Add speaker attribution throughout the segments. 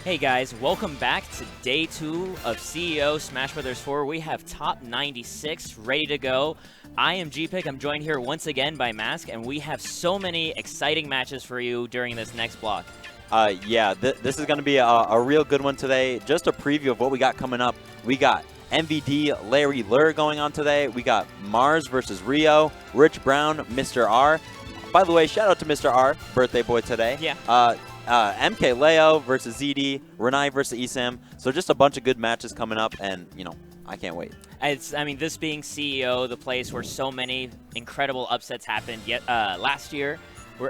Speaker 1: Hey guys, welcome back to day 2 of CEO Smash Bros. 4. We have top 96 ready to go. I am GPick. I'm joined here once again by Mask, and we have so many exciting matches for you during this next block.
Speaker 2: This is going to be a real good one today. Just a preview of what we got coming up. We got MVD Larry Lurr going on today. We got Mars versus Rio, Rich Brown, Mr. R. By the way, shout out to Mr. R, birthday boy today.
Speaker 1: Yeah.
Speaker 2: MK Leo versus ZD, Renai versus Esam. So just a bunch of good matches coming up, and, I can't wait.
Speaker 1: This being CEO, the place where so many incredible upsets happened last year,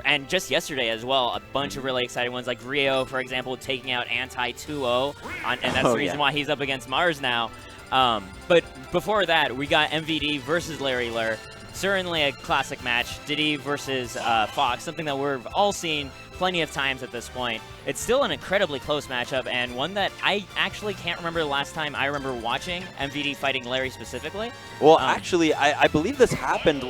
Speaker 1: and just yesterday as well, a bunch of really exciting ones, like Rio, for example, taking out Anti 2-0, and that's the reason why he's up against Mars now. But before that, we got MVD versus Larry Lurr. Certainly a classic match. Diddy versus Fox, something that we've all seen plenty of times at this point. It's still an incredibly close matchup, and one that I actually can't remember the last time I remember watching MVD fighting Larry specifically.
Speaker 2: Well, actually, I believe this happened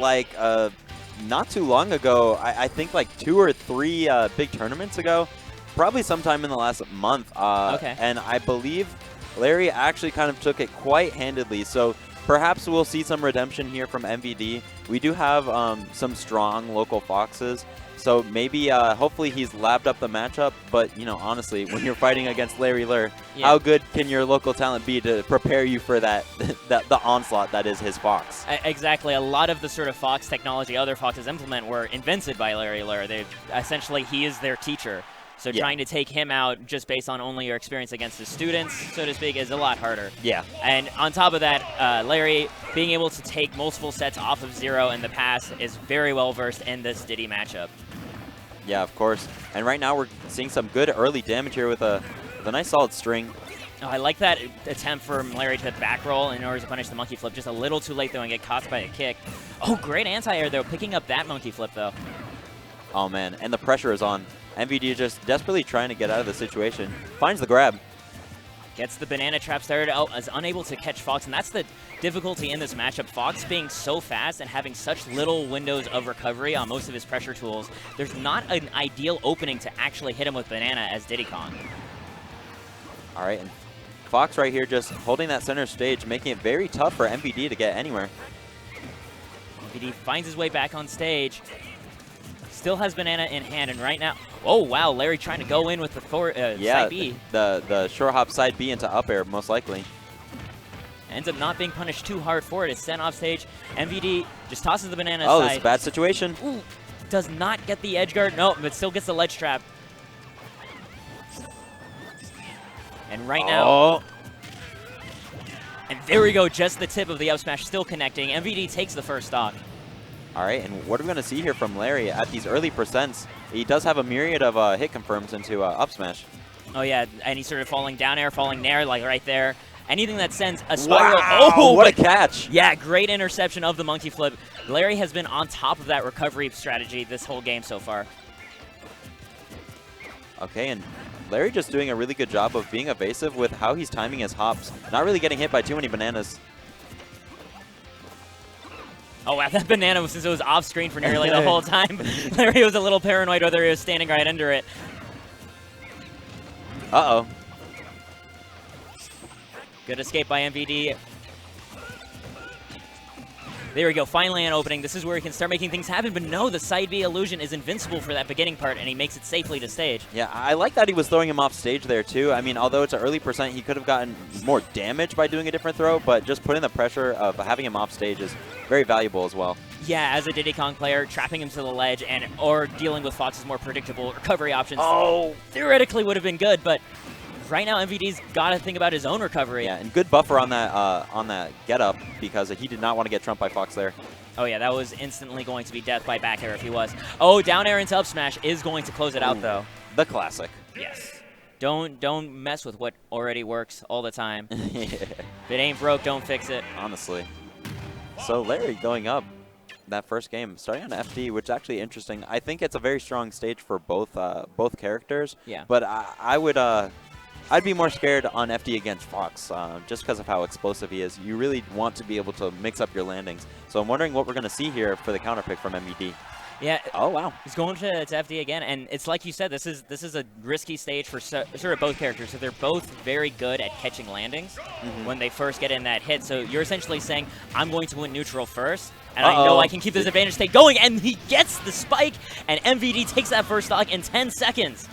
Speaker 2: not too long ago. I think like 2 or 3 big tournaments ago, probably sometime in the last month.
Speaker 1: Okay.
Speaker 2: And I believe Larry actually kind of took it quite handedly. So perhaps we'll see some redemption here from MVD. We do have some strong local Foxes. So maybe, hopefully he's labbed up the matchup. But, honestly, when you're fighting against Larry Lurr, how good can your local talent be to prepare you for the onslaught that is his Fox?
Speaker 1: Exactly. A lot of the sort of Fox technology other Foxes implement were invented by Larry Lurr. Essentially, he is their teacher. So trying to take him out just based on only your experience against his students, so to speak, is a lot harder.
Speaker 2: Yeah.
Speaker 1: And on top of that, Larry being able to take multiple sets off of ZeRo in the past is very well versed in this Diddy matchup.
Speaker 2: Yeah, of course. And right now we're seeing some good early damage here with a nice solid string.
Speaker 1: Oh, I like that attempt from Larry to back roll in order to punish the monkey flip. Just a little too late, though, and get caught by a kick. Oh, great anti-air, though, picking up that monkey flip, though.
Speaker 2: Oh, man. And the pressure is on. MVD just desperately trying to get out of the situation. Finds the grab.
Speaker 1: Gets the banana trap started. Oh, is unable to catch Fox, and that's the difficulty in this matchup. Fox being so fast and having such little windows of recovery on most of his pressure tools, there's not an ideal opening to actually hit him with banana as Diddy Kong.
Speaker 2: All right, and Fox right here just holding that center stage, making it very tough for MVD to get anywhere.
Speaker 1: MVD finds his way back on stage. Still has banana in hand, and right now, oh wow, Larry trying to go in with the side B.
Speaker 2: the short hop side B into up air, most likely.
Speaker 1: Ends up not being punished too hard for it. It's sent off stage. MVD just tosses the banana
Speaker 2: aside. Oh,
Speaker 1: side.
Speaker 2: this is a bad situation.
Speaker 1: Ooh, does not get the edge guard. No, but still gets the ledge trap. And right now, and there we go, just the tip of the up smash still connecting. MVD takes the first stock.
Speaker 2: All right, and what are we going to see here from Larry at these early percents? He does have a myriad of hit confirms into up smash.
Speaker 1: Oh, yeah, and he's sort of falling down air, falling nair, like right there. Anything that sends a spiral.
Speaker 2: Wow,
Speaker 1: oh,
Speaker 2: what a catch.
Speaker 1: Yeah, great interception of the monkey flip. Larry has been on top of that recovery strategy this whole game so far.
Speaker 2: Okay, and Larry just doing a really good job of being evasive with how he's timing his hops. Not really getting hit by too many bananas.
Speaker 1: Oh, wow, that banana, since it was off screen for nearly the whole time, Larry was a little paranoid whether he was standing right under it.
Speaker 2: Uh-oh.
Speaker 1: Good escape by MVD. There we go, finally an opening. This is where he can start making things happen, but no, the side B illusion is invincible for that beginning part, and he makes it safely to stage.
Speaker 2: Yeah, I like that he was throwing him off stage there, too. I mean, although it's an early percent, he could have gotten more damage by doing a different throw, but just putting the pressure of having him off stage is very valuable as well.
Speaker 1: Yeah, as a Diddy Kong player, trapping him to the ledge or dealing with Fox's more predictable recovery options theoretically would have been good, but right now MVD's got to think about his own recovery.
Speaker 2: Yeah, and good buffer on that get up because he did not want to get trumped by Fox there.
Speaker 1: Oh yeah, that was instantly going to be death by back air if he was. Oh, down air into up smash is going to close it out though.
Speaker 2: The classic.
Speaker 1: Yes. Don't mess with what already works all the time. If it ain't broke, don't fix it.
Speaker 2: Honestly. So Larry going up that first game, starting on FD, which is actually interesting. I think it's a very strong stage for both characters.
Speaker 1: Yeah.
Speaker 2: But I'd be more scared on FD against Fox, just because of how explosive he is. You really want to be able to mix up your landings. So I'm wondering what we're going to see here for the counter pick from MVD.
Speaker 1: Yeah.
Speaker 2: Oh, wow.
Speaker 1: He's going to FD again, and it's like you said, this is a risky stage for sort of both characters. So they're both very good at catching landings when they first get in that hit. So you're essentially saying, I'm going to win neutral first, and I know I can keep this advantage state going, and he gets the spike, and MVD takes that first stock in 10 seconds.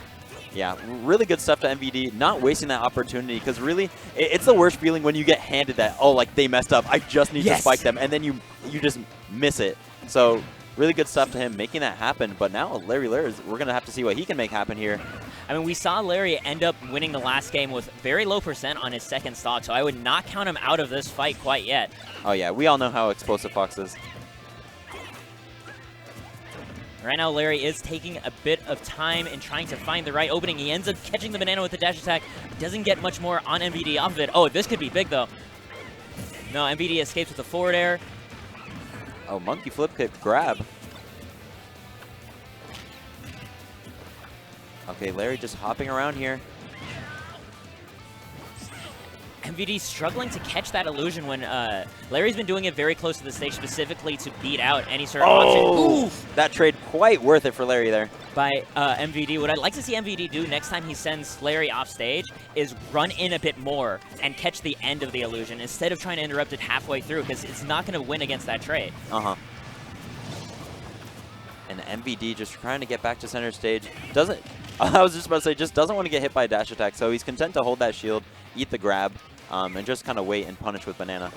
Speaker 2: Yeah, really good stuff to MVD, not wasting that opportunity, because really, it's the worst feeling when you get handed that, oh, like, they messed up, I just need to spike them, and then you just miss it. So really good stuff to him making that happen, but now Larry Lurr, we're going to have to see what he can make happen here.
Speaker 1: I mean, we saw Larry end up winning the last game with very low % on his second stock, so I would not count him out of this fight quite yet.
Speaker 2: Oh yeah, we all know how explosive Fox is.
Speaker 1: Right now, Larry is taking a bit of time in trying to find the right opening. He ends up catching the banana with the dash attack. Doesn't get much more on MVD off of it. Oh, this could be big, though. No, MVD escapes with the forward air.
Speaker 2: Oh, monkey flip kick grab. Okay, Larry just hopping around here.
Speaker 1: MVD struggling to catch that illusion when Larry's been doing it very close to the stage, specifically to beat out any sort of option. Oof!
Speaker 2: That trade quite worth it for Larry there.
Speaker 1: By MVD. What I'd like to see MVD do next time he sends Larry off stage is run in a bit more and catch the end of the illusion instead of trying to interrupt it halfway through, because it's not going to win against that trade.
Speaker 2: And MVD just trying to get back to center stage. Doesn't, I was just about to say, just doesn't want to get hit by a dash attack, so he's content to hold that shield, eat the grab, and just kind of wait and punish with banana.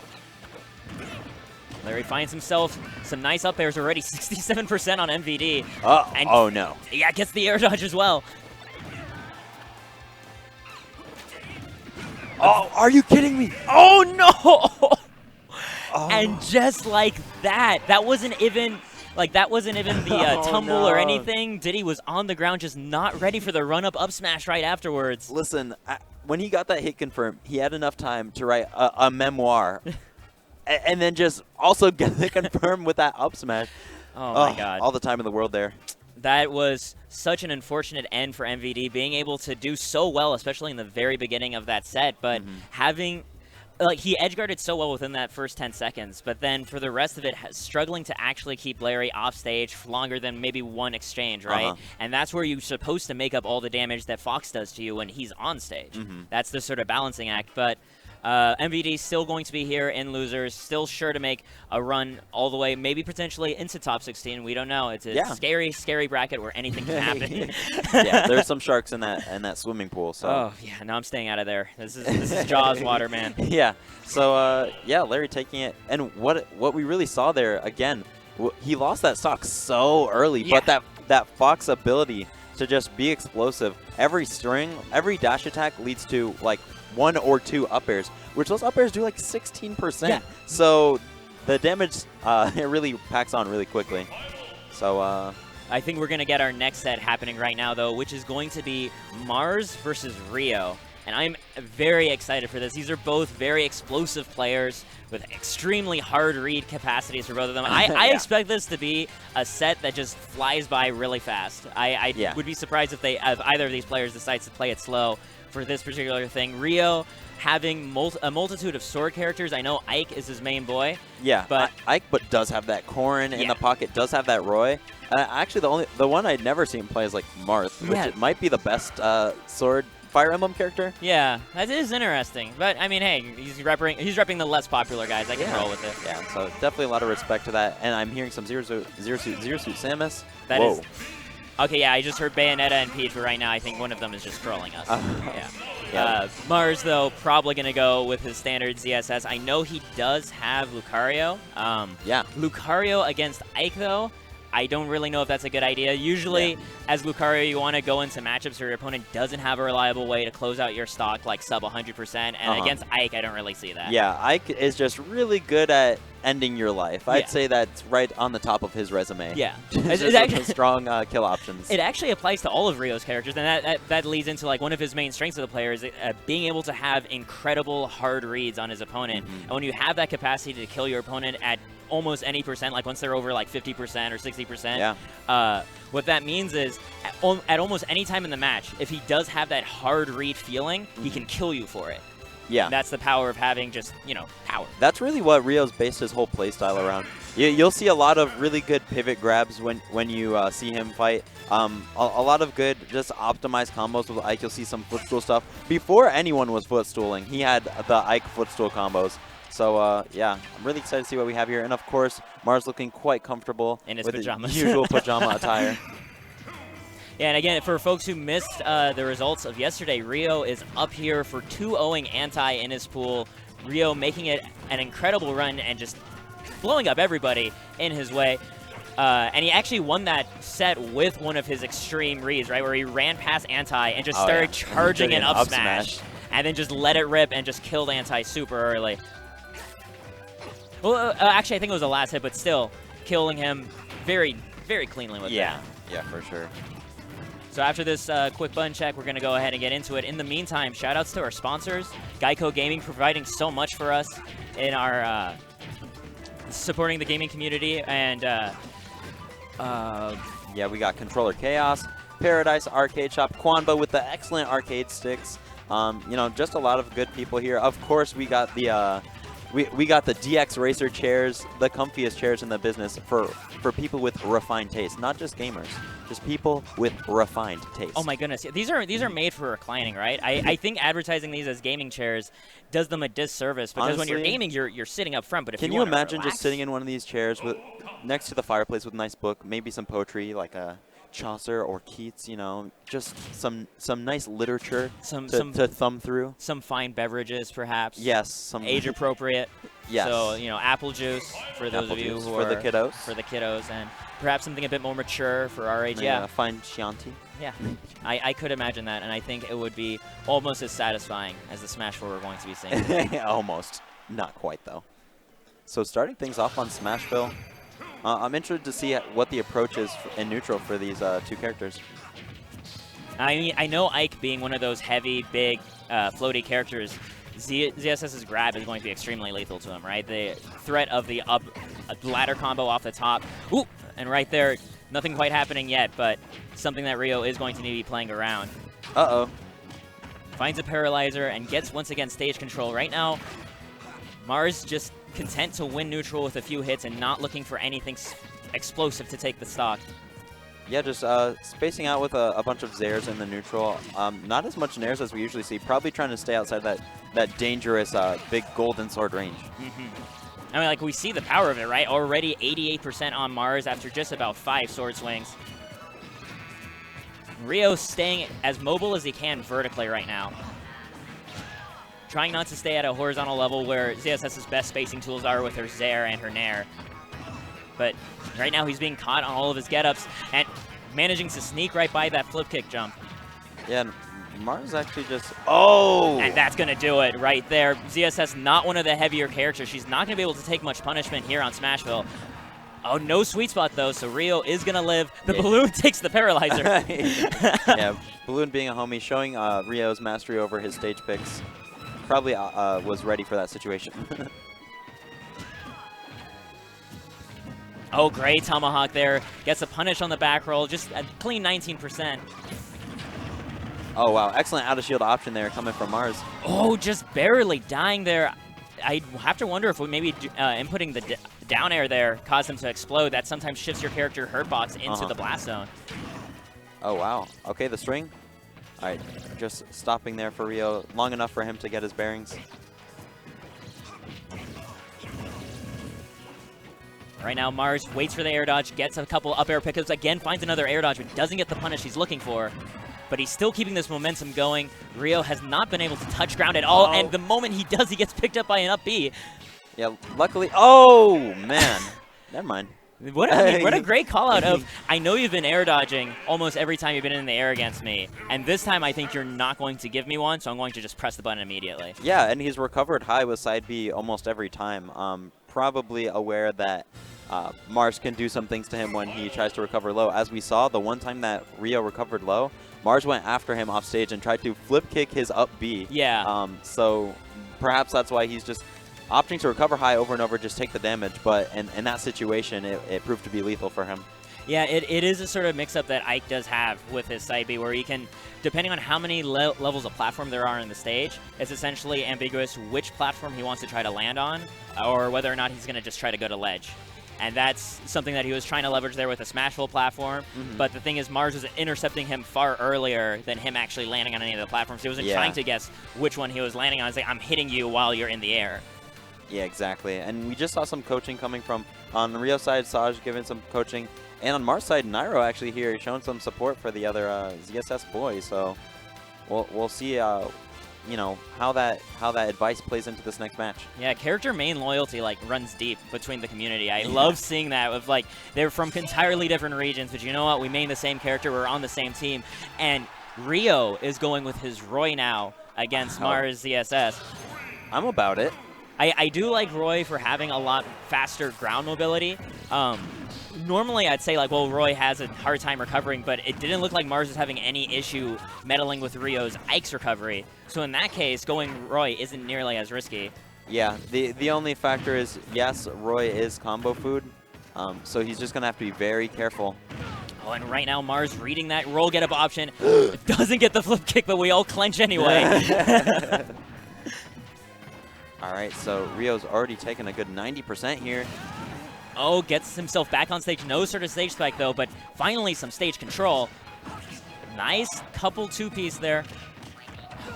Speaker 1: Larry finds himself some nice up airs already, 67% on MVD. And
Speaker 2: oh no.
Speaker 1: Yeah, gets the air dodge as well.
Speaker 2: Oh, are you kidding me?
Speaker 1: Oh no! And just like that, that wasn't even the tumble or anything. Diddy was on the ground, just not ready for the run-up smash right afterwards.
Speaker 2: Listen, when he got that hit confirmed, he had enough time to write a memoir. And then just also get it confirmed with that up smash.
Speaker 1: Oh, my God.
Speaker 2: All the time in the world there.
Speaker 1: That was such an unfortunate end for MVD, being able to do so well, especially in the very beginning of that set, but having... Like, he edgeguarded so well within that first 10 seconds, but then for the rest of it, struggling to actually keep Larry off stage for longer than maybe one exchange, right? And that's where you're supposed to make up all the damage that Fox does to you when he's on stage. That's the sort of balancing act, but... MVD still going to be here in losers, still sure to make a run all the way, maybe potentially into top 16. We don't know. It's a scary, scary bracket where anything can happen.
Speaker 2: Yeah, there's some sharks in that swimming pool. So.
Speaker 1: Oh yeah, no, I'm staying out of there. This is Jaws water, man.
Speaker 2: Yeah. So yeah, Larry taking it, and what we really saw there again, he lost that stock so early, but that Fox ability to just be explosive. Every string, every dash attack leads to like 1 or 2 up airs, which those up airs do like 16%.
Speaker 1: Yeah.
Speaker 2: So the damage it really packs on really quickly. So
Speaker 1: I think we're gonna get our next set happening right now though, which is going to be Mars versus Rio. And I'm very excited for this. These are both very explosive players with extremely hard read capacities for both of them. I expect this to be a set that just flies by really fast. I would be surprised if either of these players decides to play it slow for this particular thing. Rio having a multitude of sword characters. I know Ike is his main boy. Yeah, but
Speaker 2: Ike does have that Corrin in the pocket, does have that Roy. Actually, the one I'd never seen play is like Marth, which it might be the best sword Fire Emblem character.
Speaker 1: Yeah, that is interesting. But I mean, hey, he's repping the less popular guys. I can roll with it.
Speaker 2: Yeah, so definitely a lot of respect to that. And I'm hearing some Zero Suit Samus.
Speaker 1: That is. Okay, yeah, I just heard Bayonetta and Peach, but right now I think one of them is just trolling us. Mars, though, probably going to go with his standard ZSS. I know he does have Lucario. Lucario against Ike, though, I don't really know if that's a good idea. Usually, as Lucario, you want to go into matchups where your opponent doesn't have a reliable way to close out your stock, like sub 100%. And against Ike, I don't really see that.
Speaker 2: Yeah, Ike is just really good at ending your life. I'd say that's right on the top of his resume.
Speaker 1: Yeah.
Speaker 2: It's actually strong kill options.
Speaker 1: It actually applies to all of Rio's characters, and that leads into like one of his main strengths of the player is being able to have incredible hard reads on his opponent. And when you have that capacity to kill your opponent at almost any percent, like once they're over like 50% or 60%, what that means is at almost any time in the match, if he does have that hard read feeling, he can kill you for it.
Speaker 2: Yeah.
Speaker 1: And that's the power of having just, power.
Speaker 2: That's really what Rio's based his whole playstyle around. You'll see a lot of really good pivot grabs when you see him fight. A lot of good, just optimized combos with Ike. You'll see some footstool stuff. Before anyone was footstooling, he had the Ike footstool combos. So, yeah, I'm really excited to see what we have here. And, of course, Mars looking quite comfortable
Speaker 1: in his
Speaker 2: with
Speaker 1: pajamas.
Speaker 2: his usual pajama attire.
Speaker 1: Yeah, and again, for folks who missed the results of yesterday, Rio is up here for 2-0ing Anti in his pool. Rio making it an incredible run and just blowing up everybody in his way. And he actually won that set with one of his extreme reads, right, where he ran past Anti and just started charging an up smash. And then just let it rip and just killed Anti super early. Well, actually, I think it was the last hit, but still killing him very, very cleanly with that.
Speaker 2: Yeah, for sure.
Speaker 1: So after this quick button check, we're going to go ahead and get into it. In the meantime, shout-outs to our sponsors. Geico Gaming providing so much for us in our supporting the gaming community. And
Speaker 2: yeah, we got Controller Chaos, Paradise Arcade Shop, Quanba with the excellent arcade sticks. Just a lot of good people here. Of course, we got the we got the DX Racer chairs, the comfiest chairs in the business for people with refined taste, not just gamers, just people with refined taste.
Speaker 1: Oh my goodness, these are made for reclining, right? I think advertising these as gaming chairs does them a disservice because when you're gaming, you're sitting up front. But if
Speaker 2: can you imagine just sitting in one of these chairs with next to the fireplace with a nice book, maybe some poetry like a Chaucer or Keats, just some nice literature to thumb through.
Speaker 1: Some fine beverages, perhaps.
Speaker 2: Yes, some
Speaker 1: age appropriate.
Speaker 2: Yes.
Speaker 1: So apple juice for those of you who
Speaker 2: for the kiddos.
Speaker 1: For the kiddos, and perhaps something a bit more mature for our age.
Speaker 2: Yeah, fine Chianti.
Speaker 1: Yeah, I could imagine that, and I think it would be almost as satisfying as the Smash 4 we're going to be seeing.
Speaker 2: Almost, not quite though. So starting things off on Smashville. I'm interested to see what the approach is in neutral for these two characters.
Speaker 1: I mean, I know Ike being one of those heavy, big, floaty characters, ZSS's grab is going to be extremely lethal to him, right? The threat of the up ladder combo off the top. Ooh, and right there, nothing quite happening yet, but something that Rio is going to need to be playing around.
Speaker 2: Uh-oh.
Speaker 1: Finds a paralyzer and gets, once again, stage control. Right now, Mars just content to win neutral with a few hits and not looking for anything explosive to take the stock.
Speaker 2: Yeah, just spacing out with a bunch of Zairs in the neutral. Not as much Nairs as we usually see. Probably trying to stay outside that dangerous big golden sword range.
Speaker 1: I mean, like, we see the power of it, right? Already 88% on Mars after just about 5 sword swings. Rio staying as mobile as he can vertically right now. Trying not to stay at a horizontal level where ZSS's best spacing tools are with her Zair and her Nair. But right now he's being caught on all of his get-ups and managing to sneak right by that flip kick jump.
Speaker 2: Yeah, Mars actually just... Oh!
Speaker 1: And that's going to do it right there. ZSS not one of the heavier characters. She's not going to be able to take much punishment here on Smashville. Oh, no sweet spot, though, so Rio is going to live. The balloon takes the paralyzer.
Speaker 2: Yeah, Balloon being a homie, showing Rio's mastery over his stage picks. Probably was ready for that situation.
Speaker 1: Oh, great tomahawk there. Gets a punish on the back roll. Just a clean 19%.
Speaker 2: Oh, wow. Excellent out-of-shield option there coming from Mars.
Speaker 1: Oh, just barely dying there. I have to wonder if maybe inputting the down air there caused him to explode. That sometimes shifts your character hurt box into the blast zone.
Speaker 2: Oh, wow. Okay, the string. All right, just stopping there for Rio. Long enough for him to get his bearings.
Speaker 1: Right now, Mars waits for the air dodge, gets a couple up air pickups, again finds another air dodge, but doesn't get the punish he's looking for. But he's still keeping this momentum going. Rio has not been able to touch ground at all, and the moment he does, he gets picked up by an up B.
Speaker 2: Yeah, luckily. Oh, man. Never mind.
Speaker 1: What a great call out of, I know you've been air dodging almost every time you've been in the air against me, and this time I think you're not going to give me one, so I'm going to just press the button immediately.
Speaker 2: Yeah, and he's recovered high with side B almost every time. Probably aware that Mars can do some things to him when he tries to recover low. As we saw, the one time that Rio recovered low, Mars went after him off stage and tried to flip kick his up B.
Speaker 1: Yeah.
Speaker 2: So perhaps that's why he's just opting to recover high over and over, just take the damage. But in that situation, it proved to be lethal for him.
Speaker 1: Yeah, it is a sort of mix-up that Ike does have with his side B, where he can depending on how many levels of platform there are in the stage, it's essentially ambiguous which platform he wants to try to land on, or whether or not he's going to just try to go to ledge. And that's something that he was trying to leverage there with a Smashville platform. But the thing is, Mars was intercepting him far earlier than him actually landing on any of the platforms. He wasn't trying to guess which one he was landing on. It's like, I'm hitting you while you're in the air.
Speaker 2: Yeah, exactly. And we just saw some coaching coming from, on Rio's side, Saj giving some coaching. And on Mars' side, Nairo actually here showing some support for the other ZSS boys. So we'll see you know, how that advice plays into this next match.
Speaker 1: Yeah, character main loyalty like runs deep between the community. I love seeing that with like they're from entirely different regions, but you know what? We main the same character. We're on the same team, and Rio is going with his Roy now against Mars ZSS.
Speaker 2: I'm about it.
Speaker 1: I do like Roy for having a lot faster ground mobility. Normally, I'd say, like, well, Roy has a hard time recovering, but it didn't look like Mars was having any issue meddling with Rio's Ike's recovery. So in that case, going Roy isn't nearly as risky.
Speaker 2: Yeah, the only factor is, yes, Roy is combo food, so he's just going to have to be very careful.
Speaker 1: Oh, and right now, Mars reading that roll get-up option. Doesn't get the flip kick, but we all clench anyway.
Speaker 2: All right, so Rio's already taken a good 90% here.
Speaker 1: Oh, gets himself back on stage. No sort of stage spike, though, but finally some stage control. Nice couple two-piece there.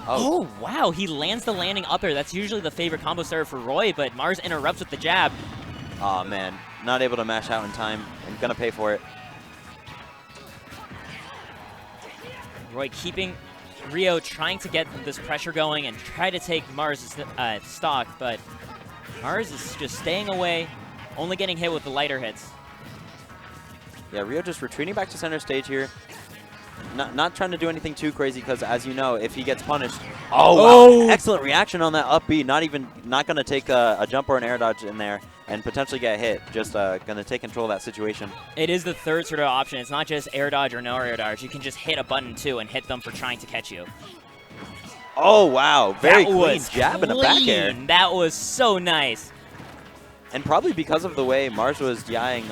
Speaker 1: Oh, wow. He lands the landing up air. That's usually the favorite combo starter for Roy, but Mars interrupts with the jab.
Speaker 2: Oh, man. Not able to mash out in time and going to pay for it.
Speaker 1: Roy keeping Rio trying to get this pressure going and try to take Mars' stock, but Mars is just staying away. Only getting hit with the lighter hits.
Speaker 2: Yeah, Rio just retreating back to center stage here. Not trying to do anything too crazy because, as you know, if he gets punished... Oh, wow. Excellent reaction on that up B. Not going to take a jump or an air dodge in there and potentially get hit. Just going to take control of that situation.
Speaker 1: It is the third sort of option. It's not just air dodge or no air dodge. You can just hit a button, too, and hit them for trying to catch you.
Speaker 2: Oh, wow. Very clean jab and a back air.
Speaker 1: That was so nice.
Speaker 2: And probably because of the way Mars was DIing,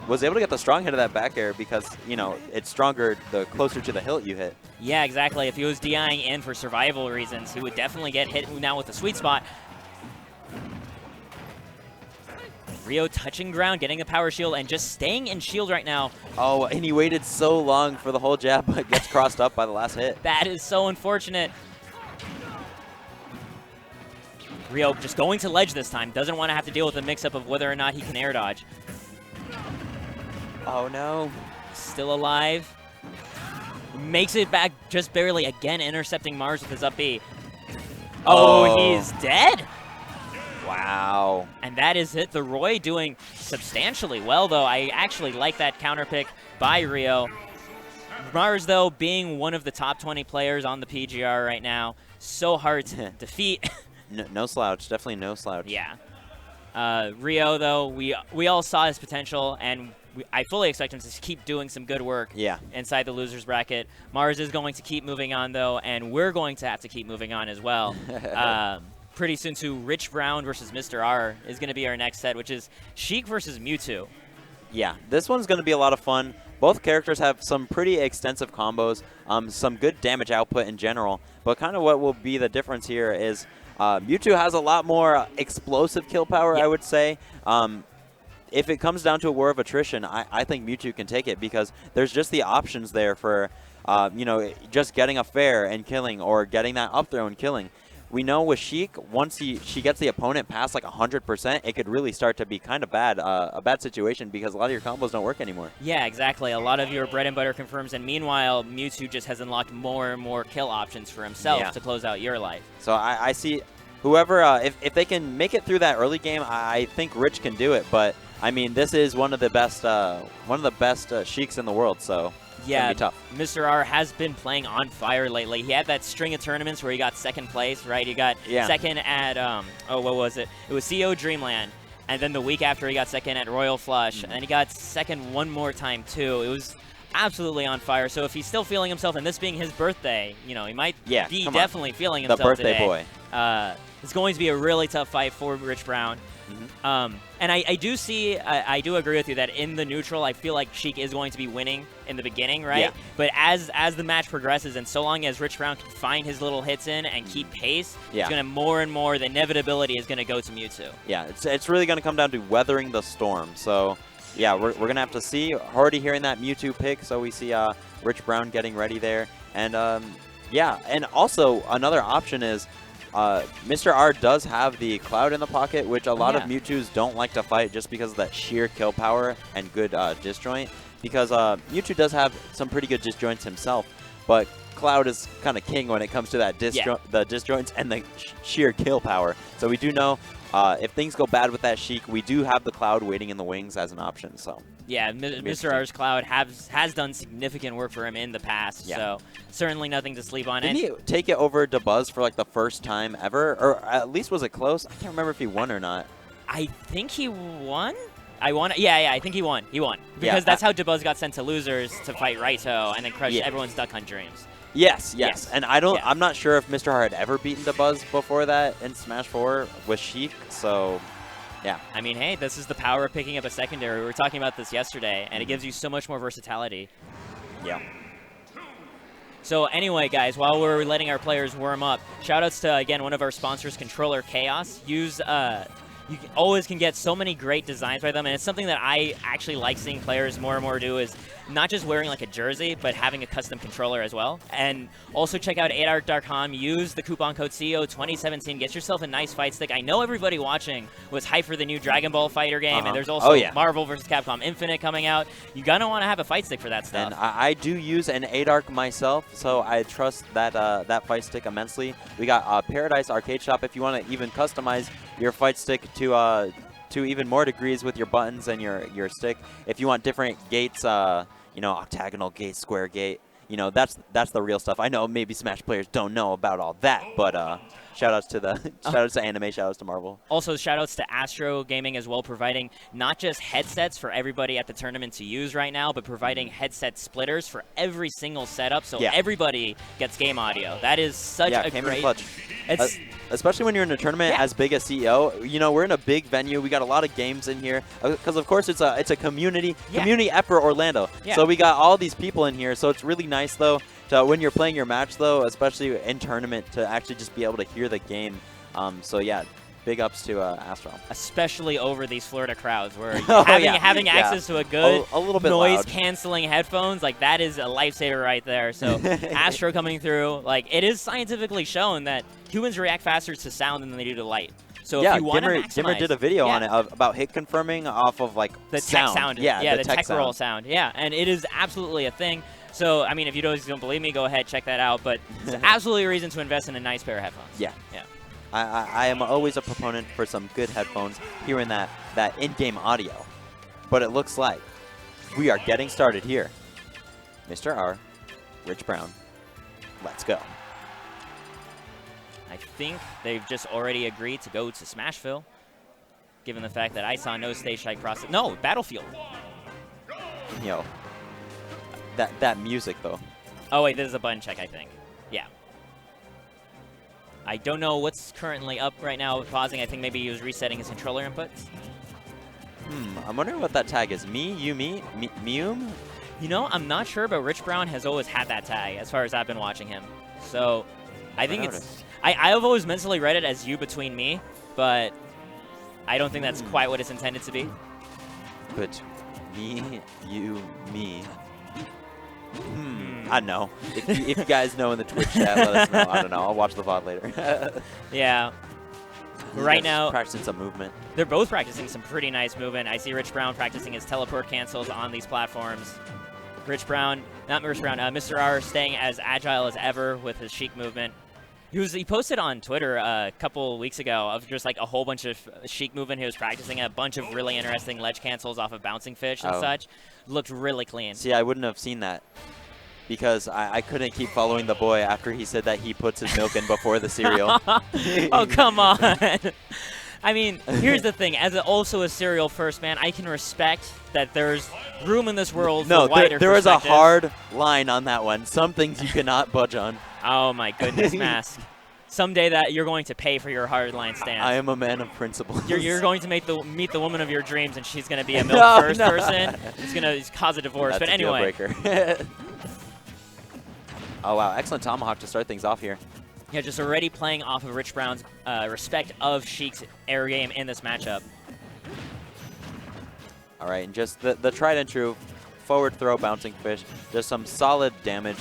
Speaker 2: was able to get the strong hit of that back air because, you know, it's stronger the closer to the hilt you hit.
Speaker 1: Yeah, exactly. If he was DIing in for survival reasons, he would definitely get hit now with the sweet spot. Rio touching ground, getting the power shield, and just staying in shield right now.
Speaker 2: Oh, and he waited so long for the whole jab, but gets crossed up by the last hit.
Speaker 1: That is so unfortunate. Rio just going to ledge this time. Doesn't want to have to deal with the mix-up of whether or not he can air dodge.
Speaker 2: Oh, no.
Speaker 1: Still alive. Makes it back just barely. Again, intercepting Mars with his up B. Oh, he's dead?
Speaker 2: Wow.
Speaker 1: And that is it. The Roy doing substantially well, though. I actually like that counter pick by Rio. Mars, though, being one of the top 20 players on the PGR right now, so hard to defeat.
Speaker 2: No slouch. Definitely no slouch.
Speaker 1: Yeah. Rio, though, we all saw his potential, and I fully expect him to keep doing some good work inside the loser's bracket. Mars is going to keep moving on, though, and we're going to have to keep moving on as well. Pretty soon, too, Rich Brown versus Mr. R is going to be our next set, which is Sheik versus Mewtwo.
Speaker 2: Yeah, this one's going to be a lot of fun. Both characters have some pretty extensive combos, some good damage output in general, but kind of what will be the difference here is Mewtwo has a lot more explosive kill power, I would say. If it comes down to a war of attrition, I think Mewtwo can take it because there's just the options there for, you know, just getting a fair and killing or getting that up throw and killing. We know with Sheik, once she gets the opponent past like 100%, it could really start to be kind of bad, a bad situation because a lot of your combos don't work anymore. Yeah,
Speaker 1: exactly. A lot of your bread and butter confirms, and meanwhile, Mewtwo just has unlocked more and more kill options for himself to close out your life.
Speaker 2: So I see whoever, if they can make it through that early game, I think Rich can do it. But I mean, this is one of the best Sheiks in the world, so.
Speaker 1: Yeah,
Speaker 2: it's gonna be tough.
Speaker 1: Mr. R has been playing on fire lately. He had that string of tournaments where he got second place, right? He got second at, what was it? It was CO Dreamland. And then the week after, he got second at Royal Flush. And then he got second one more time, too. It was absolutely on fire. So if he's still feeling himself, and this being his birthday, you know, he might be definitely feeling himself
Speaker 2: today. The birthday
Speaker 1: today.
Speaker 2: boy.
Speaker 1: It's going to be a really tough fight for Rich Brown. And I do see, I do agree with you that in the neutral, I feel like Sheik is going to be winning in the beginning, right?
Speaker 2: Yeah.
Speaker 1: But as the match progresses, and so long as Rich Brown can find his little hits in and keep pace, it's going to more and more, the inevitability is going to go to Mewtwo.
Speaker 2: Yeah, it's really going to come down to weathering the storm. So, yeah, we're going to have to see. Already hearing that Mewtwo pick, so we see Rich Brown getting ready there. And, yeah, and also another option is Mr. R does have the Cloud in the pocket, which a lot of Mewtwo's don't like to fight just because of that sheer kill power and good disjoint. Because Mewtwo does have some pretty good disjoints himself, but Cloud is kind of king when it comes to that the disjoints and the sheer kill power. So we do know if things go bad with that Sheik, we do have the Cloud waiting in the wings as an option. So
Speaker 1: yeah, Mr. R's Cloud has done significant work for him in the past, so certainly nothing to sleep on.
Speaker 2: Didn't he take it over Dabuz for like the first time ever, or at least was it close? I can't remember if he won or not.
Speaker 1: I think he won. Yeah, I think he won. He won. Because that's how Dabuz got sent to losers to fight Raito and then crush everyone's Duck Hunt dreams.
Speaker 2: Yes. And I'm not sure if Mr. R had ever beaten Dabuz before that in Smash 4 with Sheik, so yeah.
Speaker 1: I mean, hey, this is the power of picking up a secondary. We were talking about this yesterday, and it gives you so much more versatility.
Speaker 2: Yeah.
Speaker 1: So anyway, guys, while we're letting our players warm up, shoutouts to, again, one of our sponsors, Controller Chaos. You always can get so many great designs by them, and it's something that I actually like seeing players more and more do, is not just wearing like a jersey, but having a custom controller as well. And also check out 8art.com. Use the coupon code CEO2017. Get yourself a nice fight stick. I know everybody watching was hyped for the new Dragon Ball Fighter game, and there's also Marvel vs. Capcom Infinite coming out. You're going to want to have a fight stick for that stuff.
Speaker 2: And I do use an 8Arc myself, so I trust that that fight stick immensely. We got Paradise Arcade Shop if you want to even customize your fight stick to even more degrees with your buttons and your stick. If you want different gates, you know, octagonal gate, square gate, you know, that's the real stuff. I know maybe Smash players don't know about all that, but shoutouts to shoutouts to Anime, shoutouts to Marvel.
Speaker 1: Also, shoutouts to Astro Gaming as well, providing not just headsets for everybody at the tournament to use right now, but providing headset splitters for every single setup, so everybody gets game audio. That is such a great.
Speaker 2: Especially when you're in a tournament as big as CEO. You know, we're in a big venue. We got a lot of games in here because, of course, it's a community effort, Orlando. So we got all these people in here. So it's really nice though to, when you're playing your match though, especially in tournament, to actually just be able to hear the game. So yeah, big ups to Astro. Especially
Speaker 1: over these Florida crowds, where having access to a good noise canceling headphones, like that is a lifesaver right there. So Astro coming through, like it is scientifically shown that humans react faster to sound than they do to light. So if you want to maximize,
Speaker 2: Dimmer did a video on it about hit confirming off of like
Speaker 1: the
Speaker 2: sound.
Speaker 1: Tech sound. Yeah, the tech roll sound. Yeah, and it is absolutely a thing. So, I mean, if you don't believe me, go ahead, check that out. But it's absolutely a reason to invest in a nice pair of headphones.
Speaker 2: Yeah. I am always a proponent for some good headphones, hearing that in-game audio. But it looks like we are getting started here. Mr. R, Rich Brown, let's go.
Speaker 1: I think they've just already agreed to go to Smashville, given the fact that I saw no stage strike process. No, Battlefield.
Speaker 2: Yo, that music though.
Speaker 1: Oh wait, this is a button check, I think. Yeah. I don't know what's currently up right now. Pausing. I think maybe he was resetting his controller inputs.
Speaker 2: I'm wondering what that tag is. Meum?
Speaker 1: You know, I'm not sure, but Rich Brown has always had that tag as far as I've been watching him. So I think it's. I've always mentally read it as you between me, but I don't think that's quite what it's intended to be.
Speaker 2: But me, you, me. I don't know. If you guys know in the Twitch chat, let us know. I don't know. I'll watch the VOD later.
Speaker 1: Yeah. Right now,
Speaker 2: practicing some movement.
Speaker 1: They're both practicing some pretty nice movement. I see Rich Brown practicing his teleport cancels on these platforms. Mr. R staying as agile as ever with his Sheik movement. He posted on Twitter a couple weeks ago of just like a whole bunch of Sheik movement he was practicing, a bunch of really interesting ledge cancels off of bouncing fish and such. Looked really clean.
Speaker 2: See, I wouldn't have seen that because I couldn't keep following the boy after he said that he puts his milk in before the cereal.
Speaker 1: Oh, come on. I mean, here's the thing. As also a cereal first man, I can respect that there's room in this world for wider
Speaker 2: there was a hard line on that one. Some things you cannot budge on.
Speaker 1: Oh, my goodness, Mask. someday that you're going to pay for your hardline stance.
Speaker 2: I am a man of principles.
Speaker 1: You're going to meet the woman of your dreams, and she's going to be a milk first person. It's going to cause a divorce.
Speaker 2: That's
Speaker 1: but anyway.
Speaker 2: a deal breaker. Oh, wow. Excellent tomahawk to start things off here.
Speaker 1: Yeah, just already playing off of Rich Brown's respect of Sheik's air game in this matchup.
Speaker 2: All right, and just the tried and true forward throw bouncing fish. Just some solid damage.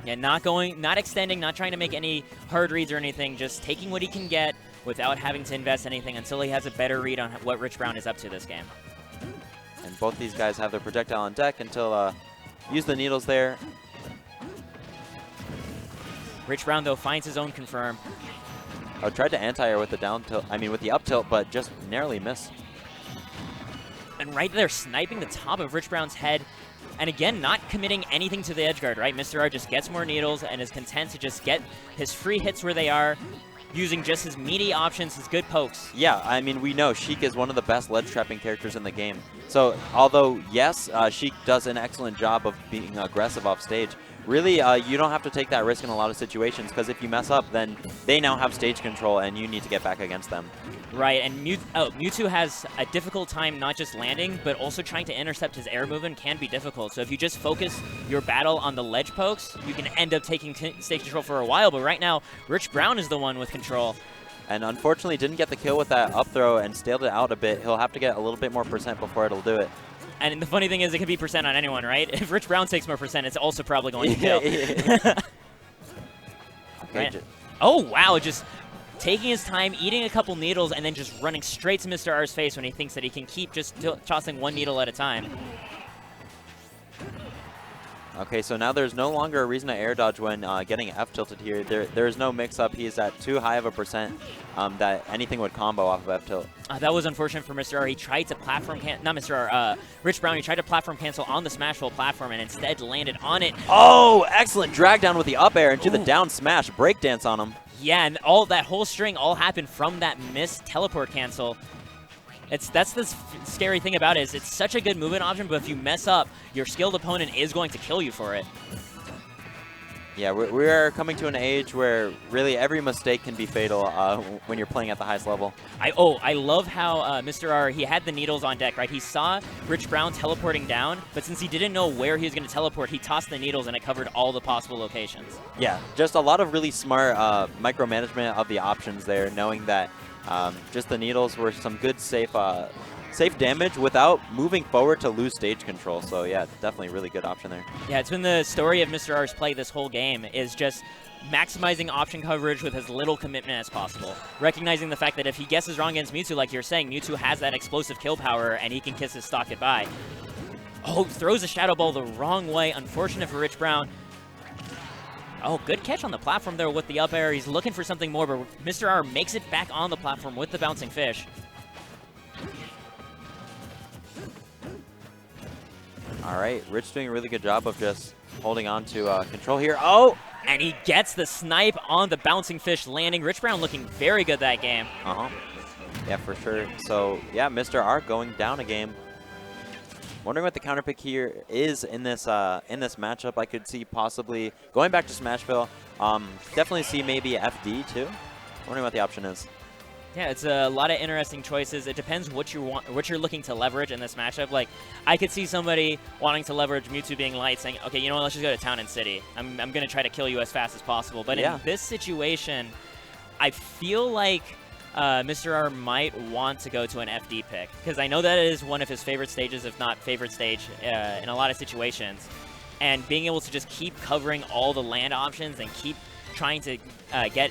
Speaker 1: Yeah, not extending, not trying to make any hard reads or anything, just taking what he can get without having to invest anything until he has a better read on what Rich Brown is up to this game.
Speaker 2: And both these guys have their projectile on deck until use the needles there.
Speaker 1: Rich Brown, though, finds his own confirm.
Speaker 2: Oh, tried to anti-air with the down tilt, with the up tilt, but just narrowly missed.
Speaker 1: And right there, sniping the top of Rich Brown's head. And again, not committing anything to the edge guard, right? Mr. R just gets more needles and is content to just get his free hits where they are, using just his meaty options, his good pokes.
Speaker 2: Yeah, we know Sheik is one of the best ledge trapping characters in the game. So, although, yes, Sheik does an excellent job of being aggressive off stage, really, you don't have to take that risk in a lot of situations, because if you mess up, then they now have stage control, and you need to get back against them.
Speaker 1: Right, and Mewtwo has a difficult time not just landing, but also trying to intercept his air movement can be difficult. So if you just focus your battle on the ledge pokes, you can end up taking stage control for a while. But right now, Rich Brown is the one with control.
Speaker 2: And unfortunately, didn't get the kill with that up throw and staled it out a bit. He'll have to get a little bit more percent before it'll do it.
Speaker 1: And the funny thing is, it can be percent on anyone, right? If Rich Brown takes more percent, it's also probably going to kill.
Speaker 2: Okay,
Speaker 1: oh, wow, just taking his time, eating a couple needles, and then just running straight to Mr. R's face when he thinks that he can keep just tossing one needle at a time.
Speaker 2: Okay, so now there's no longer a reason to air dodge when getting F tilted here. There is no mix-up. He is at too high of a percent that anything would combo off of F tilt.
Speaker 1: That was unfortunate for Mr. R. He tried to platform not Mr. R, Rich Brown. He tried to platform cancel on the Smashville platform and instead landed on it.
Speaker 2: Oh, excellent drag down with the up air into the down smash. Breakdance on him.
Speaker 1: Yeah, and that whole string all happened from that missed teleport cancel. That's the scary thing about it, is it's such a good movement option, but if you mess up, your skilled opponent is going to kill you for it.
Speaker 2: Yeah, we are coming to an age where really every mistake can be fatal when you're playing at the highest level.
Speaker 1: I love how Mr. R, he had the needles on deck, right? He saw Rich Brown teleporting down, but since he didn't know where he was going to teleport, he tossed the needles and it covered all the possible locations.
Speaker 2: Yeah, just a lot of really smart micromanagement of the options there, knowing that just the needles were some good safe damage without moving forward to lose stage control. So yeah, definitely really good option there.
Speaker 1: Yeah, it's been the story of Mr. R's play this whole game, is just maximizing option coverage with as little commitment as possible. Recognizing the fact that if he guesses wrong against Mewtwo, like you're saying, Mewtwo has that explosive kill power and he can kiss his stock goodbye. Oh, throws a Shadow Ball the wrong way. Unfortunate for Rich Brown. Oh, good catch on the platform there with the up air. He's looking for something more, but Mr. R makes it back on the platform with the bouncing fish.
Speaker 2: All right, Rich doing a really good job of just holding on to control here. Oh!
Speaker 1: And he gets the snipe on the bouncing fish landing. Rich Brown looking very good that game.
Speaker 2: Yeah, for sure. So, yeah, Mr. R going down a game. Wondering what the counter pick here is in this matchup. I could see possibly going back to Smashville. Definitely see maybe FD too. Wondering what the option is.
Speaker 1: Yeah, it's a lot of interesting choices. It depends what you want, what you're looking to leverage in this matchup. Like, I could see somebody wanting to leverage Mewtwo being light, saying, "Okay, you know what? Let's just go to Town and City. I'm gonna try to kill you as fast as possible." But in this situation, I feel like Mr. R might want to go to an FD pick, because I know that is one of his favorite stages, if not favorite stage, in a lot of situations. And being able to just keep covering all the land options and keep trying to get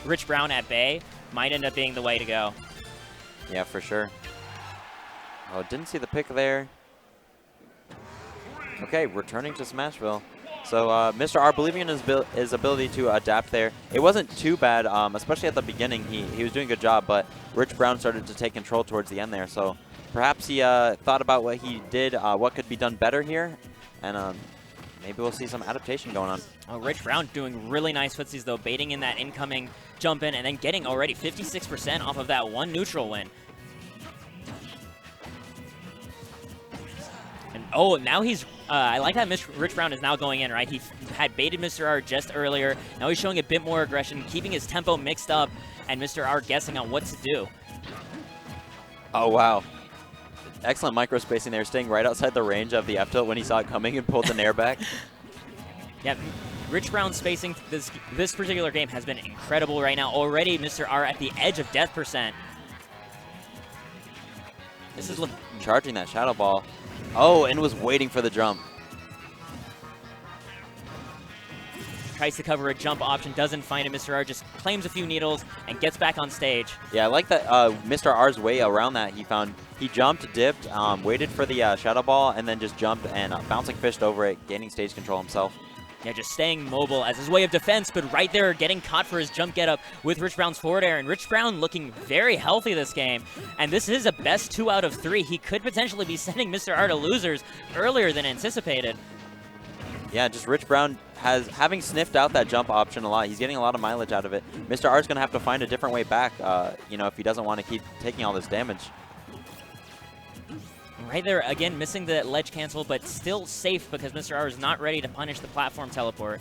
Speaker 1: Rich Brown at bay might end up being the way to go.
Speaker 2: Yeah, for sure. Oh, didn't see the pick there. Okay, returning to Smashville. So Mr. R believing in his ability to adapt there. It wasn't too bad, especially at the beginning. He was doing a good job, but Rich Brown started to take control towards the end there. So perhaps he thought about what he did, what could be done better here, and maybe we'll see some adaptation going on.
Speaker 1: Oh, Rich Brown doing really nice footsies though, baiting in that incoming jump in and then getting already 56% off of that one neutral win. And Oh, now he's, I like that Rich Brown is now going in, right? He had baited Mr. R just earlier. Now he's showing a bit more aggression, keeping his tempo mixed up, and Mr. R guessing on what to do.
Speaker 2: Oh, wow. Excellent micro spacing there, staying right outside the range of the F tilt when he saw it coming and pulled the Nair back.
Speaker 1: Yeah, Rich Brown's spacing this particular game has been incredible right now. Already Mr. R at the edge of death percent. This is
Speaker 2: charging that Shadow Ball. Oh, and was waiting for the jump.
Speaker 1: Tries to cover a jump option, doesn't find it. Mr. R just claims a few needles and gets back on stage.
Speaker 2: Yeah, I like that Mr. R's way around that. He jumped, dipped, waited for the Shadow Ball, and then just jumped and bouncing fished over it, gaining stage control himself.
Speaker 1: Yeah, just staying mobile as his way of defense, but right there getting caught for his jump get up with Rich Brown's forward air. And Rich Brown looking very healthy this game. And this is a best 2 out of 3. He could potentially be sending Mr. R to losers earlier than anticipated.
Speaker 2: Yeah, just Rich Brown having sniffed out that jump option a lot. He's getting a lot of mileage out of it. Mr. R's going to have to find a different way back, you know, if he doesn't want to keep taking all this damage.
Speaker 1: Right there, again, missing the ledge cancel, but still safe because Mr. R is not ready to punish the platform teleport.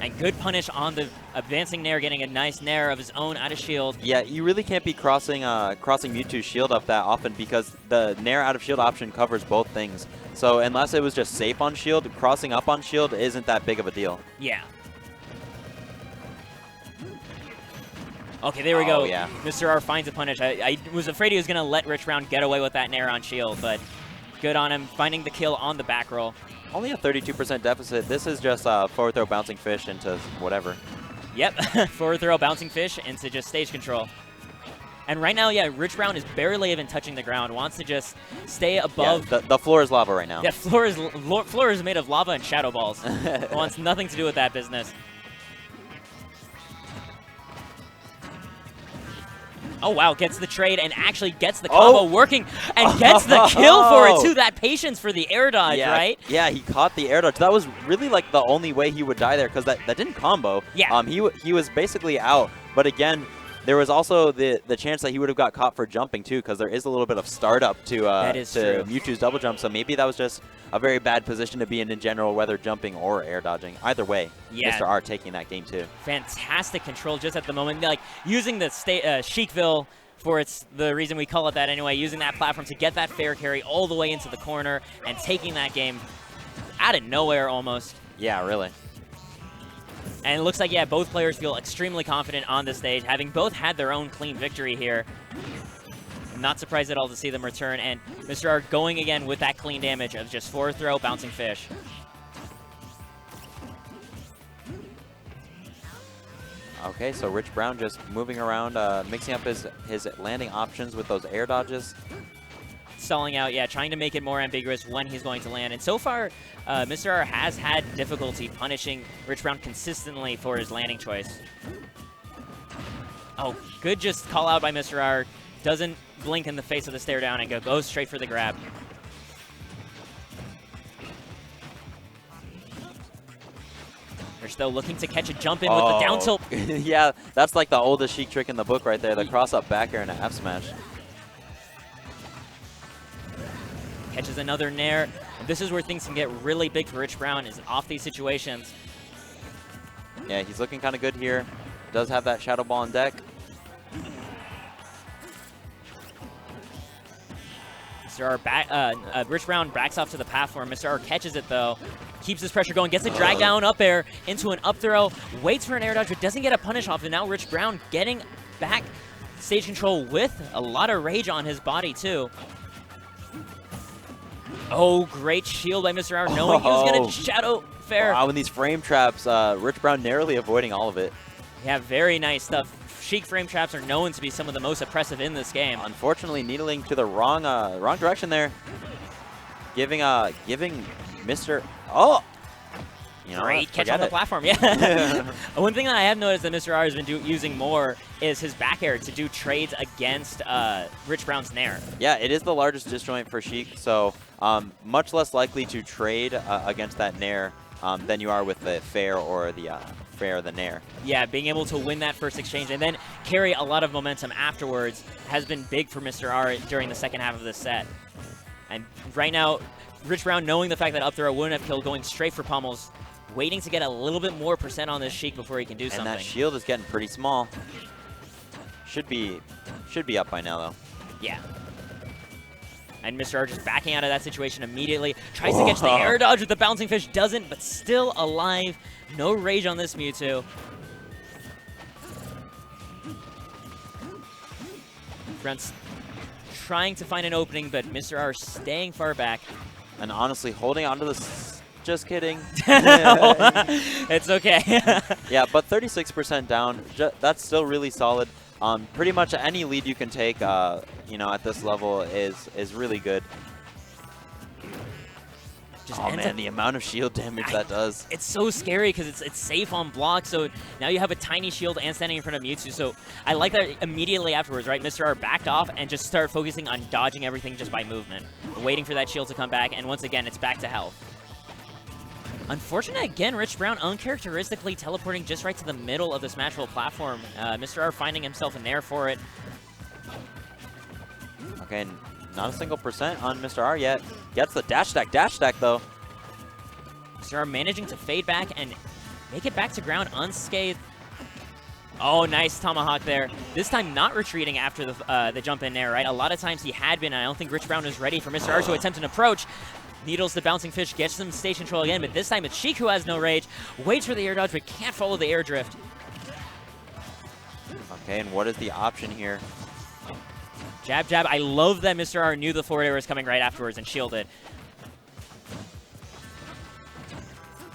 Speaker 1: And good punish on the advancing Nair, getting a nice Nair of his own out of shield.
Speaker 2: Yeah, you really can't be crossing Mewtwo's shield up that often because the Nair out of shield option covers both things. So unless it was just safe on shield, crossing up on shield isn't that big of a deal.
Speaker 1: Yeah. Okay, there we go.
Speaker 2: Yeah.
Speaker 1: Mr. R finds a punish. I was afraid he was going to let Rich Brown get away with that Nair on shield, but good on him, finding the kill on the back roll.
Speaker 2: Only a 32% deficit. This is just forward throw bouncing fish into whatever.
Speaker 1: Yep, forward throw bouncing fish into just stage control. And right now, yeah, Rich Brown is barely even touching the ground, wants to just stay above.
Speaker 2: Yeah, the floor is lava right now.
Speaker 1: Yeah, floor is made of lava and shadow balls. Wants nothing to do with that business. Oh, wow, gets the trade and actually gets the combo working and gets the kill for it, too. That patience for the air dodge, right?
Speaker 2: Yeah, he caught the air dodge. That was really like the only way he would die there because that didn't combo.
Speaker 1: Yeah.
Speaker 2: He was basically out. But again, there was also the chance that he would have got caught for jumping, too, because there is a little bit of startup to Mewtwo's double jump. So maybe that was just a very bad position to be in general, whether jumping or air dodging. Either way,
Speaker 1: yeah.
Speaker 2: Mr. R taking that game, too.
Speaker 1: Fantastic control just at the moment. Like, using the Sheikville for the reason we call it that anyway, using that platform to get that fair carry all the way into the corner and taking that game out of nowhere almost.
Speaker 2: Yeah, really.
Speaker 1: And it looks like, yeah, both players feel extremely confident on the stage, having both had their own clean victory here. I'm not surprised at all to see them return. And Mr. R going again with that clean damage of just forward throw, bouncing fish.
Speaker 2: Okay, so Rich Brown just moving around, mixing up his landing options with those air dodges.
Speaker 1: Stalling out, yeah, trying to make it more ambiguous when he's going to land. And so far, Mr. R has had difficulty punishing Rich Brown consistently for his landing choice. Oh, good just call out by Mr. R. Doesn't blink in the face of the stare down and goes straight for the grab. They're still looking to catch a jump in with the down tilt.
Speaker 2: Yeah, that's like the oldest Sheik trick in the book right there, the cross-up back air and an F smash.
Speaker 1: Catches another Nair. And this is where things can get really big for Rich Brown, is off these situations.
Speaker 2: Yeah, he's looking kind of good here. Does have that Shadow Ball on deck.
Speaker 1: Mr. R Rich Brown backs off to the platform. Mr. R catches it though, keeps his pressure going, gets a drag down up air into an up throw, waits for an air dodge, but doesn't get a punish off. And now Rich Brown getting back stage control with a lot of rage on his body too. Oh, great shield by Mr. R, knowing he was going to shadow fair.
Speaker 2: Wow, and these frame traps, Rich Brown narrowly avoiding all of it.
Speaker 1: Yeah, very nice stuff. Sheik frame traps are known to be some of the most oppressive in this game.
Speaker 2: Unfortunately, needling to the wrong direction there. Giving Mr. Oh! You know,
Speaker 1: great catch on the platform, yeah. One thing that I have noticed that Mr. R has been using more is his back air to do trades against Rich Brown's Nair.
Speaker 2: Yeah, it is the largest disjoint for Sheik, so much less likely to trade against that Nair than you are with the fair or the Nair.
Speaker 1: Yeah, being able to win that first exchange and then carry a lot of momentum afterwards has been big for Mr. R during the second half of this set. And right now, Rich Brown, knowing the fact that up throw wouldn't have killed, going straight for pummels, waiting to get a little bit more percent on this Sheik before he can do something.
Speaker 2: And that shield is getting pretty small. Should be up by now, though.
Speaker 1: Yeah. And Mr. R just backing out of that situation immediately. Tries to get to the air dodge with the bouncing fish. Doesn't, but still alive. No rage on this Mewtwo. Brown's trying to find an opening, but Mr. R staying far back.
Speaker 2: And honestly, holding on to this. Just kidding.
Speaker 1: It's okay.
Speaker 2: Yeah, but 36% down. That's still really solid. Pretty much any lead you can take, you know, at this level is really good. Oh man, the amount of shield damage that does.
Speaker 1: It's so scary because it's safe on block, so now you have a tiny shield and standing in front of Mewtwo, so I like that immediately afterwards, right? Mr. R backed off and just started focusing on dodging everything just by movement, waiting for that shield to come back, and once again, it's back to health. Unfortunate again, Rich Brown uncharacteristically teleporting just right to the middle of the Smashville platform. Mr. R finding himself in there for it.
Speaker 2: Okay, not a single percent on Mr. R yet. Gets the dash stack though.
Speaker 1: Mr. R managing to fade back and make it back to ground unscathed. Oh, nice tomahawk there. This time not retreating after the jump in there, right? A lot of times he had been, and I don't think Rich Brown was ready for Mr. R to attempt an approach. Needles the bouncing fish, gets some stage control again, but this time it's Sheik who has no rage. Waits for the air dodge, but can't follow the air drift.
Speaker 2: Okay, and what is the option here?
Speaker 1: Jab, jab. I love that Mr. R knew the forward air was coming right afterwards and shielded.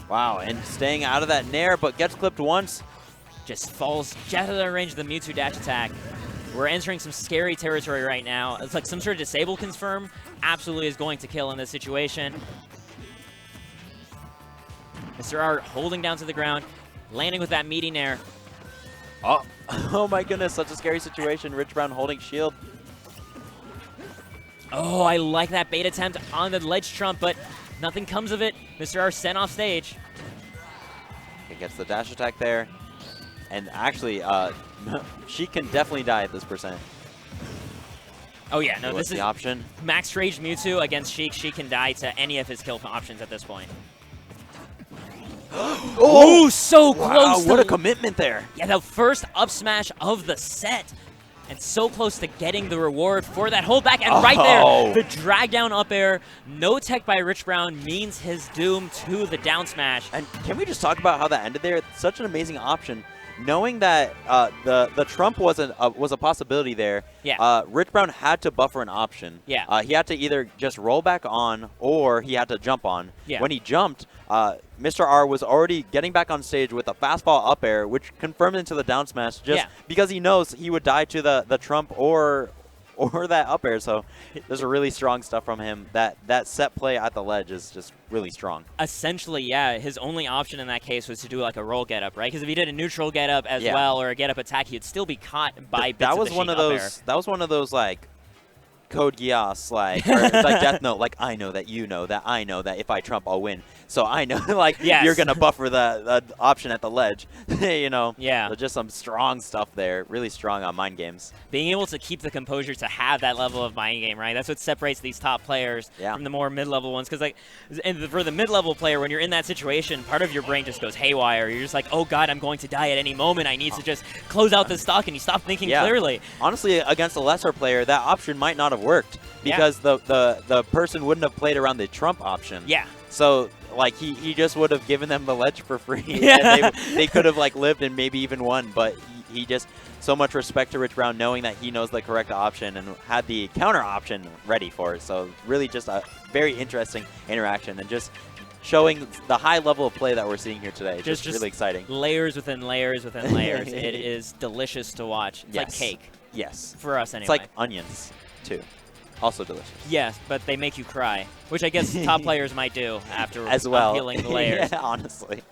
Speaker 2: Wow, and staying out of that nair, but gets clipped once.
Speaker 1: Just falls just out of the range of the Mewtwo dash attack. We're entering some scary territory right now. It's like some sort of disable confirm. Absolutely is going to kill in this situation. Mr. R holding down to the ground, landing with that meaty nair.
Speaker 2: Oh my goodness, such a scary situation. Rich Brown holding shield.
Speaker 1: Oh, I like that bait attempt on the ledge trump, but nothing comes of it. Mr. R sent off stage.
Speaker 2: It gets the dash attack there. And actually, she can definitely die at this percent.
Speaker 1: Oh yeah, no,
Speaker 2: What's
Speaker 1: this is
Speaker 2: the option.
Speaker 1: Max Rage Mewtwo against Sheik. She can die to any of his kill options at this point. Oh, so close!
Speaker 2: Wow, what a commitment there!
Speaker 1: Yeah, the first up smash of the set, and so close to getting the reward for that holdback. And right there, the drag down up air, no tech by Rich Brown means his doom to the down smash.
Speaker 2: And can we just talk about how that ended there? It's such an amazing option. Knowing that the trump was a possibility there,
Speaker 1: yeah.
Speaker 2: Rich Brown had to buffer an option.
Speaker 1: Yeah.
Speaker 2: He had to either just roll back on or he had to jump on.
Speaker 1: Yeah.
Speaker 2: When he jumped, Mr. R was already getting back on stage with a fastball up air, which confirmed into the down smash just because he knows he would die to the trump or that up air. So there's a really strong stuff from him. That set play at the ledge is just really strong.
Speaker 1: Essentially, yeah, his only option in that case was to do like a roll get up, right? Because if he did a neutral get up as well or a get up attack, he'd still be caught by bits
Speaker 2: that
Speaker 1: of
Speaker 2: was
Speaker 1: the
Speaker 2: one of
Speaker 1: Sheik up
Speaker 2: those.
Speaker 1: air.
Speaker 2: That was one of those like Code Geass, like like Death Note. Like I know that you know that I know that if I trump, I'll win. So I know, like you're gonna buffer the option at the ledge. You know.
Speaker 1: Yeah.
Speaker 2: So just some strong stuff there. Really strong on mind games.
Speaker 1: Being able to keep the composure to have that level of mind game, right? That's what separates these top players from the more mid-level ones. Because like, for the mid-level player, when you're in that situation, part of your brain just goes haywire. You're just like, oh god, I'm going to die at any moment. I need to just close out this stock, and you stop thinking clearly.
Speaker 2: Honestly, against a lesser player, that option might not have worked because the person wouldn't have played around the trump option.
Speaker 1: Yeah.
Speaker 2: So like he just would have given them the ledge for free. And they could have like lived and maybe even won, but he just so much respect to Rich Brown knowing that he knows the correct option and had the counter option ready for it. So really just a very interesting interaction and just showing the high level of play that we're seeing here today. Just really exciting.
Speaker 1: Layers within layers within layers. It is delicious to watch. It's like cake.
Speaker 2: Yes.
Speaker 1: For us anyway.
Speaker 2: It's like onions too. Also delicious.
Speaker 1: Yes, but they make you cry, which I guess top players might do after peeling the layers.
Speaker 2: Yeah, honestly.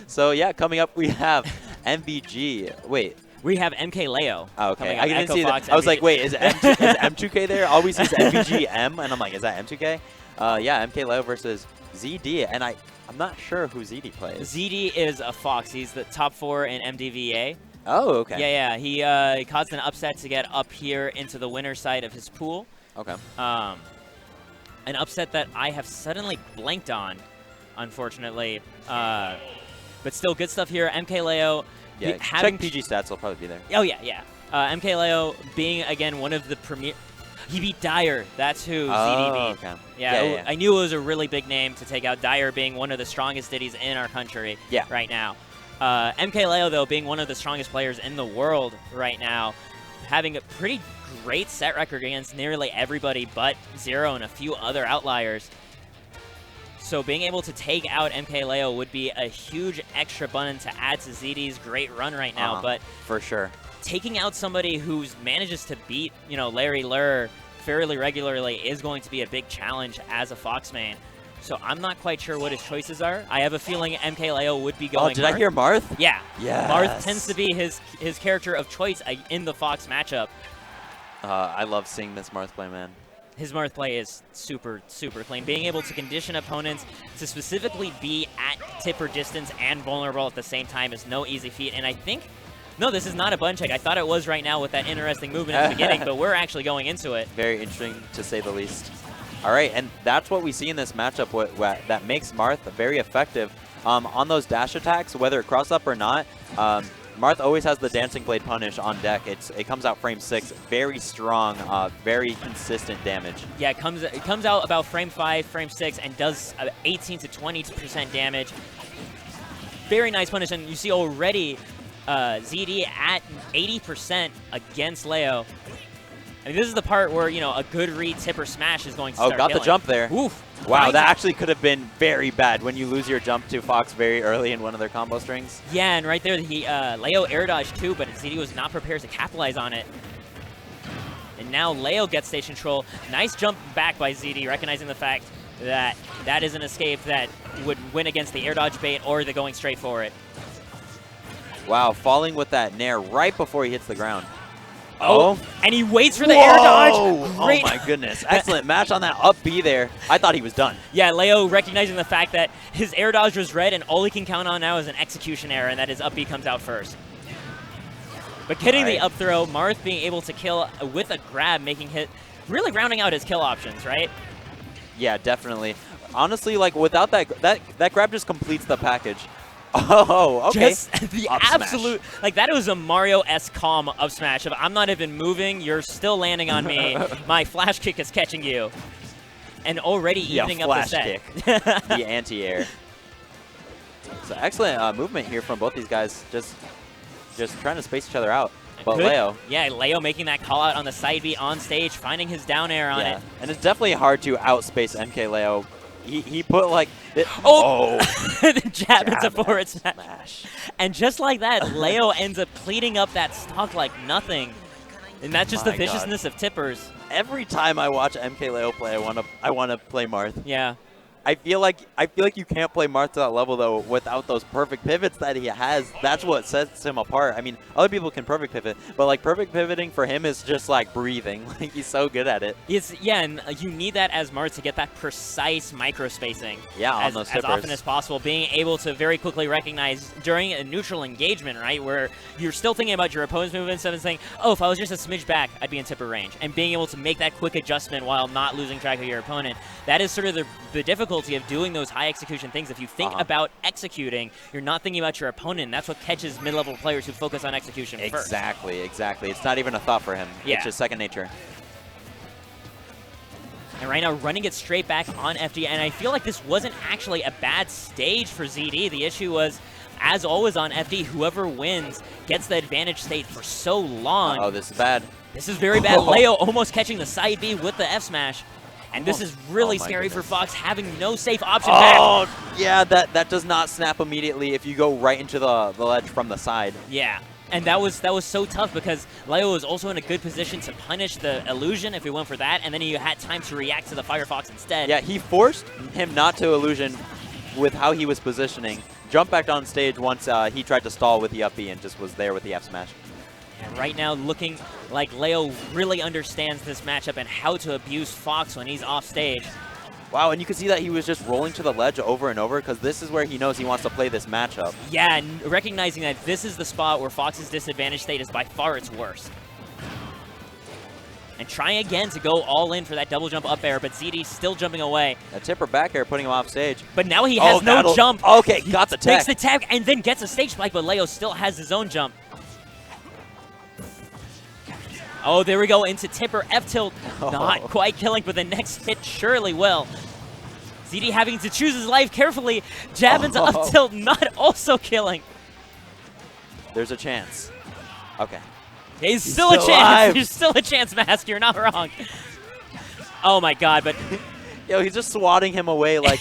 Speaker 2: So yeah, coming up we have MVG. Wait.
Speaker 1: We have MK Leo.
Speaker 2: Oh, okay.
Speaker 1: I
Speaker 2: didn't see that. I was like, wait, is M2K there? Always sees MVG M, and I'm like, is that M2K? Yeah, MK Leo versus ZD, and I'm not sure who ZD plays.
Speaker 1: ZD is a Fox. He's the top 4 in MDVA.
Speaker 2: Oh, okay.
Speaker 1: Yeah, he caused an upset to get up here into the winner's side of his pool.
Speaker 2: Okay.
Speaker 1: An upset that I have suddenly blanked on, unfortunately. But still, good stuff here. MK Leo.
Speaker 2: Yeah, check PG stats. Will probably be there.
Speaker 1: Oh, yeah. MK Leo being, again, one of the premier... He beat Dyer. That's who ZD beat.
Speaker 2: Okay.
Speaker 1: Yeah, I knew it was a really big name to take out. Dyer being one of the strongest ditties in our country right now. MK Leo, though, being one of the strongest players in the world right now, having a pretty great set record against nearly everybody but ZeRo and a few other outliers. So being able to take out MK Leo would be a huge extra button to add to ZD's great run right now. But
Speaker 2: for sure,
Speaker 1: taking out somebody who manages to beat, Larry Lurr fairly regularly is going to be a big challenge as a Fox main. So I'm not quite sure what his choices are. I have a feeling MK Leo would be going.
Speaker 2: Oh, did I hear Marth?
Speaker 1: Yeah.
Speaker 2: Yes.
Speaker 1: Marth tends to be his character of choice in the Fox matchup.
Speaker 2: I love seeing this Marth play, man. His
Speaker 1: Marth play is super, super clean. Being able to condition opponents to specifically be at tipper distance and vulnerable at the same time is no easy feat. And I think, no, this is not a button check. I thought it was right now with that interesting movement at the beginning, but we're actually going into it.
Speaker 2: Very interesting, to say the least. All right, and that's what we see in this matchup that makes Marth very effective. On those dash attacks, whether it cross up or not, Marth always has the Dancing Blade punish on deck. It comes out frame 6, very strong, very consistent damage. Yeah,
Speaker 1: it comes out about frame 5, frame 6, and does 18 to 20% damage. Very nice punish, and you see already ZD at 80% against Leo. I mean, this is the part where, a good read tipper smash is going to start
Speaker 2: got
Speaker 1: killing.
Speaker 2: The jump there.
Speaker 1: Oof.
Speaker 2: Wow, that actually could have been very bad when you lose your jump to Fox very early in one of their combo strings.
Speaker 1: Yeah, and right there, Leo air dodged too, but ZD was not prepared to capitalize on it. And now Leo gets stage control. Nice jump back by ZD, recognizing the fact that that is an escape that would win against the air dodge bait or the going straight for it.
Speaker 2: Wow, falling with that nair right before he hits the ground.
Speaker 1: Oh, and he waits for the air dodge. Great.
Speaker 2: Oh my goodness. Excellent match on that up B there. I thought he was done.
Speaker 1: Yeah, Leo recognizing the fact that his air dodge was red and all he can count on now is an execution error and that his up B comes out first. But getting the up throw, Marth being able to kill with a grab, making hit, really rounding out his kill options, right?
Speaker 2: Yeah, definitely. Honestly, like without that grab just completes the package. Oh, okay.
Speaker 1: Just the absolute, like that was a Mario-esque calm up smash of I'm not even moving, you're still landing on me, my flash kick is catching you. And already evening up the set.
Speaker 2: Kick. The anti-air. So excellent movement here from both these guys, just trying to space each other out. But Leo.
Speaker 1: Yeah, Leo making that call out on the side B on stage, finding his down air on it.
Speaker 2: And it's definitely hard to outspace MK Leo. He put like
Speaker 1: the jab into forward smash. And just like that, Leo ends up cleaning up that stock like nothing. And that's just the viciousness of tippers.
Speaker 2: Every time I watch MK Leo play, I wanna play Marth.
Speaker 1: Yeah.
Speaker 2: I feel like you can't play Marth to that level though without those perfect pivots that he has. That's what sets him apart. I mean, other people can perfect pivot, but like perfect pivoting for him is just like breathing. Like he's so good at it.
Speaker 1: Yeah, and you need that as Marth to get that precise micro spacing.
Speaker 2: Yeah, on
Speaker 1: as
Speaker 2: those tippers.
Speaker 1: often as possible. Being able to very quickly recognize during a neutral engagement, right, where you're still thinking about your opponent's movements and saying, oh, if I was just a smidge back, I'd be in tipper range. And being able to make that quick adjustment while not losing track of your opponent. That is sort of the difficulty of doing those high execution things. If you think about executing, you're not thinking about your opponent. That's what catches mid-level players who focus on execution first.
Speaker 2: Exactly. It's not even a thought for him.
Speaker 1: Yeah.
Speaker 2: It's just second nature.
Speaker 1: And right now, running it straight back on FD, and I feel like this wasn't actually a bad stage for ZD. The issue was, as always on FD, whoever wins gets the advantage state for so long.
Speaker 2: Oh, this is bad.
Speaker 1: This is very bad. Leo almost catching the side B with the F smash. And this is really scary for Fox, having no safe option back.
Speaker 2: Yeah, that does not snap immediately if you go right into the ledge from the side.
Speaker 1: Yeah, and that was so tough because Leo was also in a good position to punish the illusion if we went for that, and then you had time to react to the Firefox instead.
Speaker 2: Yeah, he forced him not to illusion with how he was positioning. Jumped back on stage once he tried to stall with the up B and just was there with the F smash.
Speaker 1: And right now, looking like Leo really understands this matchup and how to abuse Fox when he's off stage.
Speaker 2: Wow, and you can see that he was just rolling to the ledge over and over because this is where he knows he wants to play this matchup.
Speaker 1: Yeah, and recognizing that this is the spot where Fox's disadvantage state is by far its worst. And trying again to go all in for that double jump up air, but ZD still jumping away.
Speaker 2: A tipper back air putting him off stage.
Speaker 1: But now he has no jump.
Speaker 2: Okay, got the tech.
Speaker 1: Takes the tech and then gets a stage spike, but Leo still has his own jump. Oh, there we go into tipper F tilt. Not quite killing, but the next hit surely will. ZD having to choose his life carefully. Jab into up tilt, not also killing.
Speaker 2: There's a chance. Okay.
Speaker 1: He's still a chance.
Speaker 2: Alive.
Speaker 1: There's still a chance, Mask. You're not wrong. Oh my God, but
Speaker 2: Yo, he's just swatting him away like.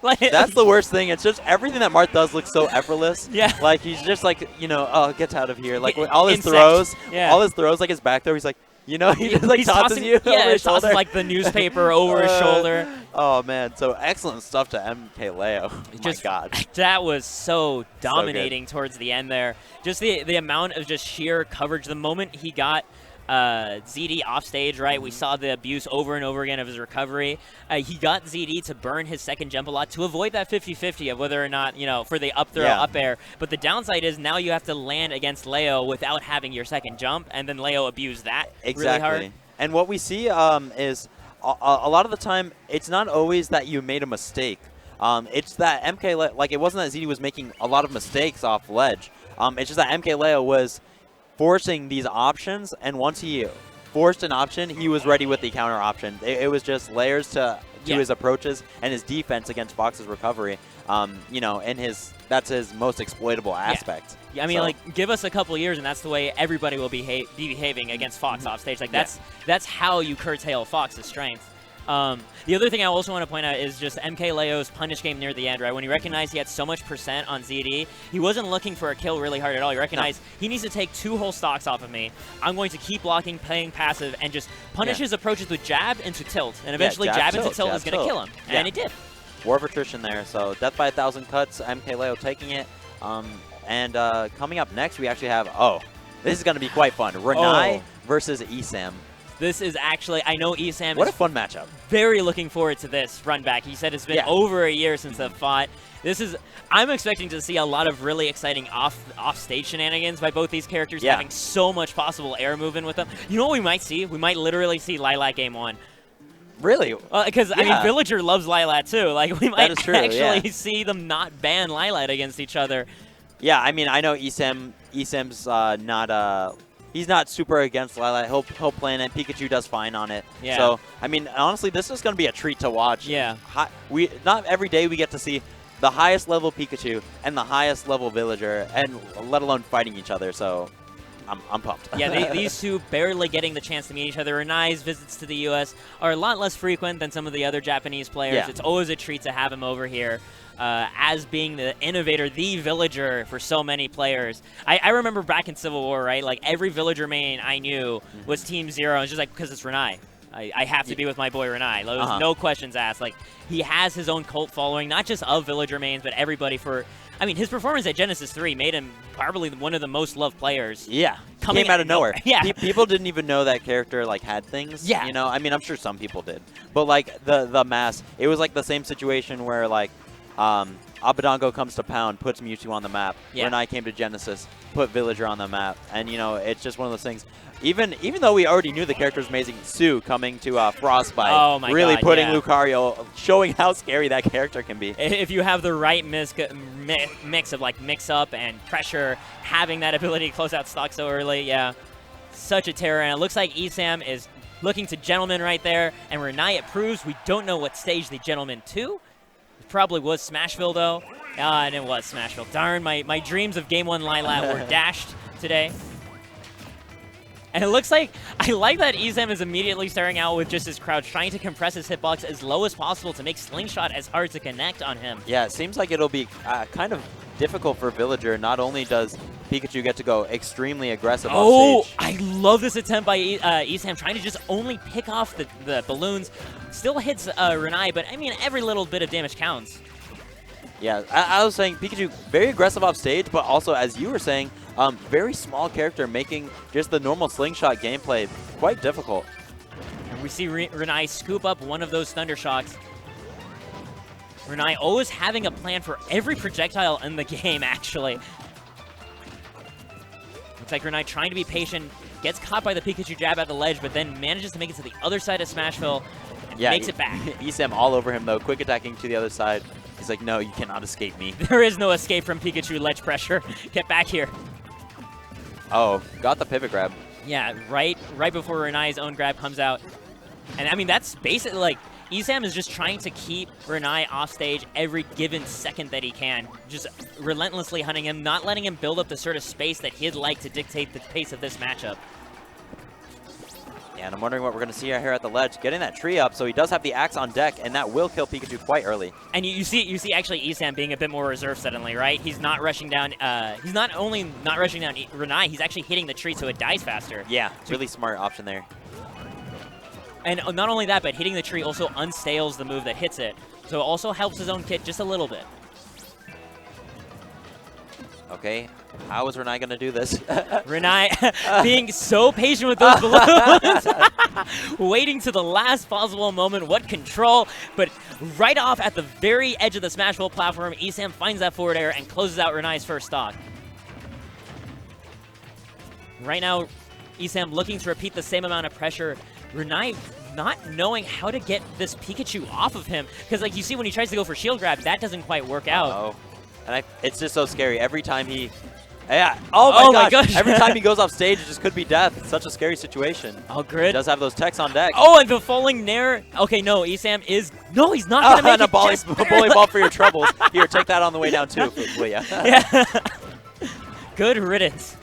Speaker 1: like,
Speaker 2: That's the worst thing. It's just everything that Marth does looks so effortless.
Speaker 1: Yeah.
Speaker 2: Like he's just like, you know, oh, get out of here. Like with all his
Speaker 1: Insect.
Speaker 2: throws,
Speaker 1: Yeah.
Speaker 2: all his throws, like his back throw, he's like, you know, he just like
Speaker 1: he's
Speaker 2: tosses
Speaker 1: tossing,
Speaker 2: you over
Speaker 1: yeah,
Speaker 2: his
Speaker 1: tosses
Speaker 2: shoulder.
Speaker 1: like the newspaper over his shoulder.
Speaker 2: Oh man, so excellent stuff to MK Leo. Oh
Speaker 1: Just-
Speaker 2: my God.
Speaker 1: That was so dominating towards the end there. Just the amount of just sheer coverage. The moment he got ZD off stage, right, we saw the abuse over and over again of his recovery. He got ZD to burn his second jump a lot to avoid that 50-50 of whether or not, you know, for the up throw, up air. But the downside is now you have to land against Leo without having your second jump, and then Leo abused that really hard.
Speaker 2: And what we see is a lot of the time, it's not always that you made a mistake. It's that MK, like it wasn't that ZD was making a lot of mistakes off ledge. It's just that MK Leo was forcing these options, and once he forced an option, he was ready with the counter option. It was just layers to his approaches and his defense against Fox's recovery. You know, and that's his most exploitable aspect.
Speaker 1: Yeah, I mean, like, give us a couple years, and that's the way everybody will be behaving against Fox off stage. Like, that's how you curtail Fox's strength. The other thing I also want to point out is just MK Leo's punish game near the end, right? When he recognized he had so much % on ZD, he wasn't looking for a kill really hard at all. He recognized he needs to take 2 whole stocks off of me. I'm going to keep blocking, playing passive, and just punish his approaches with jab into tilt. And eventually jab into tilt is going to kill him. And it did.
Speaker 2: War of attrition there. So death by 1,000 cuts, MK Leo taking it. And coming up next, we actually have, this is going to be quite fun. Renai versus Esam.
Speaker 1: This is actually, I know Esam
Speaker 2: What
Speaker 1: is
Speaker 2: a fun matchup.
Speaker 1: very looking forward to this run back. He said it's been over a year since they've fought. I'm expecting to see a lot of really exciting off-stage shenanigans by both these characters, having so much possible air movement with them. You know what we might see? We might literally see Lilac game 1.
Speaker 2: Really?
Speaker 1: Because, I mean, Villager loves Lilac too. Like, we might actually see them not ban Lilac against each other.
Speaker 2: Yeah, I mean, I know Esam's not he's not super against Lilac. He'll plan it. Pikachu does fine on it.
Speaker 1: Yeah.
Speaker 2: So, I mean, honestly, this is going to be a treat to watch.
Speaker 1: Yeah.
Speaker 2: Not every day we get to see the highest level Pikachu and the highest level Villager, and let alone fighting each other. So, I'm pumped.
Speaker 1: Yeah, these two barely getting the chance to meet each other. Renai's visits to the U.S. are a lot less frequent than some of the other Japanese players. Yeah. It's always a treat to have him over here. As being the innovator, the Villager for so many players. I remember back in Civil War, right? Like, every Villager main I knew was Team ZeRo. It's just like, because it's Renai. I have to be with my boy Renai. There's no questions asked. Like, he has his own cult following, not just of Villager mains, but everybody for... I mean, his performance at Genesis 3 made him probably one of the most loved players.
Speaker 2: Yeah. Came out of nowhere.
Speaker 1: Yeah.
Speaker 2: People didn't even know that character, like, had things.
Speaker 1: Yeah.
Speaker 2: You know, I mean, I'm sure some people did. But, like, the mass, it was like the same situation where, like, Abadango comes to Pound, puts Mewtwo on the map.
Speaker 1: Yeah.
Speaker 2: Renai came to Genesis, put Villager on the map. And, you know, it's just one of those things. Even though we already knew the character was amazing, Sue coming to Frostbite, really putting Lucario, showing how scary that character can be.
Speaker 1: If you have the right mix of, like, mix-up and pressure, having that ability to close out stock so early, such a terror. And it looks like Esam is looking to Gentleman right there, and Renai, it proves we don't know what stage the Gentleman to. It probably was Smashville, though. And it was Smashville. Darn, my dreams of Game 1 Lilat were dashed today. And it looks like, I like that Esam is immediately starting out with just his crouch, trying to compress his hitbox as low as possible to make Slingshot as hard to connect on him.
Speaker 2: Yeah, it seems like it'll be kind of difficult for Villager. Not only does Pikachu get to go extremely aggressive off stage.
Speaker 1: I love this attempt by Esam, trying to just only pick off the balloons. Still hits Renai, but I mean, every little bit of damage counts.
Speaker 2: Yeah, I was saying Pikachu very aggressive off stage, but also, as you were saying, very small character, making just the normal Slingshot gameplay quite difficult.
Speaker 1: And we see Renai scoop up one of those Thunder Shocks. Renai always having a plan for every projectile in the game, actually. Looks like Renai trying to be patient, gets caught by the Pikachu jab at the ledge, but then manages to make it to the other side of Smashville and makes it back.
Speaker 2: Esam all over him, though, quick attacking to the other side. He's like, no, you cannot escape me.
Speaker 1: There is no escape from Pikachu ledge pressure. Get back here.
Speaker 2: Oh, got the pivot grab.
Speaker 1: Yeah, right before Renai's own grab comes out. And I mean, that's basically like, Esam is just trying to keep Renai off stage every given second that he can. Just relentlessly hunting him, not letting him build up the sort of space that he'd like to dictate the pace of this matchup.
Speaker 2: Yeah, and I'm wondering what we're going to see here at the ledge. Getting that tree up, so he does have the axe on deck, and that will kill Pikachu quite early.
Speaker 1: And you see actually Esam being a bit more reserved suddenly, right? He's not rushing down, he's not only not rushing down Renai, he's actually hitting the tree so it dies faster.
Speaker 2: Yeah, really smart option there.
Speaker 1: And not only that, but hitting the tree also unstales the move that hits it. So it also helps his own kit just a little bit.
Speaker 2: Okay, how is Renai going to do this?
Speaker 1: Renai being so patient with those balloons. Waiting to the last possible moment. What control. But right off at the very edge of the Smashville platform, Esam finds that forward air and closes out Renai's first stock. Right now, Esam looking to repeat the same amount of pressure. Renai not knowing how to get this Pikachu off of him. Because like you see when he tries to go for shield grab, that doesn't quite work out.
Speaker 2: Uh-oh. And it's just so scary. Every time he... Yeah. Oh my gosh. Every time he goes off stage, it just could be death. It's such a scary situation.
Speaker 1: Oh, grid.
Speaker 2: He does have those techs on deck.
Speaker 1: Oh, and the falling Nair. Okay, no, Esam is... No, he's not going to make
Speaker 2: and
Speaker 1: it.
Speaker 2: A bully ball for your troubles. Here, take that on the way down, too, will ya?
Speaker 1: Yeah. Good riddance.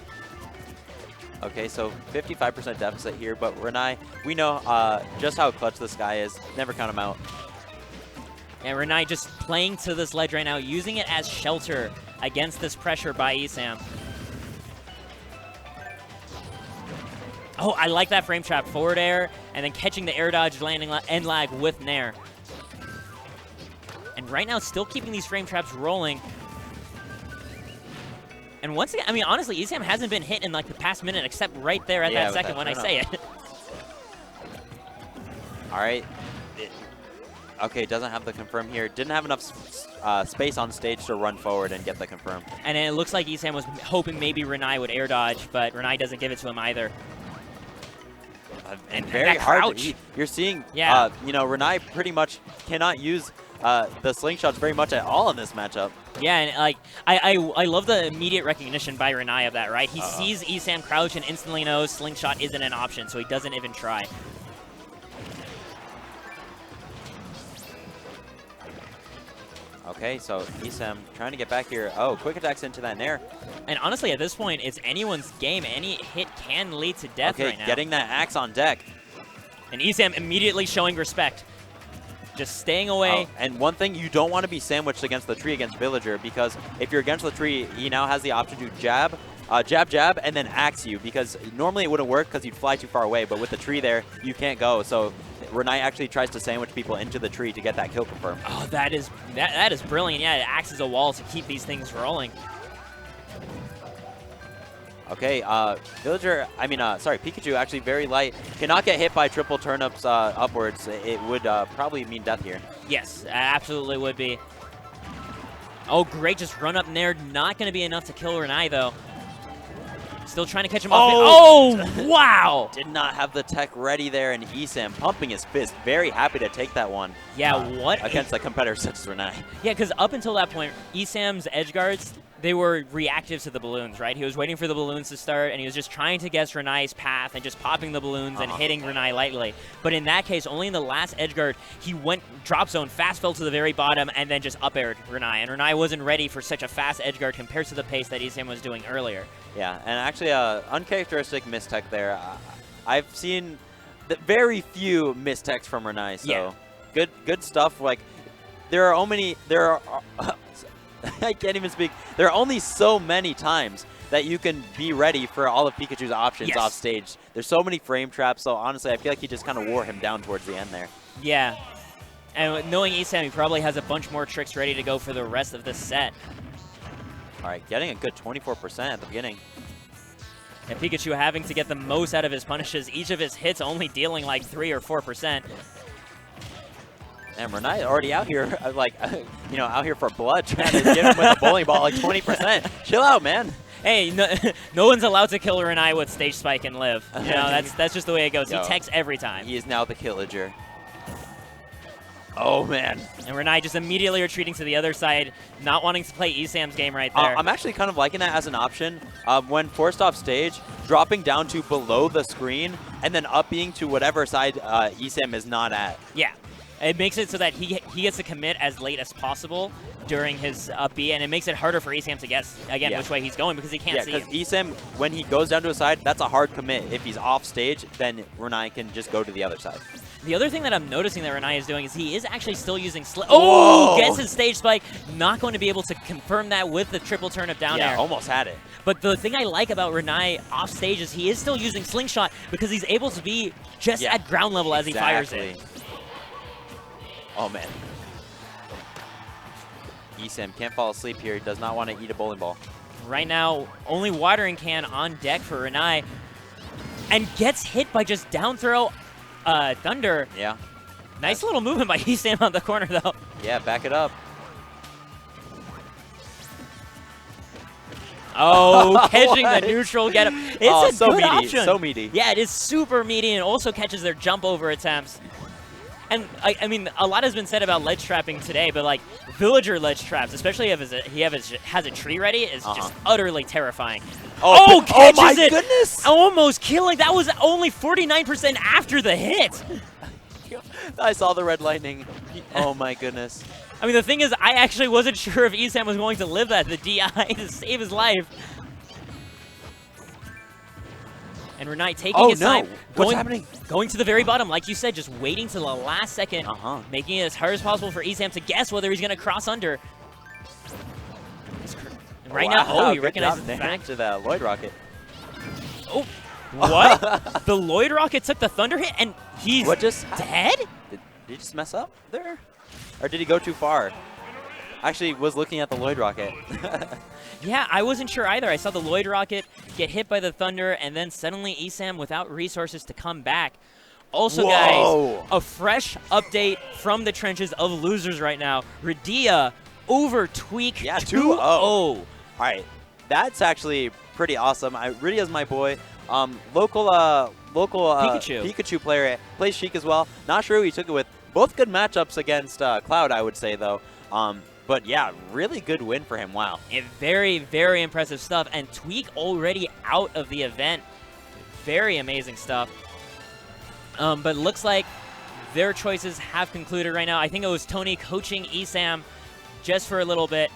Speaker 2: Okay, so 55% deficit here, but Renai, we know just how clutch this guy is. Never count him out.
Speaker 1: And Renai just playing to this ledge right now, using it as shelter against this pressure by Esam. Oh, I like that frame trap. Forward air, and then catching the air dodge, landing end lag with Nair. And right now, still keeping these frame traps rolling. And once again, I mean, honestly, Esam hasn't been hit in like the past minute, except right there at that second when I say it.
Speaker 2: All right. Okay, doesn't have the confirm here. Didn't have enough space on stage to run forward and get the confirm.
Speaker 1: And it looks like Esam was hoping maybe Renai would air dodge, but Renai doesn't give it to him either.
Speaker 2: And very hard. You're seeing, you know, Renai pretty much cannot use the slingshots very much at all in this matchup.
Speaker 1: Yeah, and like I love the immediate recognition by Renai of that, right? He sees Esam crouch and instantly knows slingshot isn't an option, so he doesn't even try.
Speaker 2: Okay, so Esam trying to get back here. Oh, quick attacks into that Nair.
Speaker 1: And honestly, at this point, it's anyone's game. Any hit can lead to death right now.
Speaker 2: Getting that axe on deck.
Speaker 1: And Esam immediately showing respect. Just staying away.
Speaker 2: Oh, and one thing, you don't want to be sandwiched against the tree against Villager, because if you're against the tree, he now has the option to jab, jab, and then axe you, because normally it wouldn't work because you'd fly too far away, but with the tree there, you can't go. So Renai actually tries to sandwich people into the tree to get that kill confirm.
Speaker 1: Oh, that is brilliant. Yeah, it acts as a wall to keep these things rolling.
Speaker 2: Okay, Pikachu actually very light. Cannot get hit by triple turnips upwards. It would probably mean death here.
Speaker 1: Yes, absolutely would be. Oh, great, just run up there. Not going to be enough to kill Renai, though. Still trying to catch him off. Oh, wow!
Speaker 2: Did not have the tech ready there, and Esam pumping his fist. Very happy to take that one.
Speaker 1: Yeah, what?
Speaker 2: Against a competitor such as Renai.
Speaker 1: Yeah, because up until that point, Esam's edge guards, they were reactive to the balloons, right? He was waiting for the balloons to start, and he was just trying to guess Renai's path and just popping the balloons and hitting Renai lightly. But in that case, only in the last edge guard, he went drop zone, fast fell to the very bottom, and then just up aired Renai. And Renai wasn't ready for such a fast edge guard compared to the pace that Esam was doing earlier. Yeah,
Speaker 2: and actually uncharacteristic mistech there. I've seen very few mistechs from Renai, so good stuff. Like I can't even speak. There are only so many times that you can be ready for all of Pikachu's options off stage. There's so many frame traps, so honestly, I feel like he just kind of wore him down towards the end there.
Speaker 1: Yeah, and knowing Esam, he probably has a bunch more tricks ready to go for the rest of this set.
Speaker 2: All right, getting a good 24% at the beginning.
Speaker 1: And Pikachu having to get the most out of his punishes, each of his hits only dealing like 3 or 4%.
Speaker 2: And Renai already out here, like, you know, out here for blood, trying to get him with a bowling ball, like 20%. Chill out, man.
Speaker 1: Hey, no one's allowed to kill Renai with stage spike and live. You know, that's just the way it goes. He techs every time.
Speaker 2: He is now the killager. Oh, man.
Speaker 1: And Renai just immediately retreating to the other side, not wanting to play ESAM's game right there.
Speaker 2: I'm actually kind of liking that as an option. When forced off stage, dropping down to below the screen, and then up being to whatever side ESAM is not at.
Speaker 1: Yeah. It makes it so that he gets to commit as late as possible during his up B, and it makes it harder for ESAM to guess, again, which way he's going because he can't see him.
Speaker 2: Yeah, because ESAM, when he goes down to a side, that's a hard commit. If he's off stage, then Renai can just go to the other side.
Speaker 1: The other thing that I'm noticing that Renai is doing is he is actually still using Oh, gets his stage spike. Not going to be able to confirm that with the triple turn of down air.
Speaker 2: Yeah, almost had it.
Speaker 1: But the thing I like about Renai off stage is he is still using slingshot because he's able to be just at ground level as he fires it.
Speaker 2: Oh, man. ESAM can't fall asleep here. He does not want to eat a bowling ball.
Speaker 1: Right now, only watering can on deck for Renai. And gets hit by just down throw Thunder.
Speaker 2: Yeah.
Speaker 1: Nice little movement by ESAM on the corner, though.
Speaker 2: Yeah, back it up.
Speaker 1: Oh, catching the neutral get up. It's a
Speaker 2: so
Speaker 1: good
Speaker 2: meaty,
Speaker 1: option.
Speaker 2: so meaty.
Speaker 1: Yeah, it is super meaty and also catches their jump over attempts. And, I mean, a lot has been said about ledge trapping today, but, like, villager ledge traps, especially if he has a tree ready, is just utterly terrifying. Oh, catches it!
Speaker 2: Goodness!
Speaker 1: Almost killing. That was only 49% after the hit.
Speaker 2: I saw the red lightning. Oh, my goodness.
Speaker 1: I mean, the thing is, I actually wasn't sure if ESAM was going to live the DI to save his life. And Renai taking his time.
Speaker 2: What's happening?
Speaker 1: Going to the very bottom, like you said, just waiting to the last second, making it as hard as possible for ESAM to guess whether he's going to cross under. And right now, he recognizes the fact.
Speaker 2: To the Lloyd Rocket.
Speaker 1: Oh, what? The Lloyd Rocket took the Thunder hit, and he's dead?
Speaker 2: Did he just mess up there? Or did he go too far? Actually, was looking at the Lloyd Rocket.
Speaker 1: Yeah, I wasn't sure either. I saw the Lloyd Rocket get hit by the Thunder, and then suddenly ESAM without resources to come back. Also, guys, a fresh update from the trenches of losers right now. Radia over Tweak 2-0.
Speaker 2: All right, that's actually pretty awesome. Radia's my boy. Local Pikachu player, plays Sheik as well. Not sure who he took it with. Both good matchups against Cloud, I would say, though. But yeah, really good win for him. Wow.
Speaker 1: Very, very impressive stuff. And Tweak already out of the event. Very amazing stuff. But looks like their choices have concluded right now. I think it was Tony coaching ESAM just for a little bit.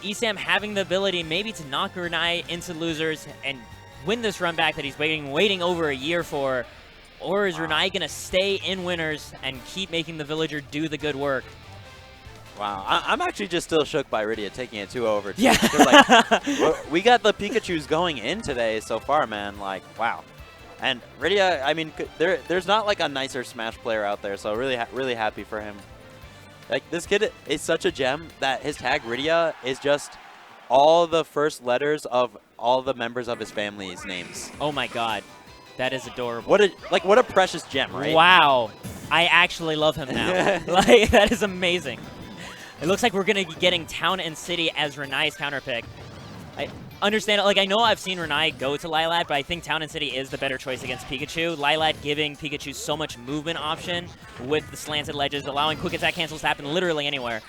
Speaker 1: ESAM having the ability maybe to knock Renai into losers and win this run back that he's waiting over a year for. Or is Renai going to stay in winners and keep making the villager do the good work?
Speaker 2: Wow, I'm actually just still shook by Radia taking it 2-0 over.
Speaker 1: Yeah.
Speaker 2: Like, we got the Pikachus going in today so far, man. Like, wow. And Radia, I mean, there's not like a nicer Smash player out there, so really happy for him. Like, this kid is such a gem that his tag Radia is just all the first letters of all the members of his family's names.
Speaker 1: Oh my God. That is adorable.
Speaker 2: What a precious gem, right?
Speaker 1: Wow. I actually love him now. Like, that is amazing. It looks like we're going to be getting Town and City as Renai's counter pick. I understand, like, I know I've seen Renai go to Lilat, but I think Town and City is the better choice against Pikachu. Lilat giving Pikachu so much movement option with the slanted ledges, allowing quick attack cancels to happen literally anywhere.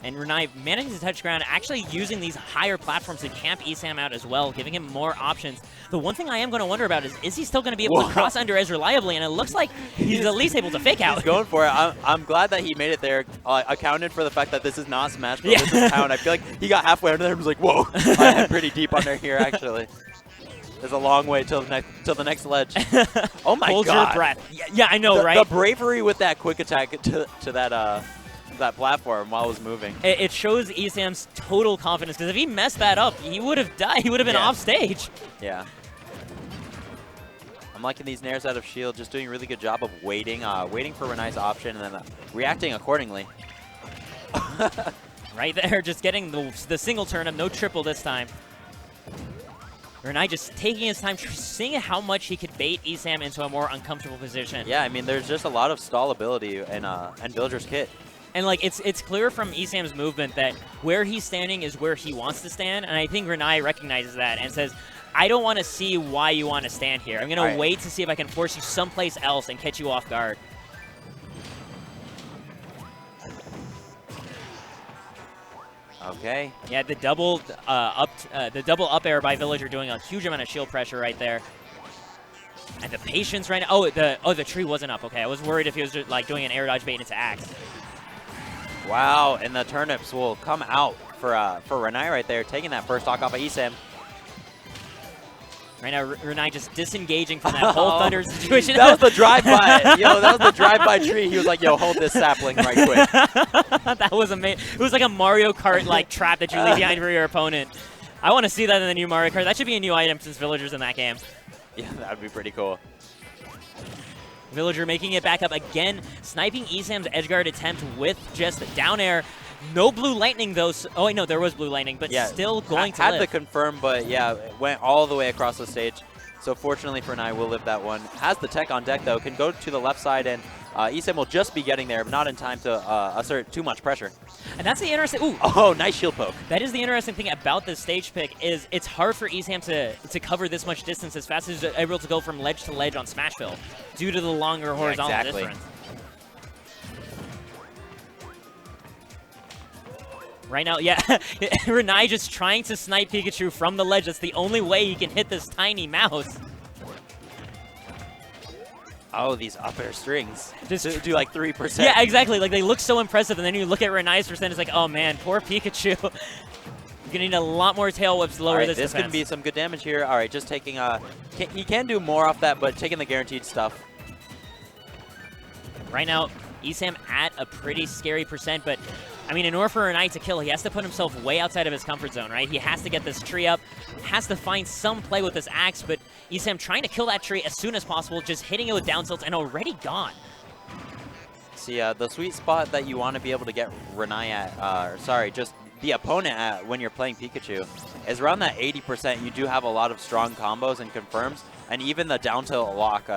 Speaker 1: And Renai managing to touch ground, actually using these higher platforms to camp ESAM out as well, giving him more options. The one thing I am going to wonder about is he still going to be able to cross under as reliably? And it looks like he's at least able to fake out.
Speaker 2: He's going for it. I'm glad that he made it there, accounted for the fact that this is not Smash Bros. This is Town. I feel like he got halfway under there and was like, whoa. I'm pretty deep under here, actually. There's a long way till the next ledge. Oh, my God.
Speaker 1: Hold your breath. Yeah, I know, right?
Speaker 2: The bravery with that quick attack to that platform while it was moving.
Speaker 1: It shows ESAM's total confidence, because if he messed that up, he would have died. He would have been off stage.
Speaker 2: Yeah. I'm liking these nairs out of shield, just doing a really good job of waiting for Renai's option and then reacting accordingly.
Speaker 1: Right there, just getting the single turnip, no triple this time. Renai just taking his time, seeing how much he could bait Esam into a more uncomfortable position.
Speaker 2: Yeah, I mean, there's just a lot of stall ability in Villager's kit.
Speaker 1: And like it's clear from Esam's movement that where he's standing is where he wants to stand, and I think Renai recognizes that and says, I don't want to see why you want to stand here. I'm going to wait to see if I can force you someplace else and catch you off guard.
Speaker 2: Okay.
Speaker 1: Yeah, the double up air by Villager doing a huge amount of shield pressure right there. And the patience right now. Oh, the tree wasn't up. Okay, I was worried if he was just like doing an air dodge bait into axe.
Speaker 2: Wow, and the turnips will come out for Renai right there, taking that first stock off of Esam.
Speaker 1: Right now, Renai just disengaging from that whole Thunder situation.
Speaker 2: That was the drive-by. Yo, that was the drive-by tree. He was like, yo, hold this sapling right quick.
Speaker 1: That was amazing. It was like a Mario Kart like trap that you leave behind for your opponent. I want to see that in the new Mario Kart. That should be a new item since Villager's in that game.
Speaker 2: Yeah, that would be pretty cool.
Speaker 1: Villager making it back up again, sniping Esam's edgeguard attempt with just down air. No blue lightning though. Oh wait, no, there was blue lightning, but
Speaker 2: yeah,
Speaker 1: still going to
Speaker 2: had
Speaker 1: live.
Speaker 2: the confirm, but yeah, it went all the way across the stage. So fortunately for Renai, will live that one. Has the tech on deck though, can go to the left side, and Esam will just be getting there, not in time to assert too much pressure.
Speaker 1: And that's the interesting. Ooh.
Speaker 2: Oh, nice shield poke.
Speaker 1: That is the interesting thing about this stage pick is it's hard for Esam to cover this much distance as fast as he's able to go from ledge to ledge on Smashville due to the longer horizontal difference. Right now, yeah, Renai just trying to snipe Pikachu from the ledge. That's the only way he can hit this tiny mouse.
Speaker 2: Oh, these up air strings. Just do like 3%.
Speaker 1: Yeah, exactly. Like, they look so impressive, and then you look at Renai's percent, it's like, oh man, poor Pikachu. You're gonna need a lot more tail whips to lower this defense.
Speaker 2: This can be some good damage here. All right, just taking, he can do more off that, but taking the guaranteed stuff.
Speaker 1: Right now, Esam at a pretty scary percent, but I mean, in order for Renai to kill, he has to put himself way outside of his comfort zone, right? He has to get this tree up, has to find some play with this axe, but Esam trying to kill that tree as soon as possible, just hitting it with down tilts and already gone.
Speaker 2: See, the sweet spot that you want to be able to get Renai at, just the opponent at when you're playing Pikachu is around that 80%. You do have a lot of strong combos and confirms, and even the down tilt lock,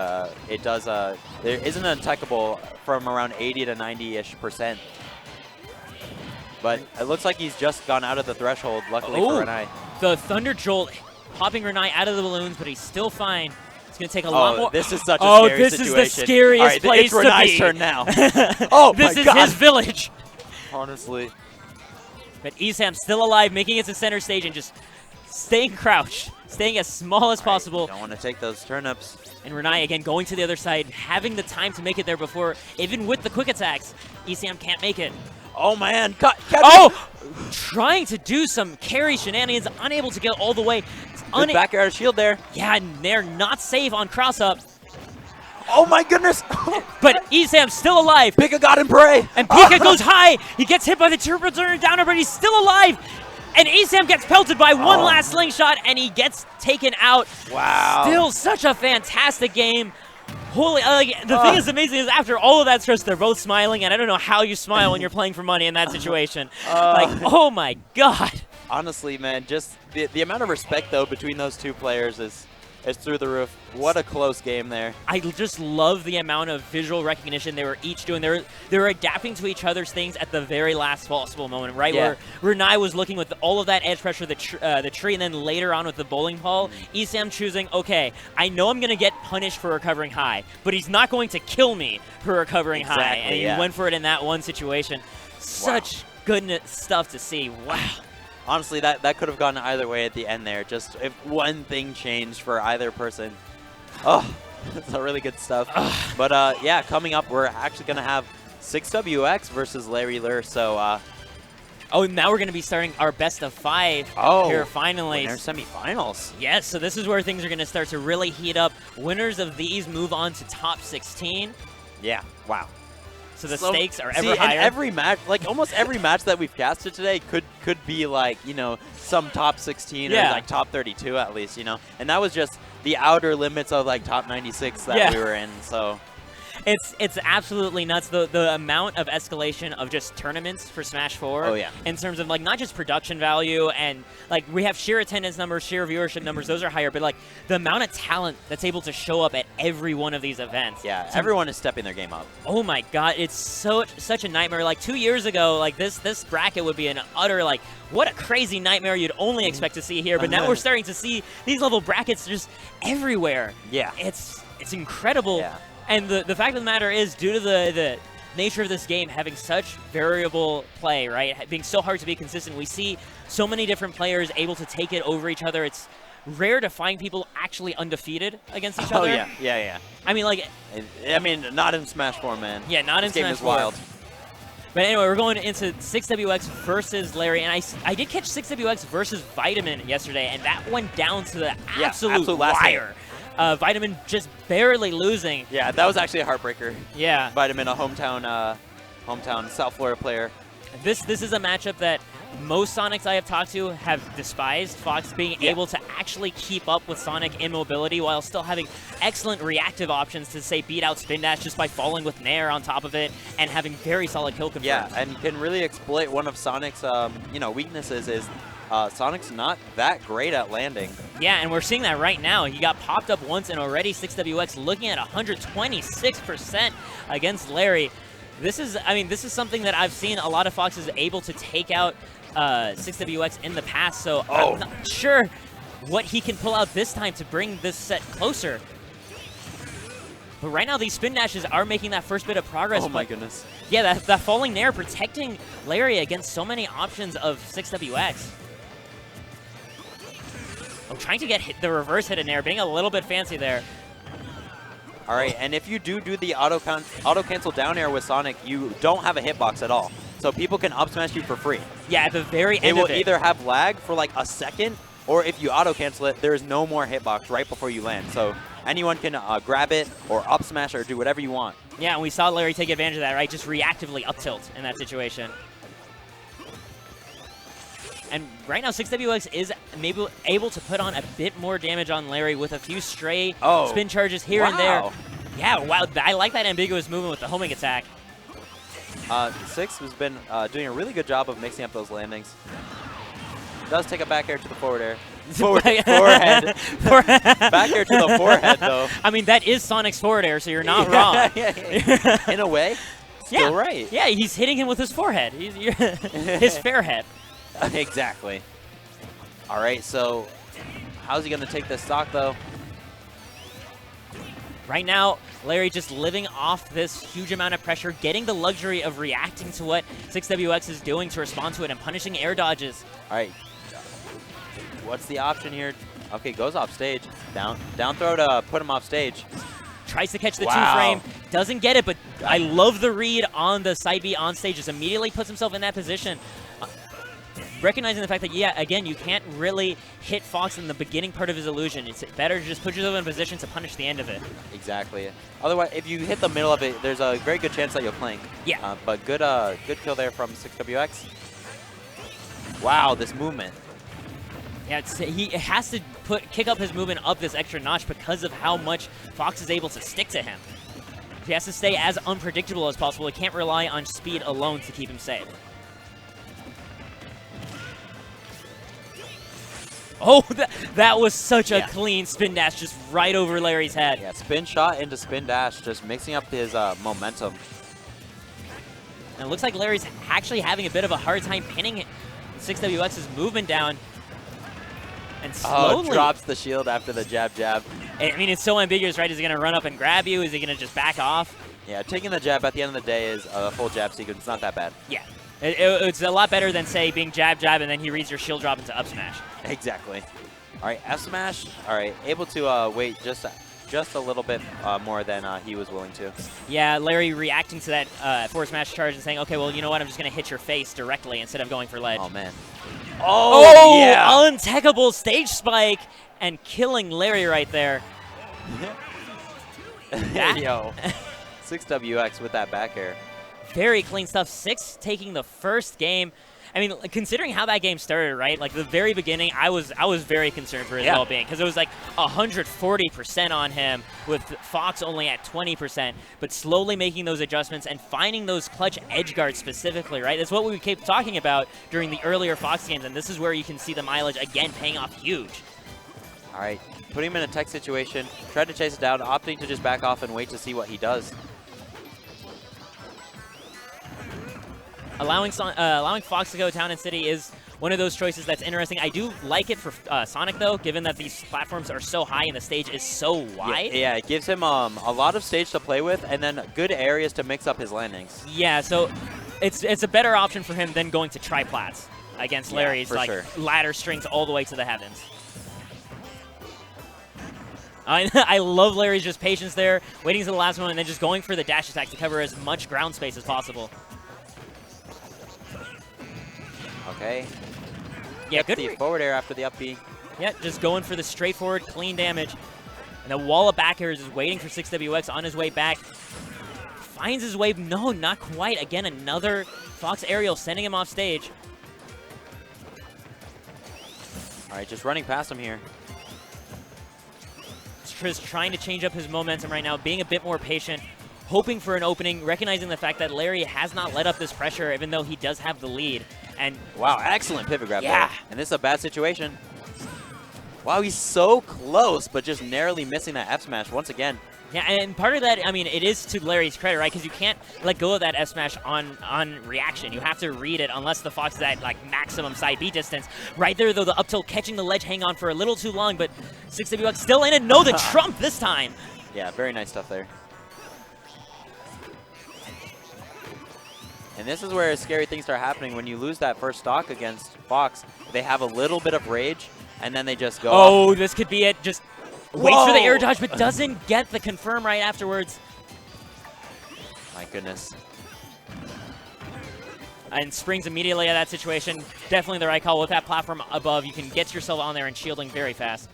Speaker 2: it does, there isn't an untechable from around 80 to 90-ish%. But it looks like he's just gone out of the threshold, luckily for Renai.
Speaker 1: The Thunder Jolt popping Renai out of the balloons, but he's still fine. It's going to take a lot more.
Speaker 2: This is such a scary
Speaker 1: this
Speaker 2: situation.
Speaker 1: Is the scariest place
Speaker 2: it's Renai's
Speaker 1: to be.
Speaker 2: turn now. Oh,
Speaker 1: this is his village.
Speaker 2: Honestly.
Speaker 1: But Esam still alive, making it to center stage and just staying crouched, staying as small as possible.
Speaker 2: Don't want to take those turnips.
Speaker 1: And Renai, again, going to the other side, having the time to make it there before, even with the quick attacks, Esam can't make it.
Speaker 2: Oh, man.
Speaker 1: Trying to do some carry shenanigans, unable to get all the way.
Speaker 2: Good back air shield there.
Speaker 1: Yeah, and they're not safe on cross-up.
Speaker 2: Oh, my goodness.
Speaker 1: But Esam's still alive.
Speaker 2: Pika got him prey.
Speaker 1: And Pika goes high. He gets hit by the turbo turner downer, but he's still alive. And Esam gets pelted by one last slingshot, and he gets taken out.
Speaker 2: Wow.
Speaker 1: Still such a fantastic game. Holy, the thing is amazing is after all of that stress, they're both smiling, and I don't know how you smile when you're playing for money in that situation. Like, oh my god.
Speaker 2: Honestly, man, just the amount of respect, though, between those two players is through the roof. What a close game there.
Speaker 1: I just love the amount of visual recognition they were each doing. They were adapting to each other's things at the very last possible moment, right?
Speaker 2: Yeah.
Speaker 1: Where Renai was looking with all of that edge pressure, the tree, and then later on with the bowling ball, Esam choosing, okay, I know I'm going to get punished for recovering high, but he's not going to kill me for recovering high. And he went for it in that one situation. Such good stuff to see. Wow.
Speaker 2: Honestly, that could have gone either way at the end there. Just if one thing changed for either person. Oh, that's really good stuff. But yeah, coming up, we're actually going to have 6WX versus Larry Lurr. So,
Speaker 1: oh, now we're going to be starting our best of 5 here finally.
Speaker 2: Winner semifinals.
Speaker 1: Yes, so this is where things are going to start to really heat up. Winners of these move on to top 16.
Speaker 2: Yeah, wow.
Speaker 1: So the stakes are ever higher.
Speaker 2: And every match, like almost every match that we've casted today could be like, you know, some top 16 or like top 32 at least, you know. And that was just the outer limits of like top 96 that we were in. So
Speaker 1: It's absolutely nuts. The amount of escalation of just tournaments for Smash 4.
Speaker 2: Oh, yeah.
Speaker 1: In terms of like not just production value and like we have sheer attendance numbers, sheer viewership numbers, those are higher, but like the amount of talent that's able to show up at every one of these events.
Speaker 2: Yeah, everyone is stepping their game up.
Speaker 1: Oh my god, it's such a nightmare. Like 2 years ago, like this bracket would be an utter like what a crazy nightmare you'd only expect to see here, but now we're starting to see these level brackets just everywhere.
Speaker 2: Yeah.
Speaker 1: It's incredible.
Speaker 2: Yeah.
Speaker 1: And the fact of the matter is, due to the nature of this game having such variable play, right, being so hard to be consistent, we see so many different players able to take it over each other. It's rare to find people actually undefeated against each other.
Speaker 2: Oh, yeah.
Speaker 1: I mean, like...
Speaker 2: I mean, not in Smash 4, man.
Speaker 1: Yeah, not in Smash 4.
Speaker 2: This game is wild.
Speaker 1: But anyway, we're going into 6WX versus Larry, and I did catch 6WX versus Vitamin yesterday, and that went down to the absolute wire. Vitamin just barely losing.
Speaker 2: Yeah, that was actually a heartbreaker.
Speaker 1: Yeah.
Speaker 2: Vitamin, a hometown South Florida player.
Speaker 1: This is a matchup that most Sonics I have talked to have despised. Fox being able to actually keep up with Sonic in mobility while still having excellent reactive options to, say, beat out Spin Dash just by falling with Nair on top of it and having very solid kill confirms.
Speaker 2: Yeah, and can really exploit one of Sonic's weaknesses is Sonic's not that great at landing.
Speaker 1: Yeah, and we're seeing that right now. He got popped up once, and already 6WX looking at 126% against Larry. This is something that I've seen a lot of Foxes able to take out 6WX in the past, so I'm not sure what he can pull out this time to bring this set closer. But right now, these spin dashes are making that first bit of progress.
Speaker 2: Oh my goodness.
Speaker 1: Yeah, that falling Nair protecting Larry against so many options of 6WX. Oh, trying to get the reverse hit in Nair, being a little bit fancy there.
Speaker 2: All right, and if you do the auto cancel down air with Sonic, you don't have a hitbox at all. So people can up smash you for free.
Speaker 1: Yeah, at the very end
Speaker 2: it will
Speaker 1: of it.
Speaker 2: either have lag for like a second, or if you auto cancel it, there is no more hitbox right before you land. So anyone can grab it or up smash or do whatever you want.
Speaker 1: Yeah, and we saw Larry take advantage of that, right? Just reactively up tilt in that situation. And right now, 6WX is maybe able to put on a bit more damage on Larry with a few stray spin charges here and there. Yeah, wow, I like that ambiguous movement with the homing attack.
Speaker 2: Six has been doing a really good job of mixing up those landings. Does take a back air to the forward air. Forehead. Back air to the forehead, though.
Speaker 1: I mean, that is Sonic's forward air, so you're not wrong.
Speaker 2: In a way, still right.
Speaker 1: Yeah, he's hitting him with his forehead. His fair head.
Speaker 2: Exactly. All right, so how's he going to take this stock, though?
Speaker 1: Right now, Larry just living off this huge amount of pressure, getting the luxury of reacting to what 6WX is doing to respond to it and punishing air dodges.
Speaker 2: All right. What's the option here? Okay, goes off stage. Down throw to put him off stage.
Speaker 1: Tries to catch the 2-frame. Doesn't get it, but I love the read on the side B on stage. Just immediately puts himself in that position. Recognizing the fact that, yeah, again, you can't really hit Fox in the beginning part of his illusion. It's better to just put yourself in a position to punish the end of it.
Speaker 2: Exactly. Otherwise, if you hit the middle of it, there's a very good chance that you'll plank.
Speaker 1: Yeah.
Speaker 2: But good kill there from 6WX. Wow, this movement.
Speaker 1: Yeah, he has to kick up his movement up this extra notch because of how much Fox is able to stick to him. He has to stay as unpredictable as possible. He can't rely on speed alone to keep him safe. Oh, that was such a clean spin dash just right over Larry's head.
Speaker 2: Yeah, spin shot into spin dash, just mixing up his momentum.
Speaker 1: And it looks like Larry's actually having a bit of a hard time pinning 6WX's movement down. And slowly
Speaker 2: drops the shield after the jab.
Speaker 1: I mean, it's so ambiguous, right? Is he going to run up and grab you? Is he going to just back off?
Speaker 2: Yeah, taking the jab at the end of the day is a full jab sequence. It's not that bad.
Speaker 1: Yeah. It's a lot better than, say, being jab, and then he reads your shield drop into up smash.
Speaker 2: Exactly. All right, F smash. All right, able to wait just a little bit more than he was willing to.
Speaker 1: Yeah, Larry reacting to that forward smash charge and saying, okay, well, you know what? I'm just going to hit your face directly instead of going for ledge.
Speaker 2: Oh, man.
Speaker 1: Oh, yeah. Untechable stage spike and killing Larry right there.
Speaker 2: Yo, 6WX with that back air.
Speaker 1: Very clean stuff. 6 taking the first game. I mean, considering how that game started, right? Like the very beginning, I was very concerned for his well-being because it was like 140% on him with Fox only at 20%, but slowly making those adjustments and finding those clutch edge guards specifically, right? That's what we kept talking about during the earlier Fox games, and this is where you can see the mileage again paying off huge.
Speaker 2: All right, putting him in a tech situation, tried to chase it down, opting to just back off and wait to see what he does.
Speaker 1: Allowing Fox to go Town and City is one of those choices that's interesting. I do like it for Sonic, though, given that these platforms are so high and the stage is so wide.
Speaker 2: Yeah, it gives him a lot of stage to play with and then good areas to mix up his landings.
Speaker 1: Yeah, so it's a better option for him than going to triplats against Larry's ladder strings all the way to the heavens. I love Larry's just patience there, waiting to the last moment, and then just going for the dash attack to cover as much ground space as possible.
Speaker 2: Okay.
Speaker 1: Yeah,
Speaker 2: good. The forward air after the up B.
Speaker 1: Yeah, just going for the straightforward, clean damage. And the wall of back airs is waiting for 6WX on his way back. Finds his way. No, not quite. Again, another Fox aerial sending him off stage.
Speaker 2: All right, just running past him here.
Speaker 1: Just trying to change up his momentum right now, being a bit more patient, hoping for an opening, recognizing the fact that Larry has not let up this pressure, even though he does have the lead. And
Speaker 2: wow, excellent pivot grab there. And this is a bad situation. Wow, he's so close, but just narrowly missing that F smash once again.
Speaker 1: Yeah, and part of that, I mean, it is to Larry's credit, right? Because you can't let go of that F smash on reaction. You have to read it unless the Fox is at like maximum side B distance. Right there, though, the up tilt catching the ledge, hang on for a little too long, but 6WX still in it. No, the trump this time.
Speaker 2: Yeah, very nice stuff there. And this is where scary things start happening when you lose that first stock against Fox. They have a little bit of rage, and then they just go off.
Speaker 1: This could be it. Just waits for the air dodge, but doesn't get the confirm right afterwards.
Speaker 2: My goodness.
Speaker 1: And springs immediately at that situation. Definitely the right call. With that platform above, you can get yourself on there and shielding very fast.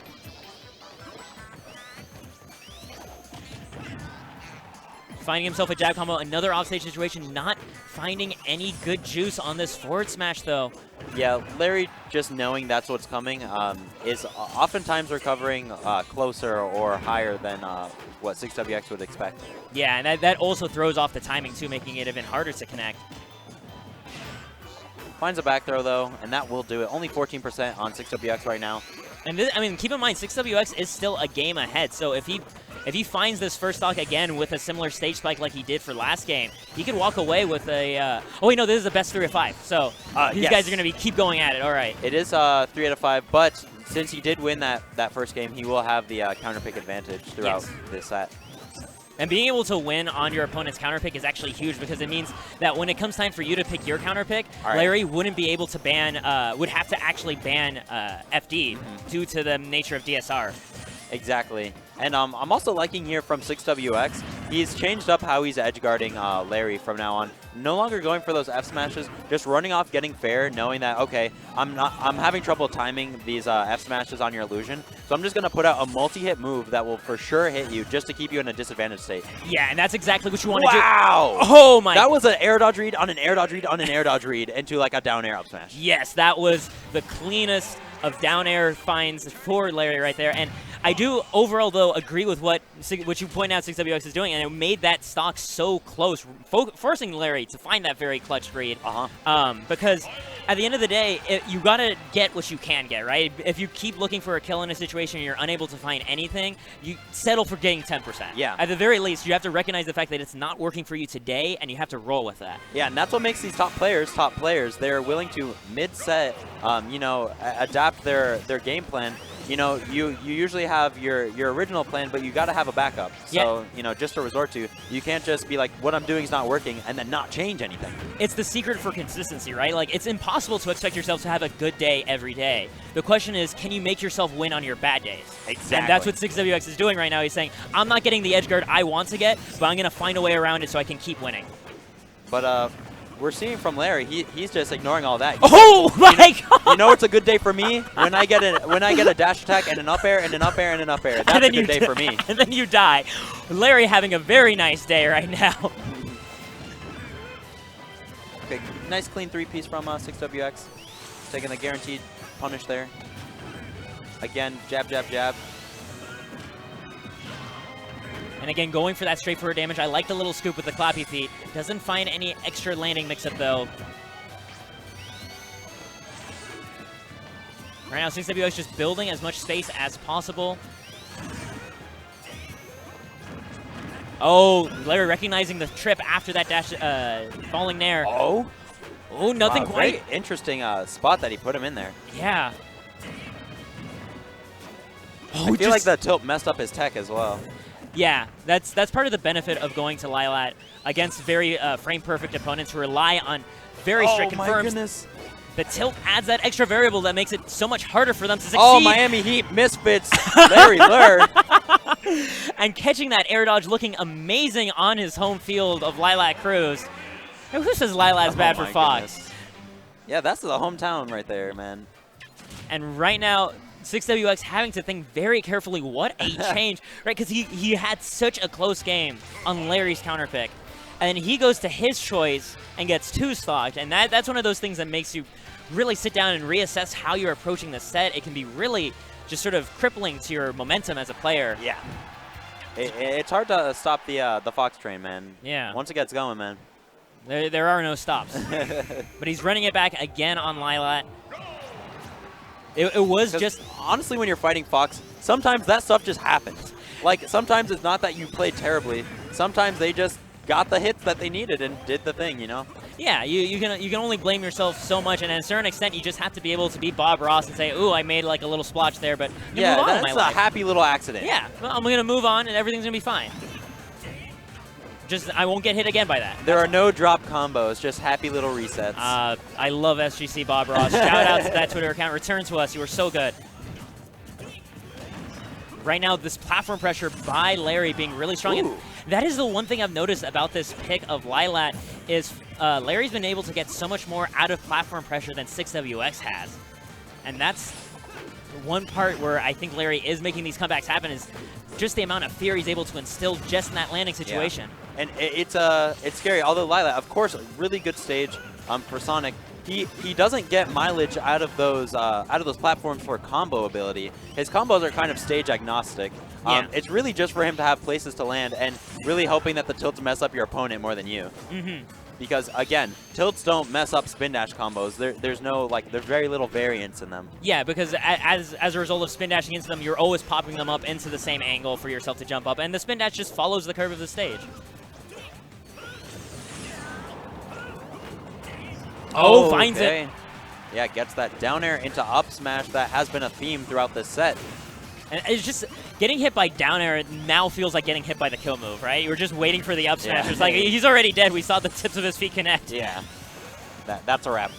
Speaker 1: Finding himself a jab combo, another offstage situation, not finding any good juice on this forward smash, though.
Speaker 2: Yeah, Larry, just knowing that's what's coming, is oftentimes recovering closer or higher than what 6WX would expect.
Speaker 1: Yeah, and that also throws off the timing, too, making it even harder to connect.
Speaker 2: Finds a back throw, though, and that will do it. Only 14% on 6WX right now.
Speaker 1: And this, I mean, keep in mind, 6WX is still a game ahead, so if he finds this first stock again with a similar stage spike like he did for last game, he could walk away with a... oh, wait, no, this is a best 3 of 5. So these guys are going to keep going at it. All right.
Speaker 2: It is 3 out of 5, but since he did win that first game, he will have the counter pick advantage throughout this set.
Speaker 1: And being able to win on your opponent's counter pick is actually huge because it means that when it comes time for you to pick your counter pick, Larry wouldn't be able to ban, would have to actually ban FD due to the nature of DSR.
Speaker 2: Exactly. And I'm also liking here from 6WX, he's changed up how he's edge guarding Larry from now on. No longer going for those F smashes, just running off, getting fair, knowing that, okay, I'm having trouble timing these F smashes on your illusion, so I'm just going to put out a multi-hit move that will for sure hit you just to keep you in a disadvantaged state.
Speaker 1: Yeah, and that's exactly what you want to do.
Speaker 2: Wow!
Speaker 1: Oh my!
Speaker 2: That was an air dodge read on an air dodge read on an air dodge read into like a down air up smash.
Speaker 1: Yes, that was the cleanest of down air finds for Larry right there. And I do overall, though, agree with what you point out 6WX is doing, and it made that stock so close, forcing Larry to find that very clutch read. Because at the end of the day, you got to get what you can get, right? If you keep looking for a kill in a situation and you're unable to find anything, you settle for getting 10%.
Speaker 2: Yeah.
Speaker 1: At the very least, you have to recognize the fact that it's not working for you today, and you have to roll with that.
Speaker 2: Yeah, and that's what makes these top players. They're willing to mid-set, you know, adapt their game plan. You know, you usually have your original plan, but you got to have a backup. So, you know, just to resort to, you can't just be like, what I'm doing is not working, and then not change anything.
Speaker 1: It's the secret for consistency, right? Like, it's impossible to expect yourself to have a good day every day. The question is, can you make yourself win on your bad days?
Speaker 2: Exactly.
Speaker 1: And that's what 6WX is doing right now. He's saying, I'm not getting the edge guard I want to get, but I'm going to find a way around it so I can keep winning.
Speaker 2: But, we're seeing from Larry, he's just ignoring all that.
Speaker 1: Oh my God!
Speaker 2: You know it's a good day for me when I get a dash attack and an up air and an up air and an up air. That's a good day for me.
Speaker 1: And then you die. Larry having a very nice day right now.
Speaker 2: Okay, nice clean 3-piece from 6WX. Taking the guaranteed punish there. Again, jab, jab, jab.
Speaker 1: And again, going for that straightforward damage. I like the little scoop with the clappy feet. Doesn't find any extra landing mix-up, though. Right now, 6WX just building as much space as possible. Oh, Larry recognizing the trip after that dash, falling there.
Speaker 2: Oh?
Speaker 1: Oh, nothing
Speaker 2: Wow,
Speaker 1: quite.
Speaker 2: very interesting spot that he put him in there.
Speaker 1: Yeah.
Speaker 2: Oh, I feel like the tilt messed up his tech as well.
Speaker 1: Yeah, that's part of the benefit of going to Lylat against very frame-perfect opponents who rely on very strict confirms.
Speaker 2: Oh, my goodness.
Speaker 1: The tilt adds that extra variable that makes it so much harder for them to succeed.
Speaker 2: Oh, Miami Heat misfits Larry Lurr.
Speaker 1: And catching that air dodge, looking amazing on his home field of Lilac Cruz. And who says Lilat's bad for Fox?
Speaker 2: Goodness. Yeah, that's the hometown right there, man.
Speaker 1: And right now, 6WX having to think very carefully what a change, right? Because he had such a close game on Larry's counter pick. And he goes to his choice and gets 2 stocked. And that's one of those things that makes you really sit down and reassess how you're approaching the set. It can be really just sort of crippling to your momentum as a player.
Speaker 2: Yeah. It's hard to stop the Fox train, man.
Speaker 1: Yeah.
Speaker 2: Once it gets going, man.
Speaker 1: There are no stops. But he's running it back again on Lylat. It was just...
Speaker 2: Honestly, when you're fighting Fox, sometimes that stuff just happens. Like, sometimes it's not that you played terribly. Sometimes they just got the hits that they needed and did the thing, you know?
Speaker 1: Yeah, you can only blame yourself so much, and at a certain extent, you just have to be able to beat Bob Ross and say, ooh, I made like a little splotch there, but
Speaker 2: yeah,
Speaker 1: move on
Speaker 2: that's
Speaker 1: in my life.
Speaker 2: A happy little accident.
Speaker 1: Yeah, well, I'm going to move on, and everything's going to be fine. Just, I won't get hit again by that.
Speaker 2: There are no drop combos, just happy little resets.
Speaker 1: I love SGC Bob Ross. Shout out to that Twitter account. Return to us. You were so good. Right now, this platform pressure by Larry being really strong. And that is the one thing I've noticed about this pick of Lylat is Larry's been able to get so much more out of platform pressure than 6WX has. And that's one part where I think Larry is making these comebacks happen is just the amount of fear he's able to instill just in that landing situation.
Speaker 2: Yeah. And it's scary. Although Lylat, of course, a really good stage for Sonic. He doesn't get mileage out of those platforms for combo ability. His combos are kind of stage agnostic.
Speaker 1: Yeah.
Speaker 2: It's really just for him to have places to land and really hoping that the tilts mess up your opponent more than you. Because again, tilts don't mess up spin dash combos. There's very little variance in them. Yeah,
Speaker 1: because as a result of spin dashing into them, you're always popping them up into the same angle for yourself to jump up, and the spin dash just follows the curve of the stage. Oh, finds it.
Speaker 2: Yeah, gets that down air into up smash. That has been a theme throughout this set.
Speaker 1: And it's just getting hit by down air now feels like getting hit by the kill move, right? You were just waiting for the up smash. It's like he's already dead. We saw the tips of his feet connect.
Speaker 2: Yeah, that's a wrap.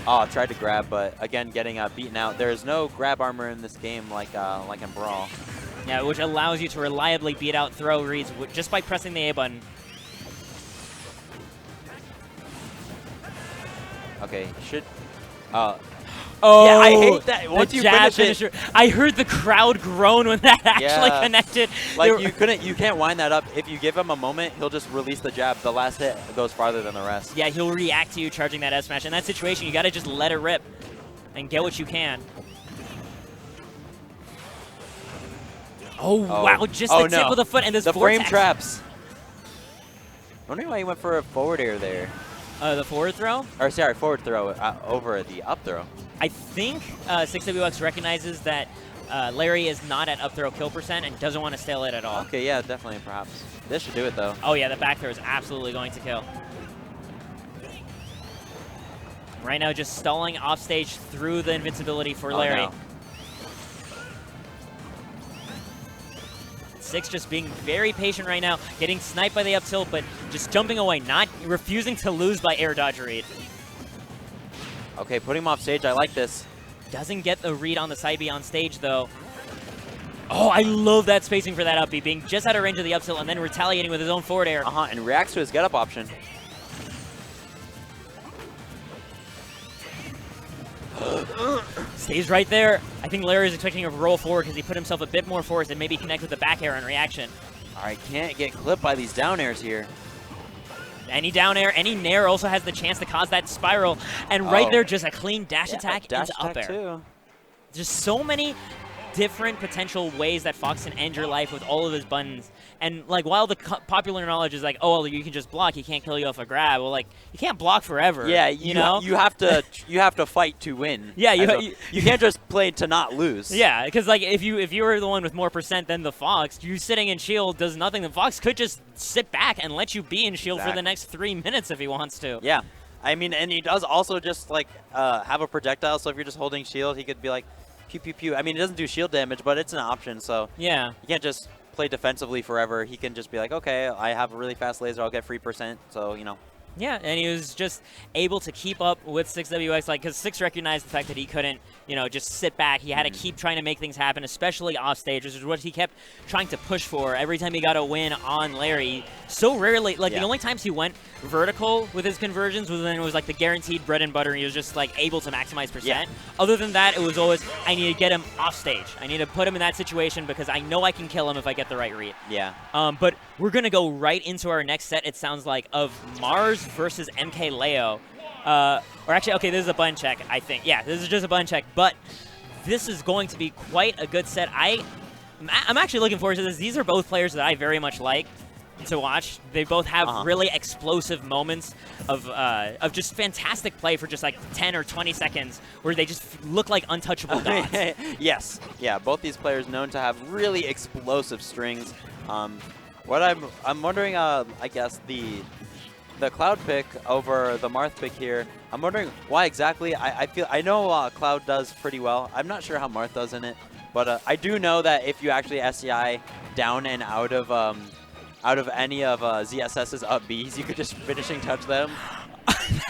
Speaker 2: Oh, tried to grab, but again, getting beaten out. There is no grab armor in this game like in Brawl.
Speaker 1: Yeah, which allows you to reliably beat out throw reads just by pressing the A button.
Speaker 2: Okay, should.
Speaker 1: Oh,
Speaker 2: yeah, I hate that. Once you finish it,
Speaker 1: I heard the crowd groan when that actually connected.
Speaker 2: Like you can't wind that up. If you give him a moment, he'll just release the jab. The last hit goes farther than the rest.
Speaker 1: Yeah, he'll react to you charging that F smash. In that situation, you got to just let it rip and get what you can. Oh wow, just the tip of the foot and this
Speaker 2: frame traps. I'm wondering why he went for a forward air there.
Speaker 1: The forward throw?
Speaker 2: Or sorry, forward throw over the up throw.
Speaker 1: I think 6WX recognizes that Larry is not at up throw kill percent and doesn't want to stale it at all.
Speaker 2: Okay, yeah, definitely, perhaps. This should do it, though.
Speaker 1: Oh, yeah, the back throw is absolutely going to kill. Right now, just stalling off stage through the invincibility for Larry.
Speaker 2: No.
Speaker 1: 6 just being very patient right now, getting sniped by the up tilt, but just jumping away, not refusing to lose by air dodge read.
Speaker 2: Okay, putting him off stage, I like this.
Speaker 1: Doesn't get the read on the side B on stage, though. Oh, I love that spacing for that up B, being just out of range of the up tilt and then retaliating with his own forward air.
Speaker 2: And reacts to his get-up option.
Speaker 1: Stays right there. I think Larry is expecting a roll forward because he put himself a bit more forward and maybe connect with the back air on reaction.
Speaker 2: All right, can't get clipped by these down airs here.
Speaker 1: Any down air, any nair also has the chance to cause that spiral. And right there, just a clean dash attack into up air.
Speaker 2: Too.
Speaker 1: Just so many different potential ways that Fox can end your life with all of his buttons. And like while the popular knowledge is like, oh, well, you can just block, he can't kill you off a grab. Well, like you can't block forever.
Speaker 2: Yeah,
Speaker 1: you know,
Speaker 2: you have to fight to win.
Speaker 1: Yeah,
Speaker 2: you can't just play to not lose.
Speaker 1: Yeah, because like if you were the one with more percent than the Fox, you sitting in shield does nothing. The Fox could just sit back and let you be in shield for the next 3 minutes if he wants to.
Speaker 2: Yeah, I mean, and he does also just like have a projectile. So if you're just holding shield, he could be like, pew pew pew. I mean, it doesn't do shield damage, but it's an option. So
Speaker 1: yeah,
Speaker 2: you can't just play defensively forever. He can just be like, okay, I have a really fast laser, I'll get free percent, so you know.
Speaker 1: Yeah, and he was just able to keep up with 6WX, like, because 6 recognized the fact that he couldn't, you know, just sit back. He had to keep trying to make things happen, especially off stage, which is what he kept trying to push for every time he got a win on Larry. So rarely, like, the only times he went vertical with his conversions was when it was, like, the guaranteed bread and butter, and he was just, like, able to maximize percent. Other than that, it was always, I need to get him off stage. I need to put him in that situation because I know I can kill him if I get the right read.
Speaker 2: Yeah.
Speaker 1: But we're going to go right into our next set, it sounds like, of Mars versus MK Leo. Or actually, okay, this is a button check, I think. Yeah, this is just a button check, but this is going to be quite a good set. I'm actually looking forward to this. These are both players that I very much like to watch. They both have really explosive moments of just fantastic play for just like 10 or 20 seconds where they just look like untouchable gods.
Speaker 2: Yes. Yeah, both these players known to have really explosive strings. What I'm wondering, I guess the Cloud pick over the Marth pick here, I'm wondering why exactly. I know Cloud does pretty well. I'm not sure how Marth does in it, but I do know that if you actually SCI down and out of any of ZSS's up Bs, you could just finishing touch them.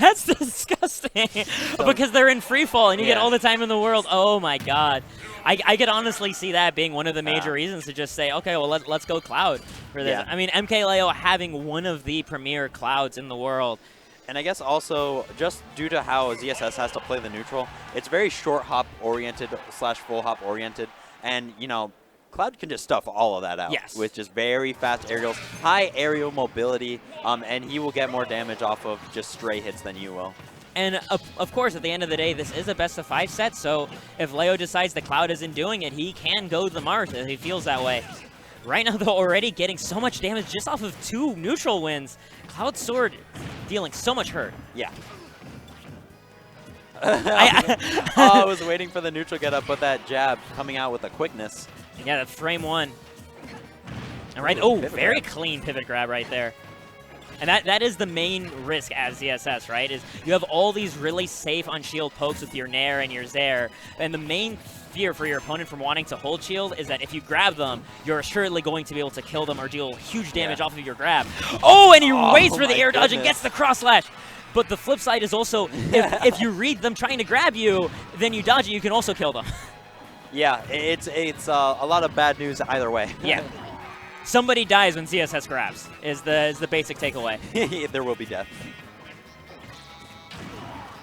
Speaker 1: That's disgusting. Because they're in free fall and you get all the time in the world. Oh my god. I could honestly see that being one of the major reasons to just say, okay, well, let's go Cloud for this. I mean, MK Leo having one of the premier Clouds in the world.
Speaker 2: And I guess also, just due to how ZSS has to play the neutral, it's very short hop oriented / full hop oriented. And, you know, Cloud can just stuff all of that out with just very fast aerials, high aerial mobility, and he will get more damage off of just stray hits than you will.
Speaker 1: And of course, at the end of the day, this is a best-of-5 set, so if Leo decides that Cloud isn't doing it, he can go to the Marth if he feels that way. Right now, though, already getting so much damage just off of 2 neutral wins. Cloud's sword dealing so much hurt.
Speaker 2: Yeah. I was waiting for the neutral get up, but that jab coming out with a quickness.
Speaker 1: Yeah, that's frame 1. And right, very clean pivot grab right there. And that is the main risk as ZSS, right? Is you have all these really safe on shield pokes with your Nair and your ZeRo, and the main fear for your opponent from wanting to hold shield is that if you grab them, you're assuredly going to be able to kill them or deal huge damage off of your grab. Oh, and he waits for the air dodge and gets the cross slash. But the flip side is also, if you read them trying to grab you, then you dodge it, you can also kill them.
Speaker 2: Yeah, it's a lot of bad news either way.
Speaker 1: Yeah. Somebody dies when ZSS grabs, is the basic takeaway.
Speaker 2: There will be death.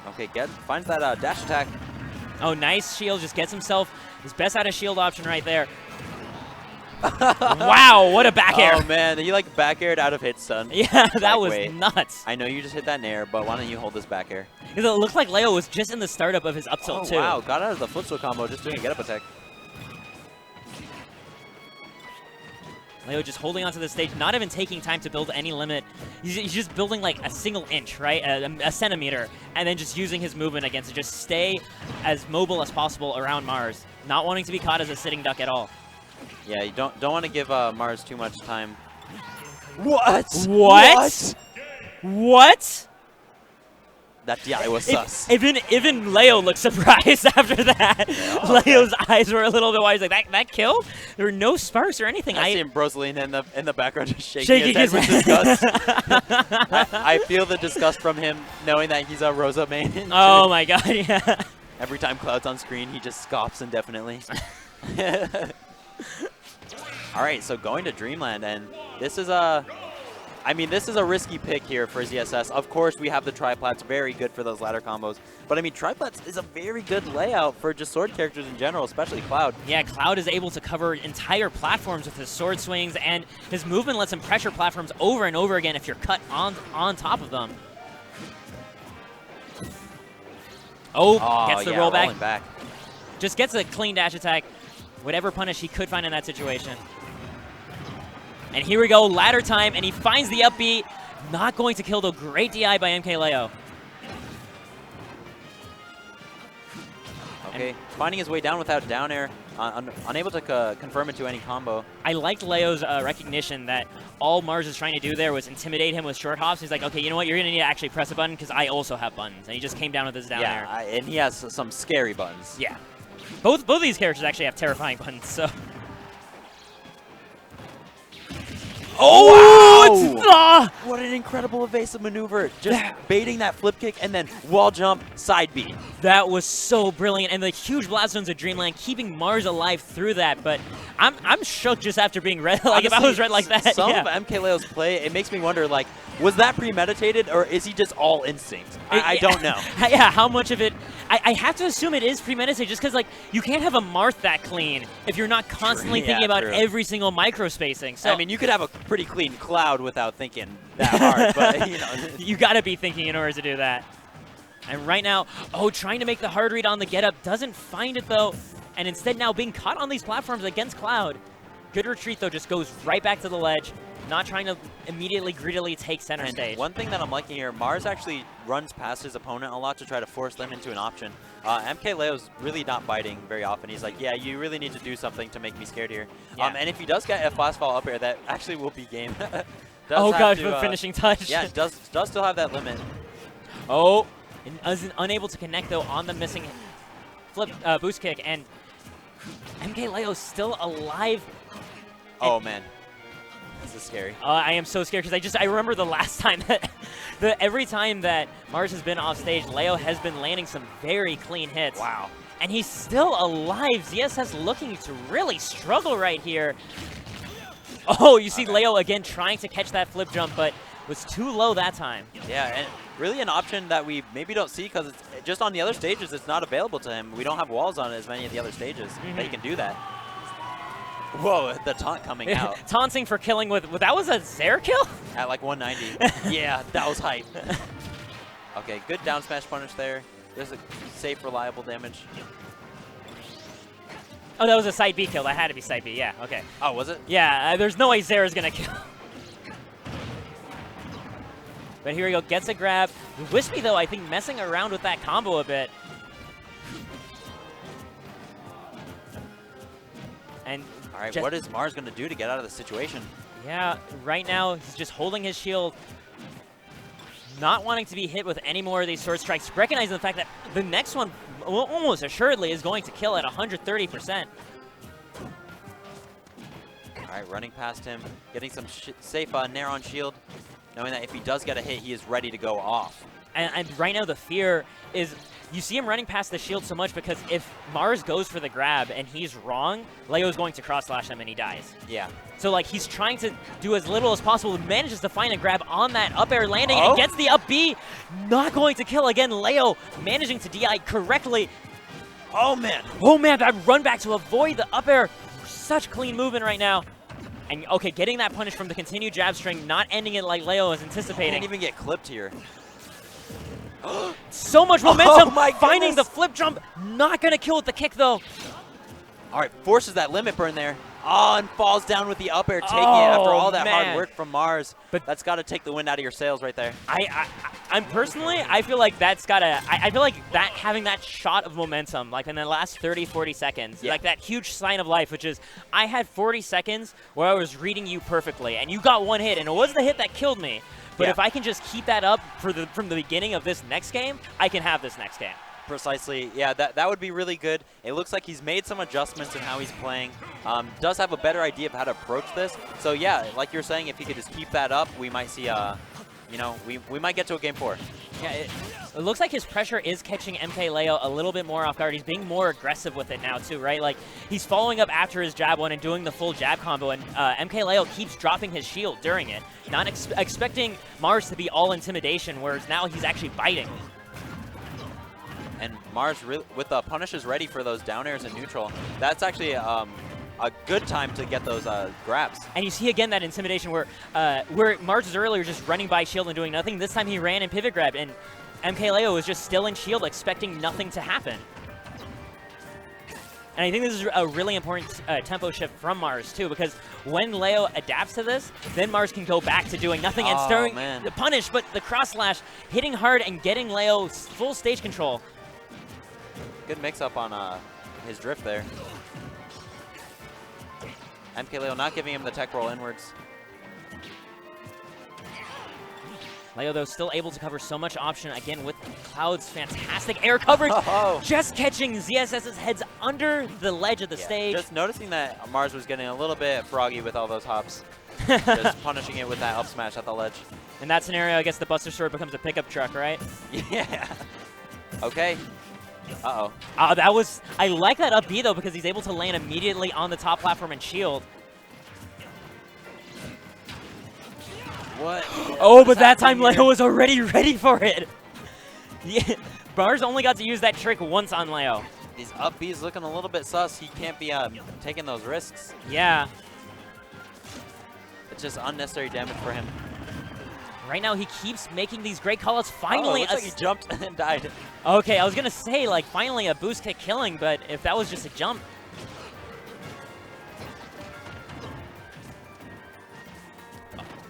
Speaker 2: Okay, finds that dash attack.
Speaker 1: Oh, nice shield. Just gets himself his best out of shield option right there. Wow, what a back air.
Speaker 2: Oh, man. He, like, back aired out of hit stun.
Speaker 1: Yeah, that was nuts.
Speaker 2: I know you just hit that Nair, but why don't you hold this back air?
Speaker 1: Because it looked like Leo was just in the startup of his up tilt, too.
Speaker 2: Wow. Got out of the flip slow combo just doing a get-up attack.
Speaker 1: Leo just holding onto the stage, not even taking time to build any limit. He's just building like a single inch, right? A centimeter, and then just using his movement against it. Just stay as mobile as possible around Mars, not wanting to be caught as a sitting duck at all.
Speaker 2: Yeah, you don't want to give Mars too much time. What?
Speaker 1: What? What?
Speaker 2: That DI was sus.
Speaker 1: Even Leo looked surprised after that. Yeah, Leo's eyes were a little bit wide. He's like, that killed? There were no sparks or anything.
Speaker 2: I see him Broslin in the background just shaking his head with disgust. I feel the disgust from him knowing that he's a Rosa main.
Speaker 1: Oh my god, yeah.
Speaker 2: Every time Cloud's on screen, he just scoffs indefinitely. All right, so going to Dreamland, and this is I mean, this is a risky pick here for ZSS. Of course, we have the triplats, very good for those ladder combos. But I mean, triplats is a very good layout for just sword characters in general, especially Cloud.
Speaker 1: Yeah, Cloud is able to cover entire platforms with his sword swings, and his movement lets him pressure platforms over and over again if you're cut on top of them. Oh, gets the
Speaker 2: yeah,
Speaker 1: rollback.
Speaker 2: Back.
Speaker 1: Just gets a clean dash attack. Whatever punish he could find in that situation. And here we go, ladder time, and he finds the up B. Not going to kill, though. Great DI by MKLeo.
Speaker 2: Okay, finding his way down without down air, unable to confirm it to any combo.
Speaker 1: I liked Leo's recognition that all Mars was trying to do there was intimidate him with short hops. He's like, okay, you know what? You're going to need to actually press a button because I also have buttons. And he just came down with his down air.
Speaker 2: Yeah, and he has some scary buttons.
Speaker 1: Yeah. Both of these characters actually have terrifying buttons, so...
Speaker 2: Oh, wow! What an incredible evasive maneuver. Just baiting that flip kick and then wall jump, side B.
Speaker 1: That was so brilliant. And the huge blast zones of Dreamland keeping Mars alive through that. But I'm shook just after being red. Like, honestly, if I was red like that.
Speaker 2: Some of MKLeo's play, it makes me wonder, like, was that premeditated or is he just all instinct? I don't know.
Speaker 1: Yeah, how much of it... I have to assume it is premeditated just because, like, you can't have a Marth that clean if you're not constantly thinking about every single micro spacing. So
Speaker 2: I mean, you could have a pretty clean Cloud without thinking that hard, but, you know.
Speaker 1: You got to be thinking in order to do that. And right now, trying to make the hard read on the get-up. Doesn't find it, though. And instead now being caught on these platforms against Cloud. Good retreat, though, just goes right back to the ledge. Not trying to immediately greedily take center stage.
Speaker 2: One thing that I'm liking here, Mars actually runs past his opponent a lot to try to force them into an option. MKLeo's really not biting very often. He's like, yeah, you really need to do something to make me scared here.
Speaker 1: Yeah.
Speaker 2: And if he does get a fast fall up air, that actually will be game.
Speaker 1: Oh gosh, the finishing touch.
Speaker 2: Yeah, does still have that limit.
Speaker 1: Oh, and unable to connect though on the missing flip boost kick, and MKLeo's still alive.
Speaker 2: Oh man. This is scary.
Speaker 1: I am so scared because I remember the last time that every time that Mars has been off stage, Leo has been landing some very clean hits.
Speaker 2: Wow. And
Speaker 1: he's still alive. ZSS looking to really struggle right here. Oh, you see Leo again trying to catch that flip jump, but was too low that time.
Speaker 2: Yeah, and really an option that we maybe don't see because it's just on the other stages, it's not available to him. We don't have walls on as many of the other stages that he can do that. Whoa, the taunt coming out.
Speaker 1: Taunting for killing with that was a ZeRo kill?
Speaker 2: At like 190. Yeah, that was hype. Okay, good down smash punish there. There's a safe, reliable damage.
Speaker 1: Oh, that was a side B kill. That had to be side B, yeah, okay.
Speaker 2: Oh, was it?
Speaker 1: Yeah, there's no way ZeRo's gonna kill. But here we go, gets a grab. Wispy, though, I think messing around with that combo a bit. And
Speaker 2: all right, what is Mars going to do to get out of the situation?
Speaker 1: Yeah, right now he's just holding his shield, not wanting to be hit with any more of these sword strikes, recognizing the fact that the next one almost assuredly is going to kill at 130%.
Speaker 2: All right, running past him, getting some safe Nair on shield, knowing that if he does get a hit, he is ready to go off.
Speaker 1: And right now the fear is, you see him running past the shield so much because if Mars goes for the grab and he's wrong, Leo's going to cross slash him and he dies.
Speaker 2: Yeah.
Speaker 1: So like he's trying to do as little as possible, manages to find a grab on that up air landing and gets the up B. Not going to kill again. Leo managing to DI correctly.
Speaker 2: Oh man.
Speaker 1: Oh man, that run back to avoid the up air. Such clean movement right now. And okay, getting that punish from the continued jab string, not ending it like Leo was anticipating.
Speaker 2: Can't even get clipped here.
Speaker 1: So much momentum,
Speaker 2: oh
Speaker 1: finding the flip jump, not going to kill with the kick though.
Speaker 2: All right, forces that limit burn there. Oh, and falls down with the up air, taking it after all that hard work from Mars. But that's got to take the wind out of your sails right there.
Speaker 1: I'm personally, I feel like that's got to, I feel like that having that shot of momentum, like in the last 30, 40 seconds, like that huge sign of life, which is, I had 40 seconds where I was reading you perfectly, and you got one hit, and it was the hit that killed me. But if I can just keep that up from the beginning of this next game, I can have this next game.
Speaker 2: Precisely. Yeah, that would be really good. It looks like he's made some adjustments in how he's playing. Does have a better idea of how to approach this. So yeah, like you're saying, if he could just keep that up, we might see, you know, we might get to a game 4.
Speaker 1: Yeah, it looks like his pressure is catching MKLeo a little bit more off guard. He's being more aggressive with it now too, right? Like, he's following up after his jab one and doing the full jab combo, and MKLeo keeps dropping his shield during it, not expecting Mars to be all intimidation, whereas now he's actually biting.
Speaker 2: And Mars, with the punishes ready for those down airs in neutral, that's actually a good time to get those grabs.
Speaker 1: And you see again that intimidation where Mars was earlier just running by shield and doing nothing. This time he ran and pivot grabbed, and MKLeo was just still in shield, expecting nothing to happen. And I think this is a really important tempo shift from Mars, too, because when Leo adapts to this, then Mars can go back to doing nothing and starting the punish, but the cross slash hitting hard and getting Leo full stage control.
Speaker 2: Good mix-up on his drift there. MKLeo not giving him the tech roll inwards.
Speaker 1: Leo, though, still able to cover so much option, again, with Cloud's fantastic air coverage. Just catching ZSS's heads under the ledge of the stage.
Speaker 2: Just noticing that Mars was getting a little bit froggy with all those hops. Just punishing it with that up smash at the ledge.
Speaker 1: In that scenario, I guess the Buster Sword becomes a pickup truck, right?
Speaker 2: Yeah. Okay. Uh-oh.
Speaker 1: That was... I like that up B, though, because he's able to land immediately on the top platform and shield.
Speaker 2: What?
Speaker 1: Oh, but that time Leo was already ready for it. Yeah, Mars only got to use that trick once on Leo.
Speaker 2: These up B's looking a little bit sus. He can't be taking those risks.
Speaker 1: Yeah.
Speaker 2: It's just unnecessary damage for him.
Speaker 1: Right now, he keeps making these great callouts. Finally,
Speaker 2: looks like he jumped and died.
Speaker 1: Okay, I was gonna say, like, finally a boost kick killing, but if that was just a jump.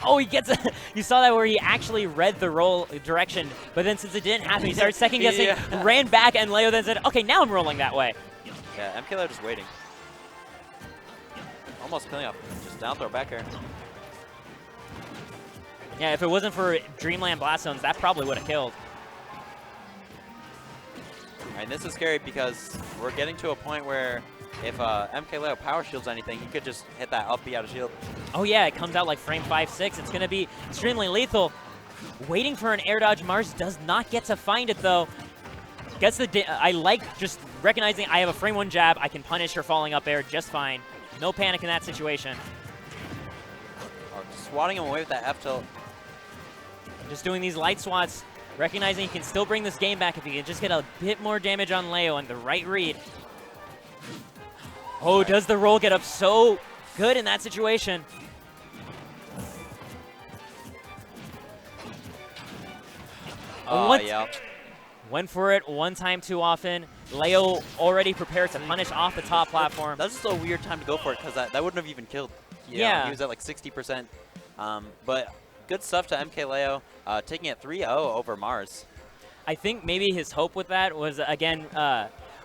Speaker 1: Oh, he gets you saw that where he actually read the roll direction, but then since it didn't happen, he started second guessing, ran back, and Leo then said, okay, now I'm rolling that way.
Speaker 2: Yeah, MKLeo just waiting. Almost killing off. Just down throw back air.
Speaker 1: Yeah, if it wasn't for Dreamland Blast Zones, that probably would have killed.
Speaker 2: And this is scary because we're getting to a point where if MKLeo power shields anything, he could just hit that up B out of shield.
Speaker 1: Oh yeah, it comes out like frame 5-6. It's going to be extremely lethal. Waiting for an air dodge. Mars does not get to find it, though. Gets the I like just recognizing I have a frame 1 jab. I can punish her falling up air just fine. No panic in that situation.
Speaker 2: Swatting him away with that F tilt.
Speaker 1: Just doing these light swats, recognizing he can still bring this game back if he can just get a bit more damage on Leo and the right read. Oh, does the roll get up so good in that situation?
Speaker 2: Oh, yeah.
Speaker 1: Went for it one time too often. Leo already prepared to punish off the top platform.
Speaker 2: That's just a weird time to go for it because that wouldn't have even killed.
Speaker 1: Yeah.
Speaker 2: He was at like 60%. But good stuff to MKLeo, taking it 3-0 over Mars.
Speaker 1: I think maybe his hope with that was, again,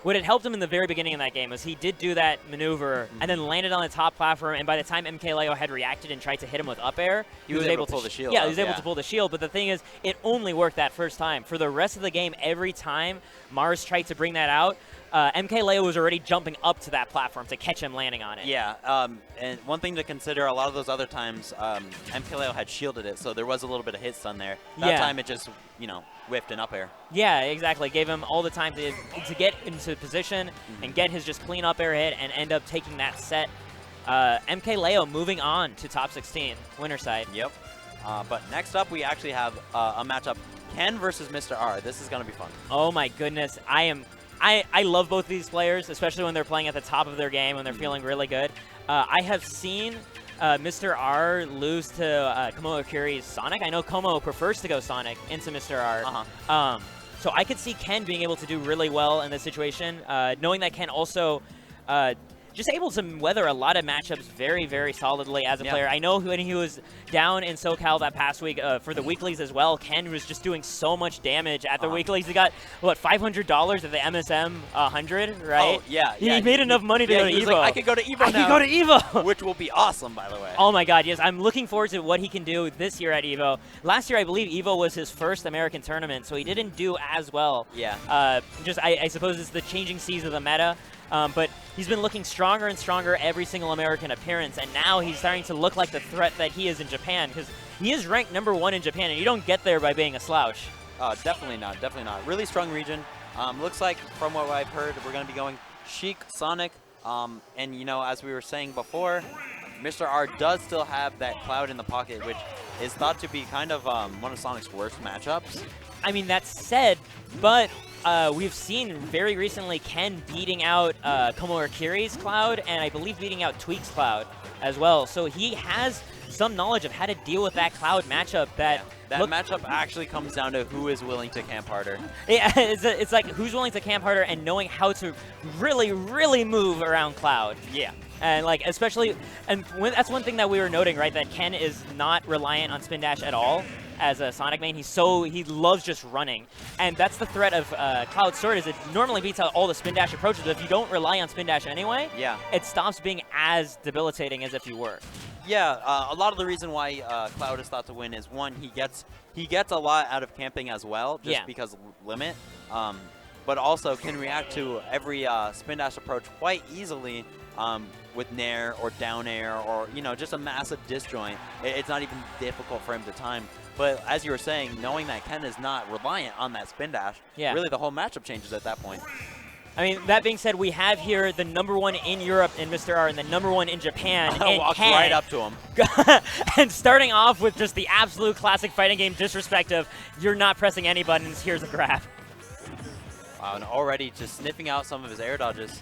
Speaker 1: what had helped him in the very beginning of that game was he did do that maneuver and then landed on the top platform, and by the time MKLeo had reacted and tried to hit him with up air,
Speaker 2: he was able to pull the shield.
Speaker 1: Yeah, he was able to pull the shield, but the thing is, it only worked that first time. For the rest of the game, every time Mars tried to bring that out, MKLeo was already jumping up to that platform to catch him landing on it.
Speaker 2: Yeah, and one thing to consider, a lot of those other times, MKLeo had shielded it, so there was a little bit of hit stun there. That time it just, you know, whiffed an up air.
Speaker 1: Yeah, exactly. Gave him all the time to get into position and get his just clean up air hit and end up taking that set. MKLeo moving on to top 16, winner side.
Speaker 2: Yep. But next up, we actually have a matchup, Ken versus Mr. R. This is going to be fun.
Speaker 1: Oh my goodness. I love both these players, especially when they're playing at the top of their game, when they're feeling really good. I have seen Mr. R lose to Komo Akiri's Sonic. I know Komo prefers to go Sonic into Mr. R. So I could see Ken being able to do really well in this situation, knowing that Ken also just able to weather a lot of matchups very, very solidly as a player. I know when he was down in SoCal that past week for the weeklies as well, Ken was just doing so much damage at the weeklies. He got, what, $500 at the MSM 100, right?
Speaker 2: Oh, yeah.
Speaker 1: He made enough money to go to EVO.
Speaker 2: Like, I could go to EVO now.
Speaker 1: I could go to EVO!
Speaker 2: Which will be awesome, by the way.
Speaker 1: Oh my god, yes. I'm looking forward to what he can do this year at EVO. Last year, I believe EVO was his first American tournament, so he didn't do as well.
Speaker 2: Yeah.
Speaker 1: I suppose it's the changing seas of the meta. But he's been looking stronger and stronger every single American appearance, and now he's starting to look like the threat that he is in Japan, because he is ranked #1 in Japan, and you don't get there by being a slouch.
Speaker 2: Definitely not. Definitely not. Really strong region. Looks like, from what I've heard, we're going to be going Sheik, Sonic, and, you know, as we were saying before, Mr. R does still have that Cloud in the pocket, which is thought to be kind of one of Sonic's worst matchups.
Speaker 1: I mean, that said, but we've seen very recently Ken beating out Komorikiri's Cloud, and I believe beating out Tweak's Cloud as well. So he has some knowledge of how to deal with that Cloud matchup. That
Speaker 2: matchup actually comes down to who is willing to camp harder.
Speaker 1: Yeah, it's like who's willing to camp harder and knowing how to really, really move around Cloud.
Speaker 2: Yeah.
Speaker 1: And like, especially, and that's one thing that we were noting, right? That Ken is not reliant on spin dash at all as a Sonic main. He loves just running, and that's the threat of Cloud Sword. Is it normally beats out all the spin dash approaches, but if you don't rely on spin dash anyway,
Speaker 2: yeah,
Speaker 1: it stops being as debilitating as if you were.
Speaker 2: Yeah, a lot of the reason why Cloud is thought to win is, one, he gets a lot out of camping as well, just because limit, but also can react to every spin dash approach quite easily. With Nair or down air or, you know, just a massive disjoint. It's not even difficult for him to time. But as you were saying, knowing that Ken is not reliant on that spin dash, really the whole matchup changes at that point.
Speaker 1: I mean, that being said, we have here the #1 in Europe in Mr. R and the #1 in Japan in
Speaker 2: Walks
Speaker 1: Ken.
Speaker 2: right up to him.
Speaker 1: And starting off with just the absolute classic fighting game disrespect of you're not pressing any buttons, here's a grab.
Speaker 2: Wow, and already just sniffing out some of his air dodges.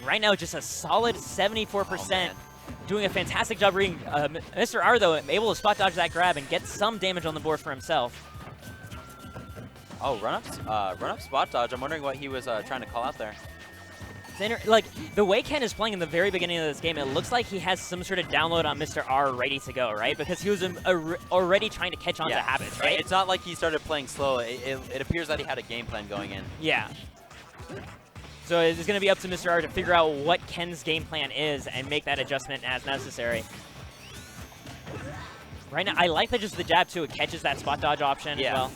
Speaker 1: Right now, just a solid 74%, doing a fantastic job reading. Mr. R, though, able to spot dodge that grab and get some damage on the board for himself.
Speaker 2: Oh, run up spot dodge. I'm wondering what he was trying to call out there.
Speaker 1: Like, the way Ken is playing in the very beginning of this game, it looks like he has some sort of download on Mr. R ready to go, right? Because he was already trying to catch on to habits, right?
Speaker 2: It's not like he started playing slow. It appears that he had a game plan going in.
Speaker 1: Yeah. So it's going to be up to Mr. R to figure out what Ken's game plan is and make that adjustment as necessary. Right now, I like that just the jab, too. It catches that spot dodge option as well.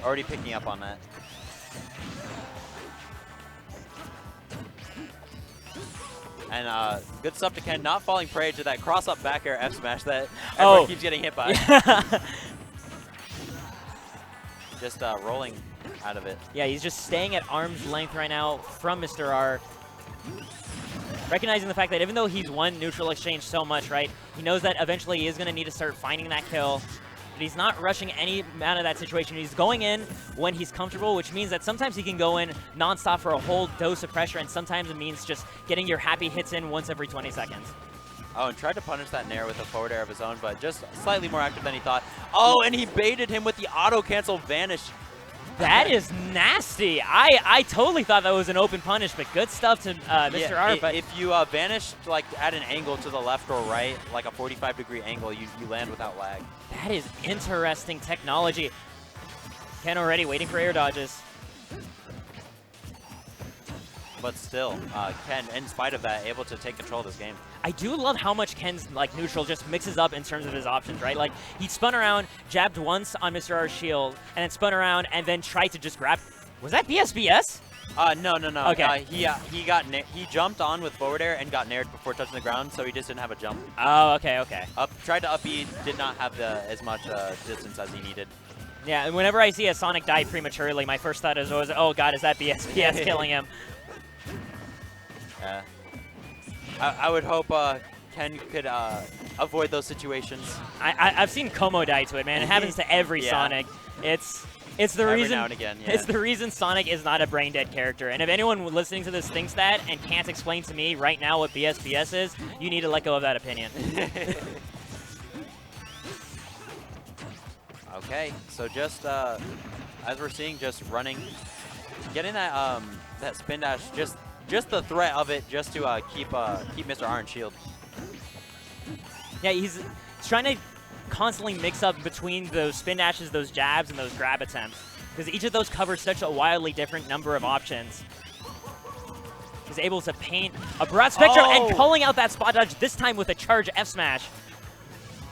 Speaker 2: Already picking up on that. And good stuff to Ken, not falling prey to that cross-up back air F smash that everyone keeps getting hit by. Just rolling out of it.
Speaker 1: Yeah, he's just staying at arm's length right now from Mr. R. Recognizing the fact that even though he's won neutral exchange so much, right, he knows that eventually he is going to need to start finding that kill. But he's not rushing any amount of that situation. He's going in when he's comfortable, which means that sometimes he can go in nonstop for a whole dose of pressure, and sometimes it means just getting your happy hits in once every 20 seconds.
Speaker 2: Oh, and tried to punish that Nair with a forward air of his own, but just slightly more active than he thought. Oh, and he baited him with the auto-cancel vanish.
Speaker 1: That is nasty. I totally thought that was an open punish, but good stuff to Mr. R. But
Speaker 2: if you vanish like at an angle to the left or right, like a 45-degree angle, you land without lag.
Speaker 1: That is interesting technology. Ken already waiting for air dodges.
Speaker 2: But still, Ken, in spite of that, able to take control of this game.
Speaker 1: I do love how much Ken's like neutral just mixes up in terms of his options, right? Like, he spun around, jabbed once on Mr. R's shield, and then spun around and then tried to just grab. Was that BSBS?
Speaker 2: No.
Speaker 1: Okay.
Speaker 2: He jumped on with forward air and got nared before touching the ground, so he just didn't have a jump.
Speaker 1: Oh, okay.
Speaker 2: Tried to up E, did not have as much distance as he needed.
Speaker 1: Yeah, and whenever I see a Sonic die prematurely, my first thought is always, oh god, is that BSBS killing him?
Speaker 2: I would hope Ken could avoid those situations.
Speaker 1: I've seen Como die to it, man. It happens to every Sonic. It's the
Speaker 2: every
Speaker 1: reason.
Speaker 2: Now and again,
Speaker 1: It's the reason Sonic is not a brain dead character. And if anyone listening to this thinks that and can't explain to me right now what BSBS is, you need to let go of that opinion.
Speaker 2: Okay, so just as we're seeing, just running, getting that that spin dash, just the threat of it, just to keep Mr. R in shield.
Speaker 1: Yeah, he's trying to constantly mix up between those spin dashes, those jabs, and those grab attempts, because each of those covers such a wildly different number of options. He's able to paint a broad spectrum and pulling out that spot dodge, this time with a charge F smash.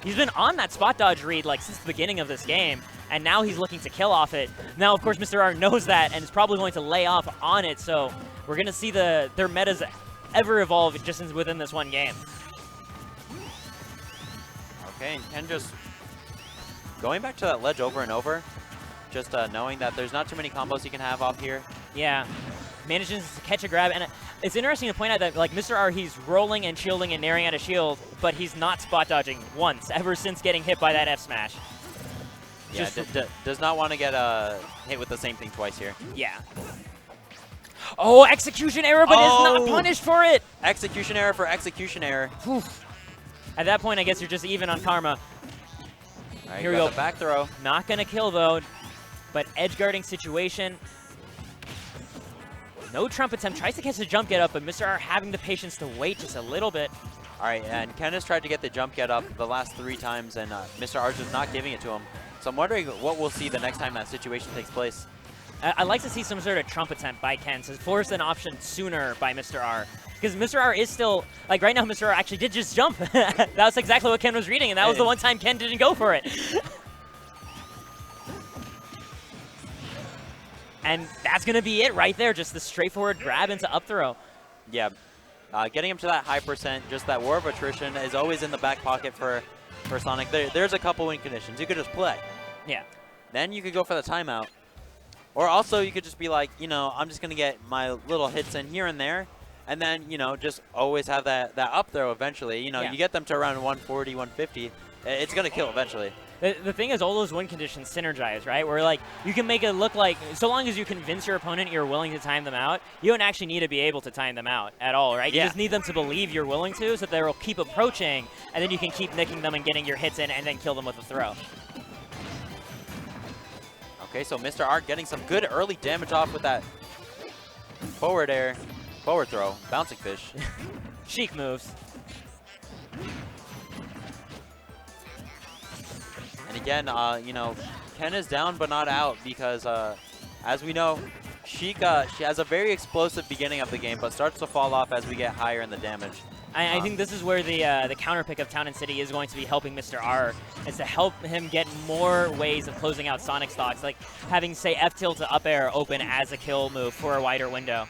Speaker 1: He's been on that spot dodge read like since the beginning of this game, and now he's looking to kill off it. Now, of course, Mr. R knows that and is probably going to lay off on it, so we're going to see their metas ever evolve just within this one game.
Speaker 2: Okay, and Ken just going back to that ledge over and over. Just knowing that there's not too many combos he can have off here.
Speaker 1: Yeah. Manages to catch a grab, and it's interesting to point out that like Mr. R, he's rolling and shielding and nairing out a shield, but he's not spot dodging once ever since getting hit by that F smash.
Speaker 2: Yeah, does not want to get hit with the same thing twice here.
Speaker 1: Yeah. Oh, execution error, but is not punished for it.
Speaker 2: Execution error for execution error.
Speaker 1: Oof. At that point, I guess you're just even on karma.
Speaker 2: Right,
Speaker 1: here we go.
Speaker 2: The back throw.
Speaker 1: Not gonna kill though, but edge guarding situation. No trump attempt, tries to catch the jump get up, but Mr. R having the patience to wait just a little bit.
Speaker 2: All right, and Ken has tried to get the jump get up the last 3 times, and Mr. R just not giving it to him. So I'm wondering what we'll see the next time that situation takes place.
Speaker 1: I'd like to see some sort of trump attempt by Ken to force an option sooner by Mr. R. Because Mr. R is still, like right now, Mr. R actually did just jump. That was exactly what Ken was reading, and that was the one time Ken didn't go for it. And that's going to be it right there, just the straightforward grab into up throw.
Speaker 2: Yeah, getting him to that high percent, just that war of attrition is always in the back pocket for Sonic. There's a couple win conditions. You could just play.
Speaker 1: Yeah.
Speaker 2: Then you could go for the timeout. Or also you could just be like, you know, I'm just going to get my little hits in here and there. And then, you know, just always have that up throw eventually. You know, you get them to around 140, 150. It's going to kill eventually.
Speaker 1: The thing is, all those win conditions synergize, right? Where, like, you can make it look like, so long as you convince your opponent you're willing to time them out, you don't actually need to be able to time them out at all, right? You just need them to believe you're willing to, so they'll keep approaching, and then you can keep nicking them and getting your hits in, and then kill them with a throw.
Speaker 2: Okay, so Mr. R getting some good early damage off with that forward air, forward throw, bouncing fish.
Speaker 1: Chic moves.
Speaker 2: And again, you know, Ken is down but not out because, as we know, she has a very explosive beginning of the game, but starts to fall off as we get higher in the damage.
Speaker 1: I think this is where the counter pick of Town and City is going to be helping Mr. R, is to help him get more ways of closing out Sonic stocks, like having, say, F tilt to up air open as a kill move for a wider window.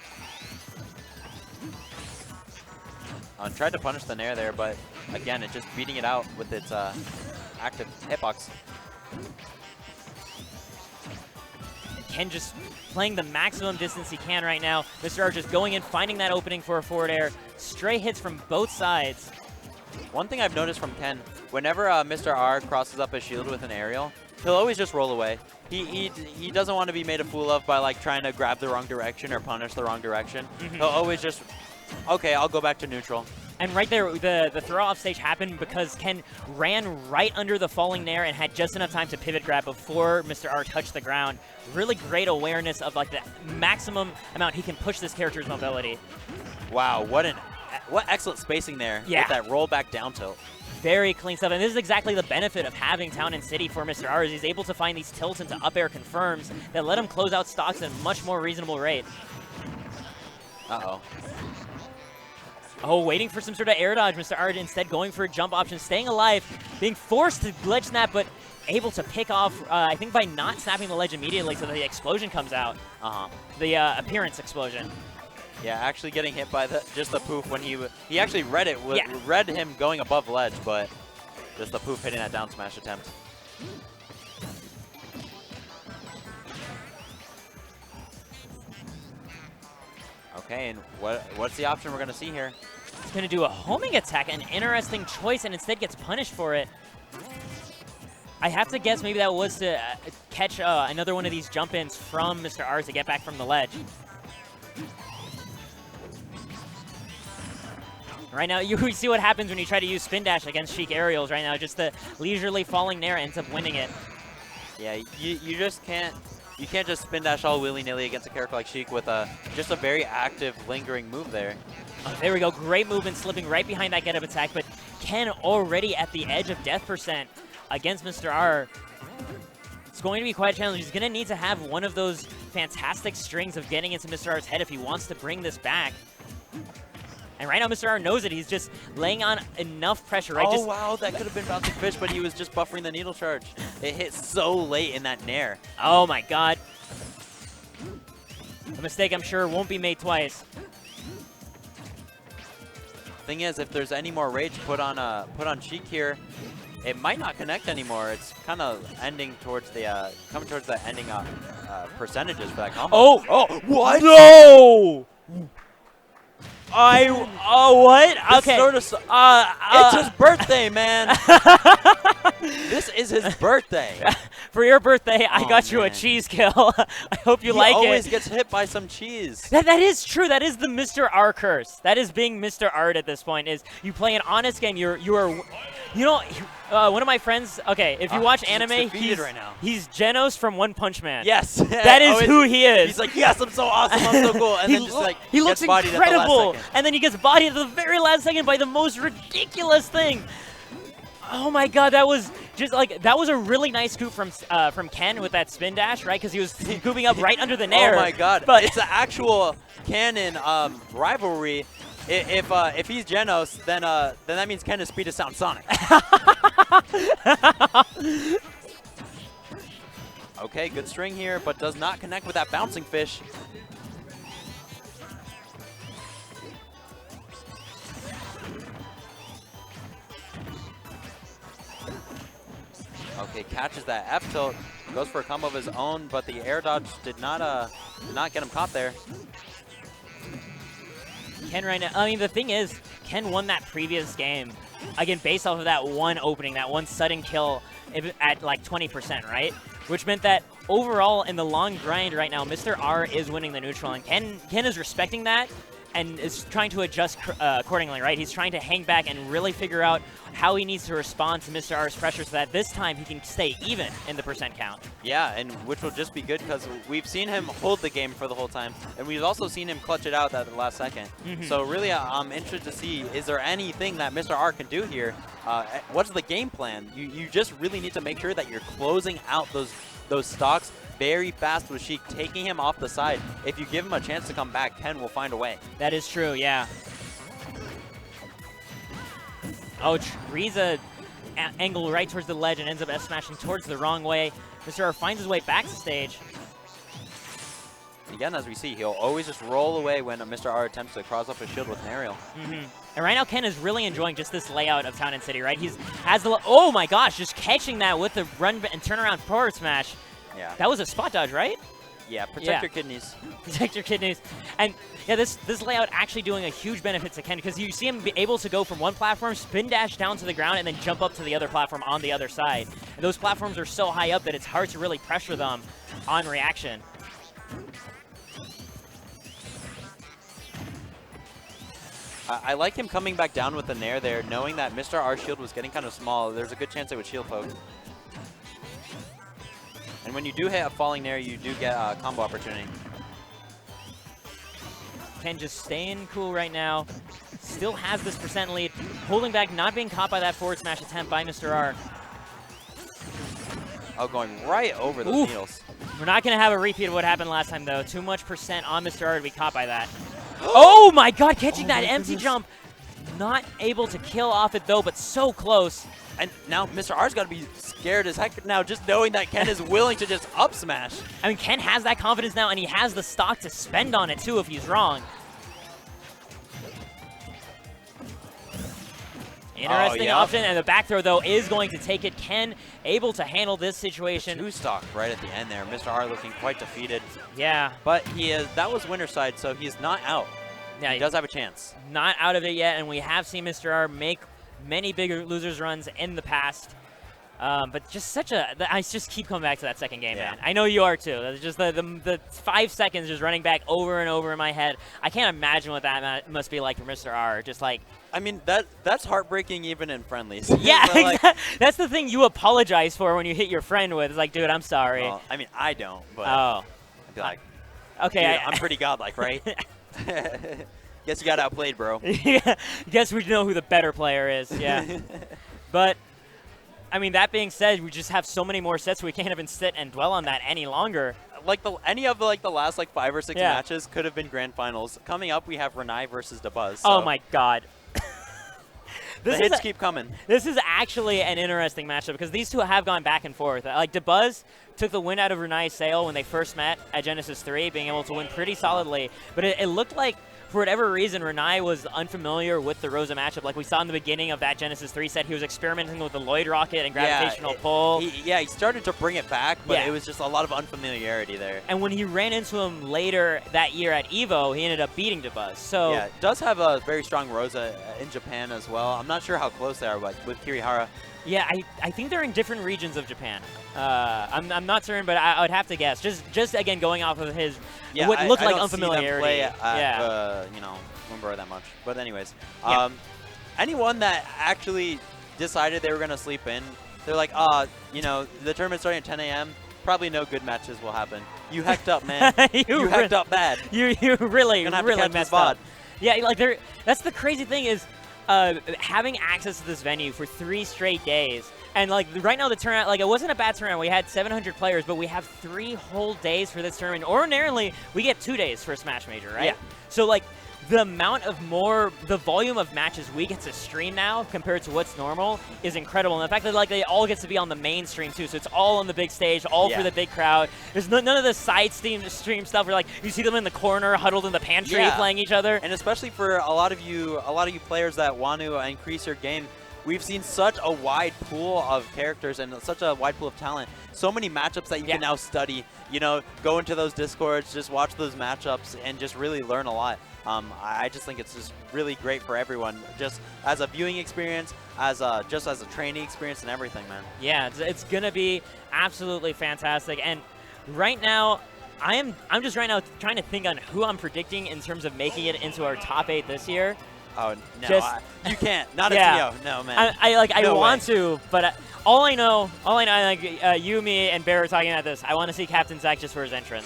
Speaker 2: Tried to punish the Nair there, but again, it's just beating it out with its active hitbox.
Speaker 1: Ken just playing the maximum distance he can right now. Mr. R just going in, finding that opening for a forward air. Stray hits from both sides.
Speaker 2: One thing I've noticed from Ken, whenever Mr. R crosses up a shield with an aerial, he'll always just roll away. He doesn't want to be made a fool of by like trying to grab the wrong direction or punish the wrong direction. He'll always just, okay, I'll go back to neutral.
Speaker 1: And right there, the throw off stage happened because Ken ran right under the falling Nair and had just enough time to pivot grab before Mr. R touched the ground. Really great awareness of like the maximum amount he can push this character's mobility.
Speaker 2: Wow, what excellent spacing there with that roll back down tilt.
Speaker 1: Very clean stuff, and this is exactly the benefit of having Town and City for Mr. R, is he's able to find these tilts into up air confirms that let him close out stocks at a much more reasonable rate.
Speaker 2: Uh-oh.
Speaker 1: Oh, waiting for some sort of air dodge. Mr. R instead going for a jump option, staying alive, being forced to ledge snap, but able to pick off, I think, by not snapping the ledge immediately so that the explosion comes out. The appearance explosion.
Speaker 2: Yeah, actually getting hit by just the poof when he actually read it, read him going above ledge, but just the poof hitting that down smash attempt. Okay, and what's the option we're going to see here?
Speaker 1: He's going to do a homing attack, an interesting choice, and instead gets punished for it. I have to guess maybe that was to catch another one of these jump-ins from Mr. R to get back from the ledge. Right now, you see what happens when you try to use spin dash against Chic aerials right now. Just the leisurely falling Nair ends up winning it.
Speaker 2: Yeah, you just can't. You can't just spin dash all willy-nilly against a character like Chic with just a very active, lingering move there.
Speaker 1: Oh, there we go. Great movement, slipping right behind that get-up attack, but Ken already at the edge of death percent against Mr. R. It's going to be quite a challenge. He's going to need to have one of those fantastic strings of getting into Mr. R's head if he wants to bring this back. And right now, Mr. R knows it. He's just laying on enough pressure, right?
Speaker 2: Oh, wow, that could have been bouncing fish, but he was just buffering the needle charge. It hit so late in that Nair.
Speaker 1: Oh, my God. A mistake, I'm sure, won't be made twice.
Speaker 2: Thing is, if there's any more rage put on Chic here, it might not connect anymore. It's kind of ending towards the coming towards the ending percentages for that combo.
Speaker 1: Oh,
Speaker 2: what?
Speaker 1: No! What? Okay.
Speaker 2: It's his birthday, man. This is his birthday.
Speaker 1: For your birthday, I
Speaker 2: Oh,
Speaker 1: got you a
Speaker 2: man.
Speaker 1: cheese kill. I hope you like it.
Speaker 2: He always gets hit by some cheese.
Speaker 1: That is true. That is the Mr. R curse. That is being Mr. Art at this point. Is you play an honest game. One of my friends. Okay, if you watch anime, he's Genos from One Punch Man.
Speaker 2: Yes.
Speaker 1: That is who he is.
Speaker 2: He's like, yes, I'm so awesome, I'm so cool, and then just like
Speaker 1: he looks
Speaker 2: gets bodied
Speaker 1: incredible,
Speaker 2: at the last second.
Speaker 1: and then he gets bodied at the very last second by the most ridiculous thing. Oh my God, that was just like that was a really nice scoop from Ken with that spin dash, right? Because he was scooping up right under the Nair.
Speaker 2: Oh my God!
Speaker 1: But
Speaker 2: it's an actual canon rivalry. If he's Genos, then that means Ken is speed of sound Sonic. Okay, good string here, but does not connect with that bouncing fish. Okay, catches that F tilt, goes for a combo of his own, but the air dodge did not get him caught there.
Speaker 1: Ken right now, I mean, the thing is, Ken won that previous game, again, based off of that one opening, that one sudden kill at like 20%, right? Which meant that overall, in the long grind right now, Mr. R is winning the neutral, and Ken is respecting that and is trying to adjust accordingly, right? He's trying to hang back and really figure out how he needs to respond to Mr. R's pressure so that this time he can stay even in the percent count.
Speaker 2: Yeah, and which will just be good because we've seen him hold the game for the whole time, and we've also seen him clutch it out at the last second. So really, I'm interested to see, is there anything that Mr. R can do here? What's the game plan? You just really need to make sure that you're closing out those stocks very fast with Sheik, taking him off the side. If you give him a chance to come back, Ken will find a way.
Speaker 1: That is true, yeah. Oh, Riza angle right towards the ledge and ends up S-smashing towards the wrong way. Mr. R finds his way back to stage.
Speaker 2: Again, as we see, he'll always just roll away when Mr. R attempts to cross up his shield with Nairo.
Speaker 1: And right now, Ken is really enjoying just this layout of Town and City, right? Oh my gosh, just catching that with the run and turnaround forward smash.
Speaker 2: Yeah.
Speaker 1: That was a spot dodge, right?
Speaker 2: Yeah, protect your kidneys.
Speaker 1: Protect your kidneys. And yeah, this layout actually doing a huge benefit to Ken because you see him be able to go from one platform, spin dash down to the ground, and then jump up to the other platform on the other side. And those platforms are so high up that it's hard to really pressure them on reaction.
Speaker 2: I like him coming back down with the Nair there, knowing that Mr. R's shield was getting kind of small. There's a good chance it would shield poke. And when you do hit a falling Nair, you do get a combo opportunity.
Speaker 1: Ken just staying cool right now. Still has this percent lead. Holding back, not being caught by that forward smash attempt by Mr. R.
Speaker 2: Oh, going right over those needles.
Speaker 1: We're not going to have a repeat of what happened last time, though. Too much percent on Mr. R to be caught by that. Oh my God, catching that empty jump. Not able to kill off it, though, but so close.
Speaker 2: And now Mr. R's got to be scared as heck now, just knowing that Ken is willing to just up smash.
Speaker 1: I mean, Ken has that confidence now, and he has the stock to spend on it, too, if he's wrong. Interesting option, and the back throw, though, is going to take it. Ken able to handle this situation.
Speaker 2: Two stock right at the end there. Mr. R looking quite defeated.
Speaker 1: Yeah.
Speaker 2: But that was winner side, so he's not out.
Speaker 1: Yeah,
Speaker 2: he does have a chance.
Speaker 1: Not out of it yet, and we have seen Mr. R make many bigger losers runs in the past. But just I just keep coming back to that second game, man. I know you are too. That's just the 5 seconds just running back over and over in my head. I can't imagine what that must be like for Mr. R. Just like,
Speaker 2: I mean, that's heartbreaking even in friendlies.
Speaker 1: Yeah,
Speaker 2: so like,
Speaker 1: that's the thing you apologize for when you hit your friend with. It's like, dude, I'm sorry.
Speaker 2: Well, I mean, I don't, but
Speaker 1: I'd
Speaker 2: be like,
Speaker 1: okay,
Speaker 2: dude, I'm pretty godlike, right? Guess you got outplayed, bro.
Speaker 1: Yeah, guess we know who the better player is. Yeah, but I mean, that being said, we just have so many more sets, we can't even sit and dwell on that any longer.
Speaker 2: Like any of the last 5 or 6 matches could have been grand finals. Coming up, we have Renai versus Dabuz. So
Speaker 1: oh my God.
Speaker 2: The hits keep coming.
Speaker 1: This is actually an interesting matchup because these two have gone back and forth. Like, Dabuz took the win out of Renai's sail when they first met at Genesis 3, being able to win pretty solidly. But it looked like for whatever reason, Renai was unfamiliar with the Rosa matchup. Like we saw in the beginning of that Genesis 3 set, he was experimenting with the Lloyd Rocket and gravitational pull.
Speaker 2: He started to bring it back, but it was just a lot of unfamiliarity there.
Speaker 1: And when he ran into him later that year at EVO, he ended up beating Dabuz. So
Speaker 2: yeah, does have a very strong Rosa in Japan as well. I'm not sure how close they are, but with Kirihara.
Speaker 1: Yeah, I think they're in different regions of Japan. I'm not certain, but I would have to guess. Just again going off of his what looked like unfamiliarity.
Speaker 2: See them play at, you know, Wimbledon that much. But anyways, anyone that actually decided they were gonna sleep in, they're like, you know, the tournament's starting at 10 a.m. Probably no good matches will happen. You hecked up, man. you hecked up bad.
Speaker 1: You really messed up. Yeah, like that's the crazy thing is. Having access to this venue for 3 straight days, and like right now the tournament, like it wasn't a bad tournament. We had 700 players, but we have 3 whole days for this tournament. Ordinarily, we get 2 days for a Smash Major, right? Yeah. So like the volume of matches we get to stream now compared to what's normal is incredible. And the fact that like they all get to be on the main stream too, so it's all on the big stage, all for the big crowd. There's none of the side stream stuff where like you see them in the corner, huddled in the pantry, playing each other.
Speaker 2: And especially for a lot of you players that want to increase your game, we've seen such a wide pool of characters and such a wide pool of talent. So many matchups that you can now study. You know, go into those Discords, just watch those matchups, and just really learn a lot. I just think it's just really great for everyone, just as a viewing experience, just as a training experience and everything, man. Yeah,
Speaker 1: it's gonna be absolutely fantastic. And right now, I'm just right now trying to think on who I'm predicting in terms of making it into our top 8 this year.
Speaker 2: Oh no, you can't. Not a Tio. No, man.
Speaker 1: I want to, but all I know, like you, me, and Bear are talking about this. I want to see Captain Zack just for his entrance.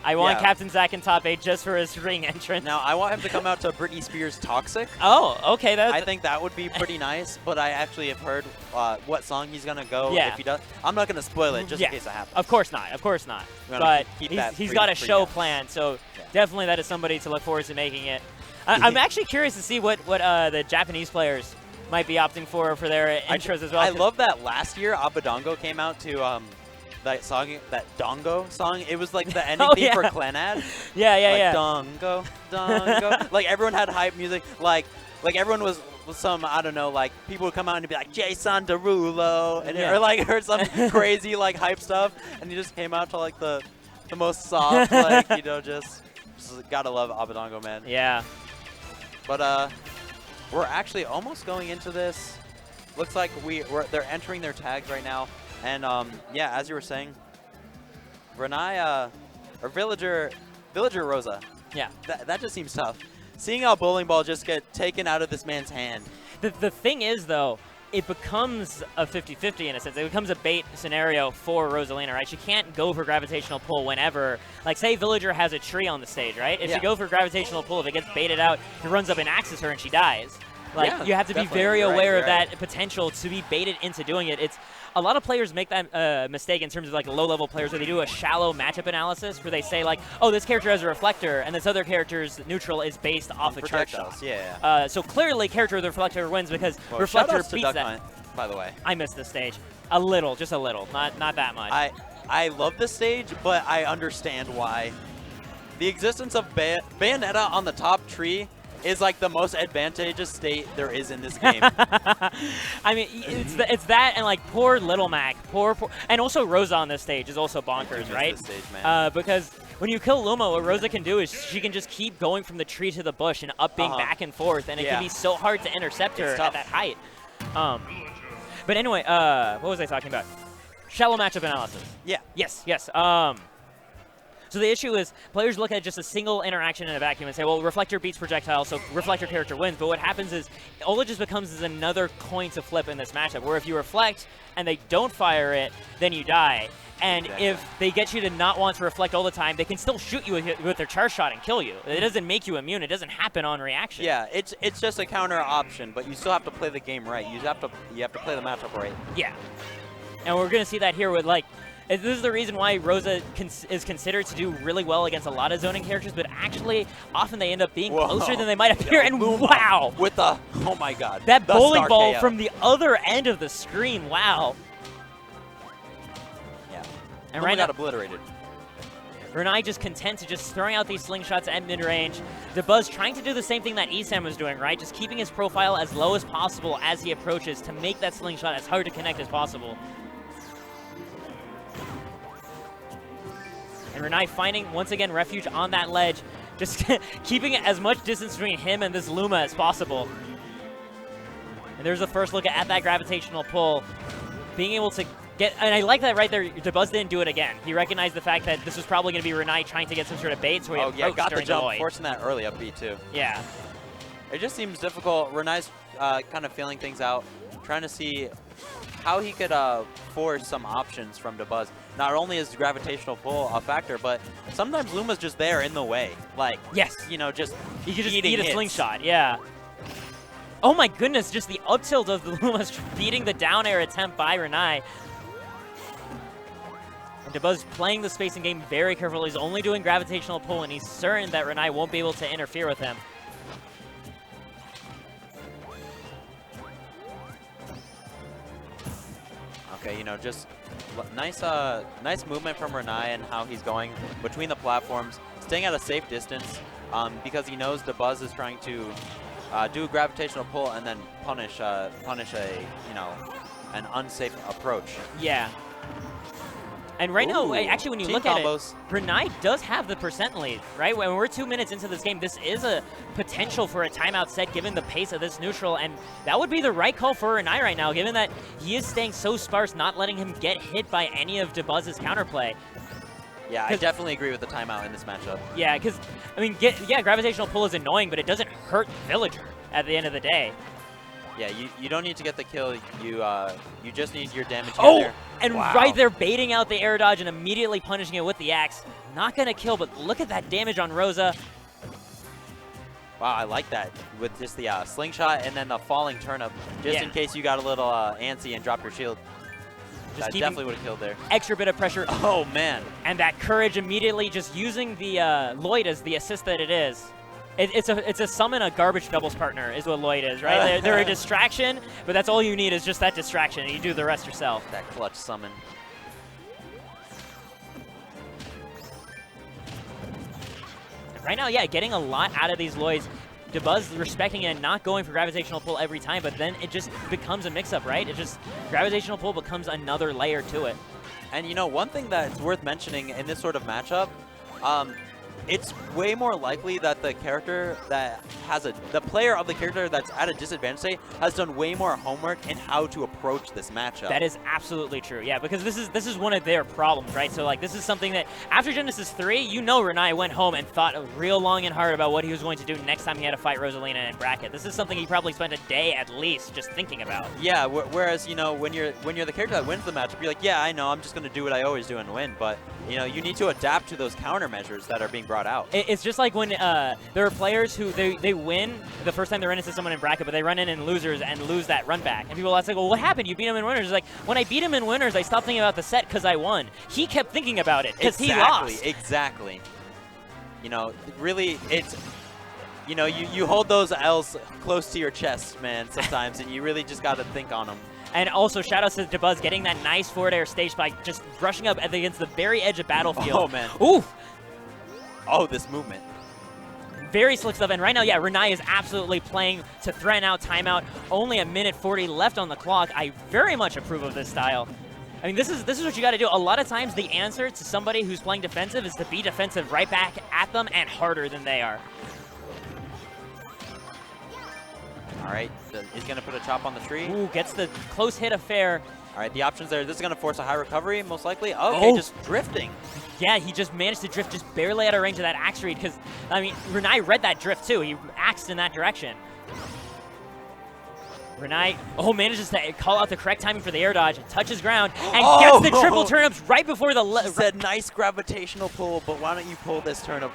Speaker 1: I want Captain Zack in top 8 just for his ring entrance.
Speaker 2: Now, I want him to come out to Britney Spears' Toxic.
Speaker 1: Oh, okay.
Speaker 2: I think that would be pretty nice, but I actually have heard what song he's going to go if he does. I'm not going to spoil it just in case it happens.
Speaker 1: Of course not. Of course not. But he's got a show planned, so definitely that is somebody to look forward to making it. I'm actually curious to see what the Japanese players might be opting for their intros as well.
Speaker 2: I love that last year Abadango came out to that song, that Dongo song. It was like the ending theme for Clanad.
Speaker 1: Yeah.
Speaker 2: Dongo, Dongo. Like everyone had hype music. Like everyone was some, I don't know, like people would come out and be like Jason Derulo, and or like heard some crazy like hype stuff, and he just came out to like the most soft, like, you know, just gotta love Abadango, man.
Speaker 1: Yeah.
Speaker 2: But we're actually almost going into this. Looks like they're entering their tags right now. And yeah, as you were saying, Renai, or Villager Rosa. Yeah. That just seems tough. Seeing how Bowling Ball just get taken out of this man's hand.
Speaker 1: The thing is, though, it becomes a 50-50 in a sense. It becomes a bait scenario for Rosalina, right? She can't go for gravitational pull whenever. Like, say Villager has a tree on the stage, right? If you go for gravitational pull, if it gets baited out, he runs up and axes her and she dies. Like, you have to be very aware of that potential to be baited into doing it. It's a lot of players make that mistake in terms of like low-level players where they do a shallow matchup analysis where they say like, oh, this character has a reflector and this other character's neutral is based off a charge shot.
Speaker 2: Yeah.
Speaker 1: So clearly, character with the reflector wins because reflector beats that.
Speaker 2: By the way,
Speaker 1: I missed this stage a little, just a little, not that much.
Speaker 2: I love this stage, but I understand why. The existence of Bayonetta on the top tree is like the most advantageous state there is in this game.
Speaker 1: I mean, it's that and like poor Little Mac, poor, and also Rosa on this stage is also bonkers, right?
Speaker 2: This stage, man.
Speaker 1: Because when you kill Luma, what Rosa can do is she can just keep going from the tree to the bush and upping back and forth, and it can be so hard to intercept her at that height. But anyway, what was I talking about? Shallow matchup analysis.
Speaker 2: Yeah.
Speaker 1: Yes. So the issue is players look at just a single interaction in a vacuum and say, well, Reflector beats Projectile, so Reflector character wins. But what happens is all it just becomes is another coin to flip in this matchup, where if you reflect and they don't fire it, then you die. And if they get you to not want to reflect all the time, they can still shoot you with their charge shot and kill you. It doesn't make you immune. It doesn't happen on reaction.
Speaker 2: Yeah, it's just a counter option, but you still have to play the game right. You have to play the matchup right.
Speaker 1: Yeah. And we're going to see that here with, like, this is the reason why Rosa is considered to do really well against a lot of zoning characters, but actually, often they end up being closer than they might appear. And wow!
Speaker 2: With the, oh my god.
Speaker 1: That bowling ball from the other end of the screen, wow.
Speaker 2: Yeah.
Speaker 1: And right now,
Speaker 2: got obliterated.
Speaker 1: Renai just content to just throwing out these slingshots at mid-range. Dabuz trying to do the same thing that Esam was doing, right? Just keeping his profile as low as possible as he approaches to make that slingshot as hard to connect as possible. And Renai finding, once again, refuge on that ledge, just keeping as much distance between him and this Luma as possible. And there's the first look at that gravitational pull. Being able to get, and I like that right there, Dabuz didn't do it again. He recognized the fact that this was probably going to be Renai trying to get some sort of bait, so he approached
Speaker 2: got the
Speaker 1: during
Speaker 2: jump,
Speaker 1: void.
Speaker 2: forcing that early up B too.
Speaker 1: Yeah.
Speaker 2: It just seems difficult. Renai's kind of feeling things out, trying to see how he could force some options from Dabuz. Not only is gravitational pull a factor, but sometimes Luma's just there in the way. Like,
Speaker 1: yes,
Speaker 2: you know, just
Speaker 1: you could just
Speaker 2: eating
Speaker 1: eat a
Speaker 2: hits.
Speaker 1: slingshot, yeah. Oh my goodness, just the up tilt of the Luma beating the down air attempt by Renai. And Dabuz playing the spacing game very carefully. He's only doing gravitational pull, and he's certain that Renai won't be able to interfere with him.
Speaker 2: Okay, you know, just nice movement from Renai and how he's going between the platforms, staying at a safe distance because he knows Dabuz is trying to do a gravitational pull and then punish a, you know, an unsafe approach.
Speaker 1: Yeah. And right now, actually, when you look at it, Renai does have the percent lead, right? When we're 2 minutes into this game, this is a potential for a timeout set given the pace of this neutral, and that would be the right call for Renai right now, given that he is staying so sparse, not letting him get hit by any of Dabuz's counterplay.
Speaker 2: Yeah, I definitely agree with the timeout in this matchup.
Speaker 1: Yeah, because, I mean, yeah, gravitational pull is annoying, but it doesn't hurt Villager at the end of the day.
Speaker 2: Yeah, you don't need to get the kill. You just need your damage.
Speaker 1: Oh, and right there baiting out the air dodge and immediately punishing it with the axe. Not going to kill, but look at that damage on Rosa.
Speaker 2: Wow, I like that with just the slingshot and then the falling turnip, just in case you got a little antsy and drop your shield. That definitely would have killed there.
Speaker 1: Extra bit of pressure.
Speaker 2: Oh, man.
Speaker 1: And that courage immediately just using the Lloyd as the assist that it is. It's a summon a garbage doubles partner is what Lloyd is, right? They're a distraction, but that's all you need is just that distraction, and you do the rest yourself.
Speaker 2: That clutch summon.
Speaker 1: Right now, yeah, getting a lot out of these Lloyds. Dabuz respecting it and not going for gravitational pull every time, but then it just becomes a mix-up, right? It just, gravitational pull becomes another layer to it.
Speaker 2: And you know, one thing that's worth mentioning in this sort of matchup, it's way more likely that the character that has the player of the character that's at a disadvantage state has done way more homework in how to approach this matchup.
Speaker 1: That is absolutely true, yeah, because this is one of their problems, right? So like this is something that after Genesis 3, you know Renai went home and thought real long and hard about what he was going to do next time he had to fight Rosalina in bracket. This is something he probably spent a day at least just thinking about.
Speaker 2: Yeah, whereas, you know, when you're the character that wins the matchup, you're like, yeah, I know, I'm just going to do what I always do and win, but you know, you need to adapt to those countermeasures that are being brought out.
Speaker 1: It's just like when there are players who they win the first time they run into someone in bracket, but they run in losers and lose that run back. And people ask, like, well, what happened? You beat him in winners. It's like, when I beat him in winners, I stopped thinking about the set because I won. He kept thinking about it because he lost.
Speaker 2: Exactly. You know, really, it's, you know, you hold those L's close to your chest, man, sometimes, and you really just got to think on them.
Speaker 1: And also, shout-outs to Dabuz getting that nice forward air stage spike, just rushing up against the very edge of Battlefield.
Speaker 2: Oh, man.
Speaker 1: Ooh!
Speaker 2: Oh, this movement.
Speaker 1: Very slick stuff. And right now, yeah, Renai is absolutely playing to threaten out timeout. Only a minute 40 left on the clock. I very much approve of this style. I mean, this is what you got to do. A lot of times, the answer to somebody who's playing defensive is to be defensive right back at them and harder than they are.
Speaker 2: All right, he's going to put a chop on the tree.
Speaker 1: Ooh, gets the close hit affair.
Speaker 2: All right, the options there. This is going to force a high recovery, most likely. Okay, just drifting.
Speaker 1: Yeah, he just managed to drift just barely out of range of that axe read because, I mean, Renai read that drift too. He axed in that direction. Renai, manages to call out the correct timing for the air dodge, touches ground, and gets the triple turnips right before the...
Speaker 2: He said nice gravitational pull, but why don't you pull this turnip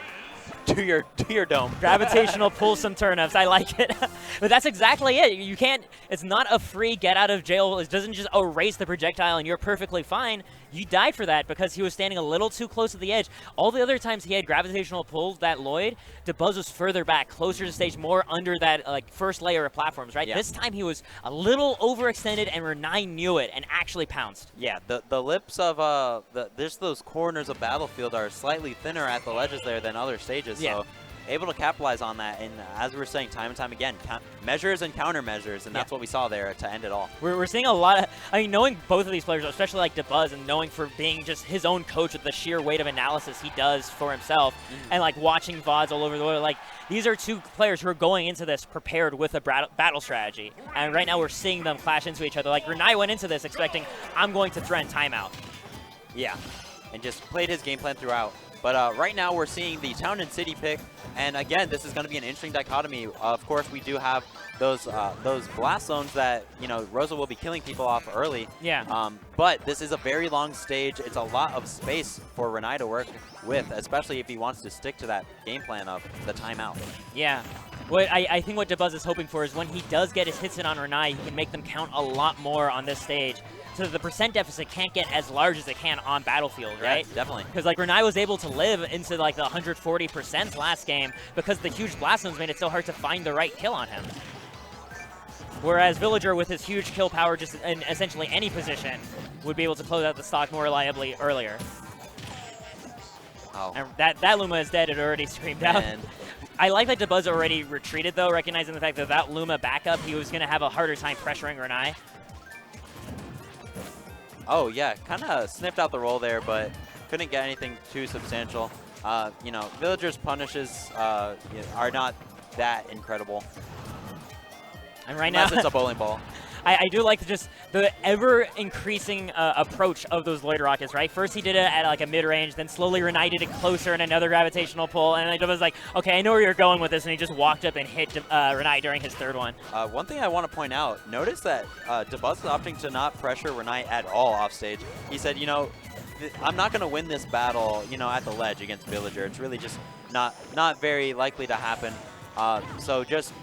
Speaker 2: to your dome?
Speaker 1: Gravitational pull some turnips. I like it. But that's exactly it. You can't, it's not a free get out of jail. It doesn't just erase the projectile and you're perfectly fine. You died for that because he was standing a little too close to the edge. All the other times he had gravitational pulls that Lloyd, Dabuz was further back, closer to stage, more under that like first layer of platforms, right?
Speaker 2: Yeah.
Speaker 1: This time he was a little overextended, and Renai knew it and actually pounced.
Speaker 2: Yeah, the lips of there's those corners of Battlefield are slightly thinner at the ledges there than other stages.
Speaker 1: Yeah.
Speaker 2: So able to capitalize on that, and as we were saying time and time again, measures and countermeasures, and that's what we saw there to end it all.
Speaker 1: We're seeing a lot of, I mean, knowing both of these players, especially like Dabuz, and knowing for being just his own coach with the sheer weight of analysis he does for himself, and like watching VODs all over the world, like these are two players who are going into this prepared with a battle strategy. And right now we're seeing them clash into each other. Like Renai went into this expecting, I'm going to threaten timeout.
Speaker 2: Yeah, and just played his game plan throughout. But right now we're seeing the Town and City pick, and again, this is going to be an interesting dichotomy. Of course, we do have those blast zones that, you know, Rosa will be killing people off early.
Speaker 1: Yeah.
Speaker 2: But this is a very long stage. It's a lot of space for Renai to work with, especially if he wants to stick to that game plan of the timeout.
Speaker 1: Yeah. What I think what Dabuz is hoping for is when he does get his hits in on Renai, he can make them count a lot more on this stage, so that the percent deficit can't get as large as it can on Battlefield, right?
Speaker 2: Yeah, definitely.
Speaker 1: Because like Renai was able to live into like the 140% last game because the huge blast zones made it so hard to find the right kill on him. Whereas Villager, with his huge kill power just in essentially any position, would be able to close out the stock more reliably earlier.
Speaker 2: Oh.
Speaker 1: And that Luma is dead. It already screamed out. I like that Dabuz already retreated, though, recognizing the fact that without Luma backup, he was going to have a harder time pressuring Renai.
Speaker 2: Oh, yeah, kind of sniffed out the roll there, but couldn't get anything too substantial. You know, Villager's punishes are not that incredible.
Speaker 1: And right
Speaker 2: Unless
Speaker 1: now,
Speaker 2: it's a bowling ball.
Speaker 1: I do like just the ever-increasing approach of those Lloyd rockets, right? First he did it at like a mid-range, then slowly Renai did it closer in another gravitational pull, and I was like, okay, I know where you're going with this, and he just walked up and hit Renai during his third one.
Speaker 2: One thing I want to point out, notice that Dabuz is opting to not pressure Renai at all off stage. He said, you know, I'm not going to win this battle, you know, at the ledge against Villager. It's really just not very likely to happen. So just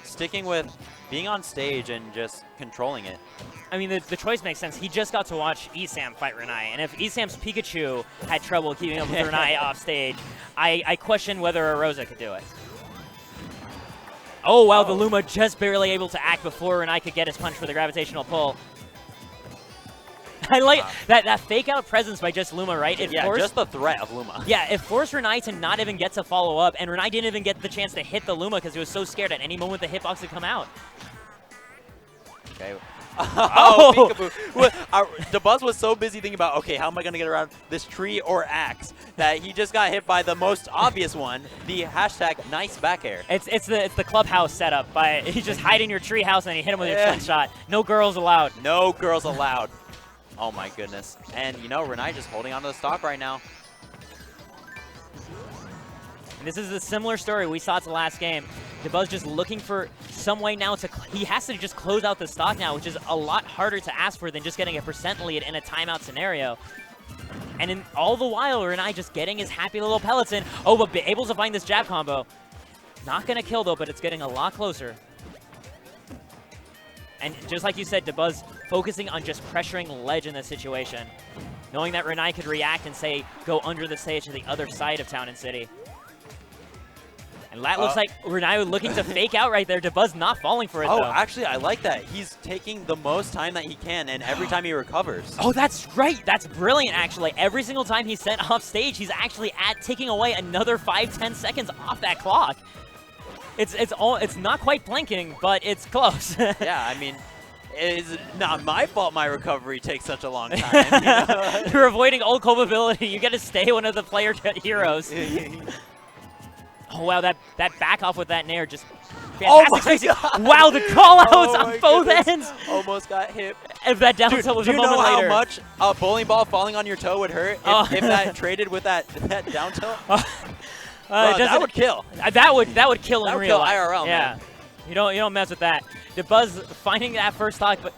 Speaker 2: sticking with being on stage and just controlling it.
Speaker 1: I mean, the choice makes sense. He just got to watch Esam fight Renai, and if Esam's Pikachu had trouble keeping up with Renai off stage, I question whether a Rosa could do it. Oh, wow, the Luma just barely able to act before Renai could get his punch for the gravitational pull. I like that fake out presence by just Luma, right? It
Speaker 2: Yeah,
Speaker 1: forced,
Speaker 2: just the threat of Luma.
Speaker 1: yeah, it forced Renai to not even get to follow up, and Renai didn't even get the chance to hit the Luma because he was so scared at any moment the hitbox would come out.
Speaker 2: Okay.
Speaker 1: Oh!
Speaker 2: Peekaboo. Dabuz was so busy thinking about, okay, how am I going to get around this tree or axe, that he just got hit by the most obvious one, the hashtag nice back air.
Speaker 1: It's the clubhouse setup. You just hide in your tree house and you hit him with your slingshot. No girls allowed.
Speaker 2: No girls allowed. Oh my goodness. And you know, Renai just holding onto the stock right now.
Speaker 1: And this is a similar story we saw to the last game. Dabuz just looking for some way now to, he has to just close out the stock now, which is a lot harder to ask for than just getting a percent lead in a timeout scenario. And in all the while, Renai just getting his happy little pellets in. Oh, but able to find this jab combo. Not going to kill, though, but it's getting a lot closer. And just like you said, Dabuz focusing on just pressuring ledge in this situation. Knowing that Renai could react and say, go under the stage to the other side of Town and City. And that looks like Renai looking to fake out right there. Dabuz not falling for it, though.
Speaker 2: Actually, I like that. He's taking the most time that he can, and every time he recovers.
Speaker 1: Oh, that's right. That's brilliant, actually. Every single time he's sent off stage, he's actually taking away another 5-10 seconds off that clock. It's not quite blinking, but it's close.
Speaker 2: Yeah, I mean, it's not my fault my recovery takes such a long time. You know?
Speaker 1: You're avoiding old culpability. You got to stay one of the player heroes. Oh, wow, that back off with that Nair just fantastic.
Speaker 2: Oh my God.
Speaker 1: Wow, the call-outs on both
Speaker 2: goodness.
Speaker 1: ends.
Speaker 2: Almost got hit.
Speaker 1: If that down tilt was a moment later.
Speaker 2: Do you know how much a bowling ball falling on your toe would hurt if that traded with that down tilt? That would kill.
Speaker 1: That would kill in real life.
Speaker 2: IRL,
Speaker 1: yeah.
Speaker 2: man.
Speaker 1: You don't mess with that. Dabuz finding that first stock, but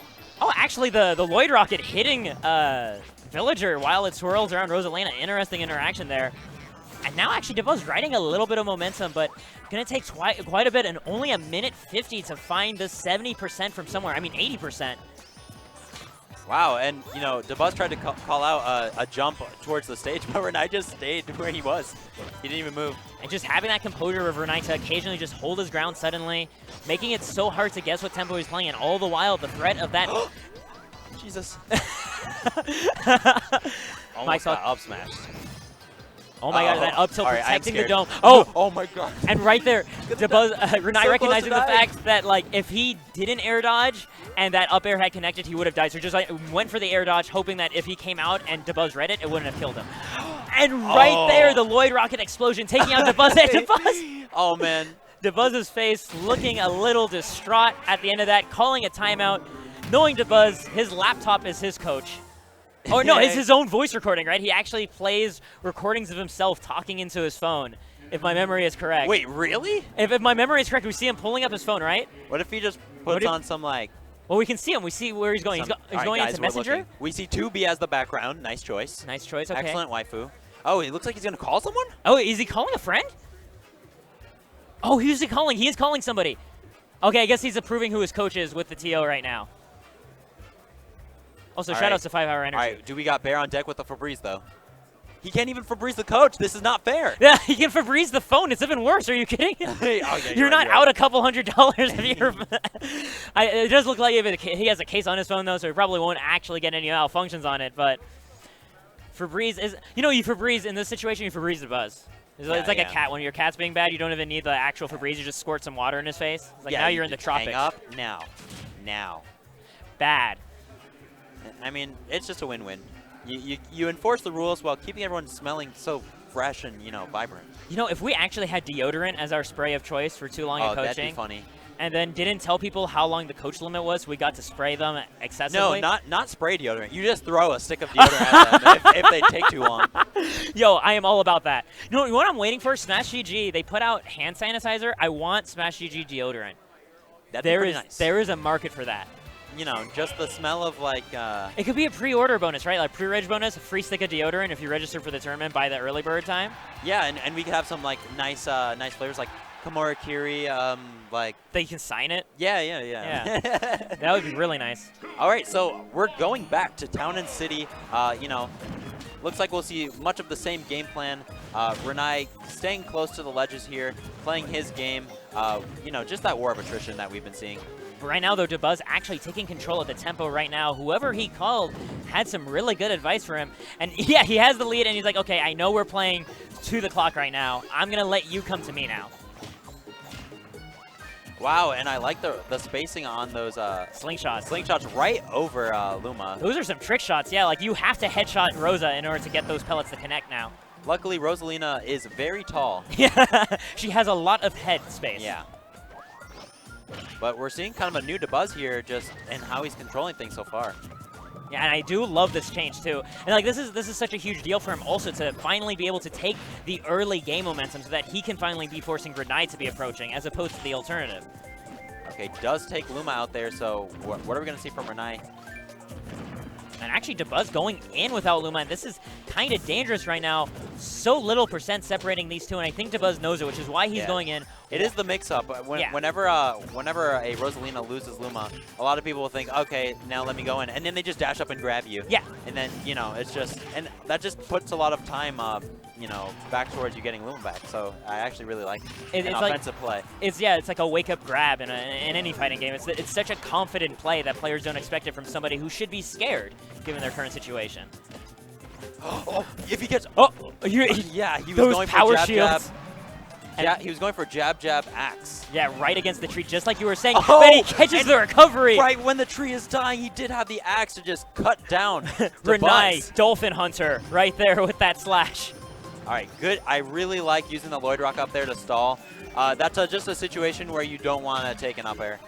Speaker 1: actually the Lloyd rocket hitting Villager while it swirls around Rosalina. Interesting interaction there. And now actually Dabuz riding a little bit of momentum, but gonna take quite a bit, and only a minute 50 to find the 70% from somewhere. I mean 80%.
Speaker 2: Wow, and you know, Dabuz tried to call out a jump towards the stage, but Renai just stayed where he was. He didn't even move.
Speaker 1: And just having that composure of Renai to occasionally just hold his ground suddenly, making it so hard to guess what tempo he's playing, and all the while the threat of that...
Speaker 2: Jesus.
Speaker 1: Almost
Speaker 2: got up smashed.
Speaker 1: Oh my god, that up tilt protecting the dome.
Speaker 2: Oh! Oh my god.
Speaker 1: And right there, Dabuz, Renai
Speaker 2: So
Speaker 1: recognizing the
Speaker 2: dying.
Speaker 1: fact that like if he didn't air dodge and that up air had connected, he would have died. So just like went for the air dodge, hoping that if he came out and Dabuz read it, it wouldn't have killed him. And right there, the Lloyd Rocket explosion taking out Dabuz. And Dabuz.
Speaker 2: Oh man.
Speaker 1: Dabuz's face looking a little distraught at the end of that, calling a timeout, knowing Dabuz, his laptop is his coach. Oh, no, it's his own voice recording, right? He actually plays recordings of himself talking into his phone, if my memory is correct.
Speaker 2: Wait, really?
Speaker 1: If my memory is correct, we see him pulling up his phone, right?
Speaker 2: What if he just puts on some, like...
Speaker 1: Well, we can see him. We see where he's going. He's going into Messenger.
Speaker 2: We see 2B as the background. Nice choice.
Speaker 1: Nice choice, okay.
Speaker 2: Excellent waifu. Oh, it looks like he's going to call someone?
Speaker 1: Oh, is he calling a friend? Oh, who's he calling? He is calling somebody. Okay, I guess he's approving who his coach is with the TO right now. Also, shout-outs to 5 Hour Energy.
Speaker 2: All right, do we got Bear on deck with the Febreze, though? He can't even Febreze the coach. This is not fair.
Speaker 1: Yeah, he can Febreze the phone. It's even worse. Are you kidding? You're not out a couple $100 if you're... It does look like he has a case on his phone, though, so he probably won't actually get any malfunctions on it, but... Febreze is... You know, you Febreze, in this situation, you Febreze the Buzz. It's like a cat. When your cat's being bad, you don't even need the actual Febreze. You just squirt some water in his face. It's like, now you're in the tropics.
Speaker 2: Hang up now. Now.
Speaker 1: Bad.
Speaker 2: I mean, it's just a win-win. You enforce the rules while keeping everyone smelling so fresh and, you know, vibrant. You know,
Speaker 1: if we actually had deodorant as our spray of choice for too long in coaching.
Speaker 2: That'd be funny.
Speaker 1: And then didn't tell people how long the coach limit was, so we got to spray them excessively.
Speaker 2: No, not spray deodorant. You just throw a stick of deodorant at them if they take too long.
Speaker 1: Yo, I am all about that. You know what I'm waiting for? Smash GG. They put out hand sanitizer. I want Smash GG deodorant.
Speaker 2: That'd be pretty nice.
Speaker 1: There is a market for that.
Speaker 2: You know, just the smell of like...
Speaker 1: It could be a pre-order bonus, right? Like pre-reg bonus, a free stick of deodorant if you register for the tournament by the early bird time.
Speaker 2: Yeah, and we could have some like nice flavors like Kimura Kiri, like...
Speaker 1: That you can sign it?
Speaker 2: Yeah.
Speaker 1: That would be really nice.
Speaker 2: All right, so we're going back to Town and City. You know, looks like we'll see much of the same game plan. Renai staying close to the ledges here, playing his game. You know, just that war of attrition that we've been seeing.
Speaker 1: Right now, though, Dabuz actually taking control of the tempo right now. Whoever he called had some really good advice for him. And yeah, he has the lead, and he's like, okay, I know we're playing to the clock right now. I'm going to let you come to me now.
Speaker 2: Wow, and I like the spacing on those
Speaker 1: slingshots.
Speaker 2: Slingshots right over Luma.
Speaker 1: Those are some trick shots, yeah. Like, you have to headshot Rosa in order to get those pellets to connect now.
Speaker 2: Luckily, Rosalina is very tall.
Speaker 1: Yeah, she has a lot of head space.
Speaker 2: Yeah. But we're seeing kind of a new Dabuz here, just in how he's controlling things so far.
Speaker 1: Yeah, and I do love this change too. And like this is such a huge deal for him also to finally be able to take the early game momentum so that he can finally be forcing Renai to be approaching as opposed to the alternative.
Speaker 2: Okay, does take Luma out there, so what are we going to see from Renai?
Speaker 1: And actually, Dabuz going in without Luma, and this is kind of dangerous right now. So little % separating these two, and I think Dabuz knows it, which is why he's going in.
Speaker 2: It is the mix-up. Whenever a Rosalina loses Luma, a lot of people will think, okay, now let me go in, and then they just dash up and grab you.
Speaker 1: Yeah.
Speaker 2: And then, you know, it's just, and that just puts a lot of time, you know, back towards you getting Luma back. So I actually really like an offensive play.
Speaker 1: It's like a wake-up grab in any fighting game. It's such a confident play that players don't expect it from somebody who should be scared given their current situation.
Speaker 2: Oh, if he gets... yeah, he was
Speaker 1: those
Speaker 2: going
Speaker 1: power
Speaker 2: for jab,
Speaker 1: shields.
Speaker 2: Yeah, he was going for jab, jab, axe.
Speaker 1: Yeah, right against the tree, just like you were saying. But he catches the recovery.
Speaker 2: Right when the tree is dying, he did have the axe to just cut down.
Speaker 1: Renai, Dolphin Hunter, right there with that slash.
Speaker 2: All right, good. I really like using the Lloyd Rock up there to stall. That's just a situation where you don't want to take an up air.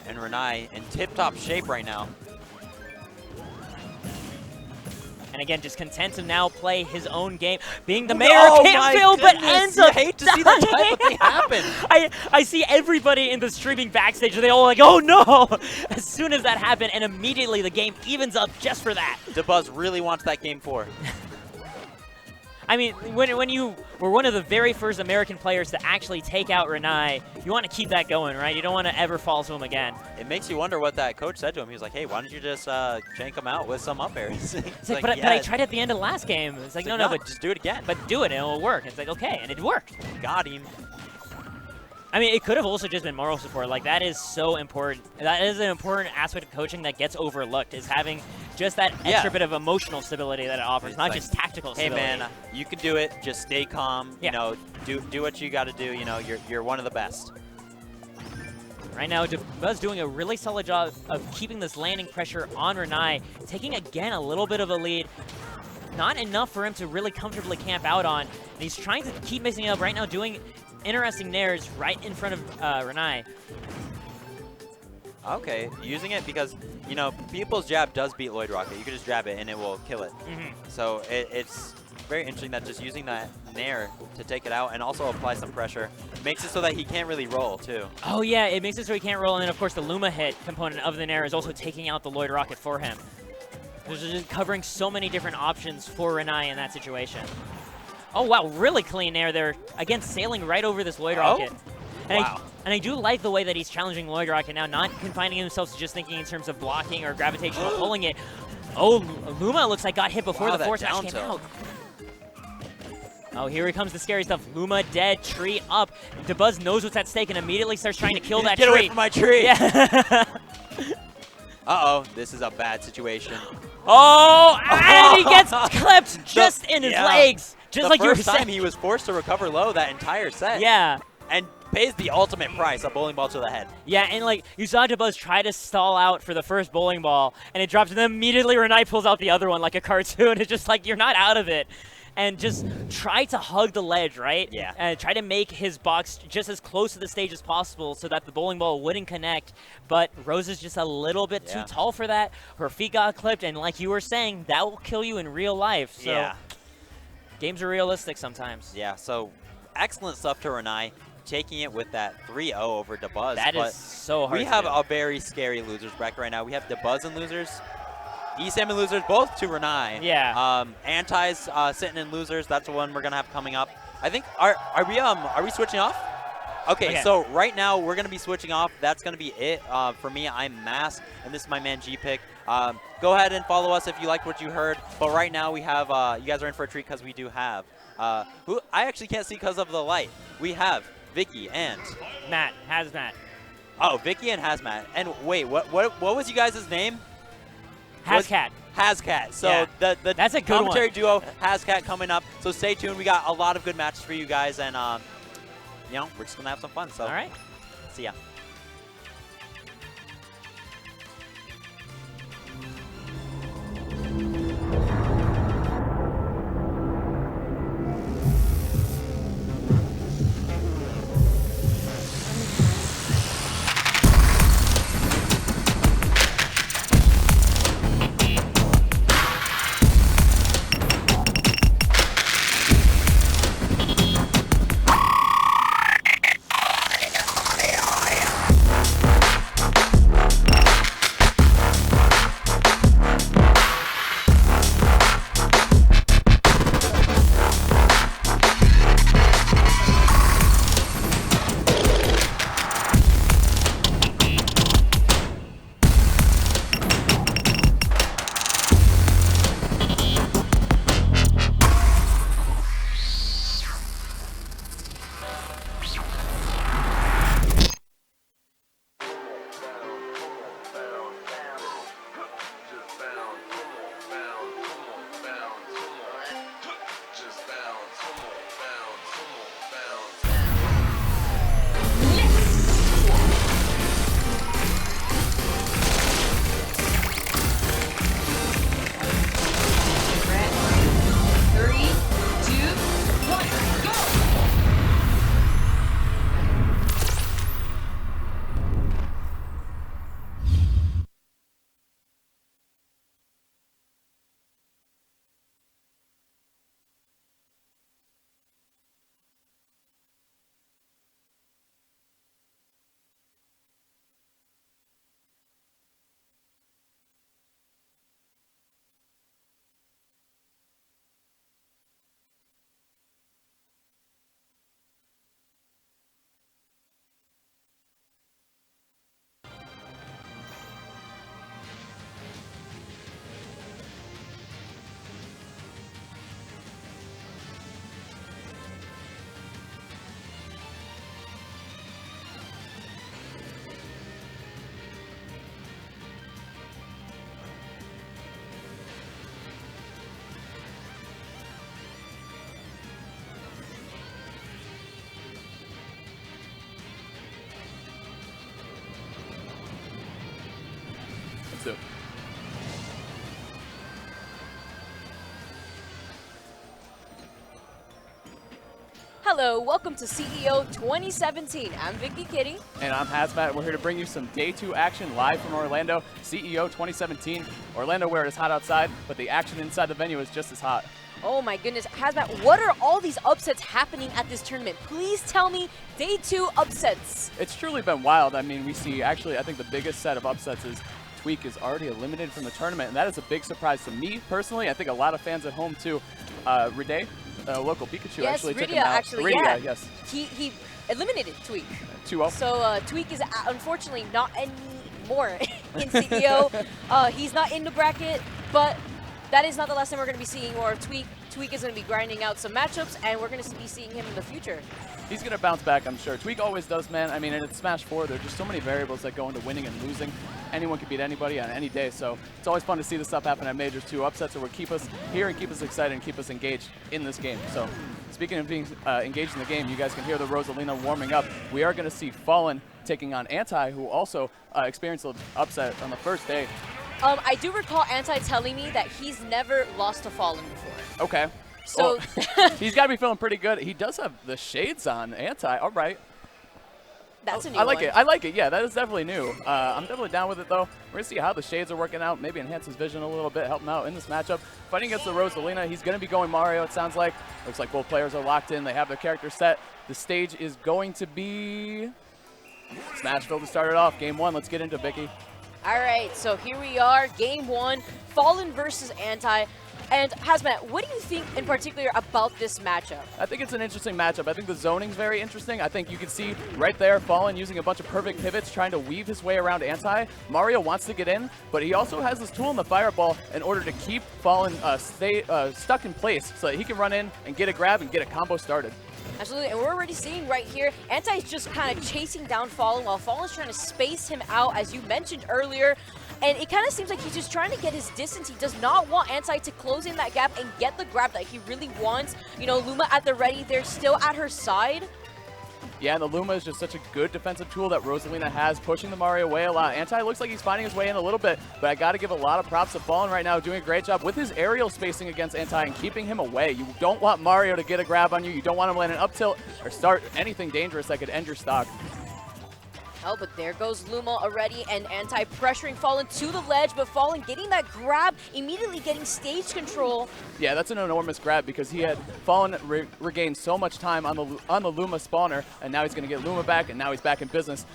Speaker 2: And Renai in tip-top shape right now.
Speaker 1: And again, just content to now play his own game. Being the mayor can't fail, but ends up
Speaker 2: I hate to see that type of thing happen.
Speaker 1: I see everybody in the streaming backstage, they all like, oh no! As soon as that happened, and immediately the game evens up just for that.
Speaker 2: Dabuz really wants that game 4.
Speaker 1: I mean, when you were one of the very first American players to actually take out Renai, you want to keep that going, right? You don't want to ever fall to him again.
Speaker 2: It makes you wonder what that coach said to him. He was like, hey, why don't you just jank him out with some up airs?
Speaker 1: It's like, but I tried at the end of the last game. It's like, no, but
Speaker 2: just do it again.
Speaker 1: But do it and it'll work. It's like, okay, and it worked.
Speaker 2: Got him.
Speaker 1: I mean, it could have also just been moral support. Like, that is so important. That is an important aspect of coaching that gets overlooked, is having just that extra bit of emotional stability that it offers, not just tactical stability.
Speaker 2: Hey, man, you can do it. Just stay calm.
Speaker 1: Yeah.
Speaker 2: You know, do what you got to do. You know, you're one of the best.
Speaker 1: Right now, Dabuz doing a really solid job of keeping this landing pressure on Renai, taking, again, a little bit of a lead. Not enough for him to really comfortably camp out on. And he's trying to keep mixing it up right now, doing interesting nairs right in front of Renai.
Speaker 2: Okay, using it because, you know, people's jab does beat Lloyd Rocket. You can just jab it and it will kill it. So it's very interesting that just using that nair to take it out and also apply some pressure makes it so that he can't really roll, too.
Speaker 1: Oh, yeah, it makes it so he can't roll. And then, of course, the Luma hit component of the nair is also taking out the Lloyd Rocket for him. There's just covering so many different options for Renai in that situation. Oh, wow, really clean air there. Again, sailing right over this Lloyd Rocket. And
Speaker 2: wow.
Speaker 1: I do like the way that he's challenging Lloyd Rocket now, not confining himself to just thinking in terms of blocking or gravitational pulling it. Oh, Luma looks like got hit before the force smash came out. Oh, here he comes the scary stuff. Luma dead, tree up. Dabuz knows what's at stake and immediately starts trying to kill that tree.
Speaker 2: Get away from my tree!
Speaker 1: Yeah.
Speaker 2: Uh-oh, this is a bad situation.
Speaker 1: Oh, and he gets clipped just in his legs. Just like you were saying.
Speaker 2: The first time he was forced to recover low that entire set.
Speaker 1: Yeah.
Speaker 2: And pays the ultimate price, a bowling ball to the head.
Speaker 1: Yeah, and like, you saw Dabuz try to stall out for the first bowling ball, and it drops, and then immediately Renai pulls out the other one like a cartoon. It's just like, you're not out of it. And just try to hug the ledge, right?
Speaker 2: Yeah.
Speaker 1: And try to make his box just as close to the stage as possible so that the bowling ball wouldn't connect. But Rose is just a little bit too tall for that. Her feet got clipped, and like you were saying, that will kill you in real life. So games are realistic sometimes.
Speaker 2: Yeah, so excellent stuff to Renai, taking it with that 3-0 over Dabuz.
Speaker 1: That is so hard
Speaker 2: We
Speaker 1: to
Speaker 2: have
Speaker 1: do.
Speaker 2: a very scary losers bracket right now. We have Dabuz and losers, ESAM and losers, both to Renai.
Speaker 1: Yeah.
Speaker 2: Anti's sitting in losers. That's the one we're gonna have coming up. I think are we switching off? Okay, so right now we're gonna be switching off. That's gonna be it for me. I'm Mask, and this is my man G-Pick. Go ahead and follow us if you liked what you heard. But right now we have you guys are in for a treat because we do have who I actually can't see because of the light. We have Vicky and
Speaker 1: Hazmat.
Speaker 2: Oh, Vicky and Hazmat. And wait, what was you guys' name?
Speaker 1: Hazcat.
Speaker 2: Hazcat. So the
Speaker 1: That's a good
Speaker 2: commentary duo Hazcat coming up. So stay tuned. We got a lot of good matches for you guys, and you know, we're just gonna have some fun. So
Speaker 1: all right.
Speaker 2: See ya.
Speaker 3: Hello, welcome to CEO 2017. I'm Vicky Kitty.
Speaker 4: And I'm Hazmat. We're here to bring you some Day 2 action live from Orlando, CEO 2017. Orlando where it is hot outside, but the action inside the venue is just as hot.
Speaker 3: Oh my goodness, Hazmat, what are all these upsets happening at this tournament? Please tell me Day 2 upsets.
Speaker 4: It's truly been wild. I mean, we see actually, I think the biggest set of upsets is Tweak is already eliminated from the tournament, and that is a big surprise to me personally. I think a lot of fans at home too. Ride, local Pikachu,
Speaker 3: yes,
Speaker 4: actually took him
Speaker 3: Rydia,
Speaker 4: out.
Speaker 3: actually,
Speaker 4: Rydia,
Speaker 3: yeah.
Speaker 4: yes.
Speaker 3: He eliminated Tweak.
Speaker 4: 2-0.
Speaker 3: So Tweak is unfortunately not anymore in CEO. He's not in the bracket, but that is not the last time we're going to be seeing more of Tweak. Tweak is going to be grinding out some matchups, and we're going to be seeing him in the future.
Speaker 4: He's going to bounce back, I'm sure. Tweak always does, man. I mean, and it's Smash 4. There are just so many variables that go into winning and losing. Anyone can beat anybody on any day, so it's always fun to see this stuff happen at Majors too. Upsets that will keep us here and keep us excited and keep us engaged in this game. So speaking of being engaged in the game, you guys can hear the Rosalina warming up. We are going to see Fallen taking on Anti, who also experienced an upset on the first day.
Speaker 3: I do recall Anti telling me that he's never lost to Fallen before.
Speaker 4: Okay.
Speaker 3: So
Speaker 4: well, he's got to be feeling pretty good. He does have the shades on, Anti. All right.
Speaker 3: That's a new
Speaker 4: I like
Speaker 3: one.
Speaker 4: it. I like it. Yeah, that is definitely new. I'm definitely down with it, though. We're going to see how the shades are working out. Maybe enhance his vision a little bit, help him out in this matchup. Fighting against the Rosalina, he's going to be going Mario, it sounds like. Looks like both players are locked in. They have their character set. The stage is going to be Smashville to start it off. Game 1. Let's get into Vicky.
Speaker 3: All right, so here we are, Game 1, Fallen versus Anti. And Hazmat, what do you think in particular about this matchup?
Speaker 4: I think it's an interesting matchup. I think the zoning's very interesting. I think you can see right there Fallen using a bunch of perfect pivots, trying to weave his way around Anti. Mario wants to get in, but he also has this tool in the Fireball in order to keep Fallen stuck in place so that he can run in and get a grab and get a combo started.
Speaker 3: Absolutely, and we're already seeing right here, Anti is just kind of chasing down Fallen while Fallen's trying to space him out, as you mentioned earlier. And it kind of seems like he's just trying to get his distance. He does not want Anti to close in that gap and get the grab that he really wants. You know, Luma at the ready, they're still at her side.
Speaker 4: Yeah, and the Luma is just such a good defensive tool that Rosalina has, pushing the Mario away a lot. Anti looks like he's finding his way in a little bit, but I got to give a lot of props to Fallen right now, doing a great job with his aerial spacing against Anti and keeping him away. You don't want Mario to get a grab on you. You don't want him to land an up tilt or start anything dangerous that could end your stock.
Speaker 3: Oh, but there goes Luma already, and Anti pressuring Fallen to the ledge, but Fallen getting that grab, immediately getting stage control.
Speaker 4: Yeah, that's an enormous grab because he had Fallen regained so much time on the Luma spawner, and now he's going to get Luma back, and now he's back in business.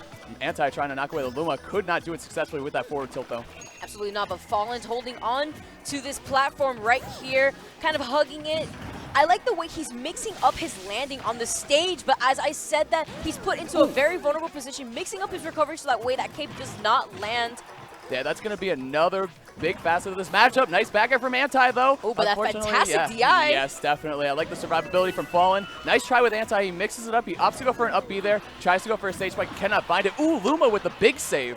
Speaker 4: Anti trying to knock away the Luma, could not do it successfully with that forward tilt though.
Speaker 3: Absolutely not, but Fallen's holding on to this platform right here, kind of hugging it. I like the way he's mixing up his landing on the stage, but as I said that, he's put into a very vulnerable position, mixing up his recovery so that way that cape does not land.
Speaker 4: Yeah, that's going to be another big facet of this matchup. Nice back air from Anti, though.
Speaker 3: Oh, but that fantastic DI.
Speaker 4: Yes, definitely. I like the survivability from Fallen. Nice try with Anti. He mixes it up. He opts to go for an up B there. Tries to go for a stage spike. Cannot find it. Ooh, Luma with the big save.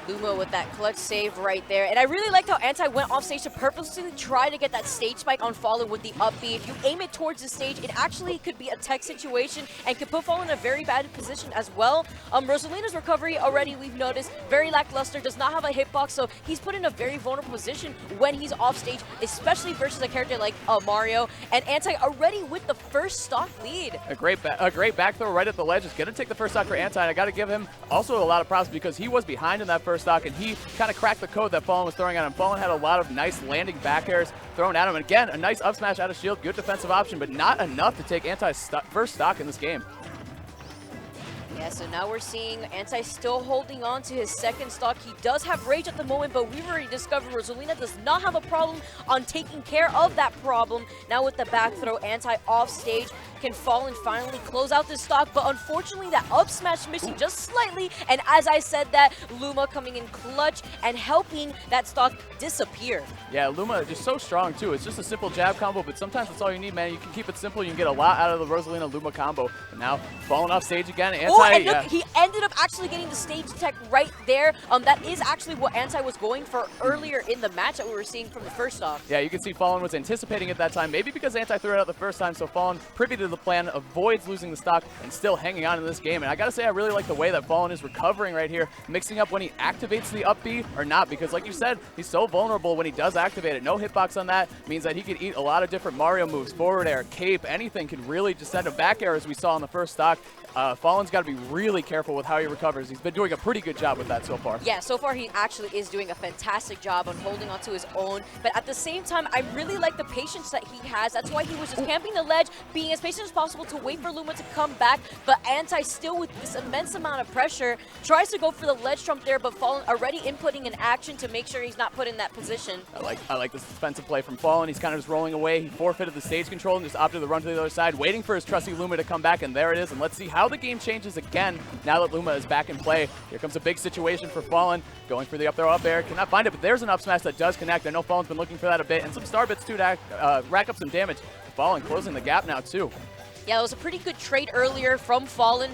Speaker 3: Luma with that clutch save right there. And I really liked how Anti went off stage to purposely try to get that stage spike on Fallen with the up B. If you aim it towards the stage, it actually could be a tech situation and could put Fallen in a very bad position as well. Rosalina's recovery already, we've noticed, very lackluster, does not have a hitbox, so he's put in a very vulnerable position when he's off stage, especially versus a character like Mario. And Anti already with the first stock lead.
Speaker 4: A great back throw right at the ledge. Is going to take the first stock for Anti. And I got to give him also a lot of props because he was behind in that first stock, and he kind of cracked the code that Fallen was throwing at him. Fallen had a lot of nice landing back airs thrown at him. And again, a nice up smash out of shield, good defensive option, but not enough to take Anti's first stock in this game.
Speaker 3: Yeah, so now we're seeing Anti still holding on to his second stock. He does have Rage at the moment, but we've already discovered Rosalina does not have a problem on taking care of that problem. Now with the back throw, Anti off stage, can Fallen finally close out this stock, but unfortunately that up smash missing just slightly, and as I said that, Luma coming in clutch and helping that stock disappear.
Speaker 4: Yeah, Luma just so strong too. It's just a simple jab combo, but sometimes that's all you need, man. You can keep it simple, you can get a lot out of the Rosalina Luma combo. And now Fallen off stage again, Anti.
Speaker 3: And look, he ended up actually getting the stage tech right there. That is actually what Anti was going for earlier in the match that we were seeing from the first stock.
Speaker 4: Yeah, you can see Fallen was anticipating it that time, maybe because Anti threw it out the first time, so Fallen privy to to the plan, avoids losing the stock, and still hanging on in this game. And I gotta say, I really like the way that Fallen is recovering right here, mixing up when he activates the up B or not, because like you said, he's so vulnerable when he does activate it. No hitbox on that means that he could eat a lot of different Mario moves, forward air, cape, anything could really just send him back air, as we saw in the first stock. Fallen's got to be really careful with how he recovers. He's been doing a pretty good job with that so far.
Speaker 3: Yeah, so far he actually is doing a fantastic job on holding onto his own. But at the same time, I really like the patience that he has. That's why he was just camping the ledge, being as patient as possible to wait for Luma to come back. But Anti, still with this immense amount of pressure, tries to go for the ledge trump there, but Fallen already inputting an action to make sure he's not put in that position.
Speaker 4: I like this defensive play from Fallen. He's kind of just rolling away. He forfeited the stage control and just opted to run to the other side, waiting for his trusty Luma to come back, and there it is. And let's see how the game changes again now that Luma is back in play. Here comes a big situation for Fallen, going for the up throw up air. Cannot find it, but there's an up smash that does connect. I know Fallen's been looking for that a bit, and some star bits too to rack up some damage. Fallen closing the gap now too.
Speaker 3: Yeah, it was a pretty good trade earlier from Fallen.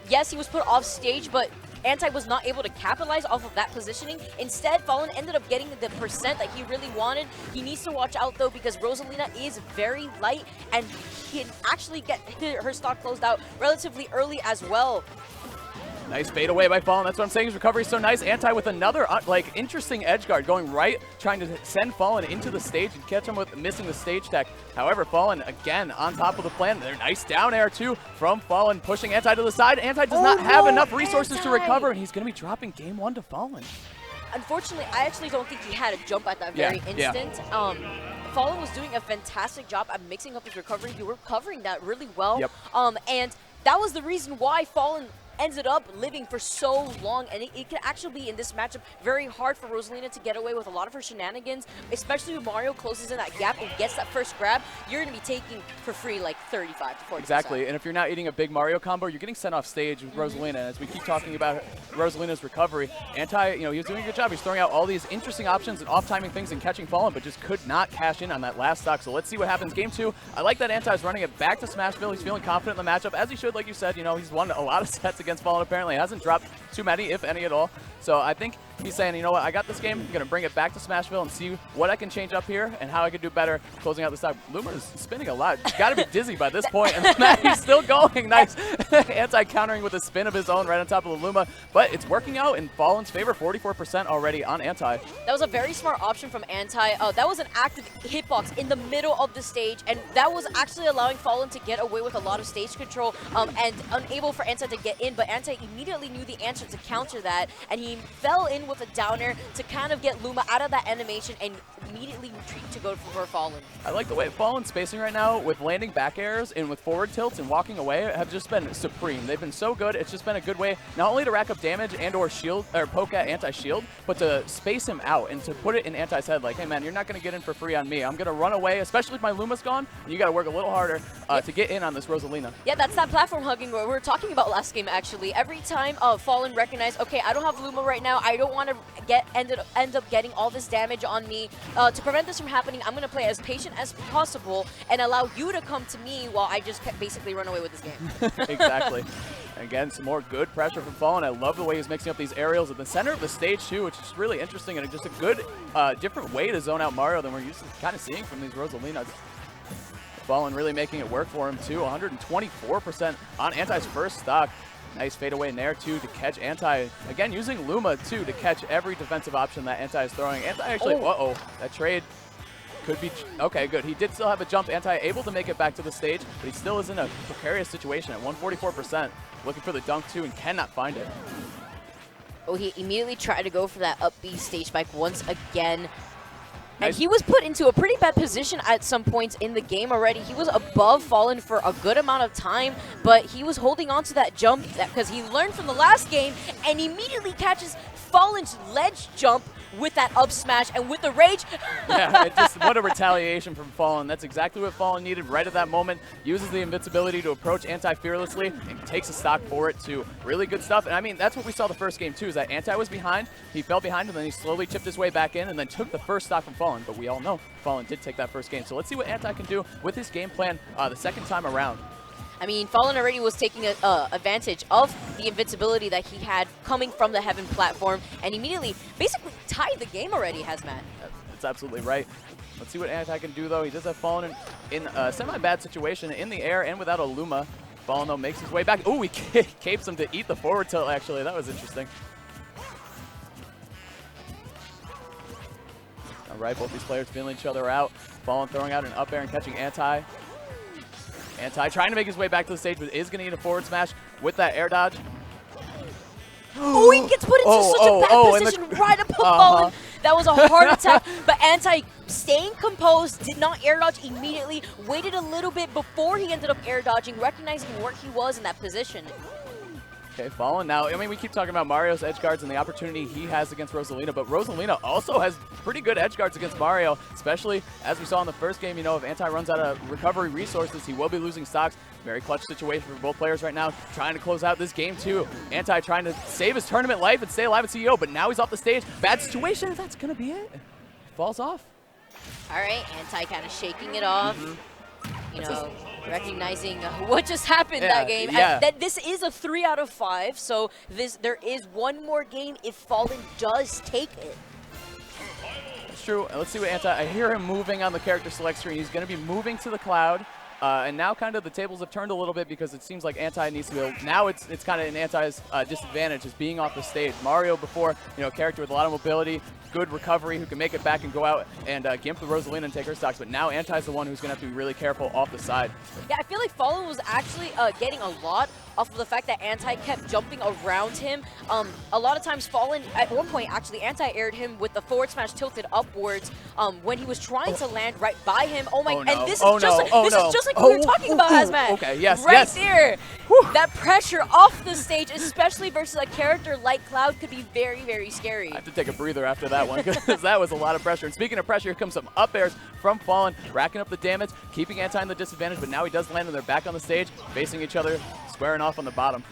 Speaker 3: Yes, he was put off stage, but Anti was not able to capitalize off of that positioning. Instead, Fallen ended up getting the percent that he really wanted. He needs to watch out, though, because Rosalina is very light, and he can actually get her stock closed out relatively early as well.
Speaker 4: Nice fade away by Fallen. That's what I'm saying. His recovery is so nice. Anti with another interesting edge guard going right, trying to send Fallen into the stage and catch him with missing the stage tech. However, Fallen again on top of the plan. They're nice down air too from Fallen, pushing Anti to the side. Anti does not have enough resources to recover, and he's going to be dropping game 1 to Fallen.
Speaker 3: Unfortunately, I actually don't think he had a jump at that very instant. Fallen was doing a fantastic job at mixing up his recovery. He was recovering that really well.
Speaker 4: Yep.
Speaker 3: And that was the reason why Fallen ended up living for so long, and it could actually be in this matchup very hard for Rosalina to get away with a lot of her shenanigans, especially when Mario closes in that gap and gets that first grab. You're going to be taking for free like 35 to 40%.
Speaker 4: Exactly, and if you're not eating a big Mario combo, you're getting sent off stage with Rosalina. As we keep talking about Rosalina's recovery, Anti, he was doing a good job. He's throwing out all these interesting options and off-timing things and catching Fallen, but just could not cash in on that last stock. So let's see what happens game 2. I like that Anti is running it back to Smashville. He's feeling confident in the matchup, as he should, like you said. He's won a lot of sets against Fallen, apparently. Hasn't dropped too many, if any at all. So I think he's saying, you know what, I got this game. I'm going to bring it back to Smashville and see what I can change up here and how I can do better closing out the stock. Luma is spinning a lot. He's got to be dizzy by this point, and he's still going. Nice. Anti countering with a spin of his own right on top of the Luma, but it's working out in Fallen's favor. 44% already on Anti.
Speaker 3: That was a very smart option from Anti. That was an active hitbox in the middle of the stage, and that was actually allowing Fallen to get away with a lot of stage control and unable for Anti to get in, but Anti immediately knew the answer to counter that, and he fell in with a downer to kind of get Luma out of that animation and immediately retreat to go for Fallen.
Speaker 4: I like the way Fallen's spacing right now with landing back airs and with forward tilts and walking away have just been supreme. They've been so good. It's just been a good way not only to rack up damage and or shield or poke at Anti-shield, but to space him out and to put it in Anti's head like, hey man, you're not going to get in for free on me. I'm going to run away, especially if my Luma's gone, and you got to work a little harder to get in on this Rosalina.
Speaker 3: Yeah, that's that platform hugging where we were talking about last game actually. Every time Fallen recognized, okay, I don't have Luma right now. I don't want to end up getting all this damage on me. To prevent this from happening, I'm going to play as patient as possible and allow you to come to me while I just basically run away with this game.
Speaker 4: Exactly. Again, some more good pressure from Fallen. I love the way he's mixing up these aerials at the center of the stage too, which is really interesting and just a good, different way to zone out Mario than we're used to kind of seeing from these Rosalinas. Fallen really making it work for him too. 124% on Anti's first stock. Nice fadeaway in there too to catch Anti. Again, using Luma too to catch every defensive option that Anti is throwing. Anti actually, that trade could be, okay, good. He did still have a jump. Anti able to make it back to the stage, but he still is in a precarious situation at 144%. Looking for the dunk too and cannot find it.
Speaker 3: Oh, he immediately tried to go for that up B stage spike once again. And he was put into a pretty bad position at some points in the game already. He was above Fallen for a good amount of time, but he was holding on to that jump because he learned from the last game and immediately catches Fallen's ledge jump with that up smash and with the rage.
Speaker 4: Yeah, what a retaliation from Fallen. That's exactly what Fallen needed right at that moment. Uses the invincibility to approach Anti fearlessly and takes a stock for it too. Really good stuff. And I mean, that's what we saw the first game too, is that Anti was behind. He fell behind and then he slowly chipped his way back in and then took the first stock from Fallen. But we all know Fallen did take that first game. So let's see what Anti can do with his game plan the second time around.
Speaker 3: I mean, Fallen already was taking advantage of the invincibility that he had coming from the Heaven platform and immediately basically tied the game already, Hazmat.
Speaker 4: That's absolutely right. Let's see what Anti can do, though. He does have Fallen in a semi-bad situation in the air and without a Luma. Fallen, though, makes his way back. Oh, he capes him to eat the forward tilt, actually. That was interesting. All right, both these players feeling each other out. Fallen throwing out an up air and catching Anti. Anti trying to make his way back to the stage, but is going to need a forward smash with that air dodge.
Speaker 3: Oh, he gets put into such a bad position right above Fallen. That was a hard attack, but Anti staying composed, did not air dodge immediately, waited a little bit before he ended up air dodging, recognizing where he was in that position.
Speaker 4: Okay, Fallen now. I mean, we keep talking about Mario's edge guards and the opportunity he has against Rosalina, but Rosalina also has pretty good edge guards against Mario, especially as we saw in the first game. You know, if Anti runs out of recovery resources, he will be losing stocks. Very clutch situation for both players right now, trying to close out this game too. Anti trying to save his tournament life and stay alive at CEO, but now he's off the stage. Bad situation. That's going to be it. Falls off.
Speaker 3: All right, Anti kind of shaking it off. You know, recognizing what just happened that game.
Speaker 4: Yeah.
Speaker 3: That this is a 3 out of 5, so there is one more game if Fallen does take it.
Speaker 4: It's true. Let's see what Anti. I hear him moving on the character select screen. He's going to be moving to the cloud. And now kind of the tables have turned a little bit because it seems like Anti needs to go. Now it's kind of in Anti's disadvantage, is being off the stage. Mario before, you know, a character with a lot of mobility, good recovery, who can make it back and go out and gimp the Rosalina and take her stocks. But now Anti's the one who's going to have to be really careful off the side.
Speaker 3: Yeah, I feel like Fallen was actually getting a lot off of the fact that Anti kept jumping around him. A lot of times Fallen, at one point actually, Anti-aired him with the forward smash tilted upwards when he was trying to land right by him. Oh my, and this is just like we were talking about, Hazmat.
Speaker 4: Okay, yes,
Speaker 3: right there. That pressure off the stage, especially versus a character like Cloud, could be very, very scary.
Speaker 4: I have to take a breather after that one because that was a lot of pressure. And speaking of pressure, here comes some up airs from Fallen, racking up the damage, keeping Anti in the disadvantage, but now he does land and they're back on the stage, facing each other, squaring off on the bottom.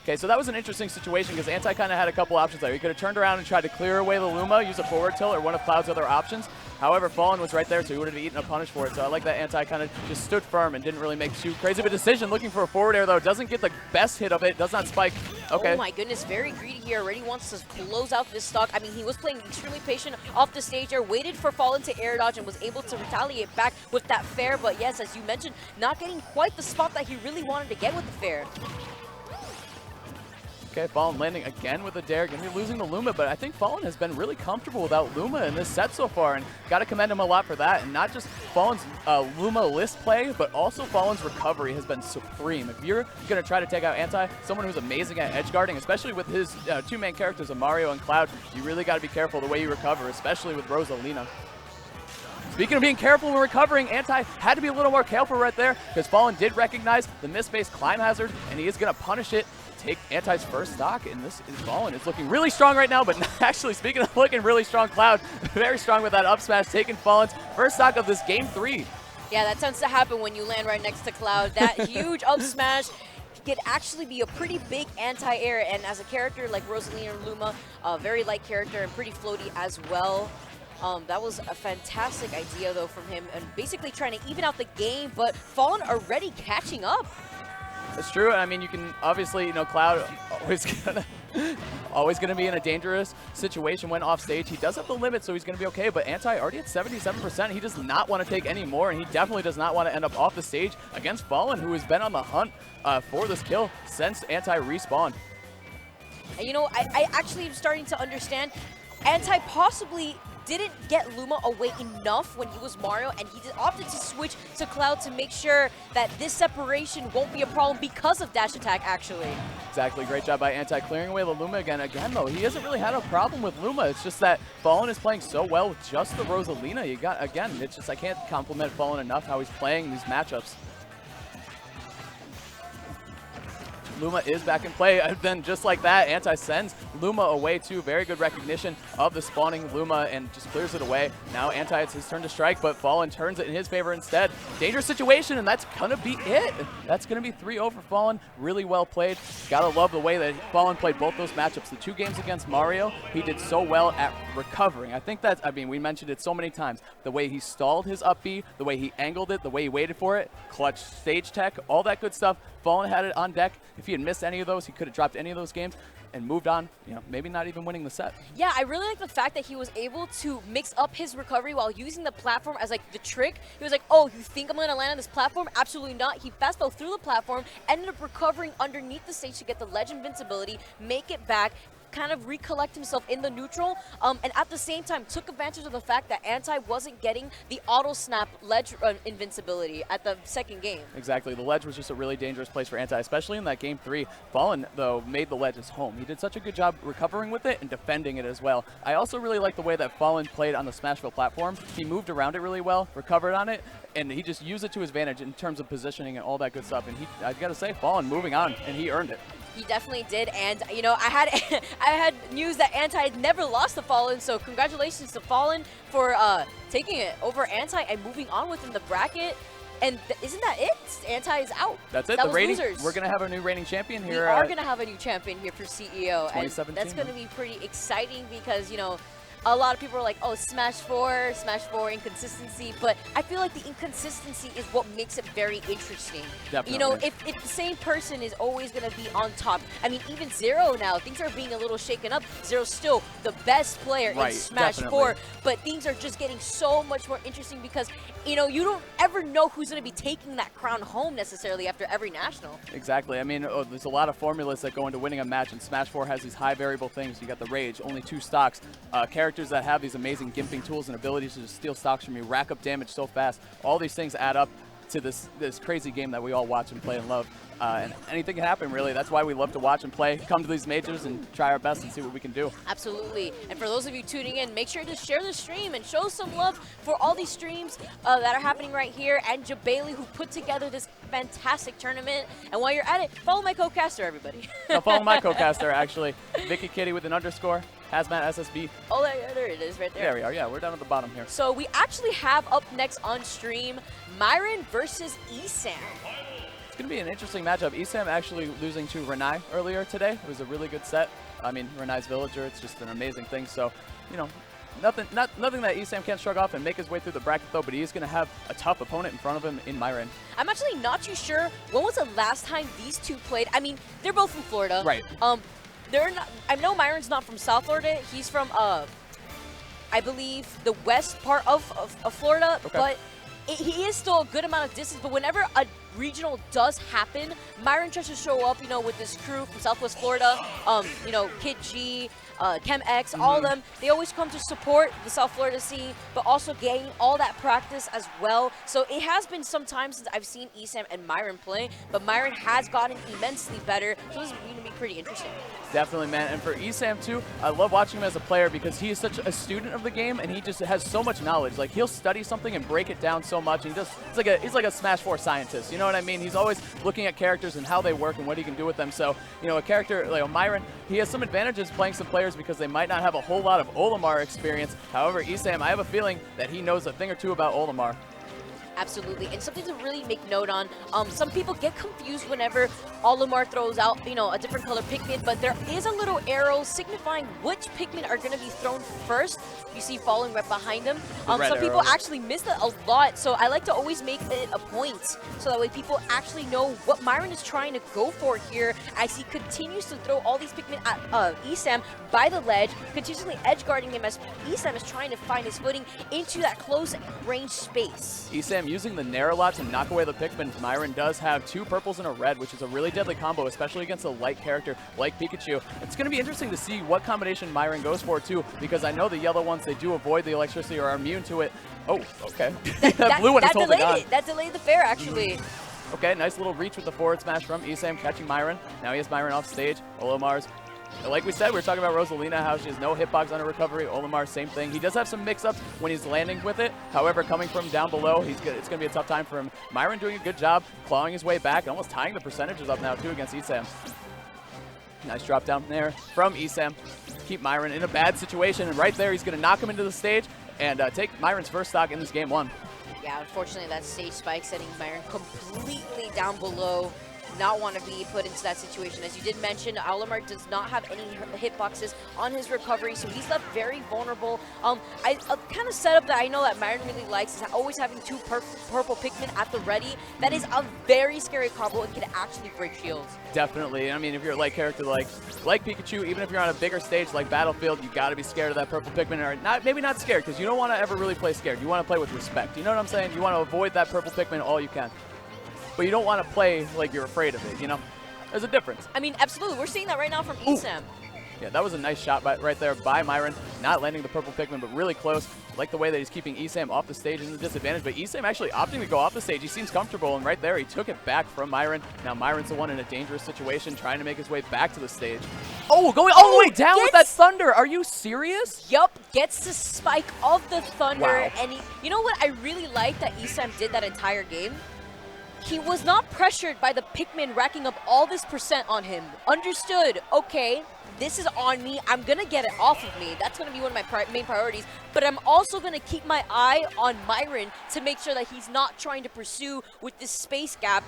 Speaker 4: Okay, so that was an interesting situation because Anti kind of had a couple options there. He could have turned around and tried to clear away the Luma, use a forward tilt, or one of Cloud's other options. However, Fallen was right there, so he would have eaten a punish for it. So I like that Anti kind of just stood firm and didn't really make too crazy of a decision. Looking for a forward air, though. Doesn't get the best hit of it. Does not spike. Okay.
Speaker 3: Oh my goodness, very greedy here. Already wants to close out this stock. I mean, he was playing extremely patient off the stage there, waited for Fallen to air dodge and was able to retaliate back with that fair. But yes, as you mentioned, not getting quite the spot that he really wanted to get with the fair.
Speaker 4: Okay, Fallen landing again with a dare. Going to be losing the Luma, but I think Fallen has been really comfortable without Luma in this set so far, and got to commend him a lot for that. And not just Fallen's Luma list play, but also Fallen's recovery has been supreme. If you're going to try to take out Anti, someone who's amazing at edge guarding, especially with his two main characters of Mario and Cloud, you really got to be careful the way you recover, especially with Rosalina. Speaking of being careful when recovering, Anti had to be a little more careful right there because Fallen did recognize the misspaced climb hazard, and he is going to punish it. Take Anti's first stock, and this is Fallen. It's looking really strong right now, but actually, speaking of looking really strong, Cloud, very strong with that up smash, taking Fallen's first stock of this game 3.
Speaker 3: Yeah, that tends to happen when you land right next to Cloud. That huge up smash could actually be a pretty big anti-air, and as a character like Rosalina and Luma, a very light character and pretty floaty as well. That was a fantastic idea, though, from him, and basically trying to even out the game, but Fallen already catching up.
Speaker 4: It's true. I mean, you can obviously, you know, Cloud always gonna be in a dangerous situation when off stage. He does have the limit, so he's gonna be okay. But Anti already at 77%. He does not want to take any more, and he definitely does not want to end up off the stage against Fallen, who has been on the hunt for this kill since Anti respawned.
Speaker 3: And you know, I actually am starting to understand. Anti possibly didn't get Luma away enough when he was Mario, and he opted to switch to Cloud to make sure that this separation won't be a problem because of dash attack, actually.
Speaker 4: Exactly. Great job by Anti clearing away the Luma again. Again, though, he hasn't really had a problem with Luma. It's just that Fallen is playing so well with just the Rosalina. You got, again, it's just I can't compliment Fallen enough how he's playing these matchups. Luma is back in play, and then just like that, Anti sends Luma away too. Very good recognition of the spawning Luma and just clears it away. Now Anti, it's his turn to strike, but Fallen turns it in his favor instead. Dangerous situation, and that's gonna be it. That's gonna be 3-0 for Fallen. Really well played. Gotta love the way that Fallen played both those matchups. The 2 games against Mario, he did so well at recovering. I think that's, I mean, we mentioned it so many times. The way he stalled his up B, the way he angled it, the way he waited for it, clutch stage tech, all that good stuff. Fallen had it on deck. If he had missed any of those, he could have dropped any of those games. and moved on, you know, maybe not even winning the set.
Speaker 3: Yeah, I really like the fact that he was able to mix up his recovery while using the platform as like the trick. He was like, oh, you think I'm going to land on this platform? Absolutely not. He fast fell through the platform, ended up recovering underneath the stage to get the ledge invincibility, make it back, kind of recollect himself in the neutral, and at the same time took advantage of the fact that Anti wasn't getting the auto snap ledge invincibility at the second game.
Speaker 4: Exactly. The ledge was just a really dangerous place for Anti, especially in that game 3. Fallen, though, made the ledge his home. He did such a good job recovering with it and defending it as well. I also really like the way that Fallen played on the Smashville platform. He moved around it really well, recovered on it, and he just used it to his advantage in terms of positioning and all that good stuff. And I gotta say, Fallen moving on, and he earned it.
Speaker 3: He definitely did, and you know, I had news that Anti had never lost to Fallen, so congratulations to Fallen for taking it over Anti and moving on within the bracket. And isn't that it? Anti is out.
Speaker 4: That's it.
Speaker 3: That
Speaker 4: the
Speaker 3: was
Speaker 4: reigning,
Speaker 3: losers.
Speaker 4: We're gonna have a new reigning champion here.
Speaker 3: We are gonna have a new champion here for CEO, and
Speaker 4: 2017,
Speaker 3: that's gonna be pretty exciting because, you know, a lot of people are like, oh, Smash 4, inconsistency, but I feel like the inconsistency is what makes it very interesting.
Speaker 4: Definitely.
Speaker 3: You know, if the same person is always going to be on top, I mean, even ZeRo now, things are being a little shaken up. ZeRo's still the best player in Smash 4, but things are just getting so much more interesting because, you know, you don't ever know who's going to be taking that crown home necessarily after every national.
Speaker 4: Exactly. I mean, there's a lot of formulas that go into winning a match, and Smash 4 has these high variable things. You got the Rage, only 2 stocks, characters that have these amazing gimping tools and abilities to just steal stocks from you, rack up damage so fast. All these things add up to this crazy game that we all watch and play and love. And anything can happen, really. That's why we love to watch and play, come to these majors and try our best and see what we can do.
Speaker 3: Absolutely. And for those of you tuning in, make sure to share the stream and show some love for all these streams that are happening right here, and Jabailey, who put together this fantastic tournament. And while you're at it, follow my co-caster, everybody.
Speaker 4: Follow my co-caster, actually. Vicky Kitty with an underscore. Hazmat SSB.
Speaker 3: Oh, there it is, right there.
Speaker 4: There we are. Yeah, we're down at the bottom here.
Speaker 3: So we actually have up next on stream Myron versus Esam.
Speaker 4: It's going to be an interesting matchup. Esam actually losing to Renai earlier today. It was a really good set. I mean, Renai's Villager, it's just an amazing thing. So, you know, nothing that Esam can't shrug off and make his way through the bracket, though, but he is going to have a tough opponent in front of him in Myron.
Speaker 3: I'm actually not too sure when was the last time these two played. I mean, they're both from Florida.
Speaker 4: Right.
Speaker 3: They're not, I know Myron's not from South Florida. He's from, I believe, the west part of Florida,
Speaker 4: okay.
Speaker 3: But he is still a good amount of distance. But whenever a regional does happen, Myron tries to show up, you know, with this crew from Southwest Florida, you know, Kid G, Chem X, all of them. They always come to support the South Florida scene, but also gain all that practice as well. So it has been some time since I've seen Esam and Myron play, but Myron has gotten immensely better. So this is going to be pretty interesting.
Speaker 4: Definitely, man. And for Esam, too, I love watching him as a player because he is such a student of the game, and he just has so much knowledge. Like, he'll study something and break it down so much. And he's like a Smash 4 scientist. You know what I mean? He's always looking at characters and how they work and what he can do with them. So, you know, a character like Myron, he has some advantages playing some players because they might not have a whole lot of Olimar experience. However, Esam, I have a feeling that he knows a thing or two about Olimar.
Speaker 3: Absolutely, and something to really make note on, some people get confused whenever Olimar throws out, you know, a different color Pikmin, but there is a little arrow signifying which Pikmin are going to be thrown first. You see falling right behind them. Some people actually miss that a lot, so I like to always make it a point, so that way people actually know what Myron is trying to go for here, as he continues to throw all these Pikmin at Esam by the ledge, continuously edge guarding him as Esam is trying to find his footing into that close range space.
Speaker 4: Esam using the Nairo lot to knock away the Pikmin. Myron does have 2 purples and a red, which is a really deadly combo, especially against a light character like Pikachu. It's going to be interesting to see what combination Myron goes for, too, because I know the yellow ones, they do avoid the electricity or are immune to it. Oh, okay. That blue one is holding on.
Speaker 3: That delayed the fair, actually.
Speaker 4: Okay, nice little reach with the forward smash from Esam, catching Myron. Now he has Myron off stage. Olomar's, like we said, we were talking about Rosalina, how she has no hitbox on her recovery. Olimar, same thing. He does have some mix-ups when he's landing with it. However, coming from down below, it's going to be a tough time for him. Myron doing a good job, clawing his way back, and almost tying the percentages up now, too, against Esam. Nice drop down there from Esam. Keep Myron in a bad situation, and right there, he's going to knock him into the stage and take Myron's first stock in this game 1.
Speaker 3: Yeah, unfortunately, that stage spike setting Myron completely down below. not want to be put into that situation. As you did mention, Olimar does not have any hitboxes on his recovery, so he's left very vulnerable. A kind of setup that I know that Myron really likes is always having two purple Pikmin at the ready. That is a very scary combo and can actually break shields.
Speaker 4: Definitely. I mean, if you're a light character like Pikachu, even if you're on a bigger stage like Battlefield, you got to be scared of that purple Pikmin. Or maybe not scared, because you don't want to ever really play scared. You want to play with respect. You know what I'm saying? You want to avoid that purple Pikmin all you can. But you don't want to play like you're afraid of it, you know? There's a difference.
Speaker 3: I mean, absolutely. We're seeing that right now from ESAM.
Speaker 4: Yeah, that was a nice shot right there by Myron. Not landing the purple Pikmin, but really close. I like the way that he's keeping ESAM off the stage in the disadvantage, but ESAM actually opting to go off the stage. He seems comfortable, and right there, he took it back from Myron. Now Myron's the one in a dangerous situation, trying to make his way back to the stage. Oh, going all the way down with that Thunder. Are you serious?
Speaker 3: Yup, gets the spike of the Thunder.
Speaker 4: Wow.
Speaker 3: And you know what I really like that ESAM did that entire game? He was not pressured by the Pikmin racking up all this % on him. Understood, okay, this is on me. I'm going to get it off of me. That's going to be one of my main priorities. But I'm also going to keep my eye on Myron to make sure that he's not trying to pursue with this space gap,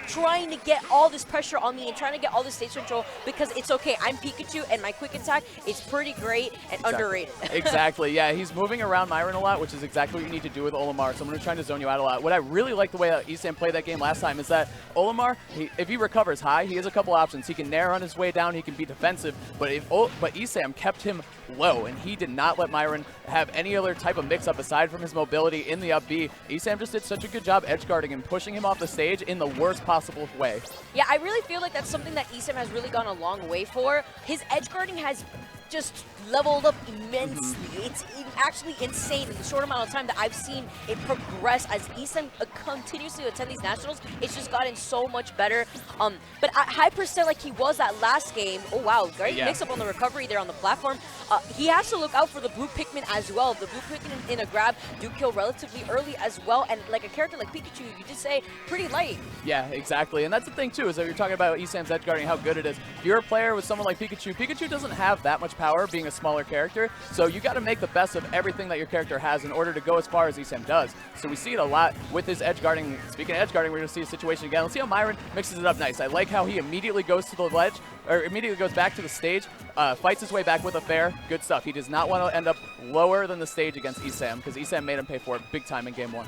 Speaker 3: trying to get all this pressure on me and trying to get all this stage control, because it's okay. I'm Pikachu, and my quick attack is pretty great and underrated.
Speaker 4: Exactly, yeah. He's moving around Myron a lot, which is exactly what you need to do with Olimar. So I'm going to try to zone you out a lot. What I really like the way that ESAM played that game last time is that Olimar, if he recovers high, he has a couple options. He can nair on his way down. He can be defensive. But ESAM kept him low, and he did not let Myron have any other type of mix-up aside from his mobility in the up B. ESAM just did such a good job edge-guarding and pushing him off the stage in the worst possible way.
Speaker 3: Yeah, I really feel like that's something that ESAM has really gone a long way for. His edge-guarding has just leveled up immensely. It's actually insane in the short amount of time that I've seen it progress as ESAM continuously attend these nationals. It's just gotten so much better. But at high percent like he was that last game, oh wow, great mix-up on the recovery there on the platform. He has to look out for the blue Pikmin as well. The blue Pikmin in a grab do kill relatively early as well, and like a character like Pikachu, you did say, pretty light.
Speaker 4: Yeah, exactly, and that's the thing too, is that you're talking about ESAM's edge guarding, how good it is. If you're a player with someone like Pikachu, Pikachu doesn't have that much power being a smaller character, so you got to make the best of everything that your character has in order to go as far as ESAM does. So we see it a lot with his edge guarding. Speaking of edge guarding, we're going to see a situation again. Let's see how Myron mixes it up nice. I like how he immediately goes to the ledge, or immediately goes back to the stage, fights his way back with a fair. Good stuff. He does not want to end up lower than the stage against ESAM, because ESAM made him pay for it big time in game 1.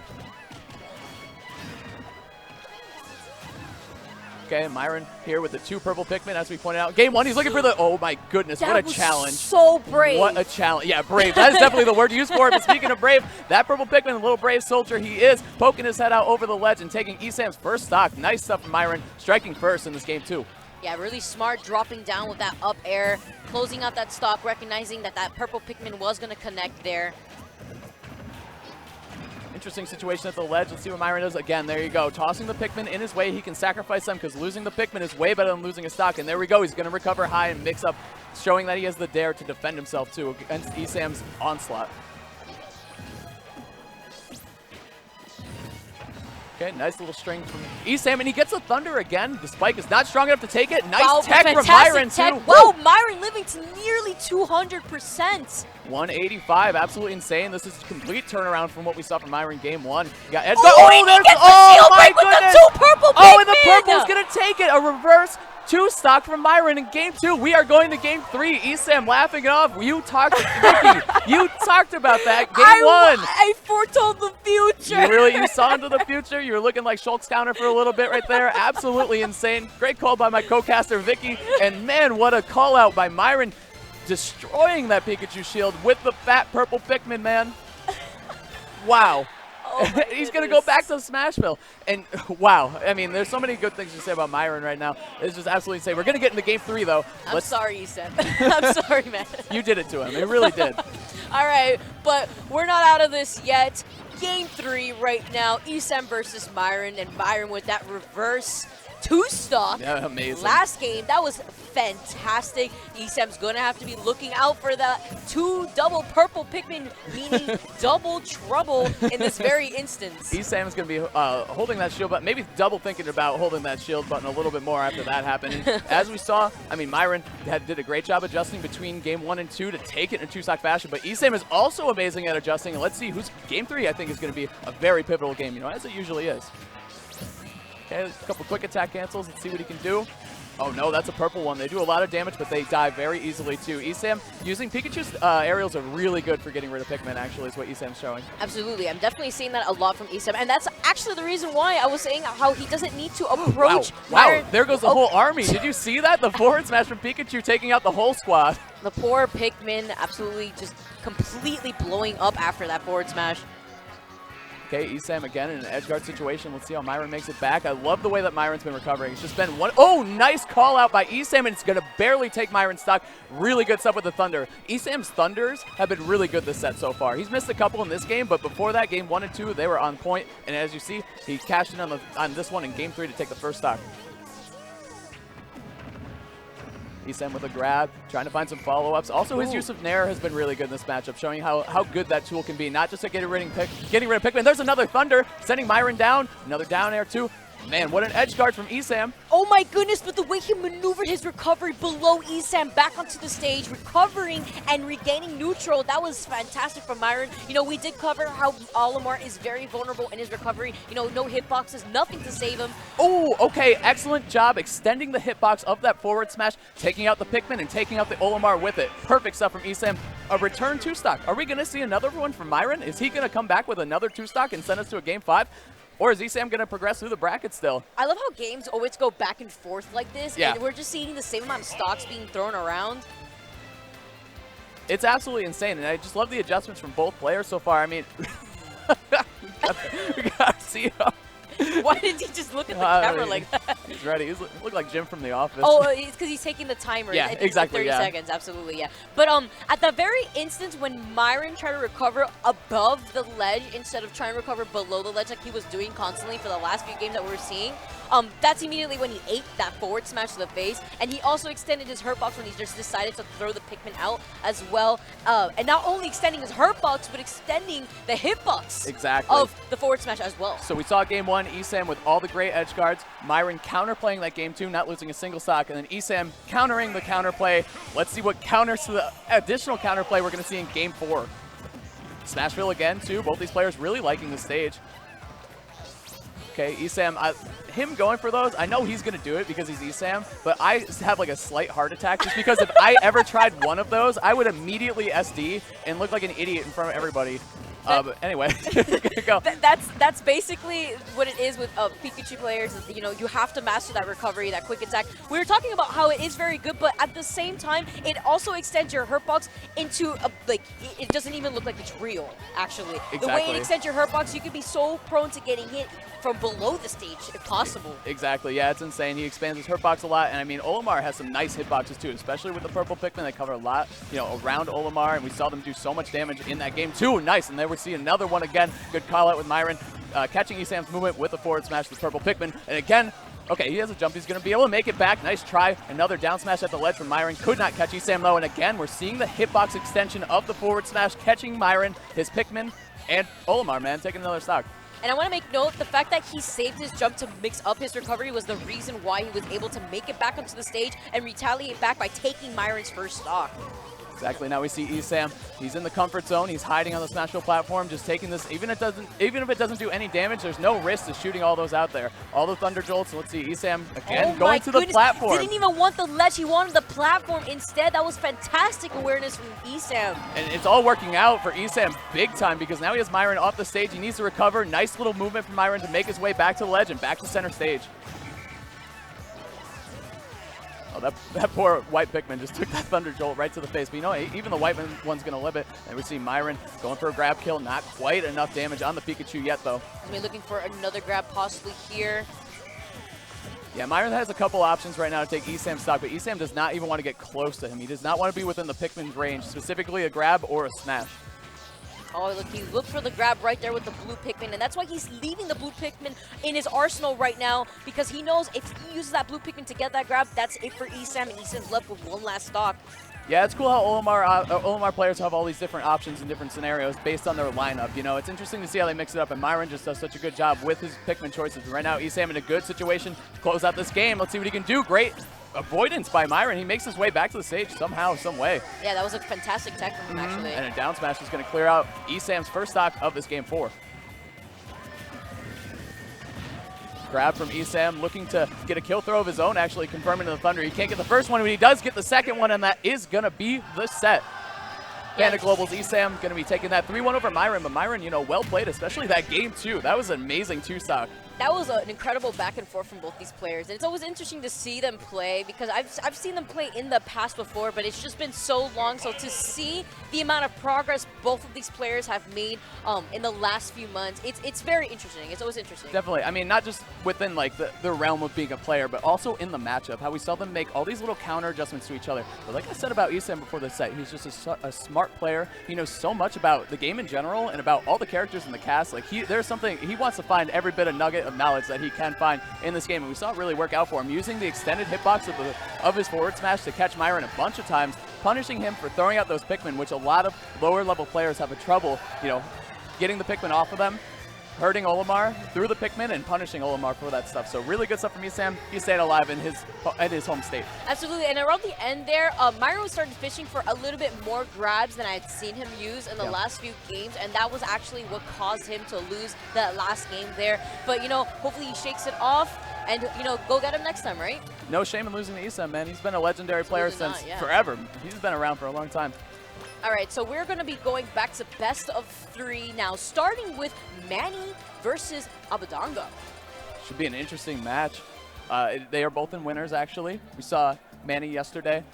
Speaker 4: Okay, Myron here with the 2 purple Pikmin, as we pointed out. Game 1, he's looking for the, oh my goodness, what a challenge.
Speaker 3: So brave.
Speaker 4: What a challenge. Yeah, brave. That is definitely the word used for it. But speaking of brave, that purple Pikmin, the little brave soldier he is, poking his head out over the ledge and taking ESAM's first stock. Nice stuff from Myron, striking first in this game 2.
Speaker 3: Yeah, really smart, dropping down with that up air, closing out that stock, recognizing that that purple Pikmin was going to connect there.
Speaker 4: Interesting situation at the ledge. Let's see what Myron does. Again, there you go. Tossing the Pikmin in his way. He can sacrifice them because losing the Pikmin is way better than losing a stock. And there we go. He's going to recover high and mix up, showing that he has the dare to defend himself too against ESAM's onslaught. Okay, nice little string from ESAM, and he gets a Thunder again. The spike is not strong enough to take it. Nice tech from Myron, too.
Speaker 3: Wow, Myron living to nearly 200%.
Speaker 4: 185, absolutely insane. This is a complete turnaround from what we saw from Myron game 1. You got edge
Speaker 3: oh,
Speaker 4: there's,
Speaker 3: he gets the shield break with the 2 purple Pikmin.
Speaker 4: Oh, and the purple's going to take it. A reverse 2 stock from Myron in game 2. We are going to game 3. ESAM laughing it off. You talked, Vicky, you talked about that game 1.
Speaker 3: I foretold the future.
Speaker 4: You saw into the future. You were looking like Schultz counter for a little bit right there. Absolutely insane. Great call by my co-caster, Vicky. And man, what a call out by Myron, destroying that Pikachu shield with the fat purple Pikmin, man. Wow.
Speaker 3: Oh
Speaker 4: he's going to go back to Smashville. And wow, I mean, there's so many good things to say about Myron right now. It's just absolutely insane. We're going to get into game 3, though.
Speaker 3: I'm sorry, ESAM. I'm sorry, man.
Speaker 4: You did it to him. You really did.
Speaker 3: All right, but we're not out of this yet. Game 3 right now, ESAM versus Myron, and Myron with that reverse 2 stock.
Speaker 4: Yeah, amazing.
Speaker 3: Last game, that was fantastic. ESAM's going to have to be looking out for the 2 double purple Pikmin, meaning double trouble in this very instance.
Speaker 4: ESAM's going to be holding that shield button, maybe double thinking about holding that shield button a little bit more after that happened. And as we saw, I mean, Myron did a great job adjusting between game 1 and 2 to take it in a 2-stock fashion, but ESAM is also amazing at adjusting. And let's see who's game 3, I think, is going to be a very pivotal game, you know, as it usually is. Okay, a couple quick attack cancels. Let's see what he can do. Oh no, that's a purple one. They do a lot of damage, but they die very easily too. Esam using Pikachu's aerials are really good for getting rid of Pikmin, actually, is what Esam's showing.
Speaker 3: Absolutely. I'm definitely seeing that a lot from Esam, and that's actually the reason why I was saying how he doesn't need to approach
Speaker 4: Wow, there goes the whole army. Did you see that? The forward smash from Pikachu taking out the whole squad.
Speaker 3: The poor Pikmin absolutely just completely blowing up after that forward smash.
Speaker 4: Okay, Esam again in an edge guard situation. Let's see how Myron makes it back. I love the way that Myron's been recovering. It's just been one. Oh, nice call out by Esam, and it's going to barely take Myron's stock. Really good stuff with the Thunder. Esam's Thunders have been really good this set so far. He's missed a couple in this game, but before that, game 1 and 2, they were on point. And as you see, he cashed in on this one in game 3 to take the first stock. Esam with a grab, trying to find some follow-ups. Also, his use of Nair has been really good in this matchup, showing how good that tool can be, not just at getting rid of Pikmin. There's another Thunder, sending Myron down. Another down air, too. Man, what an edge guard from Esam.
Speaker 3: Oh my goodness, but the way he maneuvered his recovery below Esam back onto the stage, recovering and regaining neutral, that was fantastic from Myron. You know, we did cover how Olimar is very vulnerable in his recovery. You know, no hitboxes, nothing to save him.
Speaker 4: Oh, okay, excellent job extending the hitbox of that forward smash, taking out the Pikmin and taking out the Olimar with it. Perfect stuff from Esam. A return 2-stock. Are we going to see another one from Myron? Is he going to come back with another 2-stock and send us to a game 5? Or is Esam going to progress through the bracket still?
Speaker 3: I love how games always go back and forth like this,
Speaker 4: yeah.
Speaker 3: And we're just seeing the same amount of stocks being thrown around.
Speaker 4: It's absolutely insane, and I just love the adjustments from both players so far. I mean, we got ZeRo.
Speaker 3: Why did he just look at the camera like that?
Speaker 4: He's ready. He looked like Jim from The Office.
Speaker 3: Oh, it's because he's taking the timer.
Speaker 4: Yeah,
Speaker 3: I think
Speaker 4: exactly.
Speaker 3: It's like 30 seconds, absolutely, yeah. But at the very instance when Myron tried to recover above the ledge instead of trying to recover below the ledge like he was doing constantly for the last few games that we were seeing, that's immediately when he ate that forward smash to the face, and he also extended his hurt box when he just decided to throw the Pikmin out as well. And not only extending his hurt box, but extending the hitbox of the forward smash as well.
Speaker 4: So we saw game 1, Esam with all the great edge guards, Myron counterplaying that game 2, not losing a single stock, and then Esam countering the counterplay. Let's see what counters to the additional counterplay we're going to see in game 4. Smashville again, too. Both these players really liking the stage. Okay, Esam, him going for those, I know he's going to do it because he's Esam, but I have like a slight heart attack just because if I ever tried one of those, I would immediately SD and look like an idiot in front of everybody. But anyway, go.
Speaker 3: That's basically what it is with Pikachu players. You know, you have to master that recovery, that quick attack. We were talking about how it is very good, but at the same time, it also extends your hurt box into it doesn't even look like it's real. Actually, the way it extends your hurt box, you could be so prone to getting hit from below the stage if possible.
Speaker 4: Exactly, yeah, it's insane. He expands his hurt box a lot, and I mean, Olimar has some nice hitboxes too, especially with the purple Pikmin. They cover a lot, you know, around Olimar, and we saw them do so much damage in that game too. Nice, and there we see another one again. Good call out with Myron, catching Esam's movement with the forward smash with purple Pikmin, and again, okay, he has a jump. He's going to be able to make it back. Nice try. Another down smash at the ledge from Myron. Could not catch Esam though, and again, we're seeing the hitbox extension of the forward smash, catching Myron, his Pikmin, and Olimar, man, taking another stock.
Speaker 3: And I want to make note, the fact that he saved his jump to mix up his recovery was the reason why he was able to make it back onto the stage and retaliate back by taking Myron's first stock.
Speaker 4: Exactly. Now we see Esam. He's in the comfort zone. He's hiding on the Smashville platform, just taking this. Even if it doesn't do any damage, there's no risk to shooting all those out there. All the Thunder Jolts. Let's see Esam again going to the platform.
Speaker 3: Didn't even want the ledge. He wanted the platform instead. That was fantastic awareness from Esam.
Speaker 4: And it's all working out for Esam big time because now he has Myron off the stage. He needs to recover. Nice little movement from Myron to make his way back to the ledge and back to center stage. Oh, that poor white Pikmin just took that Thunder Jolt right to the face. But you know, even the white one's going to live it. And we see Myron going for a grab kill. Not quite enough damage on the Pikachu yet, though.
Speaker 3: He's going to be looking for another grab possibly here.
Speaker 4: Yeah, Myron has a couple options right now to take Esam's stock, but Esam does not even want to get close to him. He does not want to be within the Pikmin's range, specifically a grab or a smash.
Speaker 3: Oh, look, he looked for the grab right there with the blue Pikmin, and that's why he's leaving the blue Pikmin in his arsenal right now, because he knows if he uses that blue Pikmin to get that grab, that's it for Esam, and Esam's left with one last stock.
Speaker 4: Yeah, it's cool how Olimar players have all these different options in different scenarios based on their lineup. You know, it's interesting to see how they mix it up, and Myron just does such a good job with his Pikmin choices. Right now, Esam in a good situation to close out this game. Let's see what he can do. Great avoidance by Myron. He makes his way back to the stage somehow, some way.
Speaker 3: Yeah, that was a fantastic tech from him, actually.
Speaker 4: And a down smash is going to clear out Esam's first stock of this game 4. grab from Esam, looking to get a kill throw of his own, actually confirming to the Thunder. He can't get the first one, but he does get the second one, and that is going to be the set. Panda Global's Esam going to be taking that 3-1 over Myron, but Myron, you know, well played, especially that game 2. That was an amazing 2-stock.
Speaker 3: That was an incredible back and forth from both these players. And it's always interesting to see them play because I've seen them play in the past before, but it's just been so long. So to see the amount of progress both of these players have made in the last few months, it's very interesting. It's always interesting.
Speaker 4: Definitely. I mean, not just within like the realm of being a player, but also in the matchup, how we saw them make all these little counter adjustments to each other. But like I said about Esam before the set, he's just a smart player. He knows so much about the game in general and about all the characters in the cast. Like there's something, he wants to find every bit of nugget of knowledge that he can find in this game, and we saw it really work out for him, using the extended hitbox of his forward smash to catch Myron a bunch of times, punishing him for throwing out those Pikmin, which a lot of lower level players have a trouble, you know, getting the Pikmin off of them, hurting Olimar through the Pikmin and punishing Olimar for that stuff. So really good stuff from Esam. He stayed alive in his home state.
Speaker 3: Absolutely, and around the end there, Myro started fishing for a little bit more grabs than I had seen him use in the last few games, and that was actually what caused him to lose that last game there. But, you know, hopefully he shakes it off and, you know, go get him next time, right?
Speaker 4: No shame in losing to Esam, man. He's been a legendary player since forever. He's been around for a long time.
Speaker 3: All right, so we're going to be going back to best of 3 now, starting with Manny versus Abadango.
Speaker 4: Should be an interesting match. They are both in winners, actually. We saw Manny yesterday.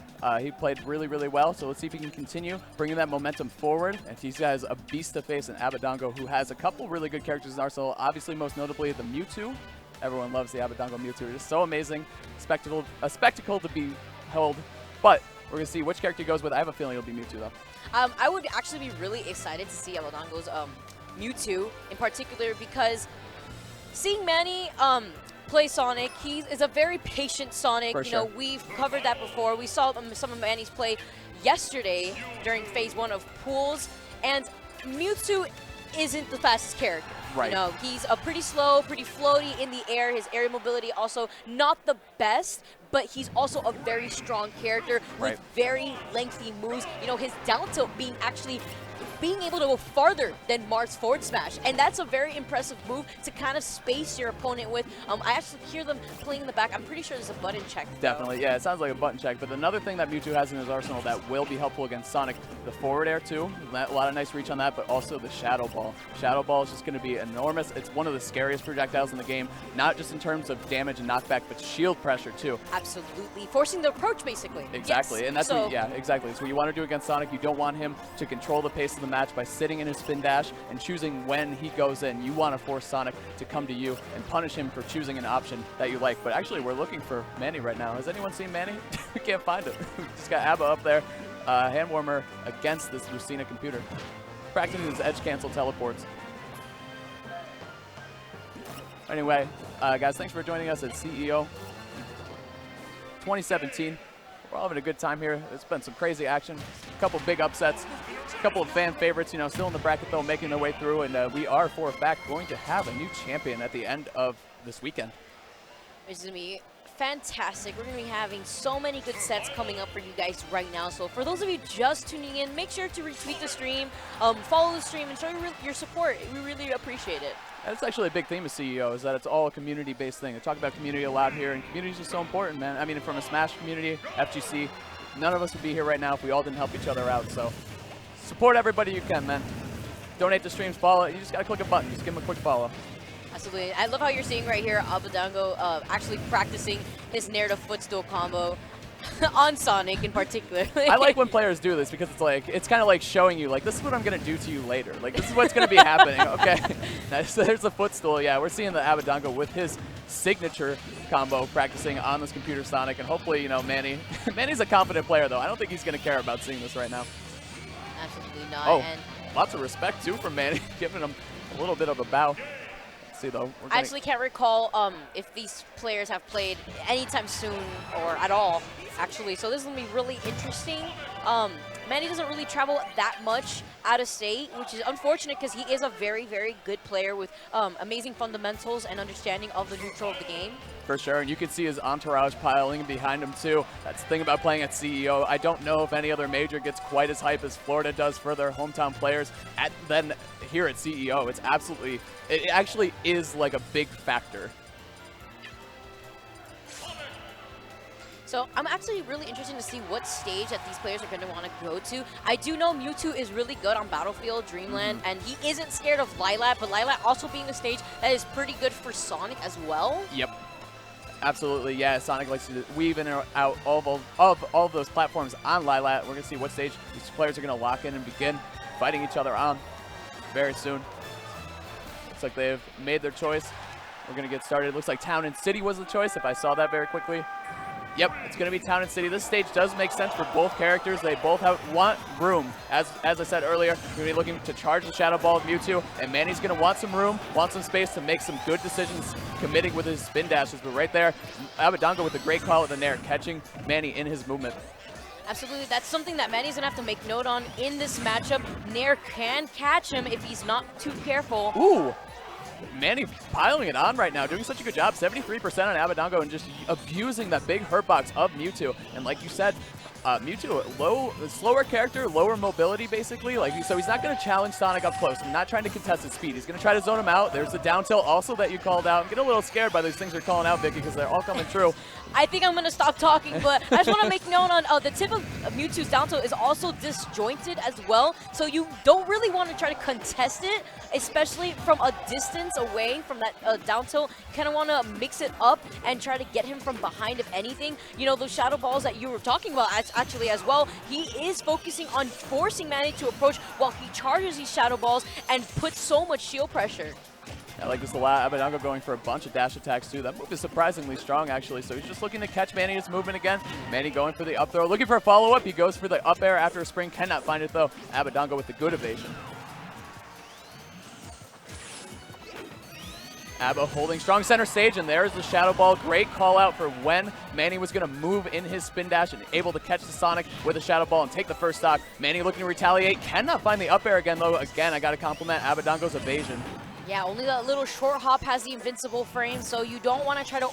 Speaker 4: He played really, really well, so let's see if he can continue bringing that momentum forward. And he has a beast to face in Abadango, who has a couple really good characters in Arsenal, obviously most notably the Mewtwo. Everyone loves the Abadango Mewtwo. It is so amazing, a spectacle to be held. But we're going to see which character he goes with. I have a feeling it'll be Mewtwo, though.
Speaker 3: I would actually be really excited to see Abadango's Mewtwo in particular, because seeing Manny play Sonic, he is a very patient Sonic.
Speaker 4: For sure.
Speaker 3: You know, we've covered that before. We saw some of Manny's play yesterday during phase 1 of pools, and Mewtwo isn't the fastest character.
Speaker 4: Right.
Speaker 3: You know, he's a pretty slow, pretty floaty in the air. His aerial mobility also not the best, but he's also a very strong character with very lengthy moves. You know, his down tilt being able to go farther than Marth's forward smash, and that's a very impressive move to kind of space your opponent with. I actually hear them playing in the back. I'm pretty sure there's a button check.
Speaker 4: Definitely, yeah, it sounds like a button check. But another thing that Mewtwo has in his arsenal that will be helpful against Sonic, the forward air too. A lot of nice reach on that, but also the Shadow Ball. Shadow Ball is just going to be enormous. It's one of the scariest projectiles in the game, not just in terms of damage and knockback, but shield pressure too.
Speaker 3: Absolutely, forcing the approach basically.
Speaker 4: Exactly,
Speaker 3: yes.
Speaker 4: And that's
Speaker 3: so,
Speaker 4: what, yeah, exactly. It's what you want to do against Sonic. You don't want him to control the pace of the match by sitting in his spin dash and choosing when he goes in. You want to force Sonic to come to you and punish him for choosing an option that you like. But actually, we're looking for Manny right now. Has anyone seen Manny? We can't find him. Just got Abba up there. Hand warmer against this Lucina computer. Practicing his edge cancel teleports. Anyway, guys, thanks for joining us at CEO 2017. We're all having a good time here. It's been some crazy action, a couple big upsets, a couple of fan favorites, you know, still in the bracket though, making their way through, and we are, for a fact, going to have a new champion at the end of this weekend.
Speaker 3: It's going to be fantastic. We're going to be having so many good sets coming up for you guys right now. So for those of you just tuning in, make sure to retweet the stream, follow the stream, and show your support. We really appreciate it.
Speaker 4: That's actually a big theme of CEO, is that it's all a community-based thing. They talk about community a lot here, and community is just so important, man. I mean, from a Smash community, FGC, none of us would be here right now if we all didn't help each other out. So support everybody you can, man. Donate to streams, follow. You just got to click a button. Just give them a quick follow.
Speaker 3: Absolutely. I love how you're seeing right here Abadango actually practicing his narrative footstool combo on Sonic in particular.
Speaker 4: I like when players do this because it's kind of like showing you, like, this is what I'm going to do to you later. Like, this is what's going to be happening. Okay. Nice. There's the footstool. Yeah, we're seeing the Abadango with his signature combo practicing on this computer Sonic, and hopefully, you know, Manny's a confident player, though. I don't think he's going to care about seeing this right now.
Speaker 3: Absolutely not.
Speaker 4: Oh,
Speaker 3: and
Speaker 4: lots of respect, too, from Manny, giving him a little bit of a bow. See, though,
Speaker 3: I actually can't recall if these players have played anytime soon or at all, actually. So this is going to be really interesting. Manny doesn't really travel that much out of state, which is unfortunate because he is a very, very good player with amazing fundamentals and understanding of the neutral of the game.
Speaker 4: For sure, and you can see his entourage piling behind him too. That's the thing about playing at CEO. I don't know if any other major gets quite as hype as Florida does for their hometown players. Then here at CEO, it actually is like a big factor.
Speaker 3: So I'm actually really interested to see what stage that these players are going to want to go to. I do know Mewtwo is really good on Battlefield, Dreamland, and he isn't scared of Lilat, but Lilat also being a stage that is pretty good for Sonic as well.
Speaker 4: Yep. Absolutely, yeah. Sonic likes to weave in and out all of those platforms on Lilat. We're going to see what stage these players are going to lock in and begin fighting each other on very soon. Looks like they've made their choice. We're going to get started. It looks like Town and City was the choice, if I saw that very quickly. Yep, it's going to be Town and City. This stage does make sense for both characters. They both want room. As I said earlier, we're going to be looking to charge the Shadow Ball of Mewtwo, and Manny's going to want some room, want some space to make some good decisions, committing with his spin dashes. But right there, Abadango with a great call with the Nair, catching Manny in his movement.
Speaker 3: Absolutely, that's something that Manny's going to have to make note on in this matchup. Nair can catch him if he's not too careful.
Speaker 4: Ooh! Manny piling it on right now, doing such a good job. 73% on Abadango and just abusing that big hurt box of Mewtwo. And like you said, Mewtwo, slower character, lower mobility basically. So he's not going to challenge Sonic up close. He's not trying to contest his speed. He's going to try to zone him out. There's the down tilt also that you called out. I'm getting a little scared by those things you're calling out, Vicky, because they're all coming true.
Speaker 3: I think I'm going to stop talking, but I just want to make known on the tip of Mewtwo's down tilt is also disjointed as well. So you don't really want to try to contest it, especially from a distance away from that down tilt. Kind of want to mix it up and try to get him from behind, if anything. You know, those Shadow Balls that you were talking about actually as well, he is focusing on forcing Manny to approach while he charges these Shadow Balls and puts so much shield pressure.
Speaker 4: I like this a lot. Abadango going for a bunch of dash attacks too. That move is surprisingly strong actually. So he's just looking to catch Manny's movement again. Manny going for the up throw, looking for a follow-up. He goes for the up air after a spring, cannot find it though. Abadango with the good evasion. Abba holding strong center stage, and there's the Shadow Ball. Great call out for when Manny was going to move in his spin dash and able to catch the Sonic with a Shadow Ball and take the first stock. Manny looking to retaliate, cannot find the up air again though. Again, I got to compliment Abadango's evasion.
Speaker 3: Yeah, only that little short hop has the invincible frame, so you don't want to try to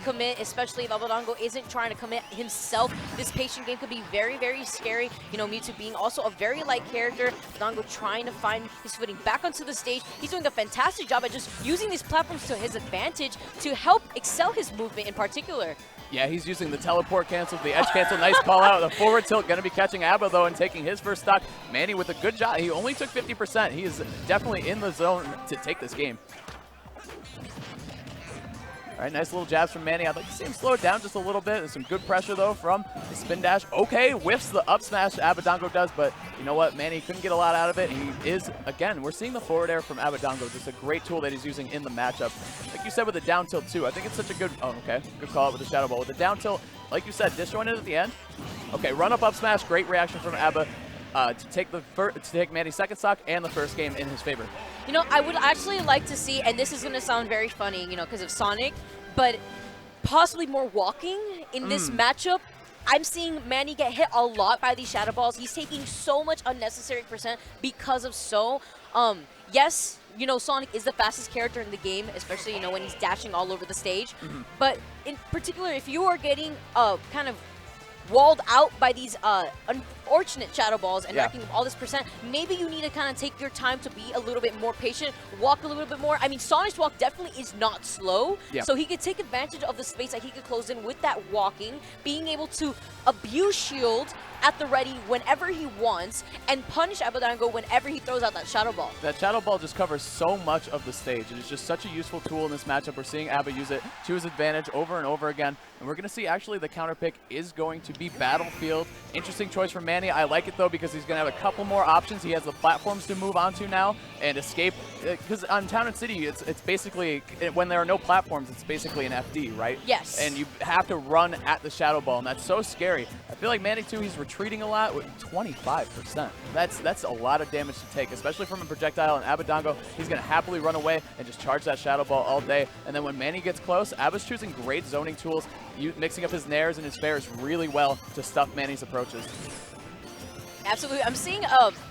Speaker 3: commit, especially if Abadango isn't trying to commit himself. This patient game could be very, very scary. You know, Mewtwo being also a very light character. Abadango trying to find his footing back onto the stage. He's doing a fantastic job at just using these platforms to his advantage to help excel his movement in particular.
Speaker 4: Yeah, he's using the teleport cancel, the edge cancel, nice call out. The forward tilt going to be catching Abba though and taking his first stock. Manny with a good job. He only took 50%. He is definitely in the zone to take this game. All right, nice little jabs from Manny. I'd like to see him slow it down just a little bit. There's some good pressure, though, from the spin dash. Okay, whiffs the up smash Abadango does, but you know what? Manny couldn't get a lot out of it. He is, again, we're seeing the forward air from Abadango. Just a great tool that he's using in the matchup. Like you said with the down tilt, too. I think it's such a good, oh, okay, good call out with the Shadow Ball. With the down tilt, like you said, disjointed at the end. Okay, run up smash. Great reaction from Abba. To take Manny's second stock and the first game in his favor.
Speaker 3: You know, I would actually like to see, and this is going to sound very funny, you know, because of Sonic, but possibly more walking in this matchup. I'm seeing Manny get hit a lot by these Shadow Balls. He's taking so much unnecessary percent because of so. Yes, you know, Sonic is the fastest character in the game, especially, you know, when he's dashing all over the stage. But in particular, if you are getting kind of walled out by these unfortunate Shadow Balls and racking up all this percent, maybe you need to kind of take your time to be a little bit more patient, walk a little bit more. I mean, Sonic's walk definitely is not slow, so he could take advantage of the space that he could close in with that walking, being able to abuse shield at the ready whenever he wants, and punish Abadango whenever he throws out that Shadow Ball.
Speaker 4: That Shadow Ball just covers so much of the stage. It is just such a useful tool in this matchup. We're seeing Abba use it to his advantage over and over again. And we're going to see actually the counter pick is going to be Battlefield. Interesting choice for Manny. I like it though because he's going to have a couple more options. He has the platforms to move onto now and escape. Because on Town and City, it's basically, when there are no platforms, it's basically an FD, right?
Speaker 3: Yes.
Speaker 4: And you have to run at the Shadow Ball, and that's so scary. I feel like Manny too, he's retreating a lot with 25%. That's a lot of damage to take, especially from a projectile. And Abadango, he's going to happily run away and just charge that Shadow Ball all day. And then when Manny gets close, Abba's choosing great zoning tools, mixing up his nairs and his fairs really well to stuff Manny's approaches.
Speaker 3: Absolutely. I'm seeing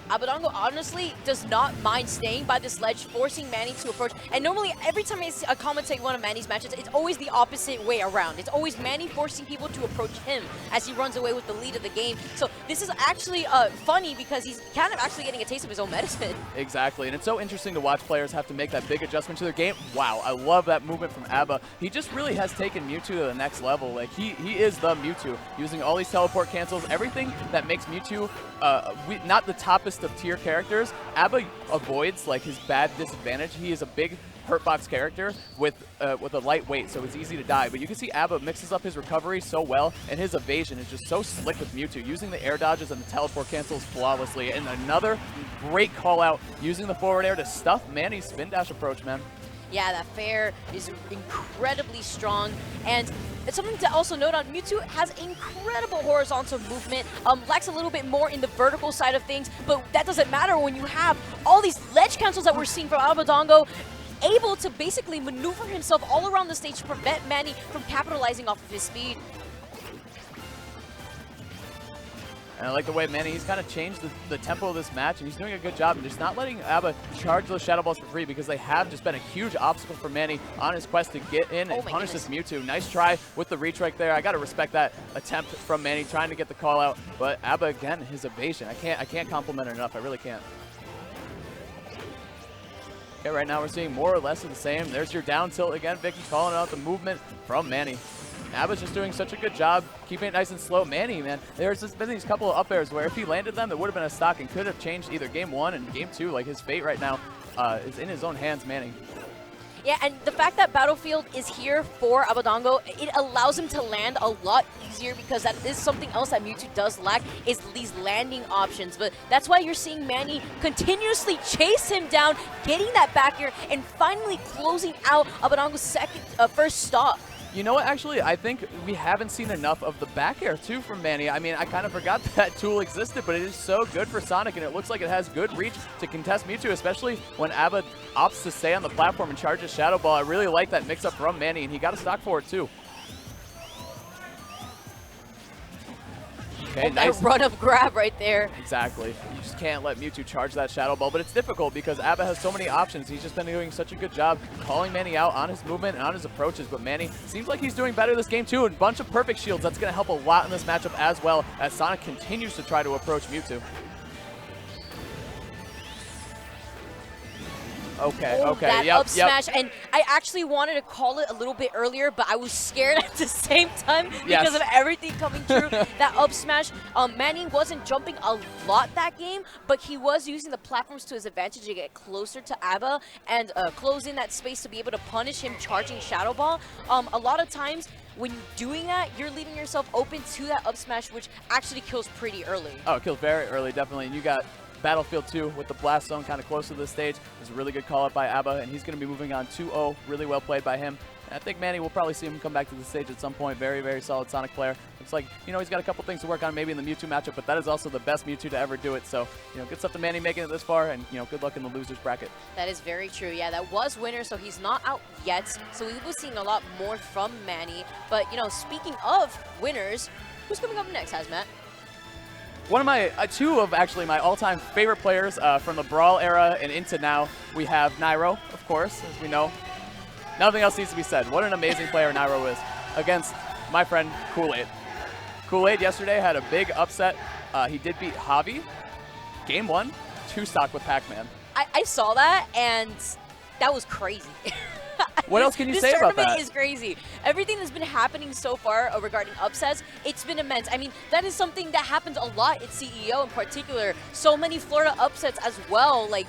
Speaker 3: Abadango honestly does not mind staying by this ledge, forcing Manny to approach. And normally, every time I commentate one of Manny's matches, it's always the opposite way around. It's always Manny forcing people to approach him as he runs away with the lead of the game. So this is actually funny because he's kind of actually getting a taste of his own medicine.
Speaker 4: Exactly, and it's so interesting to watch players have to make that big adjustment to their game. Wow, I love that movement from Aba. He just really has taken Mewtwo to the next level. Like, he is the Mewtwo, using all these teleport cancels, everything that makes Mewtwo not the toppest of tier characters. Aba avoids like his bad disadvantage. He is a big hurtbox character with a light weight, so it's easy to die. But you can see Aba mixes up his recovery so well, and his evasion is just so slick with Mewtwo, using the air dodges and the teleport cancels flawlessly. And another great call out, using the forward air to stuff Manny's spin dash approach, man.
Speaker 3: Yeah, that fair is incredibly strong, and it's something to also note on. Mewtwo has incredible horizontal movement, lacks a little bit more in the vertical side of things, but that doesn't matter when you have all these ledge cancels that we're seeing from Abadango, able to basically maneuver himself all around the stage to prevent Manny from capitalizing off of his speed.
Speaker 4: And I like the way Manny, he's kind of changed the tempo of this match, and he's doing a good job and just not letting Aba charge those Shadow Balls for free, because they have just been a huge obstacle for Manny on his quest to get in and punish this Mewtwo. Nice try with the reach right there. I got to respect that attempt from Manny, trying to get the call out. But Aba, again, his evasion. I can't compliment it enough. I really can't. Okay, right now we're seeing more or less of the same. There's your down tilt again. Vicky calling out the movement from Manny. Aba's just doing such a good job keeping it nice and slow. Manny, man, there's just been these couple of up airs where if he landed them, it would have been a stock and could have changed either game 1 and game 2. Like, his fate right now is in his own hands, Manny.
Speaker 3: Yeah, and the fact that Battlefield is here for Abadango, it allows him to land a lot easier, because that is something else that Mewtwo does lack, is these landing options. But that's why you're seeing Manny continuously chase him down, getting that back air, and finally closing out Abadango's first stop.
Speaker 4: You know what, actually, I think we haven't seen enough of the back air, too, from Manny. I mean, I kind of forgot that tool existed, but it is so good for Sonic, and it looks like it has good reach to contest Mewtwo, especially when Aba opts to stay on the platform and charges Shadow Ball. I really like that mix-up from Manny, and he got a stock for it, too. Okay, nice.
Speaker 3: That run-up grab right there.
Speaker 4: Exactly. You just can't let Mewtwo charge that Shadow Ball, but it's difficult because Aba has so many options. He's just been doing such a good job calling Manny out on his movement and on his approaches, but Manny seems like he's doing better this game too, and a bunch of perfect shields. That's going to help a lot in this matchup as well, as Sonic continues to try to approach Mewtwo. Okay,
Speaker 3: oh,
Speaker 4: okay,
Speaker 3: that
Speaker 4: yep,
Speaker 3: up smash, and I actually wanted to call it a little bit earlier, but I was scared at the same time because of everything coming through. That up smash, Manny wasn't jumping a lot that game, but he was using the platforms to his advantage to get closer to Aba and close in that space to be able to punish him charging Shadow Ball. A lot of times, when you're doing that, you're leaving yourself open to that up smash, which actually kills pretty early. Oh,
Speaker 4: it kills very early, definitely, and you got Battlefield 2 with the blast zone kind of close to this stage. It was a really good call up by Aba, and he's going to be moving on 2-0. Really well played by him. And I think Manny will probably see him come back to the stage at some point. Very, very solid Sonic player. Looks like, you know, he's got a couple things to work on maybe in the Mewtwo matchup, but that is also the best Mewtwo to ever do it. So, you know, good stuff to Manny making it this far, and, you know, good luck in the losers bracket.
Speaker 3: That is very true. Yeah, that was winner, so he's not out yet. So we will be seeing a lot more from Manny. But, you know, speaking of winners, who's coming up next, Hazmat?
Speaker 4: One of my, two of actually my all-time favorite players from the Brawl era and into now. We have Nairo, of course, as we know. Nothing else needs to be said. What an amazing player Nairo is against my friend Kool-Aid. Kool-Aid yesterday had a big upset. He did beat Javi. Game 1, 2-stock with Pac-Man.
Speaker 3: I saw that, and that was crazy.
Speaker 4: What else can you say about that?
Speaker 3: This tournament is crazy. Everything that's been happening so far regarding upsets, it's been immense. I mean, that is something that happens a lot in CEO in particular. So many Florida upsets as well. Like,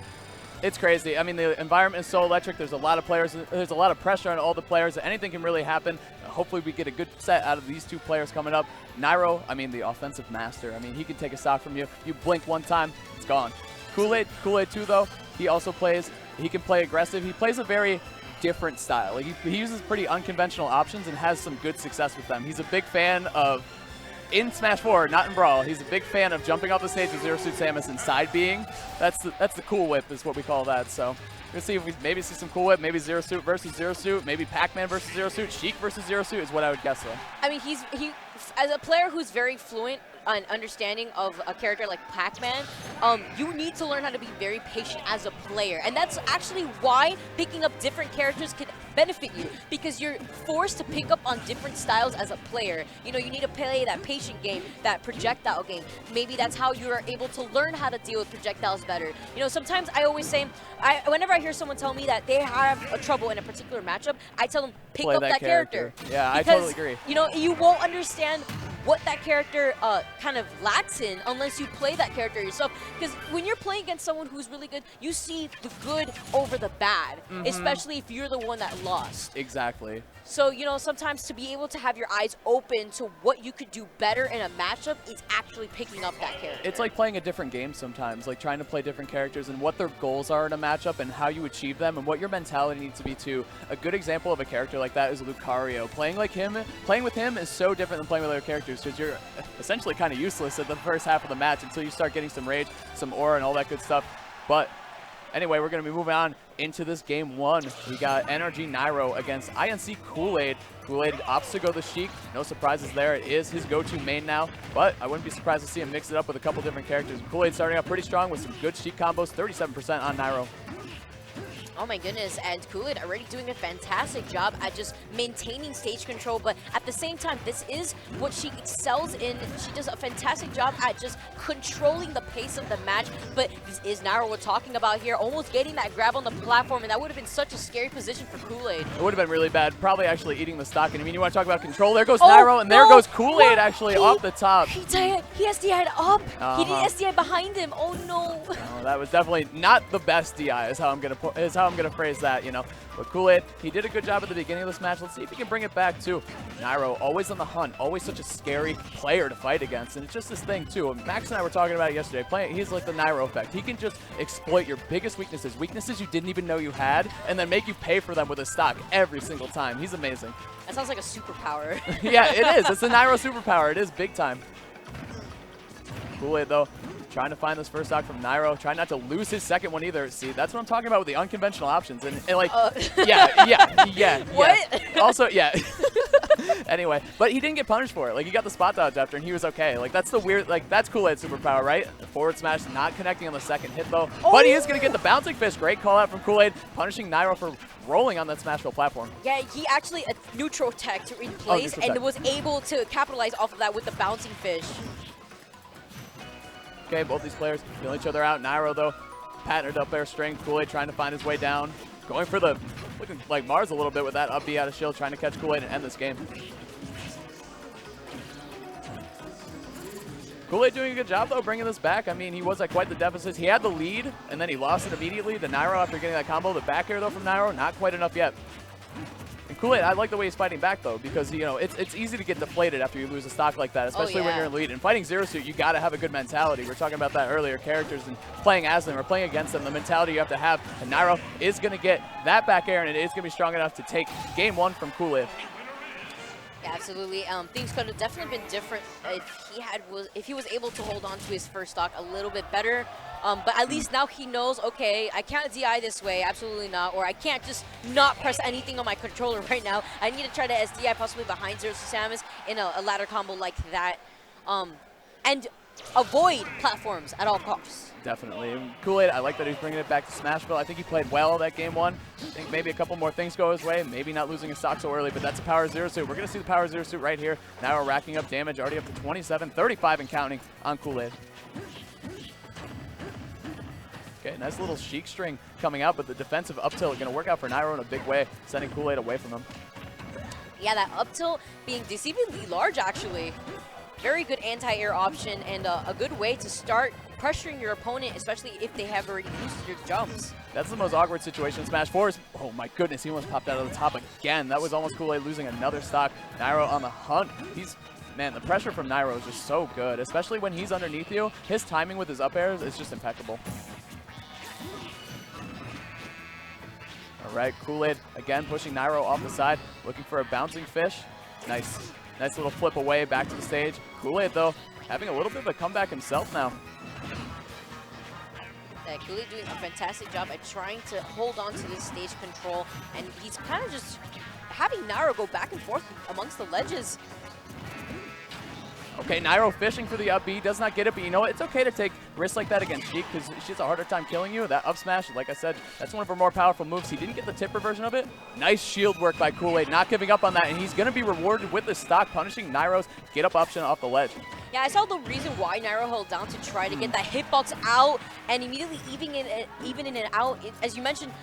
Speaker 4: it's crazy. I mean, the environment is so electric. There's a lot of players. There's a lot of pressure on all the players. Anything can really happen. Hopefully we get a good set out of these two players coming up. Nairo, I mean, the offensive master. I mean, he can take a stock from you. You blink one time, it's gone. Kool-Aid too, though. He also plays. He can play aggressive. He plays a very different style. Like, he uses pretty unconventional options and has some good success with them. He's a big fan of, in Smash 4, not in Brawl, he's a big fan of jumping off the stage with Zero Suit Samus and side being. That's the Cool Whip is what we call that. So we'll see if we maybe see some Cool Whip, maybe Zero Suit versus Zero Suit, maybe Pac-Man versus Zero Suit, Sheik versus Zero Suit is what I would guess though.
Speaker 3: I mean, he as a player who's very fluent an understanding of a character like Pac-Man, you need to learn how to be very patient as a player. And that's actually why picking up different characters can benefit you, because you're forced to pick up on different styles as a player. You know, you need to play that patient game, that projectile game. Maybe that's how you're able to learn how to deal with projectiles better. You know, sometimes I always say, whenever I hear someone tell me that they have a trouble in a particular matchup, I tell them, pick up that character.
Speaker 4: Yeah,
Speaker 3: because,
Speaker 4: I totally agree.
Speaker 3: You know, you won't understand what that character kind of lacks in unless you play that character yourself. Because when you're playing against someone who's really good, you see the good over the bad, especially if you're the one that lost.
Speaker 4: Exactly.
Speaker 3: So, you know, sometimes to be able to have your eyes open to what you could do better in a matchup is actually picking up that character.
Speaker 4: It's like playing a different game sometimes, like trying to play different characters and what their goals are in a matchup and how you achieve them and what your mentality needs to be too. A good example of a character like that is Lucario. Playing with him is so different than playing with other characters, because you're essentially kind of useless at the first half of the match until you start getting some rage, some aura, and all that good stuff. But anyway, we're going to be moving on into this game 1. We got NRG Nairo against INC Kool-Aid. Kool-Aid opts to go the Sheik. No surprises there. It is his go-to main now, but I wouldn't be surprised to see him mix it up with a couple different characters. Kool-Aid starting out pretty strong with some good Sheik combos, 37% on Nairo.
Speaker 3: Oh my goodness, and Kool-Aid already doing a fantastic job at just maintaining stage control, but at the same time, this is what she excels in. She does a fantastic job at just controlling the pace of the match, but this is Nairo we're talking about here, almost getting that grab on the platform, and that would have been such a scary position for Kool-Aid.
Speaker 4: It would have been really bad, probably actually eating the stock. And I mean, you want to talk about control? There goes Nairo, and there goes Kool-Aid actually off the top.
Speaker 3: He SDI'd up. He didn't SDI behind him. Oh no.
Speaker 4: Oh, that was definitely not the best DI, is how I'm gonna phrase that, you know. But Kool-Aid, he did a good job at the beginning of this match. Let's see if he can bring it back too. Nairo, always on the hunt, always such a scary player to fight against, and it's just this thing too. Max and I were talking about it yesterday. He's like the Nairo effect. He can just exploit your biggest weaknesses you didn't even know you had, and then make you pay for them with his stock every single time. He's amazing.
Speaker 3: That sounds like a superpower.
Speaker 4: Yeah, it is. It's a Nairo superpower. It is big time. Kool-Aid though, trying to find this first stock from Nairo, trying not to lose his second one either. See, that's what I'm talking about with the unconventional options. And like, yeah.
Speaker 3: What?
Speaker 4: Also, yeah. Anyway, but he didn't get punished for it. Like, he got the spot dodge after, and he was okay. Like, that's the weird, like, that's Kool-Aid's superpower, right? Forward smash not connecting on the second hit, though. Oh. But he is going to get the bouncing fish. Great call out from Kool-Aid, punishing Nairo for rolling on that Smashville platform.
Speaker 3: Yeah, he actually a neutral tech to replace and was able to capitalize off of that with the bouncing fish.
Speaker 4: Okay, both these players feeling each other out. Nairo, though, patterned up air string. Kool-Aid trying to find his way down. Going for the, looking like Mars a little bit with that up B out of shield, trying to catch Kool-Aid and end this game. Kool-Aid doing a good job, though, bringing this back. I mean, he was at quite the deficit. He had the lead, and then he lost it immediately. The Nairo, after getting that combo, the back air, though, from Nairo, not quite enough yet. And Kool-Aid, I like the way he's fighting back, though, because, you know, it's easy to get deflated after you lose a stock like that, especially when you're in lead. And fighting ZeRo Suit, you got to have a good mentality. We were talking about that earlier, characters and playing as them or playing against them, the mentality you have to have. And Nairo is going to get that back air, and it is going to be strong enough to take game 1 from Kool-Aid.
Speaker 3: Yeah, absolutely. Things could have definitely been different if he was able to hold on to his first stock a little bit better. But at least now he knows, okay, I can't DI this way, absolutely not, or I can't just not press anything on my controller right now. I need to try to SDI possibly behind ZeRo Samus in a ladder combo like that, and avoid platforms at all costs.
Speaker 4: Definitely. Kool-Aid, I like that he's bringing it back to Smashville. I think he played well that game 1. I think maybe a couple more things go his way. Maybe not losing his stock so early, but that's a power ZeRo Suit. We're going to see the power ZeRo Suit right here. Now we're racking up damage, already up to 27, 35 and counting on Kool-Aid. Okay, nice little Sheik string coming out, but the defensive up tilt going to work out for Nairo in a big way, sending Kool-Aid away from him.
Speaker 3: Yeah, that up tilt being deceivingly large, actually. Very good anti-air option and a good way to start pressuring your opponent, especially if they have already used your jumps.
Speaker 4: That's the most awkward situation in Smash 4. Oh my goodness, he almost popped out of the top again. That was almost Kool-Aid losing another stock. Nairo on the hunt. Man, the pressure from Nairo is just so good, especially when he's underneath you. His timing with his up airs is just impeccable. All right, Kool-Aid again pushing Nairo off the side, looking for a bouncing fish. Nice little flip away back to the stage. Kool-Aid, though, having a little bit of a comeback himself now.
Speaker 3: Kool-Aid doing a fantastic job at trying to hold on to this stage control, and he's kind of just having Nairo go back and forth amongst the ledges.
Speaker 4: Okay, Nairo fishing for the up B, does not get it, but you know what? It's okay to take risks like that against Sheik because she has a harder time killing you. That up smash, like I said, that's one of her more powerful moves. He didn't get the tipper version of it. Nice shield work by Kool-Aid, not giving up on that, and he's going to be rewarded with the stock, punishing Nairo's get up option off the ledge.
Speaker 3: Yeah, I saw the reason why Nairo held down to try to get that hitbox out, and immediately even in and out. As you mentioned,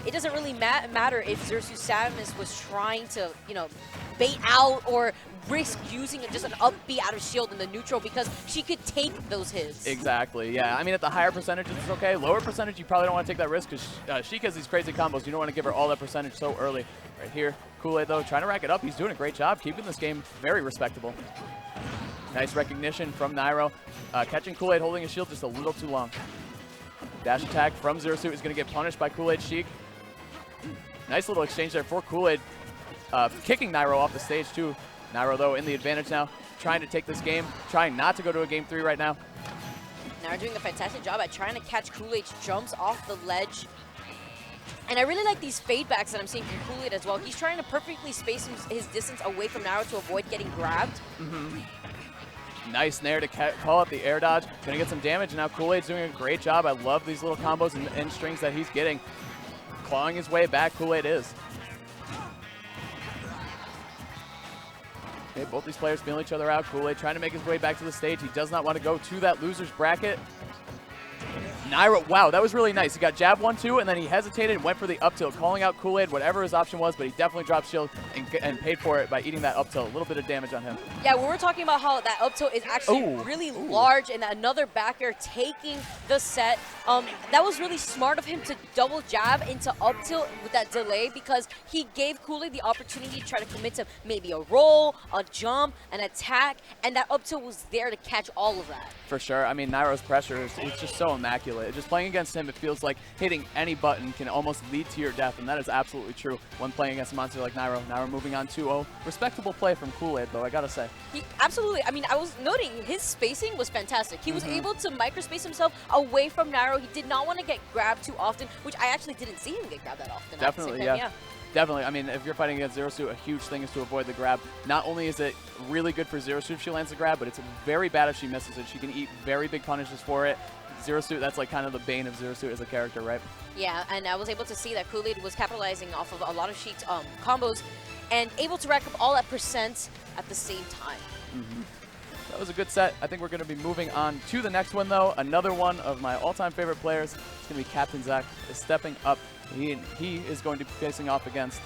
Speaker 3: it doesn't really matter if Xerasu Samus was trying to, you know, bait out or risk using just an up B out of shield in the neutral because she could take those hits.
Speaker 4: Exactly, yeah. I mean, at the higher percentages, it's okay. Lower percentage, you probably don't want to take that risk because Sheik has these crazy combos. You don't want to give her all that percentage so early. Right here, Kool-Aid, though, trying to rack it up. He's doing a great job keeping this game very respectable. Nice recognition from Nairo. Catching Kool-Aid holding his shield just a little too long. Dash attack from ZeRo is going to get punished by Kool-Aid Sheik. Nice little exchange there for Kool-Aid. Kicking Nairo off the stage, too. Nairo, though, in the advantage now, trying to take this game, trying not to go to a game 3 right now.
Speaker 3: Nairo doing a fantastic job at trying to catch Kool-Aid's jumps off the ledge. And I really like these fade backs that I'm seeing from Kool-Aid as well. He's trying to perfectly space his distance away from Nairo to avoid getting grabbed.
Speaker 4: Nice Nair to call out the air dodge. Gonna get some damage, and now Kool-Aid's doing a great job. I love these little combos and strings that he's getting. Clawing his way back, Kool-Aid is. Okay, both these players feeling each other out. Kool-Aid trying to make his way back to the stage. He does not want to go to that loser's bracket. Nairo, wow, that was really nice. He got jab 1-2, and then he hesitated and went for the up tilt, calling out Kool-Aid, whatever his option was, but he definitely dropped shield and paid for it by eating that up tilt. A little bit of damage on him.
Speaker 3: Yeah, we were talking about how that up tilt is actually really large, and another back air taking the set. That was really smart of him to double jab into up tilt with that delay because he gave Kool-Aid the opportunity to try to commit to maybe a roll, a jump, an attack, and that up tilt was there to catch all of that.
Speaker 4: For sure. I mean, Nairo's pressure is just so immaculate. Just playing against him, it feels like hitting any button can almost lead to your death, and that is absolutely true when playing against a monster like Nairo. Nairo moving on 2-0. Respectable play from Kool-Aid, though, I gotta say.
Speaker 3: Absolutely. I mean, I was noting his spacing was fantastic. He was able to microspace himself away from Nairo. He did not want to get grabbed too often, which I actually didn't see him get grabbed that often.
Speaker 4: Definitely, yeah. Definitely. I mean, if you're fighting against ZeRo, a huge thing is to avoid the grab. Not only is it really good for ZeRo if she lands the grab, but it's very bad if she misses it. She can eat very big punishes for it. ZeRo, that's like kind of the bane of ZeRo as a character, right? Yeah,
Speaker 3: and I was able to see that Kool-Aid was capitalizing off of a lot of Sheik's combos and able to rack up all that percent at the same time.
Speaker 4: That was a good set. I think we're going to be moving on to the next one, though. Another one of my all-time favorite players. It's going to be Captain Zach is stepping up. He is going to be facing off against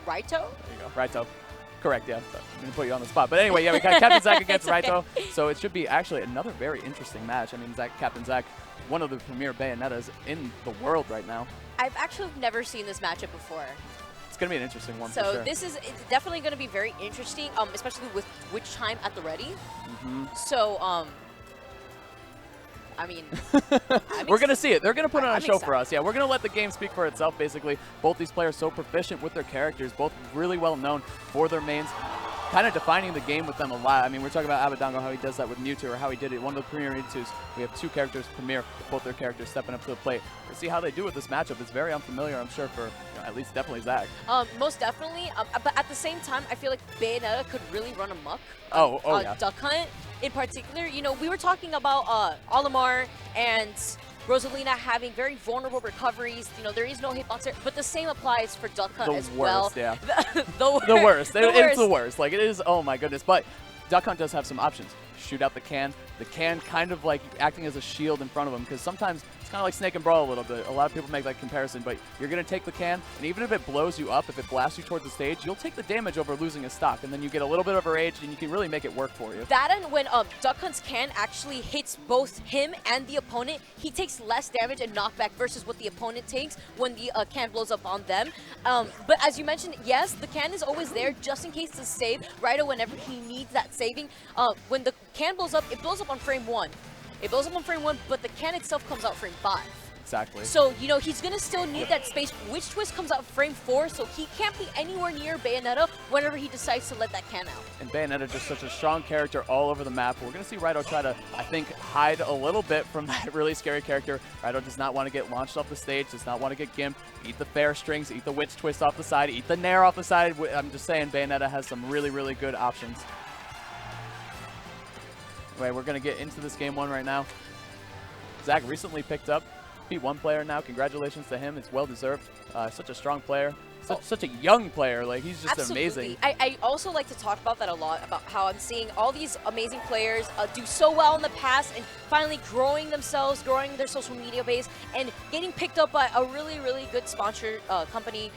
Speaker 3: Raito?
Speaker 4: There you go, Raito. Correct, yeah. So I'm going to put you on the spot. But anyway, yeah, we got Captain Zach against Raito. So it should be actually another very interesting match. I mean, Captain Zach, one of the premier Bayonettas in the world right now.
Speaker 3: I've actually never seen this matchup before.
Speaker 4: It's going to be an interesting one,
Speaker 3: so
Speaker 4: for sure.
Speaker 3: This is definitely going to be very interesting, especially with Witch Time at the ready. So, I mean,
Speaker 4: we're going to see it. They're going to put on a show for us. Yeah, we're going to let the game speak for itself, basically. Both these players so proficient with their characters, both really well known for their mains, kind of defining the game with them a lot. I mean, we're talking about Abadango, how he does that with Mewtwo, or how he did it. One of the premier Mewtwo's, we have two characters premier, both their characters stepping up to the plate. We'll see how they do with this matchup. It's very unfamiliar, I'm sure, for at least definitely Zach.
Speaker 3: Most definitely. But at the same time, I feel like Bayonetta could really run amok.
Speaker 4: Yeah.
Speaker 3: Duck Hunt in particular. You know, we were talking about Olimar and Rosalina having very vulnerable recoveries. You know, there is no hitbox there, but the same applies for Duck Hunt as well.
Speaker 4: Yeah.
Speaker 3: the worst.
Speaker 4: It's the worst. Like, it is, oh my goodness. But Duck Hunt does have some options. Shoot out the can kind of like acting as a shield in front of him, because sometimes it's kind of like Snake and Brawl a little bit. A lot of people make that comparison, but you're going to take the can, and even if it blows you up, if it blasts you towards the stage, you'll take the damage over losing a stock, and then you get a little bit of a rage, and you can really make it work for you.
Speaker 3: That and when Duck Hunt's can actually hits both him and the opponent, he takes less damage and knockback versus what the opponent takes when the can blows up on them. But as you mentioned, yes, the can is always there just in case to save Raito whenever he needs that saving. When the can blows up, it blows up on frame 1. It blows up on frame 1, but the can itself comes out frame 5.
Speaker 4: Exactly.
Speaker 3: So, you know, he's going to still need that space. Witch Twist comes out frame 4, so he can't be anywhere near Bayonetta whenever he decides to let that can out.
Speaker 4: And Bayonetta just such a strong character all over the map. We're going to see Raito try to, I think, hide a little bit from that really scary character. Raito does not want to get launched off the stage, does not want to get gimped, eat the fair strings, eat the Witch Twist off the side, eat the Nair off the side. I'm just saying Bayonetta has some really, really good options. Anyway, we're going to get into this game 1 right now. Zach recently picked up P1 player now. Congratulations to him. It's well deserved. Such a strong player. Such a young player. Like, he's just amazing.
Speaker 3: I also like to talk about that a lot, about how I'm seeing all these amazing players do so well in the past and finally growing themselves, growing their social media base, and getting picked up by a really, really good sponsor company.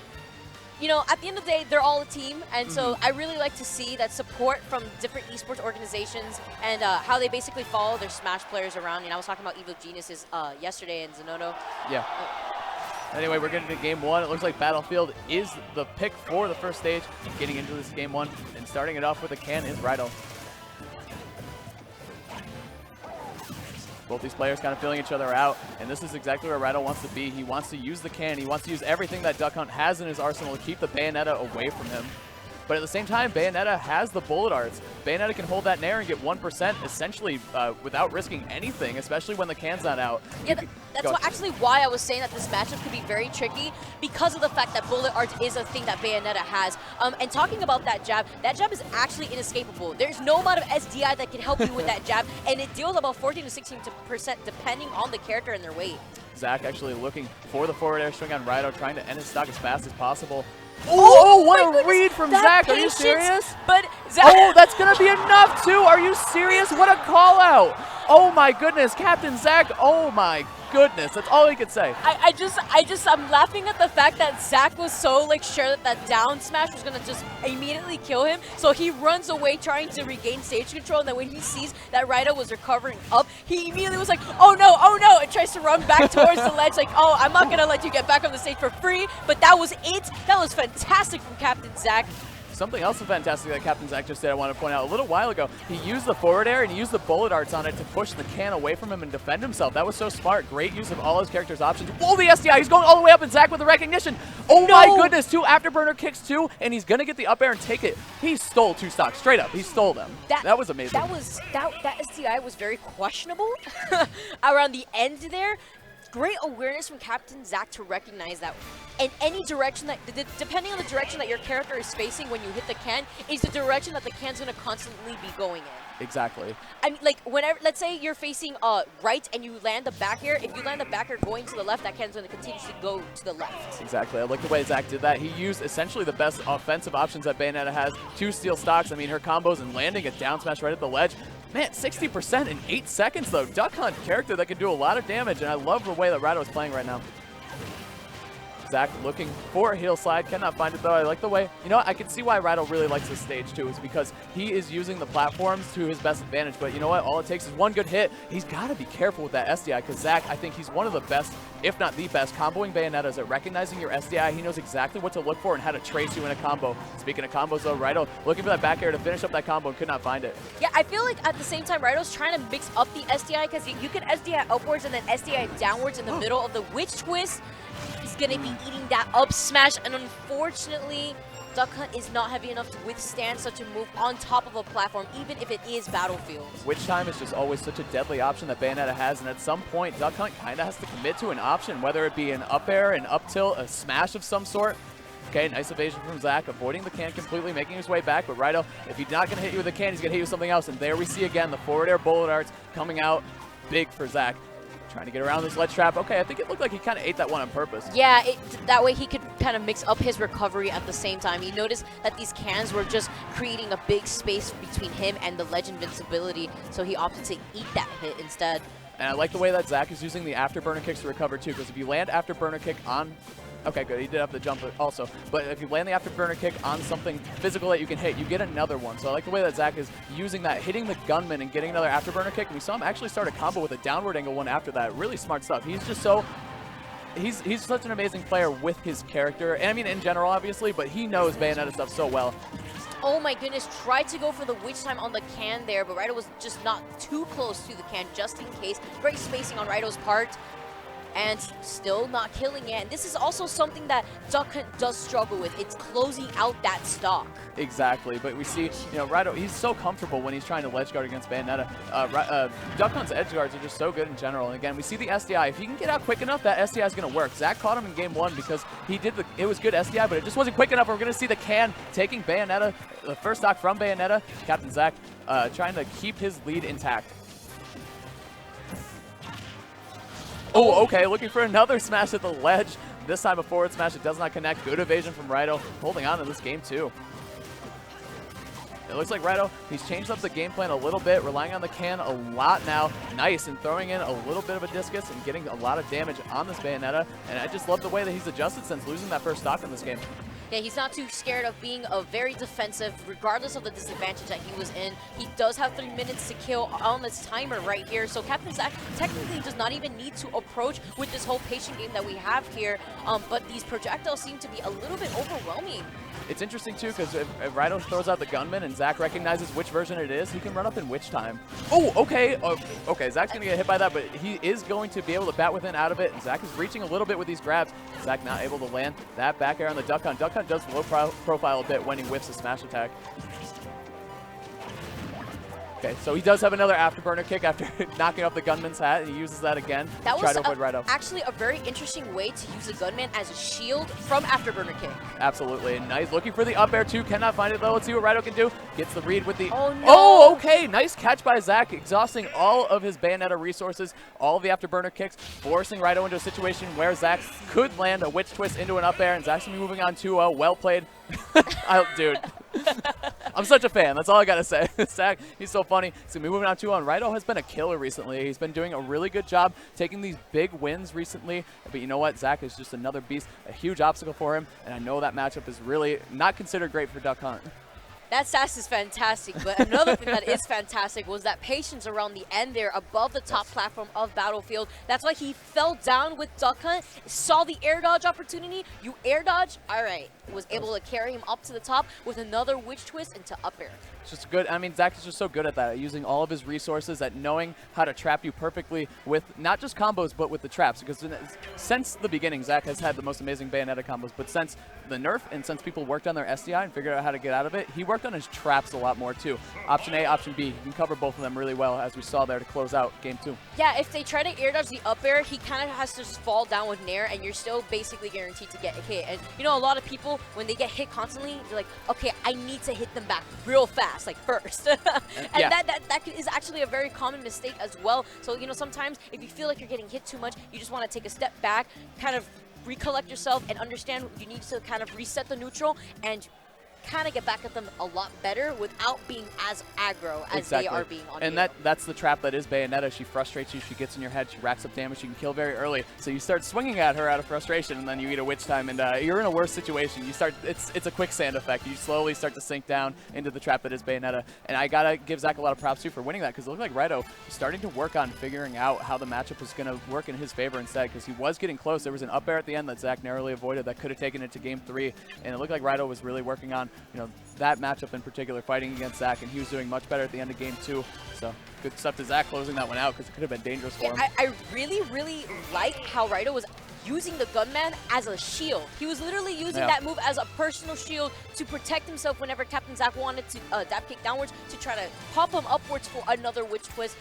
Speaker 3: You know, at the end of the day, they're all a team, and so I really like to see that support from different esports organizations and how they basically follow their Smash players around. You know, I was talking about Evil Geniuses yesterday in ZeRo.
Speaker 4: Yeah. Anyway, we're getting to game 1. It looks like Battlefield is the pick for the first stage. Getting into this game 1 and starting it off with a can is Nairo. Both these players kind of filling each other out, and this is exactly where Nairo wants to be. He wants to use the can. He wants to use everything that Duck Hunt has in his arsenal to keep the Bayonetta away from him. But at the same time, Bayonetta has the bullet arts. Bayonetta can hold that Nair and get 1% essentially without risking anything, especially when the can's not out.
Speaker 3: Yeah, that's actually why I was saying that this matchup could be very tricky, because of the fact that bullet arts is a thing that Bayonetta has. And talking about that jab is actually inescapable. There's no amount of SDI that can help you with that jab, and it deals about 14 to 16% depending on the character and their weight.
Speaker 4: Zach actually looking for the forward air swing on Nairo, trying to end his stock as fast as possible. Oh, what a read from Zach. Are you serious?
Speaker 3: But Zach,
Speaker 4: oh, that's going to be enough, too. Are you serious? What a call out. Oh, my goodness. Captain Zach, oh, my goodness. That's all he could say.
Speaker 3: I'm laughing at the fact that Zach was so, like, sure that down smash was going to just immediately kill him. So he runs away trying to regain stage control. And then when he sees that Nairo was recovering up, he immediately was like, oh, no, and tries to run back towards the ledge like, oh, I'm not going to let you get back on the stage for free. But that was it. That was fantastic from Captain Zach.
Speaker 4: Something else fantastic that Captain Zach just did, I want to point out. A little while ago, he used the forward air and he used the bullet arts on it to push the can away from him and defend himself. That was so smart. Great use of all his character's options. Oh, the SDI. He's going all the way up, and Zach with the recognition. Oh, no. My goodness. 2 afterburner kicks, too, and he's going to get the up air and take it. He stole 2 stocks. Straight up. He stole them. That was amazing.
Speaker 3: That SDI was very questionable around the end there. Great awareness from Captain Zach to recognize that in any direction that, depending on the direction that your character is facing when you hit the can, is the direction that the can's going to constantly be going in.
Speaker 4: Exactly.
Speaker 3: I mean, like, whenever, let's say you're facing right and you land the back air, if you land the back air going to the left, that can's going to continuously go to the left.
Speaker 4: Exactly. I like the way Zach did that. He used essentially the best offensive options that Bayonetta has. 2 steal stocks. I mean, her combos and landing a down smash right at the ledge. Man, 60% in 8 seconds, though. Duck Hunt character that can do a lot of damage, and I love the way that Nairo is playing right now. Zach looking for a heel slide, cannot find it though. I like the way, you know, I can see why Nairo really likes this stage too, is because he is using the platforms to his best advantage. But you know what, all it takes is one good hit. He's got to be careful with that SDI, because Zach, I think he's one of the best, if not the best, comboing Bayonettas at recognizing your SDI. He knows exactly what to look for and how to trace you in a combo. Speaking of combos though, Nairo looking for that back air to finish up that combo and could not find it.
Speaker 3: Yeah, I feel like at the same time, Nairo's trying to mix up the SDI, because you can SDI upwards and then SDI downwards in the middle of the witch twist. He's going to be eating that up smash, and unfortunately, Duck Hunt is not heavy enough to withstand such a move on top of a platform, even if it is Battlefield.
Speaker 4: Witch time is just always such a deadly option that Bayonetta has, and at some point, Duck Hunt kind of has to commit to an option, whether it be an up air, an up tilt, a smash of some sort. Okay, nice evasion from Zach, avoiding the can completely, making his way back. But Nairo, if he's not going to hit you with a can, he's going to hit you with something else. And there we see again the forward air bullet arts coming out big for Zach. Trying to get around this ledge trap. Okay, I think it looked like he kind of ate that one on purpose.
Speaker 3: Yeah, that way he could kind of mix up his recovery at the same time. He noticed that these cans were just creating a big space between him and the ledge invincibility, so he opted to eat that hit instead.
Speaker 4: And I like the way that Zach is using the afterburner kicks to recover too, because if you land afterburner kick on... Okay, good. He did have the jump also. But if you land the afterburner kick on something physical that you can hit, you get another one. So I like the way that Zach is using that, hitting the gunman and getting another afterburner kick. And we saw him actually start a combo with a downward angle one after that. Really smart stuff. He's just so... He's such an amazing player with his character. And I mean, in general, obviously, but he knows Bayonetta stuff so well.
Speaker 3: Oh my goodness, tried to go for the witch time on the can there, but Nairo was just not too close to the can, just in case. Great spacing on Raido's part. and still not killing it. And this is also something that Duck Hunt does struggle with. It's closing out that stock.
Speaker 4: Exactly, but we see, you know, Nairo, he's so comfortable when he's trying to ledge guard against Bayonetta. Duck Hunt's edge guards are just so good in general. And again, we see the SDI. If he can get out quick enough, that SDI is going to work. Zach caught him in game 1 because it was good SDI, but it just wasn't quick enough. We're going to see the can taking Bayonetta, the first stock from Bayonetta. Captain Zach trying to keep his lead intact. Oh, okay, looking for another smash at the ledge. This time a forward smash, it does not connect. Good evasion from Nairo, holding on to this game too. It looks like Nairo, he's changed up the game plan a little bit, relying on the can a lot now. Nice, and throwing in a little bit of a discus and getting a lot of damage on this Bayonetta. And I just love the way that he's adjusted since losing that first stock in this game.
Speaker 3: Yeah, he's not too scared of being very defensive, regardless of the disadvantage that he was in. He does have 3 minutes to kill on this timer right here, so Captain Zach technically does not even need to approach with this whole patient game that we have here, but these projectiles seem to be a little bit overwhelming.
Speaker 4: It's interesting, too, because if Nairo throws out the gunman and Zach recognizes which version it is, he can run up in which time. Oh, okay. Okay, Zach's going to get hit by that, but he is going to be able to bat within out of it. And Zach is reaching a little bit with these grabs. Zach not able to land that back air on the Duck Hunt. Duck Hunt does low profile a bit when he whiffs a smash attack. Okay, so he does have another afterburner kick after knocking off the gunman's hat, and he uses that again to try to avoid Nairo.
Speaker 3: Actually a very interesting way to use the gunman as a shield from afterburner kick.
Speaker 4: Absolutely. Nice. Looking for the up air, too. Cannot find it, though. Let's see what Nairo can do. Gets the read with the...
Speaker 3: Oh, no.
Speaker 4: Oh, okay. Nice catch by Zach, exhausting all of his Bayonetta resources, all of the afterburner kicks, forcing Nairo into a situation where Zach could land a witch twist into an up air, and Zach's going to be moving on 2-0. Well played. Dude. I'm such a fan. That's all I got to say. Zach, he's so funny. He's going to be moving on 2-0. Nairo has been a killer recently. He's been doing a really good job taking these big wins recently. But you know what? Zach is just another beast, a huge obstacle for him. And I know that matchup is really not considered great for Duck Hunt.
Speaker 3: That sass is fantastic, but another thing that is fantastic was that patience around the end there above the top platform of Battlefield. That's why he fell down with Duck Hunt, saw the air dodge opportunity, you air dodge, all right, was able to carry him up to the top with another witch twist into up air.
Speaker 4: It's just good. I mean, Zach is just so good at that, at using all of his resources, at knowing how to trap you perfectly with not just combos, but with the traps. Because since the beginning, Zach has had the most amazing Bayonetta combos. But since the nerf and since people worked on their SDI and figured out how to get out of it, he worked on his traps a lot more too. Option A, option B. He can cover both of them really well, as we saw there to close out game 2.
Speaker 3: Yeah, if they try to air dodge the up air, he kind of has to just fall down with Nair, and you're still basically guaranteed to get hit. And you know, a lot of people, when they get hit constantly, they're like, okay, I need to hit them back real fast, like first. And
Speaker 4: yeah.
Speaker 3: that is actually a very common mistake as well. So, you know, sometimes if you feel like you're getting hit too much, you just want to take a step back, kind of recollect yourself, and understand you need to kind of reset the neutral and kind of get back at them a lot better without being as aggro as they are being on you.
Speaker 4: And that's the trap that is Bayonetta. She frustrates you, she gets in your head, she racks up damage, you can kill very early. So you start swinging at her out of frustration, and then you eat a witch time, and you're in a worse situation. You start, it's a quicksand effect. You slowly start to sink down into the trap that is Bayonetta. And I gotta give Zach a lot of props too for winning that, because it looked like Nairo was starting to work on figuring out how the matchup was gonna work in his favor instead, because he was getting close. There was an up air at the end that Zach narrowly avoided that could have taken it to game 3, and it looked like Nairo was really working on, you know, that matchup in particular, fighting against Zach, and he was doing much better at the end of game 2. So good stuff to Zach closing that one out, because it could have been dangerous for him.
Speaker 3: I really, really like how Nairo was using the gunman as a shield. He was literally using that move as a personal shield to protect himself whenever Captain Zach wanted to dab kick downwards to try to pop him upwards for another witch twist.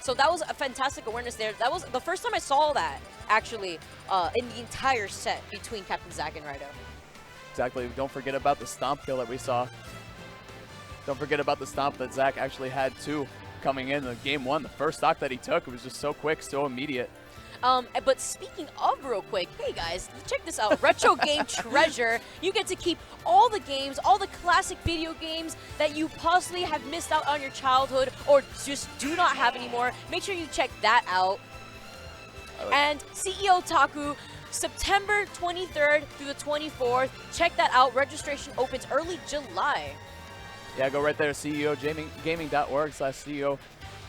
Speaker 3: So that was a fantastic awareness there. That was the first time I saw that, actually, in the entire set between Captain Zach and Nairo.
Speaker 4: Exactly. Don't forget about the stomp kill that we saw. Don't forget about the stomp that Zach actually had too coming in game 1. The first stock that he took, it was just so quick, so immediate.
Speaker 3: But speaking of real quick, hey guys, check this out. Retro Game Treasure. You get to keep all the games, all the classic video games that you possibly have missed out on your childhood or just do not have anymore. Make sure you check that out. And CEO Taku, September 23rd through the 24th. Check that out. Registration opens early July.
Speaker 4: Yeah, go right there, ceogaming.org/CEO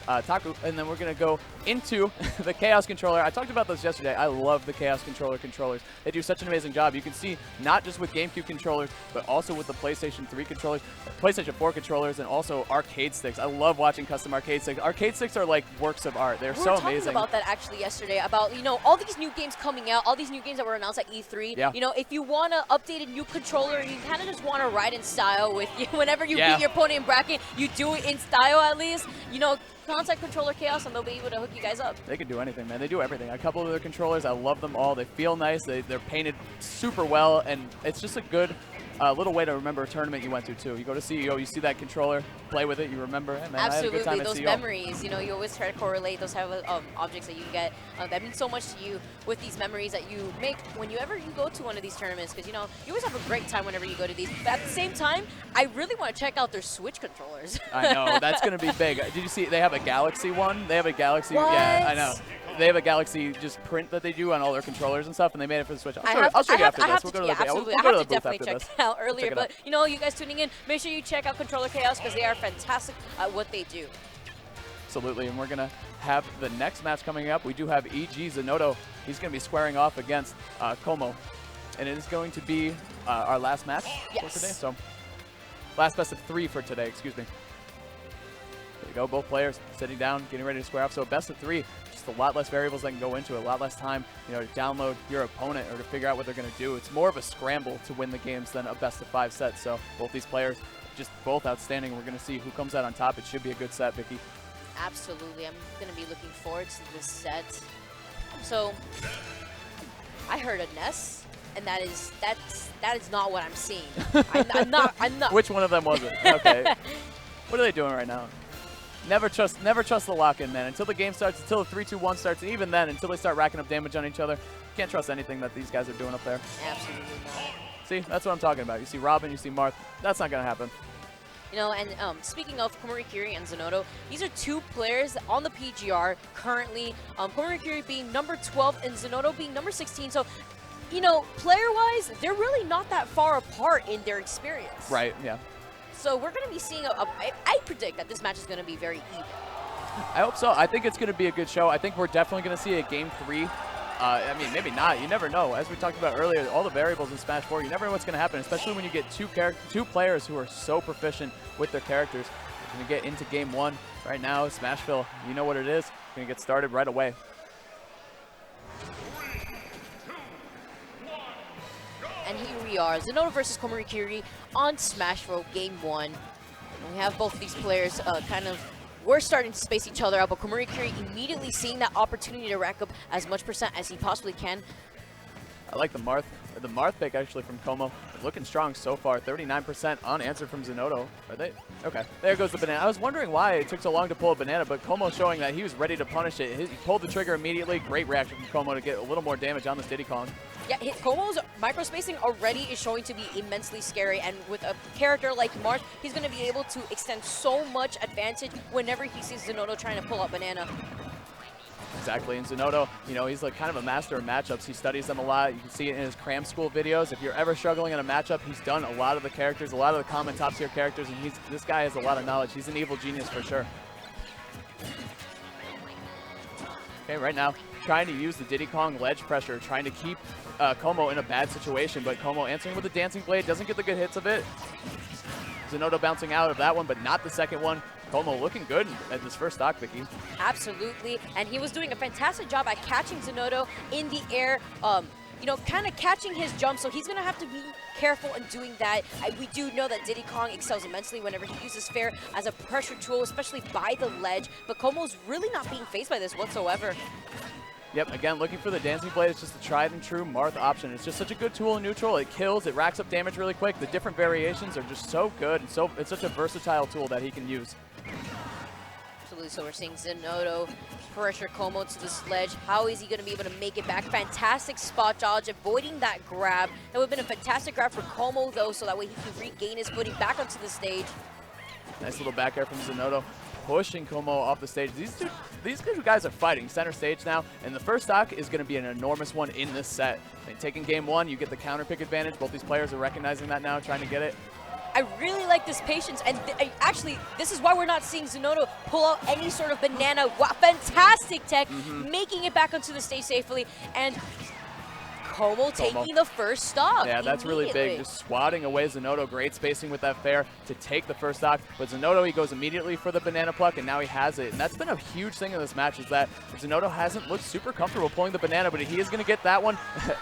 Speaker 4: Taku, and then we're going to go into the Chaos Controller. I talked about this yesterday. I love the Chaos Controller controllers. They do such an amazing job. You can see not just with GameCube controllers, but also with the PlayStation 3 controllers, PlayStation 4 controllers, and also arcade sticks. I love watching custom arcade sticks. Arcade sticks are like works of art. They're so amazing.
Speaker 3: We were talking about that actually yesterday, about, you know, all these new games coming out, all these new games that were announced at E3.
Speaker 4: Yeah.
Speaker 3: You know, if you want to update a new controller, you kind of just want to ride in style with you. Whenever you beat your opponent in bracket, you do it in style at least. You know, contact controller Chaos and they'll be able to hook you guys up.
Speaker 4: They can do anything, man. They do everything. A couple of their controllers, I love them all. They feel nice. They're painted super well, and it's just a good little way to remember a tournament you went to, too. You go to CEO, you see that controller, play with it, you remember, hey, man,
Speaker 3: absolutely,
Speaker 4: I had a good time at
Speaker 3: those
Speaker 4: CEO.
Speaker 3: memories, you know, you always try to correlate those type of objects that you get. That means so much to you with these memories that you make whenever you go to one of these tournaments, because, you know, you always have a great time whenever you go to these. But at the same time, I really want to check out their Switch controllers.
Speaker 4: I know, that's going to be big. Did you see, they have a Galaxy one? They have a Galaxy,
Speaker 3: what?
Speaker 4: Yeah, I know. They have a Galaxy just print that they do on all their controllers and stuff, and they made it for the Switch. I'll show you after this. We'll go to the booth.
Speaker 3: I have to definitely check it out earlier. But, you know, you guys tuning in, make sure you check out Controller Chaos because they are fantastic at what they do.
Speaker 4: Absolutely, and we're going to have the next match coming up. We do have EG Zenodo. He's going to be squaring off against Como, and it is going to be our last match for today. So, last best of 3 for today, excuse me. There you go, both players sitting down, getting ready to square off. So, best of 3. A lot less variables that can go into it, a lot less time, you know, to download your opponent or to figure out what they're going to do. It's more of a scramble to win the games than a best of 5 set. So both these players, just both outstanding. We're going to see who comes out on top. It should be a good set, Vicky.
Speaker 3: Absolutely. I'm going to be looking forward to this set. So I heard a Ness, and that is not what I'm seeing. I'm not.
Speaker 4: Which one of them was it? Okay. What are they doing right now? Never trust the lock-in, man. Until the game starts, until the 3-2-1 starts, and even then, until they start racking up damage on each other, can't trust anything that these guys are doing up there.
Speaker 3: Absolutely not.
Speaker 4: See, that's what I'm talking about. You see Robin, you see Marth. That's not going to happen.
Speaker 3: You know, and speaking of Komurikiri and Zenodo, these are 2 players on the PGR currently. Komurikiri being number 12 and Zenodo being number 16. So, you know, player-wise, they're really not that far apart in their experience.
Speaker 4: Right, yeah.
Speaker 3: So we're going to be seeing I predict that this match is going to be very even.
Speaker 4: I hope so. I think it's going to be a good show. I think we're definitely going to see a Game 3. I mean, maybe not. You never know. As we talked about earlier, all the variables in Smash 4, you never know what's going to happen, especially when you get two players who are so proficient with their characters. We're going to get into Game 1 right now. Smashville, you know what it is. We're going to get started right away.
Speaker 3: And here we are, Zenodo versus Komurikiri on Smashville Game 1. And we have both of these players we're starting to space each other out, but Komurikiri immediately seeing that opportunity to rack up as much percent as he possibly can.
Speaker 4: I like the Marth pick actually from Como. Looking strong so far, 39% unanswered from Zenodo. Are they? Okay, there goes the banana. I was wondering why it took so long to pull a banana, but Como showing that he was ready to punish it. He pulled the trigger immediately. Great reaction from Como to get a little more damage on this Diddy Kong.
Speaker 3: Yeah, Como's microspacing already is showing to be immensely scary, and with a character like Marth, he's going to be able to extend so much advantage whenever he sees Zenodo trying to pull up banana.
Speaker 4: Exactly, and Zenodo, you know, he's like kind of a master of matchups. He studies them a lot. You can see it in his cram school videos. If you're ever struggling in a matchup, he's done a lot of the characters, a lot of the common top tier characters, and this guy has a lot of knowledge. He's an evil genius for sure. Okay, right now, trying to use the Diddy Kong ledge pressure, trying to keep Como in a bad situation, but Como answering with a Dancing Blade, doesn't get the good hits of it. Zenodo bouncing out of that one, but not the second one. Como looking good at this first stock, Vicky.
Speaker 3: Absolutely, and he was doing a fantastic job at catching Zenodo in the air, you know, kind of catching his jump, so he's going to have to be careful in doing that. We do know that Diddy Kong excels immensely whenever he uses fair as a pressure tool, especially by the ledge, but Como's really not being faced by this whatsoever.
Speaker 4: Yep, again, looking for the Dancing Blade. It's just a tried and true Marth option. It's just such a good tool in neutral. It kills, it racks up damage really quick. The different variations are just so good, and it's such a versatile tool that he can use.
Speaker 3: Absolutely, so we're seeing Zenodo pressure Como to the sledge. How is he going to be able to make it back? Fantastic spot dodge, avoiding that grab. That would have been a fantastic grab for Como, though, so that way he can regain his footing back onto the stage.
Speaker 4: Nice little back air from Zenodo, pushing Como off the stage. These two guys are fighting center stage now, and the first stock is going to be an enormous one in this set. I mean, taking game 1, you get the counter pick advantage. Both these players are recognizing that now, trying to get it.
Speaker 3: I really like this patience, and actually, this is why we're not seeing ZeRo pull out any sort of banana. Wow, fantastic tech, making it back onto the stage safely, and Como taking the first stock.
Speaker 4: Yeah, that's really big. Just swatting away ZeRo. Great spacing with that fair to take the first stock. But ZeRo, he goes immediately for the banana pluck, and now he has it. And that's been a huge thing in this match, is that ZeRo hasn't looked super comfortable pulling the banana, but he is going to get that one.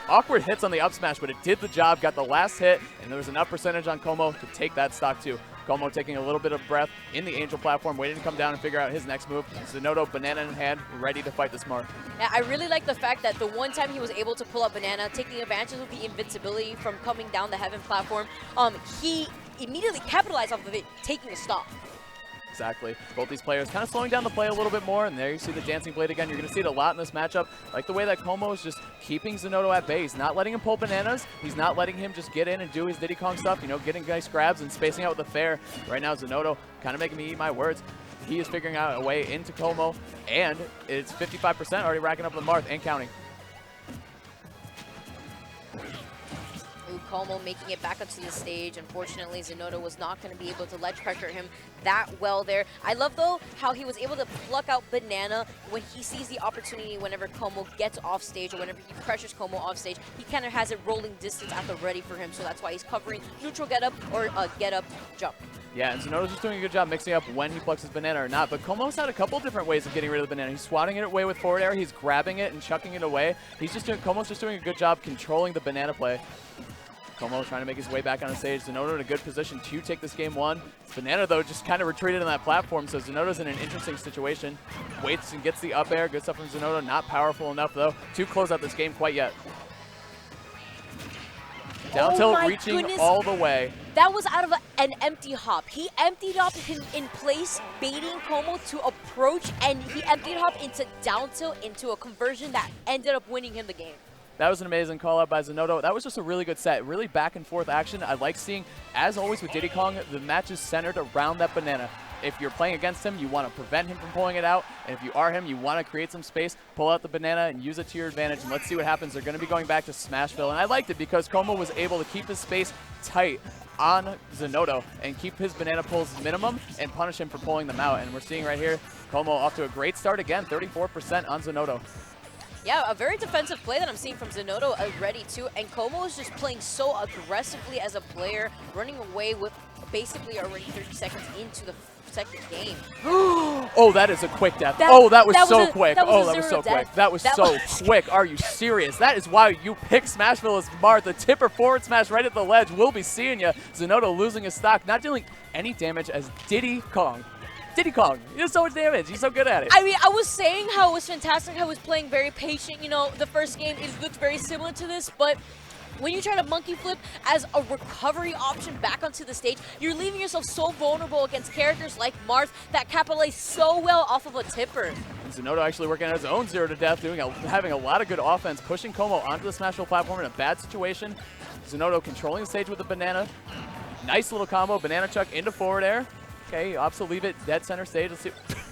Speaker 4: Awkward hits on the up smash, but it did the job, got the last hit, and there was enough percentage on Como to take that stock too. Como taking a little bit of breath in the Angel platform, waiting to come down and figure out his next move. ZeRo, banana in hand, ready to fight the Smart.
Speaker 3: Yeah, I really like the fact that the one time he was able to pull up banana, taking advantage of the invincibility from coming down the Heaven platform, he immediately capitalized off of it, taking a stop.
Speaker 4: Exactly. Both these players kind of slowing down the play a little bit more, and there you see the Dancing Blade again. You're going to see it a lot in this matchup. Like the way that Como is just keeping ZeRo at bay. He's not letting him pull bananas. He's not letting him just get in and do his Diddy Kong stuff, you know, getting nice grabs and spacing out with the fair. Right now, ZeRo kind of making me eat my words. He is figuring out a way into Como, and it's 55%, already racking up the Marth and counting.
Speaker 3: Como making it back onto the stage. Unfortunately, ZeRo was not going to be able to ledge pressure him that well there. I love, though, how he was able to pluck out banana when he sees the opportunity whenever Como gets off stage or whenever he pressures Como off stage. He kind of has it rolling distance at the ready for him, so that's why he's covering neutral get up or get up jump.
Speaker 4: Yeah, and ZeRo's just doing a good job mixing up when he plucks his banana or not, but Como's had a couple different ways of getting rid of the banana. He's swatting it away with forward air, he's grabbing it and chucking it away. Como's just doing a good job controlling the banana play. Como trying to make his way back on the stage. ZeRo in a good position to take this game one. Banana, though, just kind of retreated on that platform, so ZeRo's in an interesting situation. Waits and gets the up air. Good stuff from ZeRo. Not powerful enough, though, to close out this game quite yet. Down tilt reaching all the way.
Speaker 3: That was out of an empty hop. He emptied hop in place, baiting Como to approach, and he emptied hop into down tilt into a conversion that ended up winning him the game.
Speaker 4: That was an amazing call out by ZeRo. That was just a really good set. Really back and forth action. I like seeing, as always with Diddy Kong, the match is centered around that banana. If you're playing against him, you want to prevent him from pulling it out. And if you are him, you want to create some space, pull out the banana, and use it to your advantage. And let's see what happens. They're going to be going back to Smashville. And I liked it because Como was able to keep his space tight on ZeRo and keep his banana pulls minimum and punish him for pulling them out. And we're seeing right here, Como off to a great start again, 34% on ZeRo.
Speaker 3: Yeah, a very defensive play that I'm seeing from ZeRo already too, and Como is just playing so aggressively as a player, running away with basically already 30 seconds into the second game.
Speaker 4: Oh, that is a quick death. That was so quick. That was so quick. Are you serious? That is why you pick Smashville as Marth. The tipper forward smash right at the ledge. We'll be seeing you. ZeRo losing his stock, not dealing any damage as Diddy Kong. Diddy Kong, he does so much damage. He's so good at it.
Speaker 3: I mean, I was saying how it was fantastic, how he was playing very patient. You know, the first game, it looked very similar to this, but when you try to monkey flip as a recovery option back onto the stage, you're leaving yourself so vulnerable against characters like Marth that capitalize so well off of a tipper.
Speaker 4: And ZeRo actually working on his own zero to death, having a lot of good offense, pushing Como onto the Smashville platform in a bad situation. ZeRo controlling the stage with the banana. Nice little combo, banana chuck into forward air. Okay, opts to leave it dead center stage. Let's see.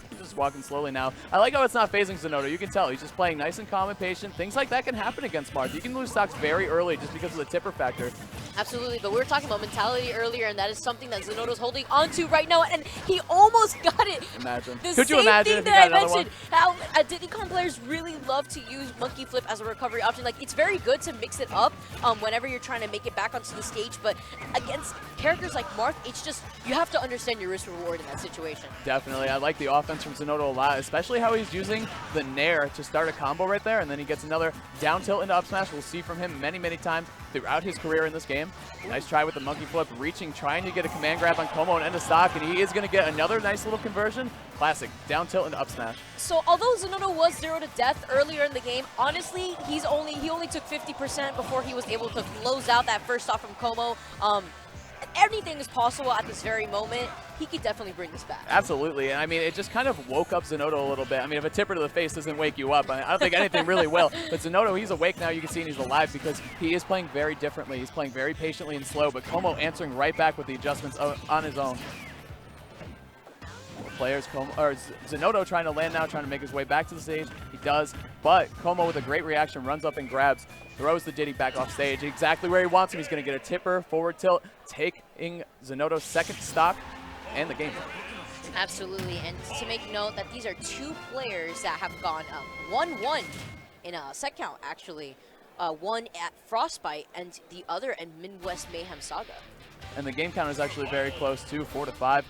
Speaker 4: He's just walking slowly now. I like how it's not phasing ZeRo. You can tell he's just playing nice and calm and patient. Things like that can happen against Marth. You can lose stocks very early just because of the tipper factor.
Speaker 3: Absolutely, but we were talking about mentality earlier, and that is something that ZeRo's holding onto right now, and he almost got it.
Speaker 4: Imagine.
Speaker 3: Could you imagine if he got another one? How Diddy Kong players really love to use monkey flip as a recovery option. Like, it's very good to mix it up whenever you're trying to make it back onto the stage, but against characters like Marth, it's just, you have to understand your risk reward in that situation.
Speaker 4: Definitely. I like the offense from ZeRo a lot, especially how he's using the Nair to start a combo right there, and then he gets another down tilt into up smash. We'll see from him many, many times throughout his career in this game. Nice try with the monkey flip, reaching, trying to get a command grab on Como and end of stock, and he is going to get another nice little conversion. Classic, down tilt into up smash.
Speaker 3: So although ZeRo was 0 to death earlier in the game, honestly, he only took 50% before he was able to close out that first stop from Como. Anything is possible at this very moment. He could definitely bring this back.
Speaker 4: Absolutely, and I mean, it just kind of woke up ZeRo a little bit. I mean, if a tipper to the face doesn't wake you up, I don't think anything really will. But ZeRo, he's awake now. You can see and he's alive because he is playing very differently. He's playing very patiently and slow, but Como answering right back with the adjustments on his own. Players, ZeRo trying to land now, trying to make his way back to the stage. He does, but Como with a great reaction runs up and grabs, throws the Diddy back off stage, exactly where he wants him. He's going to get a tipper, forward tilt, taking ZeRo's second stock and the game.
Speaker 3: Absolutely, and to make note that these are two players that have gone up 1-1 in a set count, actually. One at Frostbite and the other at Midwest Mayhem Saga.
Speaker 4: And the game count is actually very close too, 4-5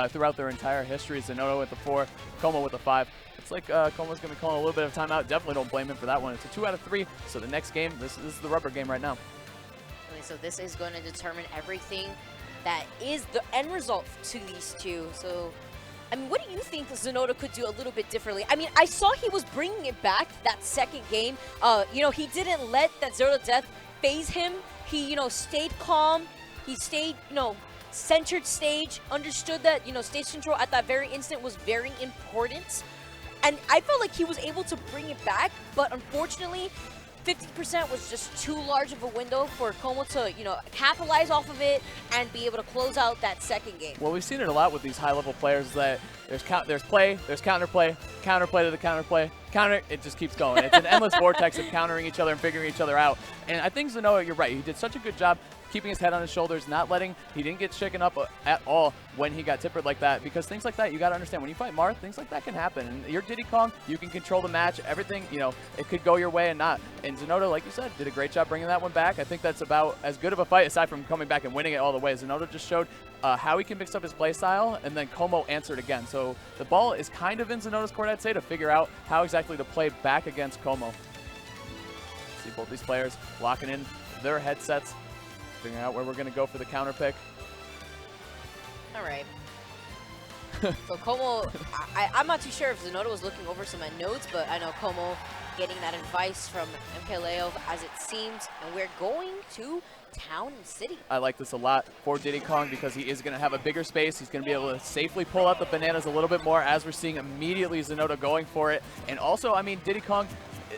Speaker 4: throughout their entire history. ZeRo with the 4, Como with the 5. It's like Como's going to be calling a little bit of timeout. Definitely don't blame him for that one. It's a 2 out of 3. So the next game, this is the rubber game right now.
Speaker 3: Okay, so this is going to determine everything that is the end result to these two. So, I mean, what do you think ZeRo could do a little bit differently? I mean, I saw he was bringing it back that second game. You know, he didn't let that ZeRo death phase him. He, you know, stayed calm. He stayed, you know, centered stage, understood that, you know, stage control at that very instant was very important. And I felt like he was able to bring it back, but unfortunately, 50% was just too large of a window for Como to, you know, capitalize off of it and be able to close out that second game.
Speaker 4: Well, we've seen it a lot with these high-level players that there's play, there's counterplay, counterplay to the counterplay, counter, it just keeps going. It's an endless vortex of countering each other and figuring each other out. And I think ZeRo, you're right, he did such a good job keeping his head on his shoulders, not letting, he didn't get shaken up at all when he got tippered like that, because things like that, you got to understand, when you fight Marth, things like that can happen. And you're Diddy Kong, you can control the match, everything, you know, it could go your way and not. And ZeRo, like you said, did a great job bringing that one back. I think that's about as good of a fight, aside from coming back and winning it all the way. ZeRo just showed how he can mix up his play style, and then Como answered again. So the ball is kind of in ZeRo's court, I'd say, to figure out how exactly to play back against Como. See both these players locking in their headsets, figuring out where we're going to go for the counter pick.
Speaker 3: All right. So Como, I'm not too sure if ZeRo was looking over some notes, but I know Como getting that advice from MKLeo as it seems, and we're going to Town and City.
Speaker 4: I like this a lot for Diddy Kong because he is going to have a bigger space. He's going to be able to safely pull out the bananas a little bit more, as we're seeing immediately ZeRo going for it. And also, I mean, Diddy Kong,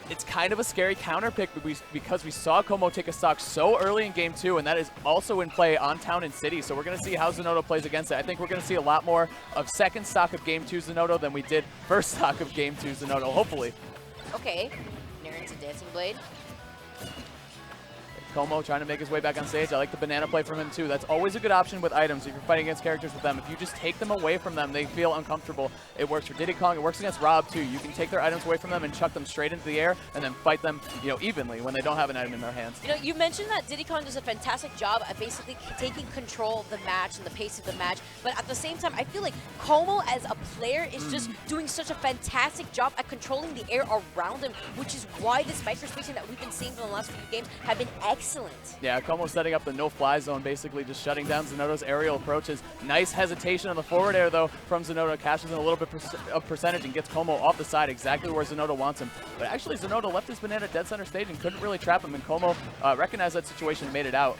Speaker 4: it's kind of a scary counter pick because we saw Como take a stock so early in Game 2, and that is also in play on Town and City. So we're going to see how ZeRo plays against it. I think we're going to see a lot more of second stock of Game 2 ZeRo than we did first stock of Game 2 ZeRo, hopefully.
Speaker 3: Okay, near into Dancing Blade.
Speaker 4: Como trying to make his way back on stage. I like the banana play from him too. That's always a good option with items if you're fighting against characters with them. If you just take them away from them, they feel uncomfortable. It works for Diddy Kong. It works against Rob too. You can take their items away from them and chuck them straight into the air and then fight them, you know, evenly when they don't have an item in their hands.
Speaker 3: You know, you mentioned that Diddy Kong does a fantastic job at basically taking control of the match and the pace of the match, but at the same time, I feel like Como as a player is just doing such a fantastic job at controlling the air around him, which is why this microspacing that we've been seeing for the last few games have been excellent.
Speaker 4: Yeah, Como setting up the no-fly zone, basically just shutting down ZeRo's aerial approaches. Nice hesitation on the forward air, though, from ZeRo. Cashes in a little bit of percentage and gets Como off the side, exactly where ZeRo wants him. But actually, ZeRo left his banana dead center stage and couldn't really trap him, and Como recognized that situation and made it out.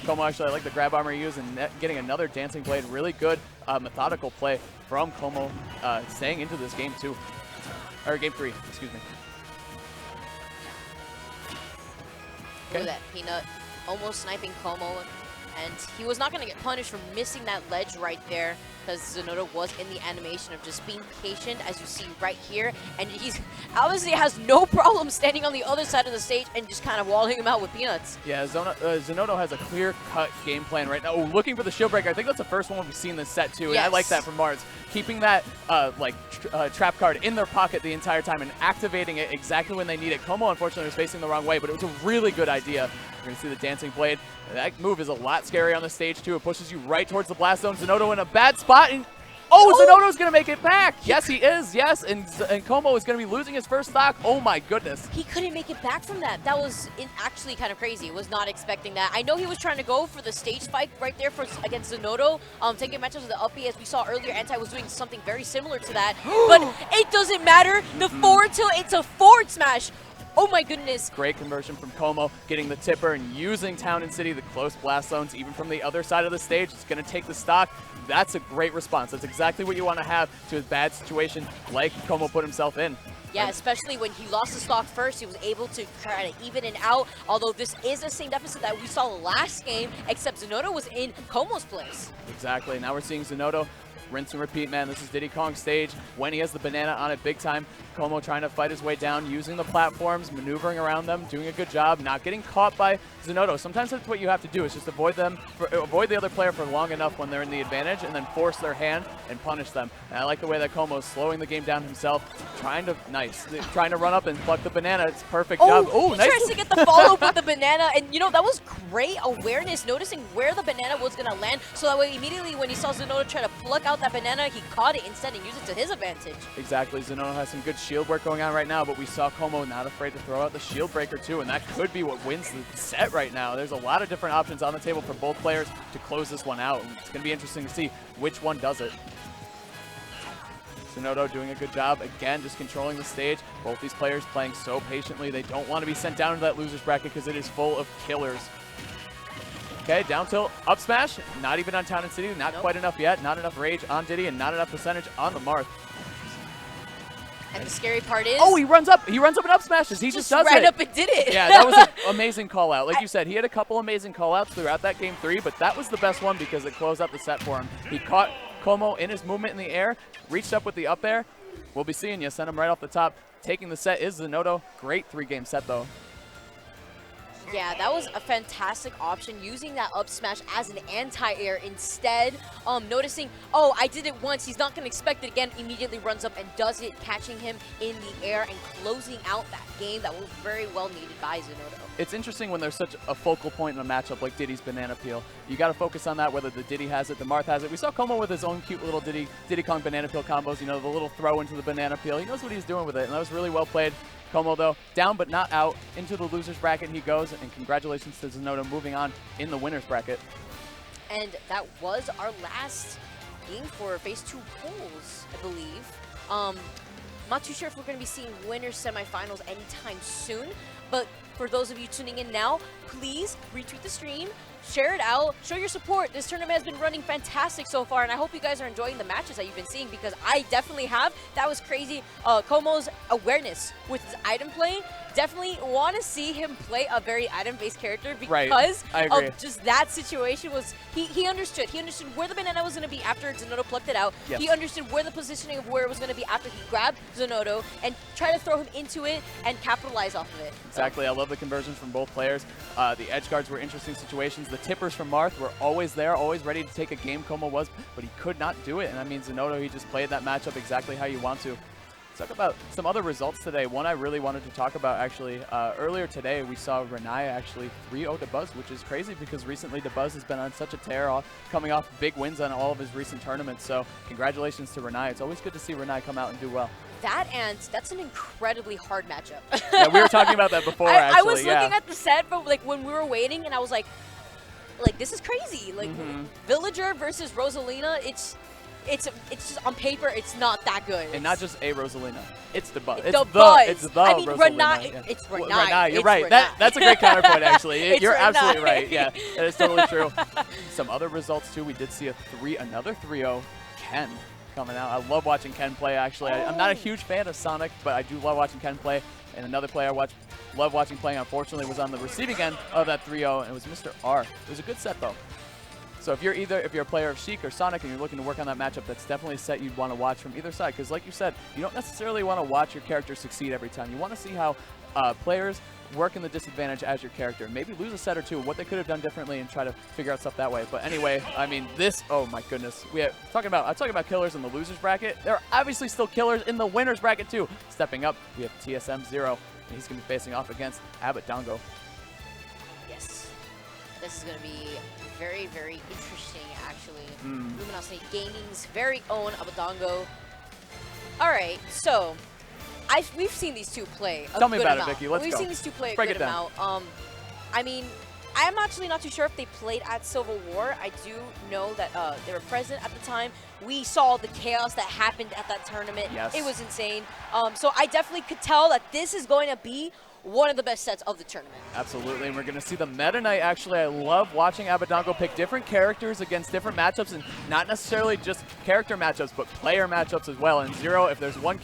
Speaker 4: Como actually, I like the grab armor he used and getting another Dancing Blade. Really good methodical play from Como, staying into this game 2. Or Game 3, excuse me.
Speaker 3: Look at that Peanut almost sniping Como, and he was not going to get punished for missing that ledge right there because ZeRo was in the animation of just being patient, as you see right here, and he's obviously has no problem standing on the other side of the stage and just kind of walling him out with Peanuts.
Speaker 4: Yeah, ZeRo has a clear-cut game plan right now. Oh, looking for the shield breaker. I think that's the first one we've seen this set too, and I like that from Mars. Keeping that trap card in their pocket the entire time and activating it exactly when they need it. Como, unfortunately, was facing the wrong way, but it was a really good idea. We're going to see the Dancing Blade. That move is a lot scary on the stage, too. It pushes you right towards the blast zone. ZeRo in a bad spot, and ZeRo's going to make it back. Yes, he is. Yes, and Como is going to be losing his first stock. Oh, my goodness.
Speaker 3: He couldn't make it back from that. That was actually kind of crazy. Was not expecting that. I know he was trying to go for the stage spike right there against ZeRo, taking matches with the up B. As we saw earlier, Anti was doing something very similar to that. But it doesn't matter. The forward tilt, it's a forward smash. Oh my goodness.
Speaker 4: Great conversion from Como, getting the tipper and using Town and City, the close blast zones, even from the other side of the stage. It's going to take the stock. That's a great response. That's exactly what you want to have to a bad situation like Como put himself in.
Speaker 3: Yeah, especially when he lost the stock first, he was able to try to even it out, although this is the same deficit that we saw last game, except ZeRo was in Como's place.
Speaker 4: Exactly. Now we're seeing ZeRo rinse and repeat, man. This is Diddy Kong's stage when he has the banana on it big time. Como trying to fight his way down, using the platforms, maneuvering around them, doing a good job, not getting caught by ZeRo. Sometimes that's what you have to do, is just avoid the other player for long enough when they're in the advantage, and then force their hand and punish them. And I like the way that Como's slowing the game down himself, trying to run up and pluck the banana. It's perfect job. Oh,
Speaker 3: he
Speaker 4: nice.
Speaker 3: tries to get the follow-up with the banana, and you know, that was great awareness, noticing where the banana was going to land, so that way immediately when he saw ZeRo try to pluck out that banana, he caught it instead and used it to his advantage.
Speaker 4: Exactly. ZeRo has some good shield work going on right now, but we saw Como not afraid to throw out the shield breaker too, and that could be what wins the set right now. There's a lot of different options on the table for both players to close this one out, and it's going to be interesting to see which one does it. ZeRo doing a good job, again, just controlling the stage. Both these players playing so patiently. They don't want to be sent down to that loser's bracket because it is full of killers. Okay, down tilt, up smash, not even on Town and City, not quite enough yet, not enough rage on Diddy, and not enough percentage on the Marth.
Speaker 3: And the scary part is...
Speaker 4: Oh, he runs up and up smashes. He just does
Speaker 3: right
Speaker 4: it.
Speaker 3: up and did it.
Speaker 4: Yeah, that was an amazing call out. Like you said, he had a couple amazing call outs throughout that game 3, but that was the best one because it closed out the set for him. He caught Como in his movement in the air, reached up with the up air. We'll be seeing you. Send him right off the top. Taking the set is ZeRo. Great 3-game set, though.
Speaker 3: Yeah, that was a fantastic option, using that up smash as an anti-air instead. Noticing, oh, I did it once, he's not going to expect it again, immediately runs up and does it, catching him in the air and closing out that game that was very well needed by ZeRo.
Speaker 4: It's interesting when there's such a focal point in a matchup like Diddy's banana peel. You got to focus on that, whether the Diddy has it, the Marth has it. We saw Como with his own cute little Diddy Kong banana peel combos, you know, the little throw into the banana peel. He knows what he's doing with it, and that was really well played. Como, though, down but not out. Into the loser's bracket he goes, and congratulations to ZeRo moving on in the winner's bracket.
Speaker 3: And that was our last game for Phase 2 polls, I believe. Not too sure if we're going to be seeing winners semifinals anytime soon, but for those of you tuning in now, please retweet the stream, share it out, show your support. This tournament has been running fantastic so far, and I hope you guys are enjoying the matches that you've been seeing, because I definitely have. That was crazy. Como's awareness with his item play. Definitely want to see him play a very item-based character because of just that situation. Was he understood. He understood where the banana was going to be after ZeRo plucked it out. Yes. He understood where the positioning of where it was going to be after he grabbed ZeRo and tried to throw him into it and capitalize off of it.
Speaker 4: Exactly. I love the conversions from both players. The edge guards were interesting situations. The tippers from Marth were always there, always ready to take a game. Como was, but he could not do it. And I mean, ZeRo, he just played that matchup exactly how you want to. Let's talk about some other results today. One I really wanted to talk about, actually, earlier today we saw Renai actually 3-0 Dabuz, which is crazy because recently Dabuz has been on such a tear, coming off big wins on all of his recent tournaments. So congratulations to Renai. It's always good to see Renai come out and do well.
Speaker 3: That's an incredibly hard matchup.
Speaker 4: Yeah, we were talking about that before, actually.
Speaker 3: I was looking at the set, but like when we were waiting, and I was like this is crazy. Like Villager versus Rosalina, it's just on paper, it's not that good.
Speaker 4: And not just a Rosalina. It's the Buzz.
Speaker 3: It's the
Speaker 4: I mean,
Speaker 3: Renai.
Speaker 4: Yeah.
Speaker 3: It's Renai.
Speaker 4: You're right. That's a great counterpoint, actually. You're absolutely right. Yeah, that is totally true. Some other results, too. We did see another 3-0 Ken coming out. I love watching Ken play, actually. I'm not a huge fan of Sonic, but I do love watching Ken play. And another player I love watching play, unfortunately, was on the receiving end of that 3-0, and it was Mr. R. It was a good set, though. So if you're a player of Sheik or Sonic and you're looking to work on that matchup, that's definitely a set you'd want to watch from either side. Because like you said, you don't necessarily want to watch your character succeed every time. You want to see how players work in the disadvantage as your character. Maybe lose a set or two, what they could have done differently, and try to figure out stuff that way. But anyway, I mean, oh my goodness. I'm talking about killers in the losers bracket. There are obviously still killers in the winners bracket too. Stepping up, we have TSM ZeRo, and he's going to be facing off against Abadango.
Speaker 3: Yes. This is going to be very, very interesting, actually. Luminosity Gaming's very own Abadango. All right, so we've seen these two play a good amount.
Speaker 4: Tell me about it, Vicky. Let's go.
Speaker 3: We've seen these two play a
Speaker 4: Break
Speaker 3: good
Speaker 4: it down.
Speaker 3: amount. I mean, I'm actually not too sure if they played at Civil War. I do know that they were present at the time. We saw the chaos that happened at that tournament.
Speaker 4: Yes.
Speaker 3: It was insane. So I definitely could tell that this is going to be one of the best sets of the tournament.
Speaker 4: Absolutely, and we're going to see the Meta Knight. Actually, I love watching Abadango pick different characters against different matchups, and not necessarily just character matchups, but player matchups as well. And ZeRo, if there's one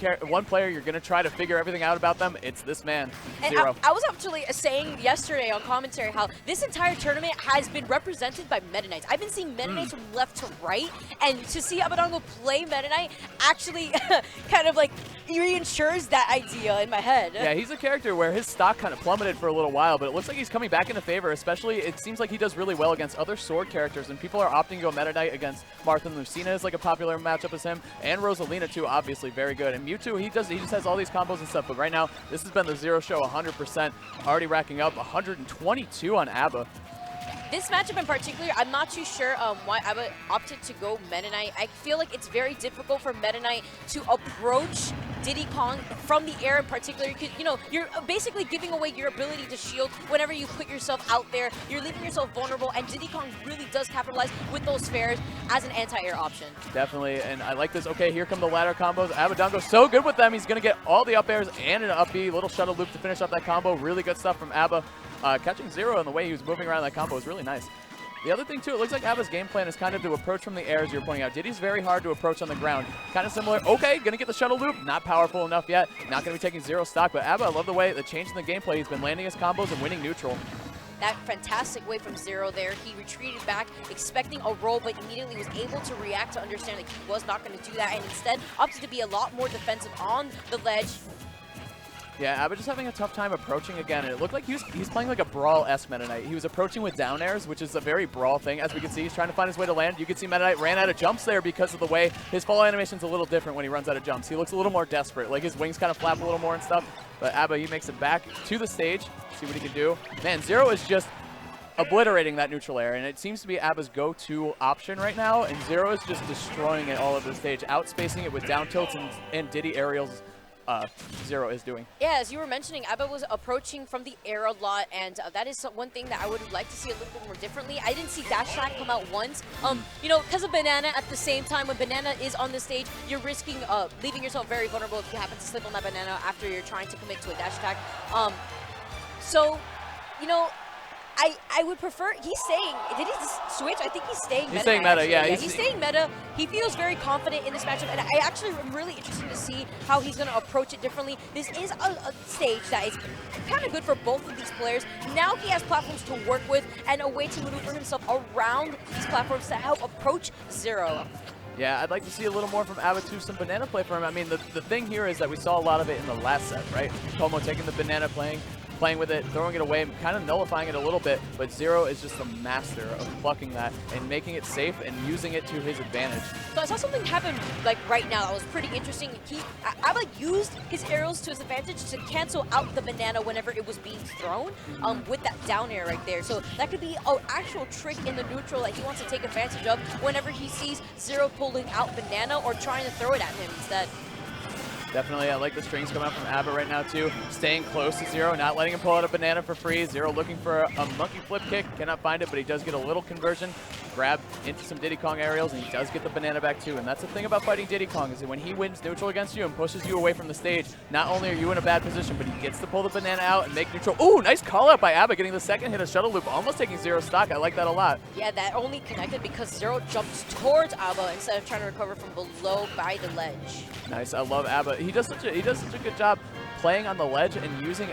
Speaker 4: player you're going to try to figure everything out about them, it's this man,
Speaker 3: and
Speaker 4: ZeRo.
Speaker 3: I was actually saying yesterday on commentary how this entire tournament has been represented by Meta Knights. I've been seeing Meta Knights from left to right, and to see Abadango play Meta Knight actually kind of like reinsures that idea in my head.
Speaker 4: Yeah, he's a character where his stock kind of plummeted for a little while, but it looks like he's coming back into favor, especially it seems like he does really well against other sword characters, and people are opting to go Meta Knight against Martha and Lucina is like a popular matchup as him, and Rosalina too, obviously very good. And Mewtwo, he just has all these combos and stuff, but right now, this has been the ZeRo show 100%, already racking up 122 on Abba.
Speaker 3: This matchup in particular, I'm not too sure why Abba opted to go Meta Knight. I feel like it's very difficult for Meta Knight to approach Diddy Kong from the air in particular. You're basically giving away your ability to shield whenever you put yourself out there. You're leaving yourself vulnerable, and Diddy Kong really does capitalize with those spares as an anti-air option.
Speaker 4: Definitely, and I like this. Okay, here come the ladder combos. Abadango so good with them. He's going to get all the up airs and an up B. Little shuttle loop to finish up that combo. Really good stuff from Abba. Catching ZeRo in the way he was moving around that combo was really nice. The other thing, too, it looks like Abba's game plan is kind of to approach from the air, as you're pointing out. Diddy's very hard to approach on the ground. Kind of similar. Okay, going to get the shuttle loop. Not powerful enough yet. Not going to be taking ZeRo stock, but Abba, I love the way, the change in the gameplay. He's been landing his combos and winning neutral.
Speaker 3: That fantastic way from ZeRo there. He retreated back, expecting a roll, but immediately was able to react to understand that he was not going to do that, and instead opted to be a lot more defensive on the ledge.
Speaker 4: Yeah, Abba just having a tough time approaching again, and it looked like he's playing like a Brawl-esque Meta Knight. He was approaching with down airs, which is a very Brawl thing. As we can see, he's trying to find his way to land. You can see Meta Knight ran out of jumps there because of the way his fall animation's a little different when he runs out of jumps. He looks a little more desperate, like his wings kind of flap a little more and stuff. But Abba, he makes it back to the stage, see what he can do. Man, ZeRo is just obliterating that neutral air, and it seems to be Abba's go-to option right now, and ZeRo is just destroying it all over the stage, outspacing it with down tilts and Diddy aerials. ZeRo is doing.
Speaker 3: Yeah, as you were mentioning, Abba was approaching from the air a lot, and that is one thing that I would like to see a little bit more differently. I didn't see dash attack come out once. Because of Banana at the same time, when Banana is on the stage, you're risking leaving yourself very vulnerable if you happen to slip on that Banana after you're trying to commit to a dash attack. I would prefer, he's staying, did he just switch? I think he's staying meta.
Speaker 4: He's staying meta, yeah.
Speaker 3: He's staying meta. He feels very confident in this matchup, and I actually am really interested to see how he's going to approach it differently. This is a stage that is kind of good for both of these players. Now he has platforms to work with and a way to maneuver himself around these platforms to help approach ZeRo.
Speaker 4: Yeah, I'd like to see a little more from Abba too, some banana play from him. I mean, the thing here is that we saw a lot of it in the last set, right? Como taking the banana, playing with it, throwing it away, kind of nullifying it a little bit, but ZeRo is just a master of plucking that and making it safe and using it to his advantage.
Speaker 3: So I saw something happen like right now that was pretty interesting. Abba used his arrows to his advantage to cancel out the banana whenever it was being thrown with that down air right there. So that could be an actual trick in the neutral that he wants to take advantage of whenever he sees ZeRo pulling out banana or trying to throw it at him instead.
Speaker 4: Definitely, I like the strings coming out from Abba right now too. Staying close to ZeRo, not letting him pull out a banana for free. ZeRo looking for a monkey flip kick, cannot find it, but he does get a little conversion. Grab into some Diddy Kong aerials, and he does get the banana back too. And that's the thing about fighting Diddy Kong, is that when he wins neutral against you and pushes you away from the stage, not only are you in a bad position, but he gets to pull the banana out and make neutral. Ooh, nice call out by Abba, getting the second hit of shuttle loop, almost taking ZeRo stock. I like that a lot.
Speaker 3: Yeah, that only connected because ZeRo jumps towards Abba instead of trying to recover from below by the ledge. Nice,
Speaker 4: I love Abba. He does such a good job playing on the ledge and using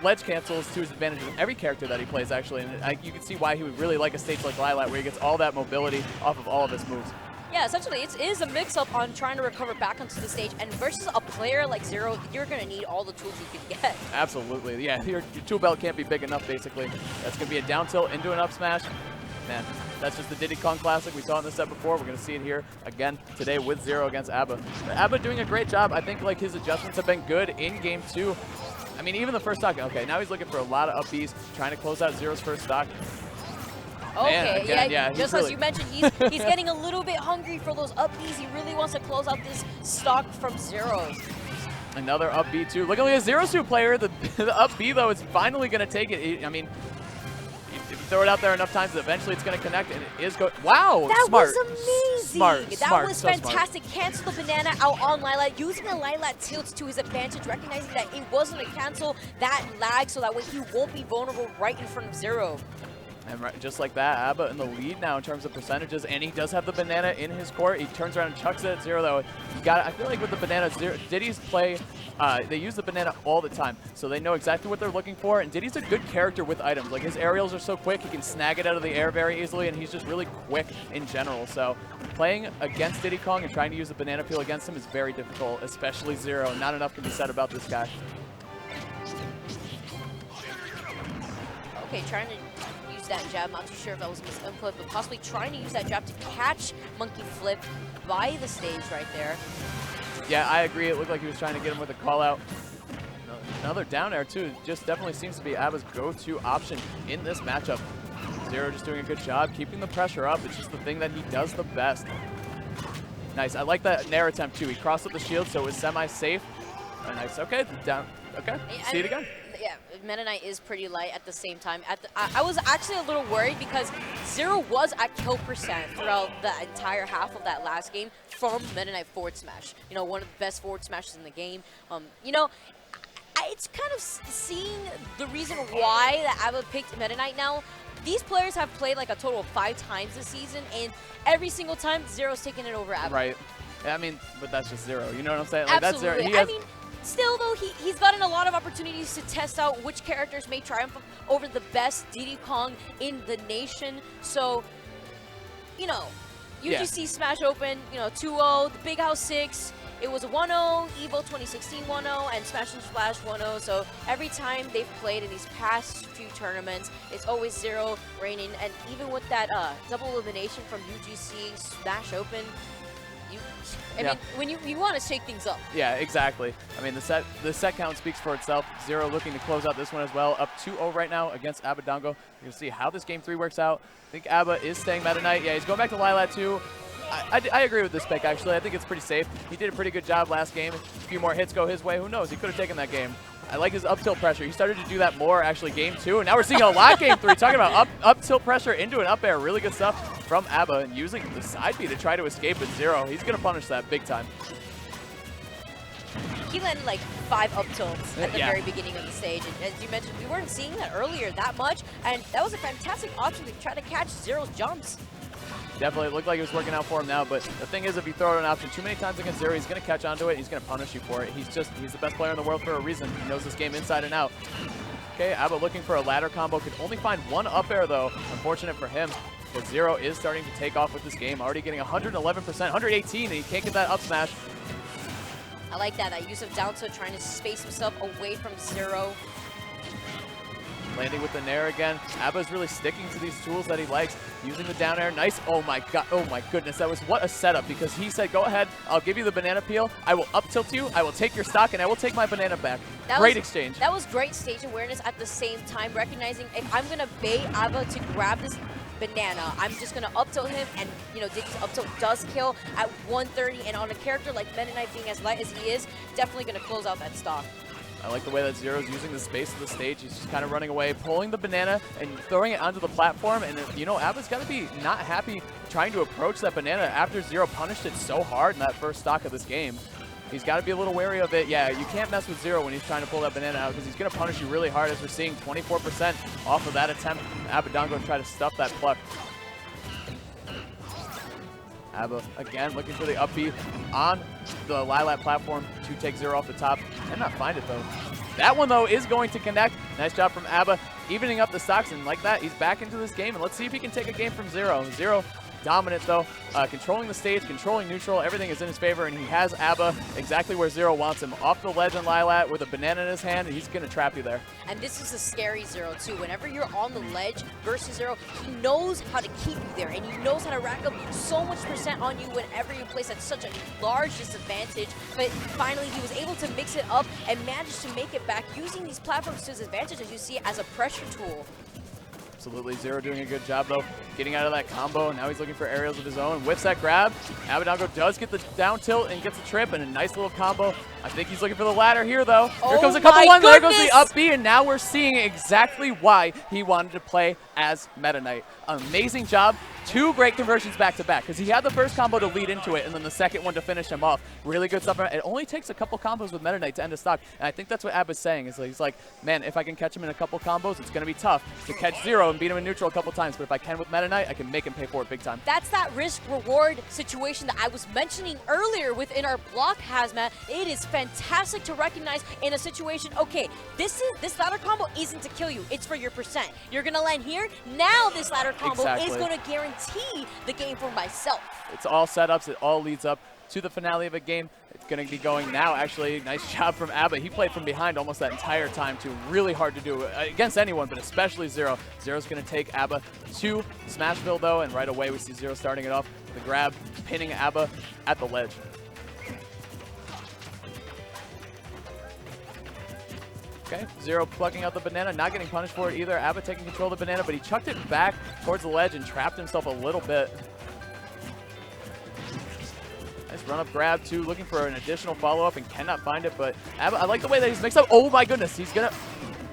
Speaker 4: ledge cancels to his advantage with every character that he plays, actually. And you can see why he would really like a stage like Lilat, where he gets all that mobility off of all of his moves.
Speaker 3: Yeah, essentially, it is a mix-up on trying to recover back onto the stage, and versus a player like ZeRo, you're going to need all the tools you can get.
Speaker 4: Absolutely, yeah. Your tool belt can't be big enough, basically. That's going to be a down tilt into an up smash. Man, that's just the Diddy Kong classic. We saw in the set before. We're going to see it here again today with ZeRo against Abba. Abba doing a great job. I think like his adjustments have been good in game 2. I mean, even the first stock. Okay, now he's looking for a lot of up Bs, trying to close out ZeRo's first stock.
Speaker 3: Okay,
Speaker 4: Man, again, yeah,
Speaker 3: just as you mentioned, he's getting a little bit hungry for those up Bs. He really wants to close out this stock from ZeRo.
Speaker 4: Another up B too. Look at a ZeRo Suit player. The up B though is finally going to take it. I mean, if you throw it out there enough times, eventually it's going to connect, and it is go. Wow,
Speaker 3: that
Speaker 4: smart.
Speaker 3: was amazing.
Speaker 4: Smart,
Speaker 3: That
Speaker 4: smart,
Speaker 3: was
Speaker 4: so smart.
Speaker 3: fantastic. Cancel the banana out on Lilat, using the Lilat tilts to his advantage, recognizing that it wasn't a cancel, that lag, so that way he won't be vulnerable right in front of ZeRo.
Speaker 4: And right, just like that, Abba in the lead now in terms of percentages, and he does have the banana in his court. He turns around and chucks it at ZeRo, though. You got I feel like with the banana, Diddy's play, they use the banana all the time, so they know exactly what they're looking for. And Diddy's a good character with items. Like, his aerials are so quick, he can snag it out of the air very easily, and he's just really quick in general. So playing against Diddy Kong and trying to use the banana peel against him is very difficult, especially ZeRo. Not enough can be said about this guy.
Speaker 3: Okay, trying to use that jab. Not too sure if that was misinput, but possibly trying to use that jab to catch Monkey Flip by the stage right there.
Speaker 4: Yeah, I agree. It looked like he was trying to get him with a call out. Another down air, too. Just definitely seems to be Abba's go-to option in this matchup. ZeRo just doing a good job, keeping the pressure up. It's just the thing that he does the best. Nice. I like that Nair attempt, too. He crossed up the shield, so it was semi-safe. Nice. Okay, down. Okay, see it again.
Speaker 3: Yeah, Meta Knight is pretty light at the same time. I was actually a little worried because ZeRo was at kill percent throughout the entire half of that last game from Meta Knight forward smash. You know, one of the best forward smashes in the game. You know, it's kind of seeing the reason why that Abba picked Meta Knight now. These players have played like a total of 5 times this season, and every single time ZeRo's taken it over Abba.
Speaker 4: Right. I mean, but that's just ZeRo. You know what I'm saying? Like,
Speaker 3: Absolutely.
Speaker 4: That's ZeRo.
Speaker 3: I mean, still, though, he's gotten a lot of opportunities to test out which characters may triumph over the best Diddy Kong in the nation. So, you know, UGC Smash Open, you know, 2-0, the Big House 6. It was a 1-0, EVO 2016 1-0, and Smash and Splash 1-0. So every time they've played in these past few tournaments, it's always ZeRo reigning. And even with that double elimination from UGC Smash Open, I mean, when you want to shake things up.
Speaker 4: Yeah, exactly. I mean, the set count speaks for itself. ZeRo looking to close out this one as well. Up 2-0 right now against Abadango. You're going to see how this game 3 works out. I think Abba is staying Meta Knight. Yeah, he's going back to Lilat too. I agree with this pick, actually. I think it's pretty safe. He did a pretty good job last game. A few more hits go his way. Who knows? He could have taken that game. I like his up tilt pressure. He started to do that more, actually, game 2. And now we're seeing a lot game 3. Talking about up tilt pressure into an up air. Really good stuff from Abba. And using the side B to try to escape with ZeRo. He's going to punish that big time.
Speaker 3: He landed like 5 up tilts at the very beginning of the stage. And as you mentioned, we weren't seeing that earlier that much. And that was a fantastic option to try to catch ZeRo's jumps.
Speaker 4: Definitely looked like it was working out for him now, but the thing is, if you throw out an option too many times against ZeRo, he's going to catch onto it. He's going to punish you for it. He's the best player in the world for a reason. He knows this game inside and out. Okay, Abba looking for a ladder combo. Could only find one up air, though. Unfortunate for him, because ZeRo is starting to take off with this game. Already getting 111%, 118, and he can't get that up smash.
Speaker 3: I like that use of down tilt, trying to space himself away from ZeRo.
Speaker 4: Landing with the Nair again. Abba's really sticking to these tools that he likes. Using the down air. Nice. Oh my god. Oh my goodness. That was what a setup, because he said, go ahead. I'll give you the banana peel. I will up tilt you. I will take your stock, and I will take my banana back. Great exchange.
Speaker 3: That was great stage awareness at the same time, recognizing if I'm going to bait Abba to grab this banana, I'm just going to up tilt him, and, you know, Diddy's up tilt does kill at 130, and on a character like Meta Knight being as light as he is, definitely going to close out that stock.
Speaker 4: I like the way that ZeRo's using the space of the stage. He's just kind of running away, pulling the banana and throwing it onto the platform. And, you know, Abba's got to be not happy trying to approach that banana after ZeRo punished it so hard in that first stock of this game. He's got to be a little wary of it. Yeah, you can't mess with ZeRo when he's trying to pull that banana out, because he's going to punish you really hard, as we're seeing 24% off of that attempt. Abadango try to stuff that pluck. Abba, again, looking for the up B on the Lilat platform to take ZeRo off the top. And not find it, though. That one, though, is going to connect. Nice job from Abba, evening up the stocks. And like that, he's back into this game. And let's see if he can take a game from ZeRo. ZeRo dominant, though. Controlling the stage, controlling neutral. Everything is in his favor. And he has Abba exactly where ZeRo wants him. Off the ledge on Lilat with a banana in his hand. And he's going to trap you there. And
Speaker 3: this is a scary ZeRo, too. Whenever you're on the ledge versus ZeRo, he knows how to keep you there. And he knows how to rack up so much percent on you whenever you place at such a large disadvantage. But finally, he was able to mix it up and managed to make it back using these platforms to his advantage, as you see, as a pressure tool.
Speaker 4: Absolutely. ZeRo doing a good job, though, getting out of that combo. Now he's looking for aerials of his own. Whiffs that grab. Abadango does get the down tilt and gets a trip and a nice little combo. I think he's looking for the ladder here, though. Here comes a couple one. There goes the up B, and now we're seeing exactly why he wanted to play as Meta Knight. Amazing job. 2 great conversions back-to-back, because he had the first combo to lead into it, and then the second one to finish him off. Really good stuff. It only takes a couple combos with Meta Knight to end a stock, and I think that's what Abba's saying. Is he's like, man, if I can catch him in a couple combos, it's going to be tough to catch ZeRo and beat him in neutral a couple times, but if I can with Meta Knight, I can make him pay for it big time.
Speaker 3: That's that risk-reward situation that I was mentioning earlier within our block, Hazmat. It is fantastic to recognize in a situation, okay, this ladder combo isn't to kill you, it's for your percent. You're going to land here, now this ladder combo is going to guarantee the game for myself.
Speaker 4: It's all setups. It all leads up to the finale of a game. It's going to be going now, actually. Nice job from Abba. He played from behind almost that entire time, too. Really hard to do against anyone, but especially ZeRo. ZeRo's going to take Abba to Smashville, though, and right away we see ZeRo starting it off. The grab, pinning Abba at the ledge. Okay, ZeRo plucking out the banana, not getting punished for it either. Abba taking control of the banana, but he chucked it back towards the ledge and trapped himself a little bit. Nice run-up grab, too, looking for an additional follow-up and cannot find it, but Abba, I like the way that he's mixed up. Oh my goodness, he's gonna...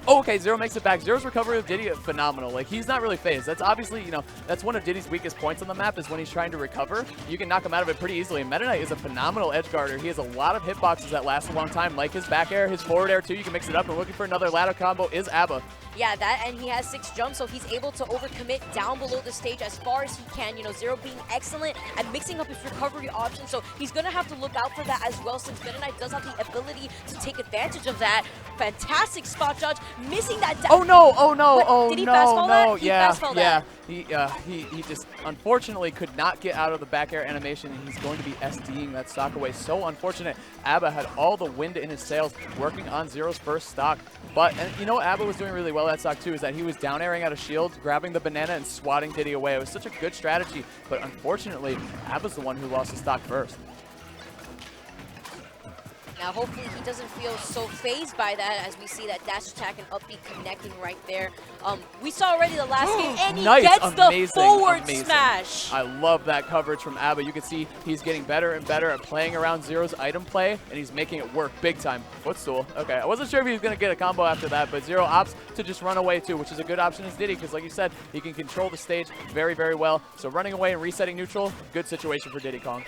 Speaker 4: Oh, okay, ZeRo makes it back. ZeRo's recovery of Diddy, phenomenal. Like, he's not really phased. That's obviously, you know, that's one of Diddy's weakest points on the map is when he's trying to recover. You can knock him out of it pretty easily. And Meta Knight is a phenomenal edge guarder. He has a lot of hitboxes that last a long time, like his back air, his forward air, too. You can mix it up. And looking for another ladder combo is Abba.
Speaker 3: Yeah, that, and he has 6 jumps, so he's able to overcommit down below the stage as far as he can. You know, ZeRo being excellent at mixing up his recovery options, so he's going to have to look out for that as well, since Meta Knight does have the ability to take advantage of that. Fantastic spot judge, missing that down.
Speaker 4: Oh no, oh no,
Speaker 3: What?
Speaker 4: oh
Speaker 3: Did he
Speaker 4: no,
Speaker 3: fastfall
Speaker 4: no,
Speaker 3: that? He
Speaker 4: yeah,
Speaker 3: fastfall
Speaker 4: yeah.
Speaker 3: that.
Speaker 4: He just unfortunately could not get out of the back air animation, and he's going to be SDing that stock away. So unfortunate. Abba had all the wind in his sails working on ZeRo's first stock. But, and you know what Abba was doing really well that stock too, is that he was down airing out of shield, grabbing the banana and swatting Diddy away. It was such a good strategy, but unfortunately, Abba's the one who lost the stock first.
Speaker 3: Now, hopefully he doesn't feel so phased by that as we see that dash attack and up B connecting right there. We saw already the last game, and he
Speaker 4: nice,
Speaker 3: gets
Speaker 4: amazing,
Speaker 3: the forward
Speaker 4: amazing
Speaker 3: smash.
Speaker 4: I love that coverage from Abba. You can see he's getting better and better at playing around ZeRo's item play, and he's making it work big time. Footstool. Okay, I wasn't sure if he was going to get a combo after that, but ZeRo opts to just run away too, which is a good option as Diddy, because like you said, he can control the stage very, very well. So running away and resetting neutral, good situation for Diddy Kong.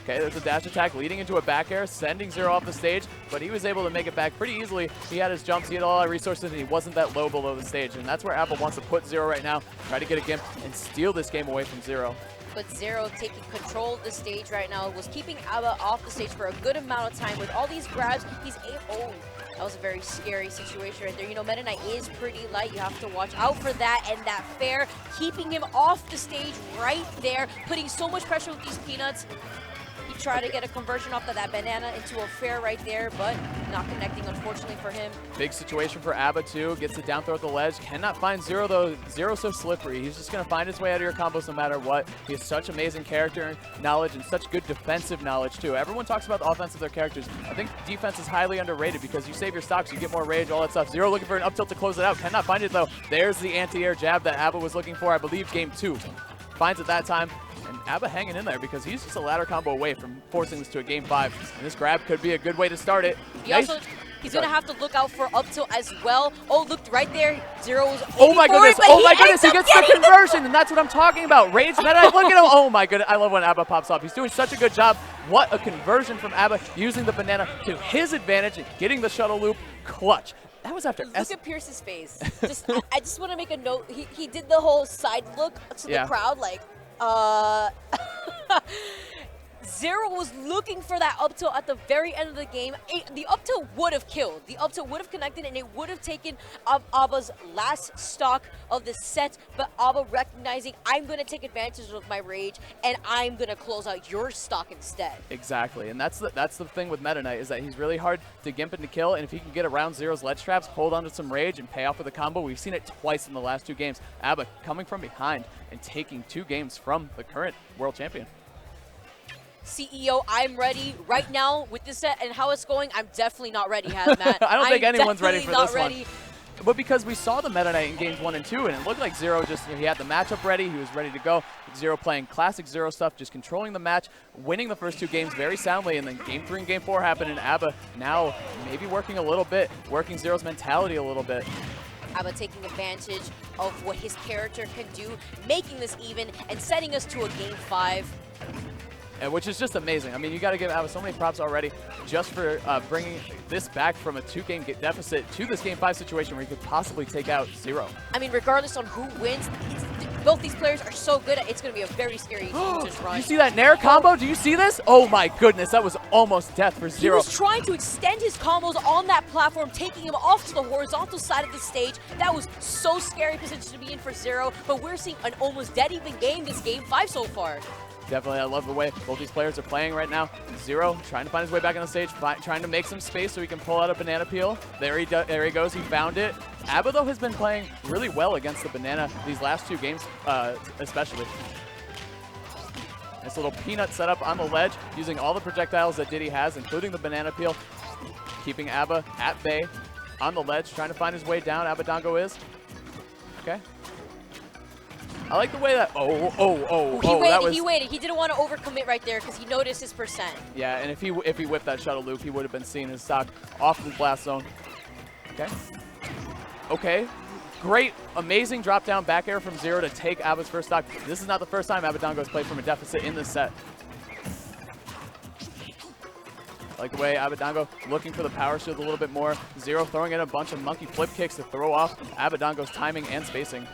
Speaker 4: Okay, there's a dash attack leading into a back air, sending ZeRo off the stage, but he was able to make it back pretty easily. He had his jumps, he had a lot of resources, and he wasn't that low below the stage. And that's where Apple wants to put ZeRo right now, try to get a gimp and steal this game away from ZeRo.
Speaker 3: But ZeRo taking control of the stage right now, was keeping Abba off the stage for a good amount of time. With all these grabs, he's able... Oh, that was a very scary situation right there. You know, Meta Knight is pretty light. You have to watch out for that, and that fair, keeping him off the stage right there, putting so much pressure with these peanuts. He tried to get a conversion off of that banana into a fair right there, but not connecting, unfortunately, for him.
Speaker 4: Big situation for Abba, too. Gets it down throw at the ledge. Cannot find ZeRo, though. ZeRo's so slippery. He's just going to find his way out of your combos no matter what. He has such amazing character knowledge and such good defensive knowledge, too. Everyone talks about the offense of their characters. I think defense is highly underrated because you save your stocks, you get more rage, all that stuff. ZeRo looking for an up tilt to close it out. Cannot find it, though. There's the anti-air jab that Abba was looking for, I believe, game 2. Finds it that time. And Abba hanging in there because he's just a ladder combo away from forcing this to a game 5. And this grab could be a good way to start it.
Speaker 3: He's going to have to look out for up tilt as well. Oh, look right there. ZeRo was
Speaker 4: oh my goodness. Oh my goodness. He gets the conversion. And that's what I'm talking about. Rage Meta. Look at him. Oh my goodness. I love when Abba pops up. He's doing such a good job. What a conversion from Abba, using the banana to his advantage and getting the shuttle loop clutch. That was after
Speaker 3: Look at Pierce's face. I just want to make a note. He did the whole side look to the crowd like, ZeRo was looking for that up tilt at the very end of the game. The up tilt would have killed. The up tilt would have connected, and it would have taken Abba's last stock of the set. But Abba recognizing, I'm going to take advantage of my rage, and I'm going to close out your stock instead.
Speaker 4: Exactly, and that's the thing with Meta Knight, is that he's really hard to gimp and to kill, and if he can get around ZeRo's ledge traps, hold on to some rage, and pay off with a combo. We've seen it twice in the last 2 games. Abba coming from behind and taking 2 games from the current world champion.
Speaker 3: CEO, I'm ready. Right now, with this set and how it's going, I'm definitely not ready, Hazmat.
Speaker 4: I don't think anyone's ready for this
Speaker 3: ready.
Speaker 4: one. But because we saw the Meta Knight in games 1 and 2, and it looked like ZeRo just, he had the matchup ready, he was ready to go. ZeRo playing classic ZeRo stuff, just controlling the match, winning the first 2 games very soundly, and then game 3 and game 4 happened, and Abba now maybe working a little bit, working ZeRo's mentality a little bit.
Speaker 3: Abba taking advantage of what his character can do, making this even, and setting us to a game 5.
Speaker 4: Which is just amazing. I mean, you got to give Abba so many props already just for bringing this back from a 2-game deficit to this game 5 situation where you could possibly take out ZeRo.
Speaker 3: I mean, regardless on who wins, both these players are so good at it's going to be a very scary game to run.
Speaker 4: You see that Nair combo? Do you see this? Oh my goodness, that was almost death for ZeRo.
Speaker 3: He was trying to extend his combos on that platform, taking him off to the horizontal side of the stage. That was so scary position to be in for ZeRo, but we're seeing an almost dead even game this game 5 so far.
Speaker 4: Definitely, I love the way both these players are playing right now. ZeRo trying to find his way back on the stage, trying to make some space so he can pull out a banana peel. There he goes, he found it. Abba, though, has been playing really well against the banana these last 2 games, especially. Nice little peanut setup on the ledge, using all the projectiles that Diddy has, including the banana peel, keeping Abba at bay on the ledge, trying to find his way down. Abadango is. Okay. I like the way that,
Speaker 3: He waited. He didn't want to overcommit right there because he noticed his percent.
Speaker 4: Yeah, and if he whipped that shuttle loop, he would have been seeing his stock off the blast zone. Okay. Okay. Great, amazing drop down back air from ZeRo to take Abba's first stock. This is not the first time Abadango has played from a deficit in this set. I like the way Abadango looking for the power shield a little bit more. ZeRo throwing in a bunch of monkey flip kicks to throw off Abadango's timing and spacing.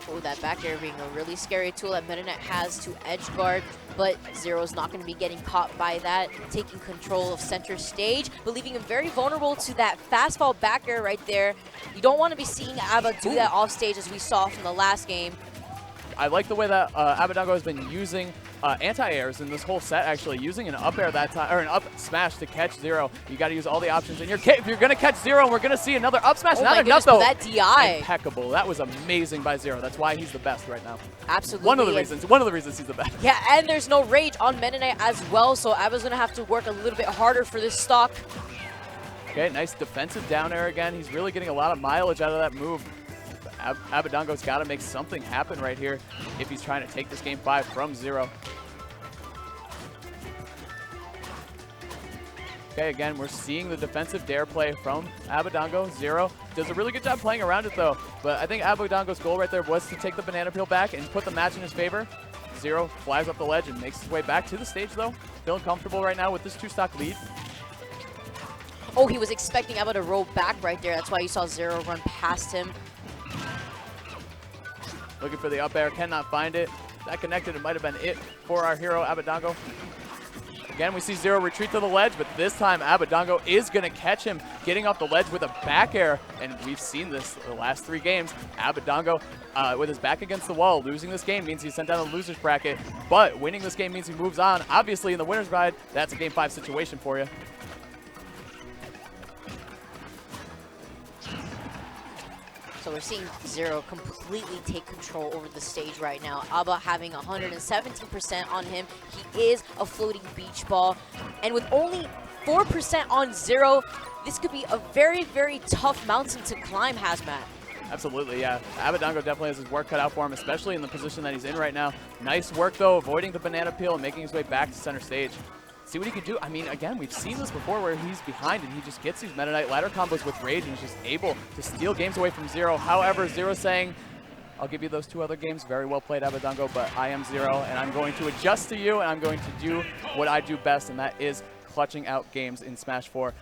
Speaker 3: Oh, that back air being a really scary tool that Meta Knight has to edge guard, but ZeRo's not going to be getting caught by that, taking control of center stage, but leaving him very vulnerable to that fast fall back air right there. You don't want to be seeing Abba do that off stage as we saw from the last game.
Speaker 4: I like the way that Abadango has been using anti-airs in this whole set, actually, using an up air that time, or an up smash to catch ZeRo. You got to use all the options in your kit if you're going to catch ZeRo, we're going to see another up smash.
Speaker 3: Oh
Speaker 4: Not
Speaker 3: my
Speaker 4: enough,
Speaker 3: goodness,
Speaker 4: though.
Speaker 3: that DI.
Speaker 4: Impeccable. That was amazing by ZeRo. That's why he's the best right now.
Speaker 3: Absolutely.
Speaker 4: One of the reasons he's the best.
Speaker 3: Yeah, and there's no rage on Meta Knight as well, so Abba's going to have to work a little bit harder for this stock.
Speaker 4: Okay, nice defensive down air again. He's really getting a lot of mileage out of that move. Abadango's got to make something happen right here if he's trying to take this game 5 from ZeRo. Okay, again, we're seeing the defensive dare play from Abadango. ZeRo does a really good job playing around it, though. But I think Abadango's goal right there was to take the banana peel back and put the match in his favor. ZeRo flies up the ledge and makes his way back to the stage, though. Feeling comfortable right now with this 2-stock lead.
Speaker 3: Oh, he was expecting Abba to roll back right there. That's why you saw ZeRo run past him.
Speaker 4: Looking for the up air, cannot find it. That connected, it might have been it for our hero, Abadango. Again, we see ZeRo retreat to the ledge, but this time Abadango is going to catch him, getting off the ledge with a back air. And we've seen this the last 3 games. Abadango, with his back against the wall, losing this game means he's sent down the loser's bracket, but winning this game means he moves on. Obviously, in the winner's ride, that's a game 5 situation for you.
Speaker 3: So we're seeing ZeRo completely take control over the stage right now. Abba having 117% on him. He is a floating beach ball. And with only 4% on ZeRo, this could be a very, very tough mountain to climb, Hazmat.
Speaker 4: Absolutely, yeah. Abadango definitely has his work cut out for him, especially in the position that he's in right now. Nice work, though, avoiding the banana peel and making his way back to center stage. See what he can do. I mean, again, we've seen this before where he's behind and he just gets these Meta Knight ladder combos with rage and he's just able to steal games away from ZeRo. However, ZeRo saying, I'll give you those 2 other games. Very well played, Abadango, but I am ZeRo and I'm going to adjust to you and I'm going to do what I do best, and that is clutching out games in Smash 4.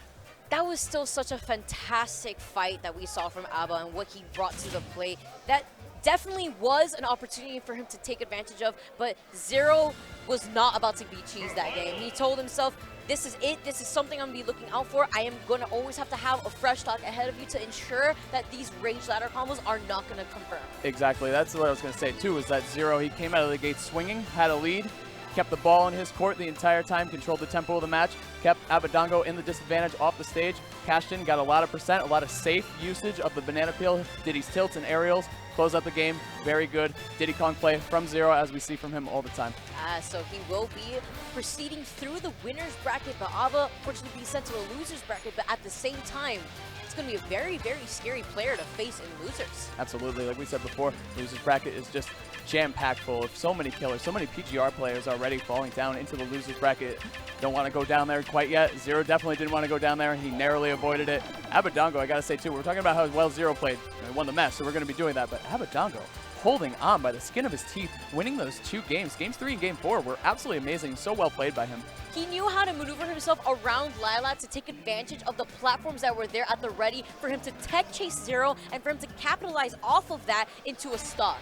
Speaker 3: That was still such a fantastic fight that we saw from Abba and what he brought to the plate. That definitely was an opportunity for him to take advantage of, but ZeRo was not about to be cheesed that game. He told himself, this is it, this is something I'm going to be looking out for. I am going to always have to have a fresh stock ahead of you to ensure that these rage ladder combos are not going to confirm.
Speaker 4: Exactly, that's what I was going to say too, is that ZeRo, he came out of the gate swinging, had a lead, kept the ball in his court the entire time, controlled the tempo of the match, kept Abadango in the disadvantage off the stage. Cashed in, got a lot of percent, a lot of safe usage of the banana peel, Diddy's tilts and aerials, close out the game, very good. Diddy Kong play from ZeRo, as we see from him all the time.
Speaker 3: So he will be proceeding through the winner's bracket, but Aba unfortunately be sent to a loser's bracket, but at the same time, it's going to be a very, very scary player to face in losers.
Speaker 4: Absolutely. Like we said before, losers bracket is just jam-packed full of so many killers, so many PGR players already falling down into the losers bracket. Don't want to go down there quite yet. ZeRo definitely didn't want to go down there. He narrowly avoided it. Abadango, I got to say too, we're talking about how well ZeRo played. He won the match, so we're going to be doing that, but Abadango holding on by the skin of his teeth, winning those 2 games. Games 3 and Game 4 were absolutely amazing. So well played by him.
Speaker 3: He knew how to maneuver himself around Lila to take advantage of the platforms that were there at the ready for him to tech chase ZeRo and for him to capitalize off of that into a stock.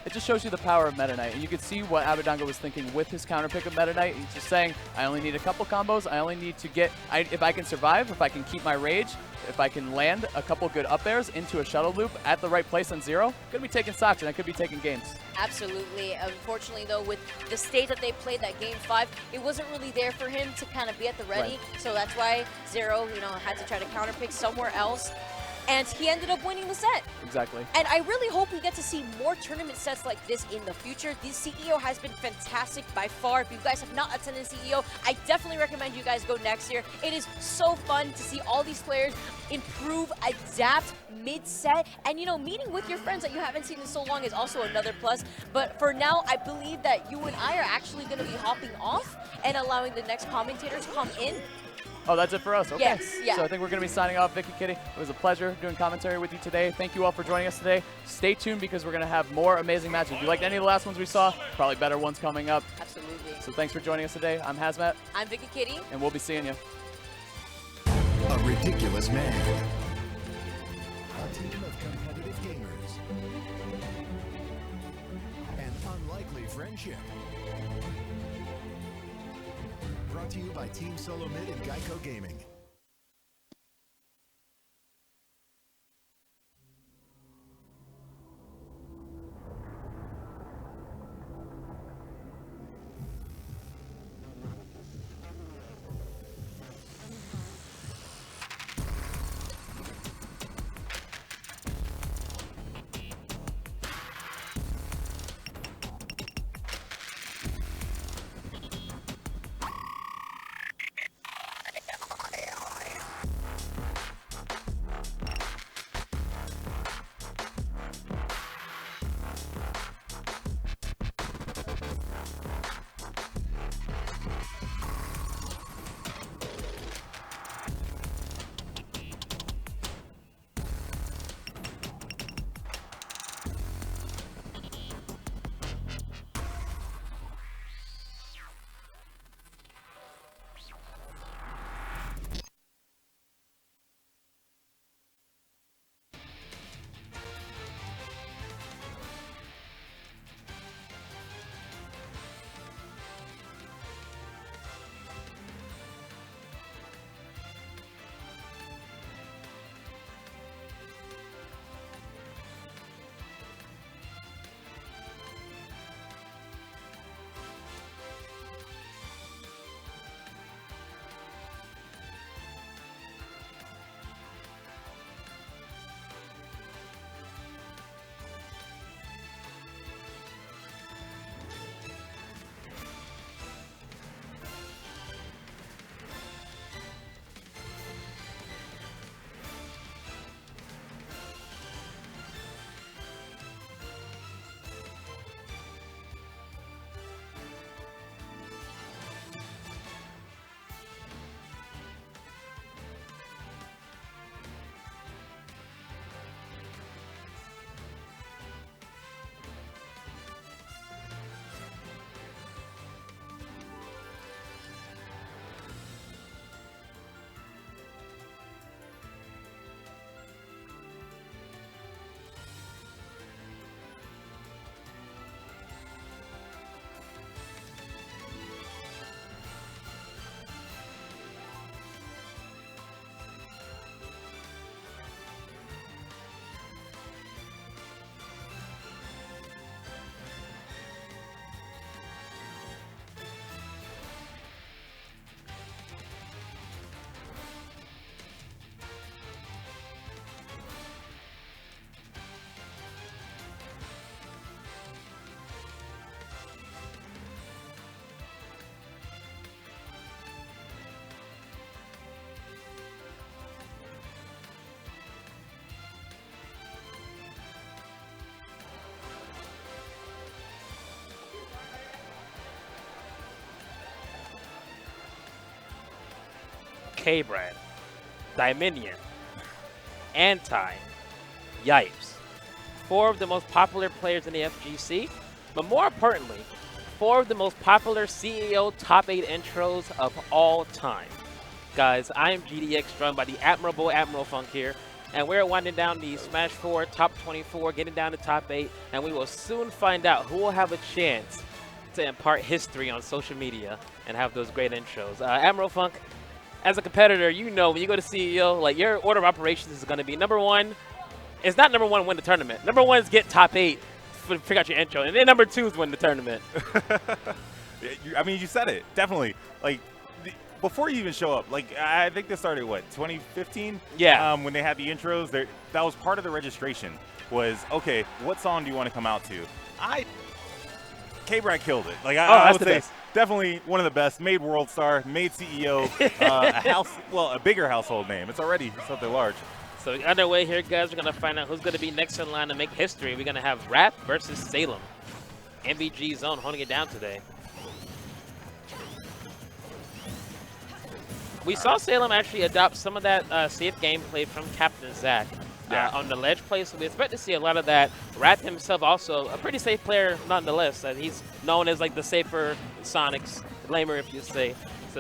Speaker 4: It just shows you the power of Meta Knight, and you can see what Abadango was thinking with his counter pick of Meta Knight. He's just saying, I only need a couple combos, I only need to get, if I can survive, if I can keep my rage, if I can land a couple good up airs into a shuttle loop at the right place on ZeRo, could be taking stocks and I could be taking games.
Speaker 3: Absolutely. Unfortunately, though, with the stage that they played that Game 5, it wasn't really there for him to kind of be at the ready.
Speaker 4: Right.
Speaker 3: So that's why ZeRo, had to try to counter pick somewhere else. And he ended up winning the set.
Speaker 4: Exactly.
Speaker 3: And I really hope we get to see more tournament sets like this in the future. The CEO has been fantastic by far. If you guys have not attended CEO, I definitely recommend you guys go next year. It is so fun to see all these players improve, adapt mid-set, and meeting with your friends that you haven't seen in so long is also another plus. But for now, I believe that you and I are actually going to be hopping off and allowing the next commentators come in.
Speaker 4: Oh, that's it for us. Okay.
Speaker 3: Yes, yeah.
Speaker 4: So I think we're going to be signing off. Vicky Kitty, it was a pleasure doing commentary with you today. Thank you all for joining us today. Stay tuned because we're going to have more amazing matches. If you liked any of the last ones we saw, probably better ones coming up.
Speaker 3: Absolutely.
Speaker 4: So thanks for joining us today. I'm Hazmat.
Speaker 3: I'm Vicky Kitty.
Speaker 4: And we'll be seeing you.
Speaker 5: A ridiculous man. A team of competitive gamers. An unlikely friendship. Brought to you by Team Solo Mid and Geico Gaming.
Speaker 6: K-Brad, Dominion, Anti, Yipes. 4 of the most popular players in the FGC, but more importantly, 4 of the most popular CEO top 8 intros of all time. Guys, I am GDX, joined by the admirable Admiral Funk here, and we're winding down the Smash 4 top 24, getting down to top 8, and we will soon find out who will have a chance to impart history on social media and have those great intros. Admiral Funk, as a competitor, you know when you go to CEO, like your order of operations is going to be #1. It's not #1 win the tournament. #1 is get top 8, figure out your intro, and then #2 is win the tournament.
Speaker 7: I mean, you said it, definitely. Like, before you even show up, like, I think this started, what, 2015?
Speaker 6: Yeah.
Speaker 7: When they had the intros, that was part of the registration, was, okay, what song do you want to come out to? K-Brad killed it. Like, I would say, definitely one of the best. Made World Star, made CEO, a bigger household name. It's already something large.
Speaker 6: So underway here, guys. We're going to find out who's going to be next in line to make history. We're going to have Rap versus Salem. MVG Zone holding it down today. We saw Salem actually adopt some of that safe gameplay from Captain Zach on the ledge play, so we expect to see a lot of that. Rap himself also a pretty safe player nonetheless. He's known as like the safer Sonics, lamer if you say. So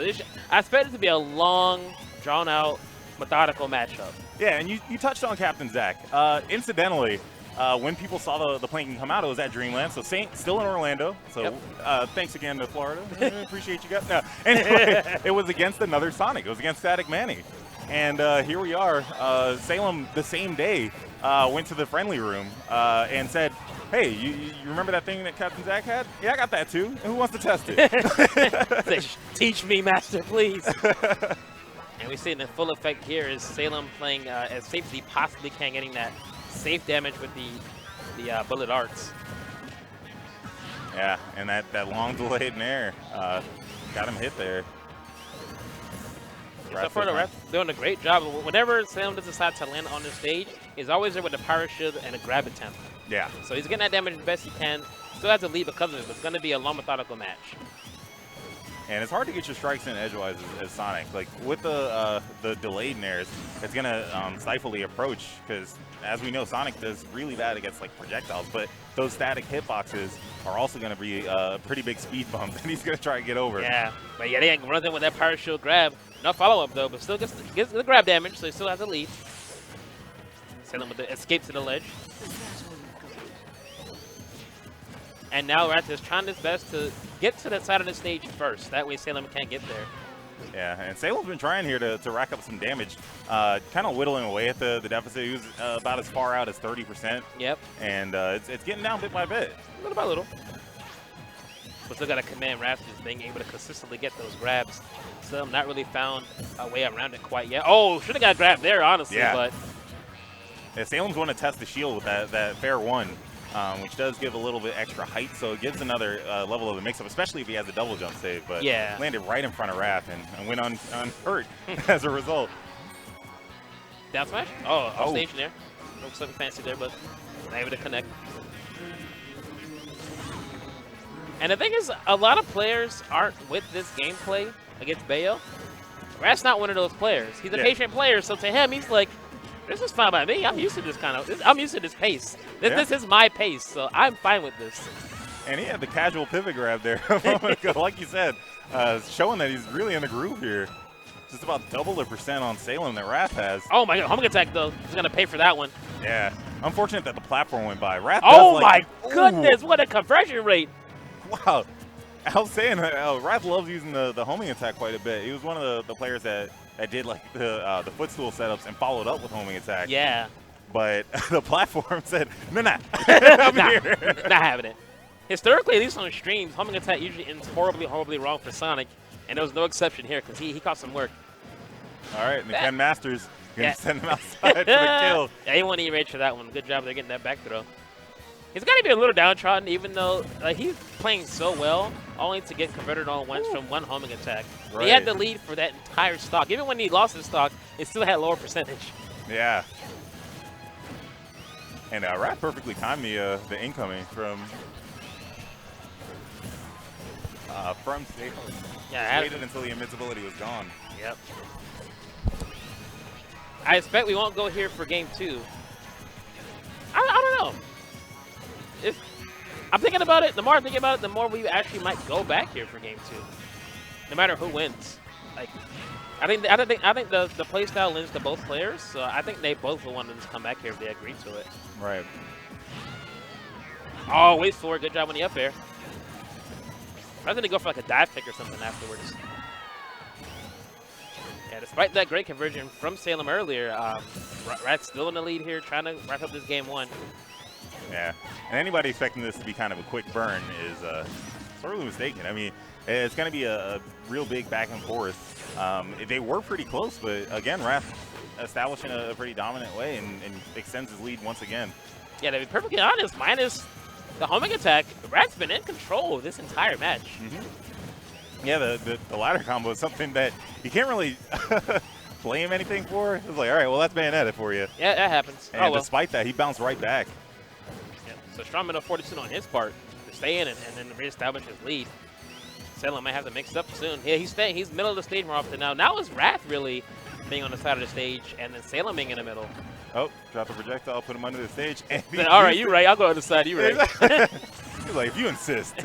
Speaker 6: I expect it to be a long, drawn-out, methodical matchup.
Speaker 7: Yeah, and you touched on Captain Zach. Incidentally, when people saw the plane come out, it was at Dreamland, so still in Orlando. So thanks again to Florida. Appreciate you guys. No, anyway, it was against another Sonic. It was against Static Manny. And here we are. Salem, the same day, went to the friendly room and said, hey, you remember that thing that Captain Zach had? Yeah, I got that too. And who wants to test it?
Speaker 6: Teach me, master, please. And we see it in full effect here is Salem playing as safe as he possibly can, getting that safe damage with the bullet arts.
Speaker 7: Yeah, and that long delay in air got him hit there.
Speaker 6: So for the ref, doing a great job. Whenever Salem does decide to land on the stage, he's always there with a power shield and a grab attempt.
Speaker 7: Yeah.
Speaker 6: So he's getting that damage the best he can. Still has to lead because of it, but it's going to be a long, methodical match.
Speaker 7: And it's hard to get your strikes in edgewise as Sonic. Like, with the delayed nairs, it's going to stifle the approach because, as we know, Sonic does really bad against, like, projectiles. But those static hitboxes are also going to be a pretty big speed bump that he's going to try and get over.
Speaker 6: Yeah, but yeah, they runs in with that power shield grab. No follow-up, though, but still gets the grab damage, so he still has the lead. Salem with the escape to the ledge. And now Wrath is trying his best to get to that side of the stage first. That way Salem can't get there.
Speaker 7: Yeah, and Salem's been trying here to rack up some damage, kind of whittling away at the deficit. He was about as far out as 30%.
Speaker 6: Yep.
Speaker 7: And it's getting down bit by bit.
Speaker 6: Little by little. But still got to command Wrath just being able to consistently get those grabs. Salem not really found a way around it quite yet. Oh, should have got grabbed there, honestly.
Speaker 7: Yeah.
Speaker 6: But
Speaker 7: yeah, Salem's want to test the shield with that fair one, which does give a little bit extra height, so it gives another level of the mix-up, especially if he has a double jump save. But
Speaker 6: yeah,
Speaker 7: landed right in front of Wrath and went unhurt as a result.
Speaker 6: Down smash? Oh, off stage there. No something fancy there, but not able to connect. And the thing is, a lot of players aren't with this gameplay against Bayo. Wrath's not one of those players. He's a patient player, so to him, he's like, this is fine by me. I'm used to this I'm used to this pace. This is my pace, so I'm fine with this.
Speaker 7: And he had the casual pivot grab there a moment ago, like you said, showing that he's really in the groove here. Just about double the percent on Salem that Wrath has.
Speaker 6: Oh my god, homing attack though. He's gonna pay for that one.
Speaker 7: Yeah. Unfortunate that the platform went by. Wrath
Speaker 6: oh my goodness, what a conversion rate.
Speaker 7: Wow. I was saying, Wrath loves using the homing attack quite a bit. He was one of the players that did like the footstool setups and followed up with homing attack.
Speaker 6: Yeah.
Speaker 7: But the platform said, nah. I'm here.
Speaker 6: Not having it. Historically, at least on streams, homing attack usually ends horribly, horribly wrong for Sonic. And there was no exception here because he caught some work.
Speaker 7: All right, and the Ken Masters going to send him outside for the kill.
Speaker 6: Yeah, he won E-Rage for that one. Good job there getting that back throw. He's got to be a little downtrodden, even though he's playing so well, only to get converted on once from one homing attack. Right. He had the lead for that entire stock. Even when he lost his stock, it still had lower percentage.
Speaker 7: Yeah. And Wrath perfectly timed the incoming from
Speaker 6: Yeah,
Speaker 7: waited until the invincibility was gone.
Speaker 6: Yep. I expect we won't go here for game 2. I don't know. I'm thinking about it. The more I think about it, the more we actually might go back here for game 2, no matter who wins. Like, I think the play style lends to both players, so I think they both will want to just come back here if they agree to it.
Speaker 7: Right.
Speaker 6: Oh, wait for it. Good job on the up air. I was going to go for like a dive kick or something afterwards. Yeah, despite that great conversion from Salem earlier, Rat's still in the lead here, trying to wrap up this game 1.
Speaker 7: Yeah, and anybody expecting this to be kind of a quick burn is sorely mistaken. I mean, it's going to be a real big back and forth. They were pretty close, but again, Wrath establishing a pretty dominant way and extends his lead once again.
Speaker 6: Yeah, to be perfectly honest, minus the homing attack, Rat's been in control this entire match.
Speaker 7: Yeah, the ladder combo is something that you can't really blame anything for. It's like, all right, well, that's Bayonetta for you.
Speaker 6: Yeah, that happens.
Speaker 7: And despite that, he bounced right back.
Speaker 6: Yeah, so strong enough fortitude on his part to stay in and then reestablish his lead. Salem might have to mix it up soon. Yeah, he's staying. He's middle of the stage more often now. Now is Wrath really being on the side of the stage, and then Salem being in the middle.
Speaker 7: Oh, drop the projectile, put him under the stage. And
Speaker 6: All right, you're right. I'll go on the side. You're right.
Speaker 7: He's like, if you insist.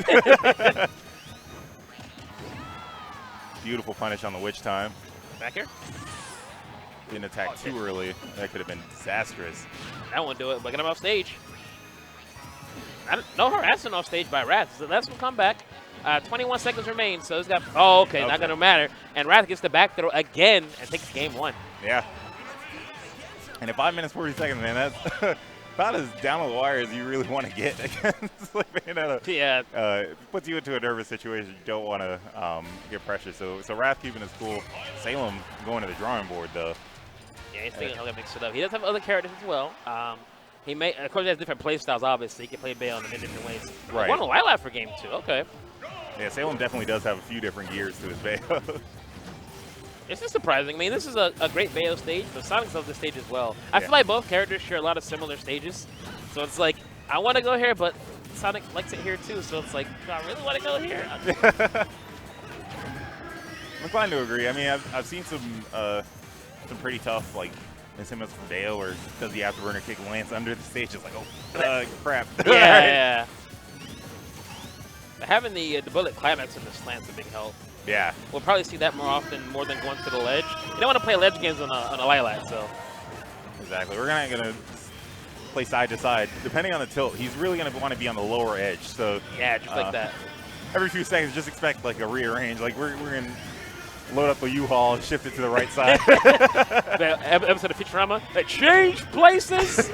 Speaker 7: Beautiful punish on the witch time.
Speaker 6: Back here.
Speaker 7: Didn't attack too early. That could have been disastrous.
Speaker 6: That won't do it, but get him off stage. No harassment off stage by Wrath. So that's some comeback. 21 seconds remain, so it's got. Oh, okay, not going to matter. And Wrath gets the back throw again and takes game 1.
Speaker 7: Yeah. And at 5 minutes 40 seconds, man, that's about as down to the wire as you really want to get against like Bayonetta.
Speaker 6: Yeah.
Speaker 7: Puts you into a nervous situation. You don't want to get pressure. So Wrath keeping his cool. Salem going to the drawing board, though.
Speaker 6: Yeah, he's thinking he'll mix it up. He does have other characters as well. He may, of course, he has different play styles, obviously. He can play Bayo in different ways.
Speaker 7: Right.
Speaker 6: One Lilac for game 2. Okay.
Speaker 7: Yeah, Salem definitely does have a few different gears to his Bayo.
Speaker 6: This is surprising. I mean, this is a great Bayo stage, but Sonic's loves the stage as well. I feel like both characters share a lot of similar stages. So it's like, I want to go here, but Sonic likes it here too. So it's like, do I really want to go here?
Speaker 7: I'm inclined to agree. I mean, I've seen some pretty tough, like, Insimus from Bayo, or does the afterburner kick Lance under the stage? It's like, oh, crap.
Speaker 6: Yeah. But having the bullet climax in the slant's a big help.
Speaker 7: Yeah.
Speaker 6: We'll probably see that more often, more than going to the ledge. You don't want to play ledge games on a Lilac, so.
Speaker 7: Exactly. We're not going to play side to side. Depending on the tilt, he's really going to want to be on the lower edge. So
Speaker 6: yeah, just like that.
Speaker 7: Every few seconds, just expect like a rearrange. Like we're going to load up a U-Haul and shift it to the right side.
Speaker 6: The episode of Futurama, they change places.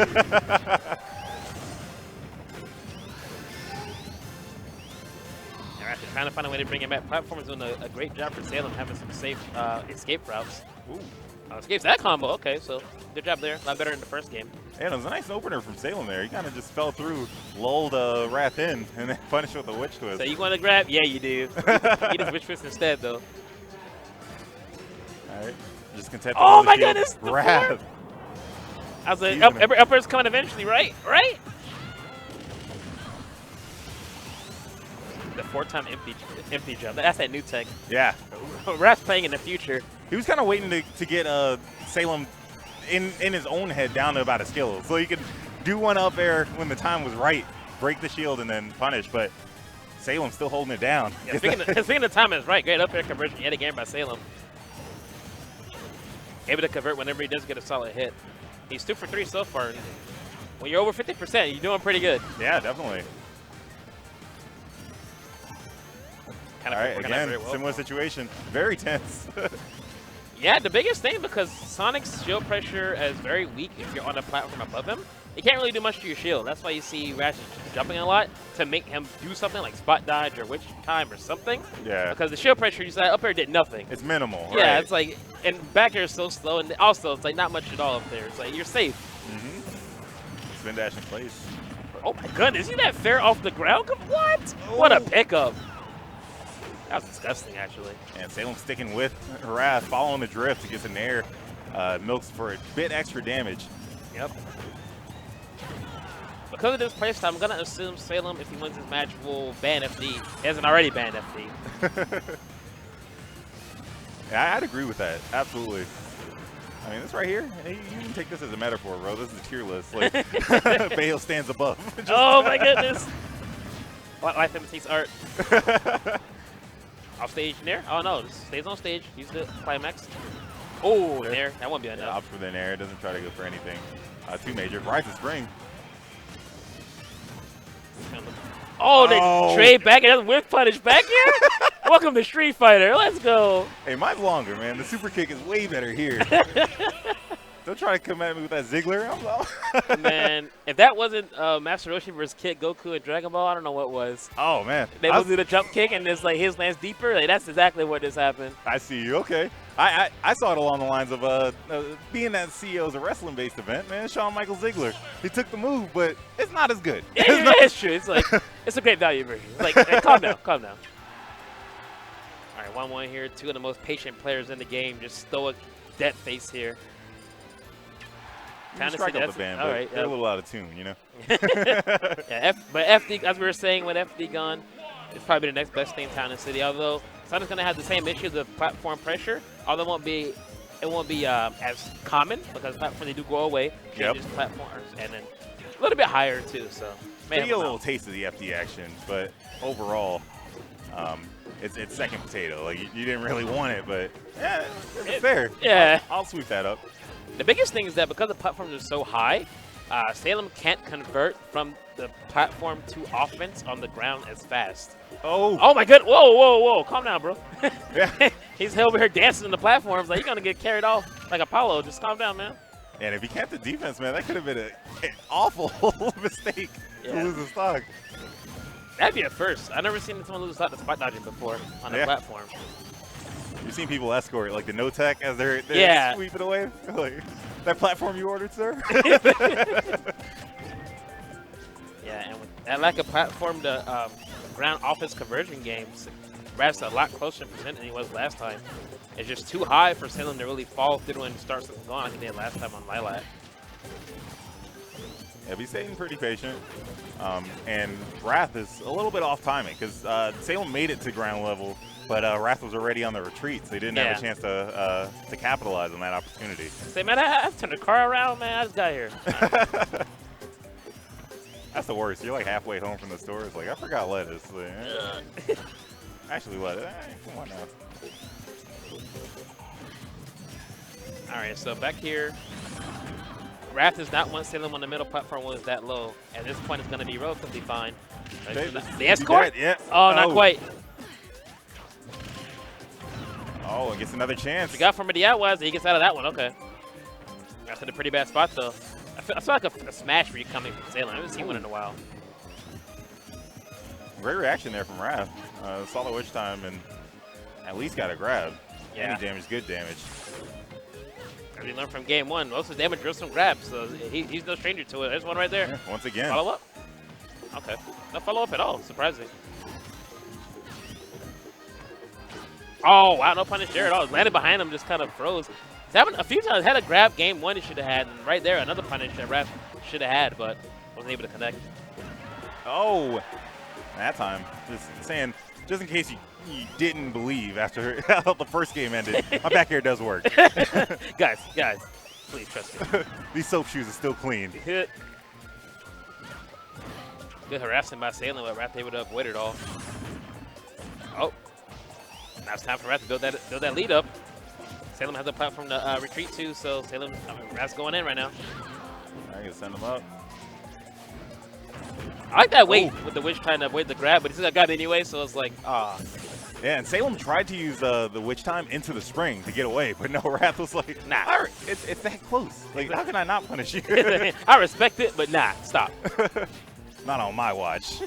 Speaker 6: Trying to find a way to bring him back. Platform is doing a great job for Salem, having some safe escape routes. Ooh. Escapes that combo. Okay, so good job there. A lot better in the first game.
Speaker 7: Yeah, it was a nice opener from Salem there. He kind of just fell through, lulled Wrath in, and then punished with the witch twist.
Speaker 6: So you want to grab? Yeah, you do. You just witch twist instead, though.
Speaker 7: All right. Just content.
Speaker 6: Oh my goodness!
Speaker 7: Wrath.
Speaker 6: I was like, up air's coming eventually, right? Right? The 4-time empty jump. That's that new tech.
Speaker 7: Yeah.
Speaker 6: Wrath's playing in the future.
Speaker 7: He was kind of waiting to get Salem in his own head down to about a skill. So he could do one up air when the time was right, break the shield, and then punish. But Salem's still holding it down.
Speaker 6: Yeah, speaking of time is right. Great up air conversion yet again by Salem. Able to convert whenever he does get a solid hit. He's 2 for 3 so far. And when you're over 50%, you're doing pretty good.
Speaker 7: Yeah, definitely. All right, again, similar situation. Very tense.
Speaker 6: Yeah, the biggest thing, because Sonic's shield pressure is very weak if you're on a platform above him. You can't really do much to your shield. That's why you see Rash jumping a lot to make him do something like spot dodge or witch time or something.
Speaker 7: Yeah.
Speaker 6: Because the shield pressure, you said up air did nothing.
Speaker 7: It's minimal.
Speaker 6: Yeah,
Speaker 7: right.
Speaker 6: it's like, and back air is so slow, and also it's like not much at all up there. It's like you're safe.
Speaker 7: Spin dash in place.
Speaker 6: Oh my goodness, see that fair off the ground? What? What a pickup. That was disgusting, actually.
Speaker 7: And Salem sticking with Wrath, following the drift to get the Nair. Milks for a bit extra damage.
Speaker 6: Yep. Because of this playstyle, I'm going to assume Salem, if he wins this match, will ban FD. He hasn't already banned FD.
Speaker 7: Yeah, I'd agree with that. Absolutely. I mean, this right here, hey, you can take this as a metaphor, bro. This is a tier list. Like, Bale stands above.
Speaker 6: Oh my goodness. Life imitates art. Off stage Nair. Oh no, just stays on stage. Use the climax. Oh, Nair. That won't be enough.
Speaker 7: Opts for the Nair. Doesn't try to go for anything. Too major. Rise to spring.
Speaker 6: Oh, they trade back and whip punish back here? Welcome to Street Fighter. Let's go.
Speaker 7: Hey, mine's longer, man. The super kick is way better here. Don't try to come at me with that Ziggler.
Speaker 6: Man, if that wasn't Master Roshi versus Kid Goku and Dragon Ball, I don't know what was.
Speaker 7: Oh, man.
Speaker 6: They will do the jump kick and it's like his lands deeper. Like, that's exactly what just happened.
Speaker 7: I see you. Okay. I saw it along the lines of being that CEO is a wrestling-based event, man. Shawn Michaels Ziggler. He took the move, but it's not as good.
Speaker 6: It's true. It's like, it's a great value version. It's like, hey, calm down. Calm down. All right, 1-1 here. Two of the most patient players in the game. Just stoic dead face here.
Speaker 7: You strike up the band, but
Speaker 6: right,
Speaker 7: they're a little out of tune, you know?
Speaker 6: Yeah, but FD, as we were saying with FD gone, it's probably the next best thing in Town and City. Although Sonic going to have the same issues of platform pressure, although it won't be as common because platforms they do go away, changes platforms, and then a little bit higher too. So
Speaker 7: you get a little taste of the FD action, but overall, it's second potato. Like you didn't really want it, but yeah, it's fair.
Speaker 6: Yeah,
Speaker 7: I'll sweep that up.
Speaker 6: The biggest thing is that because the platforms are so high, Salem can't convert from the platform to offense on the ground as fast. Oh my god! Whoa, whoa, whoa! Calm down, bro.
Speaker 7: Yeah.
Speaker 6: He's over here dancing in the platforms like you're gonna get carried off like Apollo. Just calm down, man.
Speaker 7: And if he kept the defense, man, that could have been an awful mistake to lose the stock.
Speaker 6: That'd be a first. I've never seen someone lose a stock to spot dodging before on a platform.
Speaker 7: You've seen people escort like the no tech as they're sweeping away. Like, that platform you ordered, sir?
Speaker 6: Yeah, and with that lack of platform to ground offense conversion games, Rat's a lot closer in percent than he was last time. It's just too high for Salem to really fall through and start something going like he did last time on Lilac.
Speaker 7: Yeah, he's staying pretty patient. And Wrath is a little bit off timing because Salem made it to ground level, but Wrath was already on the retreat, so he didn't have a chance to capitalize on that opportunity.
Speaker 6: Say, man, I turned the car around, man. I just got here.
Speaker 7: That's the worst. You're like halfway home from the store. It's like, I forgot lettuce. Like, actually, lettuce. Come on now.
Speaker 6: All right, so back here, Wrath does not want Salem on the middle platform when it's that low. At this point, it's going to be relatively fine. The escort?
Speaker 7: Yeah.
Speaker 6: Oh, not quite.
Speaker 7: Oh, and gets another chance.
Speaker 6: We got from the outwise, he gets out of that one. Okay. That's in a pretty bad spot, though. I feel like a smash read coming from Salem. I haven't seen one in a while.
Speaker 7: Great reaction there from Wrath. Solid witch time and at least got a grab.
Speaker 6: Yeah.
Speaker 7: Any damage, good damage.
Speaker 6: As we learned from game one, most of the damage drills some grabs, so he's no stranger to it. There's one right there.
Speaker 7: Yeah, once again.
Speaker 6: Follow up? Okay. No follow up at all. Surprising. Oh, wow. No punish there at all. Landed behind him, just kind of froze. He's having a few times had a grab game one he should have had, and right there, another punish that Raph should have had, but wasn't able to connect.
Speaker 7: Oh, that time. Just saying, just in case you didn't believe after how the first game ended, my back air does work.
Speaker 6: guys, please trust me.
Speaker 7: These soap shoes are still clean.
Speaker 6: Good harassing by Salem, but Raph able to avoid it all. Oh, now it's time for Raph to build that lead up. Salem has a platform to retreat to, so Salem, Raph's going in right now.
Speaker 7: I can send him up.
Speaker 6: I like that weight with the witch trying to avoid the grab, but he still got it anyway, so it's like, ah.
Speaker 7: Yeah, and Salem tried to use the witch time into the spring to get away, but no, Wrath was like,
Speaker 6: nah.
Speaker 7: It's that close. Like, how can I not punish you?
Speaker 6: I respect it, but nah, stop.
Speaker 7: Not on my watch.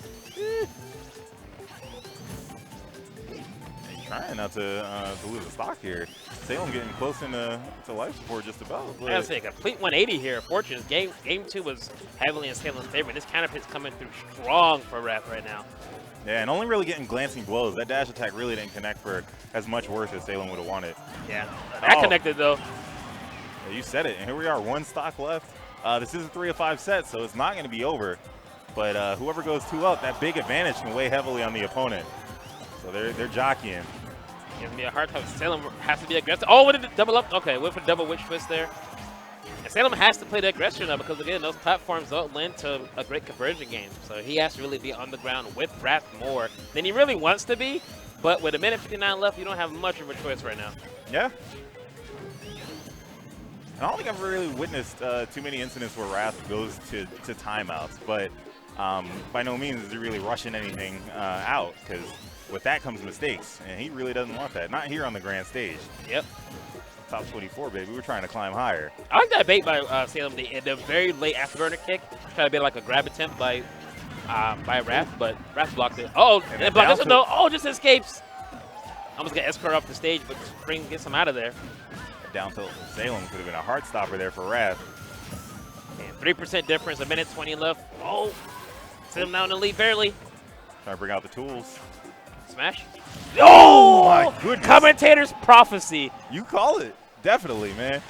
Speaker 7: Trying not to lose the stock here. Salem getting close into life support just about.
Speaker 6: I gotta say, a complete 180 here. Fortunes. Game 2 was heavily in Salem's favor. This counter pit's coming through strong for Raph right now.
Speaker 7: Yeah, and only really getting glancing blows. That dash attack really didn't connect for as much worth as Salem would have wanted.
Speaker 6: Yeah, that connected though.
Speaker 7: Yeah, you said it. And here we are, one stock left. This is a 3 of 5 set, so it's not going to be over. But whoever goes 2 up, that big advantage can weigh heavily on the opponent. So they're jockeying.
Speaker 6: Gives me a hard time. Salem has to be aggressive. Oh, what did it double up? Okay, went for double witch twist there. And Salem has to play the aggressor now because, again, those platforms don't lend to a great conversion game. So he has to really be on the ground with Wrath more than he really wants to be. But with a minute 59 left, you don't have much of a choice right now.
Speaker 7: Yeah. I don't think I've really witnessed too many incidents where Wrath goes to timeouts, but by no means is he really rushing anything out, because with that comes mistakes, and he really doesn't want that. Not here on the grand stage.
Speaker 6: Yep.
Speaker 7: Top 24, baby. We're trying to climb higher.
Speaker 6: I like that bait by Salem, the very late afterburner kick. Try to be like a grab attempt by Wrath, but Wrath blocked it. Oh, and blocked this one though. Oh, just escapes. Almost got escort off the stage, but Spring gets him out of there.
Speaker 7: Down tilt Salem could have been a heart stopper there for Wrath.
Speaker 6: And 3% difference, a minute 20 left. Oh, Salem now in the lead barely.
Speaker 7: Trying to bring out the tools.
Speaker 6: Smash. Oh,
Speaker 7: my goodness.
Speaker 6: Commentator's prophecy.
Speaker 7: You call it. Definitely, man.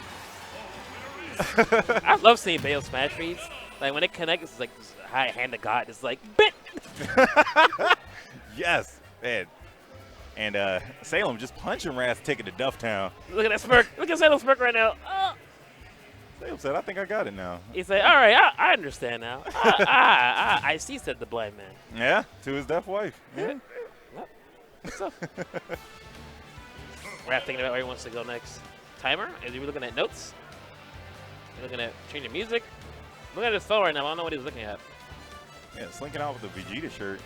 Speaker 6: I love seeing Bale smash reads. Like when it connects, it's like this high hand of God. It's like, bit.
Speaker 7: Yes, man. And Salem just punching Wrath's ticket to Dufftown.
Speaker 6: Look at that smirk. Look at Salem smirk right now.
Speaker 7: Salem said, I think I got it now.
Speaker 6: He said, all right, I understand now. I see, said the blind man.
Speaker 7: Yeah, to his deaf wife. Yeah.
Speaker 6: What's up? Wrath thinking about where he wants to go next. Timer? Is he looking at notes? Is he looking at changing music? Look at his phone right now. I don't know what he's looking at.
Speaker 7: Yeah, slinking out with the Vegeta shirt.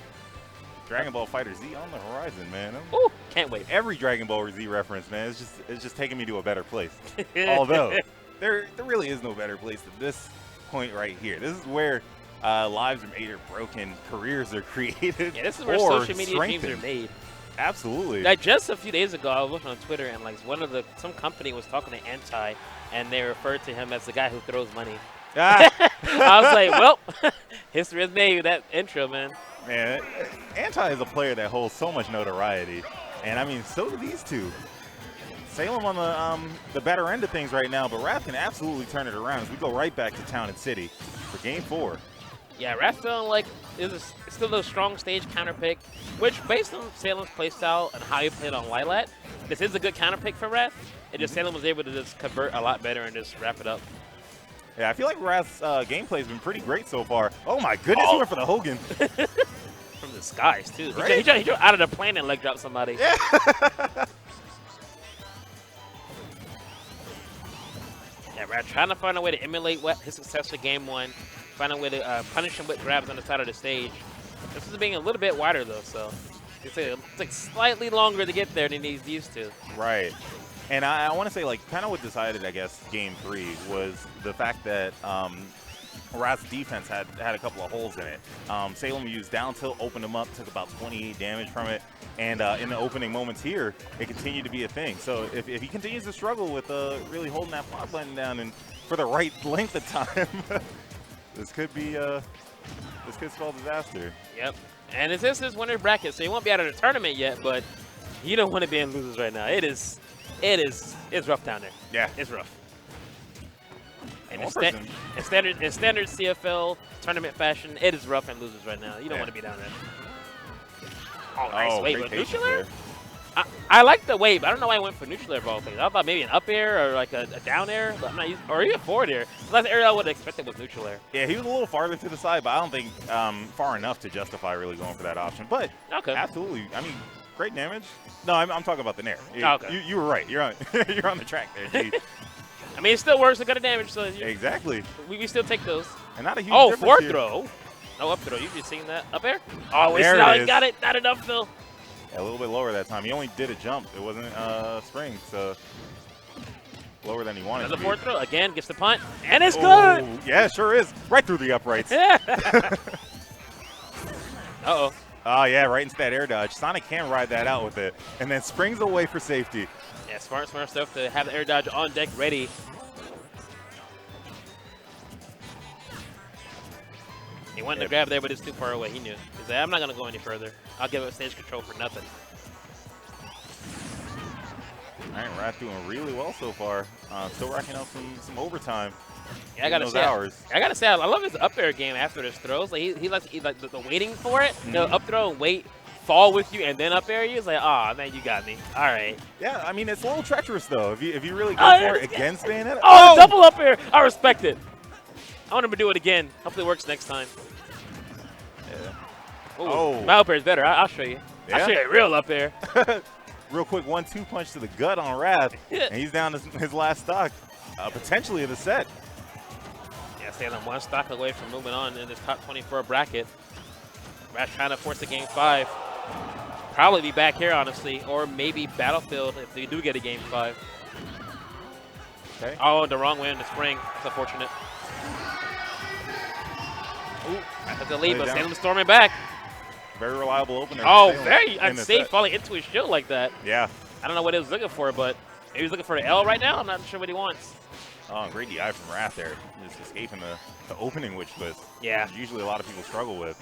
Speaker 7: Dragon Ball Fighter Z on the horizon, man.
Speaker 6: Ooh, can't wait.
Speaker 7: Every Dragon Ball Z reference, man, it's just taking me to a better place. Although there really is no better place than this point right here. This is where lives are made or broken, careers are created.
Speaker 6: Yeah, this is where social media dreams are made.
Speaker 7: Absolutely.
Speaker 6: Like just a few days ago, I was looking on Twitter, and like some company was talking to Anti, and they referred to him as the guy who throws money. I was like, well, history has made that intro, man.
Speaker 7: Man, Anti is a player that holds so much notoriety, and I mean, so do these two. Salem on the better end of things right now, but Wrath can absolutely turn it around as we go right back to Town and City for Game 4.
Speaker 6: Yeah, Wrath feeling like is still a strong stage counter pick, which based on Salem's playstyle and how he played on Lilat, this is a good counter pick for Wrath. It just Salem was able to just convert a lot better and just wrap it up.
Speaker 7: Yeah, I feel like Wrath's gameplay has been pretty great so far. Oh my goodness, he went for the Hogan.
Speaker 6: From the skies, too.
Speaker 7: Right?
Speaker 6: He tried out of the plane and leg drop somebody.
Speaker 7: Yeah.
Speaker 6: Yeah, Wrath trying to find a way to emulate his success with Game 1. Find a way to punish him with grabs on the side of the stage. This is being a little bit wider, though, so it's like slightly longer to get there than he's used to.
Speaker 7: Right. And I want to say, like, kind of what decided, I guess, Game 3 was the fact that Wrath's defense had a couple of holes in it. Salem used down tilt, opened him up, took about 28 damage from it. And in the opening moments here, it continued to be a thing. So if he continues to struggle with really holding that block button down and for the right length of time, this could spell disaster.
Speaker 6: Yep. And this is his winner's bracket, so he won't be out of the tournament yet, but you don't want to be in losers right now. It's rough down there.
Speaker 7: Yeah.
Speaker 6: It's rough. And
Speaker 7: One
Speaker 6: in standard CFL tournament fashion, it is rough and losers right now. You don't want to be down there. Oh, nice wave.
Speaker 7: great patience
Speaker 6: Nuclear?
Speaker 7: there.
Speaker 6: I like the wave. I don't know why I went for nuclear ball things. I thought maybe an up air or like a down air, but I'm not using, or even forward air. The last air I would have expected was neutral air.
Speaker 7: Yeah, he was a little farther to the side, but I don't think far enough to justify really going for that option. But
Speaker 6: Okay.
Speaker 7: absolutely, I mean, great damage. No, I'm talking about the Nair.
Speaker 6: Okay.
Speaker 7: You were right. You're on you're on the track there, G.
Speaker 6: I mean, it still works. It got a damage, so
Speaker 7: Exactly.
Speaker 6: we still take those.
Speaker 7: And not a huge
Speaker 6: Oh,
Speaker 7: difference
Speaker 6: forward
Speaker 7: here.
Speaker 6: throw. No up throw. You've just seen that up air? Oh, we
Speaker 7: There
Speaker 6: see how
Speaker 7: it
Speaker 6: he
Speaker 7: is.
Speaker 6: got it. Not enough, Phil.
Speaker 7: Yeah, a little bit lower that time. He only did a jump. It wasn't spring, so lower than he wanted
Speaker 6: Another
Speaker 7: to
Speaker 6: forward
Speaker 7: be.
Speaker 6: throw. Again, gets the punt. And it's good.
Speaker 7: Oh, yeah, sure is. Right through the uprights.
Speaker 6: Uh-oh.
Speaker 7: Oh, yeah, right into that air dodge. Sonic can ride that out with it, and then springs away for safety.
Speaker 6: Yeah, smart stuff to have the air dodge on deck ready. He wanted to grab there, but it's too far away. He knew. He's like, I'm not going to go any further. I'll give up stage control for nothing.
Speaker 7: All right, Wrath doing really well so far. Still racking up some overtime.
Speaker 6: Yeah, I gotta say, I love his up air game after his throws. Like he likes the waiting for it. The up throw and wait fall with you and then up air you. It's like, oh man, you got me. All right.
Speaker 7: Yeah, I mean, it's a little treacherous, though, if you really go
Speaker 6: Oh,
Speaker 7: for
Speaker 6: yeah,
Speaker 7: it against Bayonetta.
Speaker 6: Oh, double up air. I respect it. I want him to do it again. Hopefully it works next time.
Speaker 7: Yeah.
Speaker 6: Ooh,
Speaker 7: Oh.
Speaker 6: my up air is better. I'll show you. I'll
Speaker 7: Yeah?
Speaker 6: show you a real up air.
Speaker 7: Real quick 1-2 punch to the gut on Wrath, and he's down to his last stock, potentially of the set.
Speaker 6: Yeah, Salem one stock away from moving on in this top 24 bracket. Wrath trying to force a game 5. Probably be back here, honestly, or maybe Battlefield if they do get a game 5.
Speaker 7: Okay.
Speaker 6: Oh, the wrong way in the spring. It's unfortunate. Ooh, that's the lead, but Salem storming back.
Speaker 7: Very reliable opener.
Speaker 6: Oh,
Speaker 7: Salem
Speaker 6: very
Speaker 7: in the
Speaker 6: unsafe
Speaker 7: set.
Speaker 6: falling into his shield like that.
Speaker 7: Yeah.
Speaker 6: I don't know what he was looking for, but maybe he's looking for the L right now. I'm not sure what he wants.
Speaker 7: Oh, great DI from Wrath there. Just escaping the opening witch twist.
Speaker 6: Yeah.
Speaker 7: Which usually a lot of people struggle with.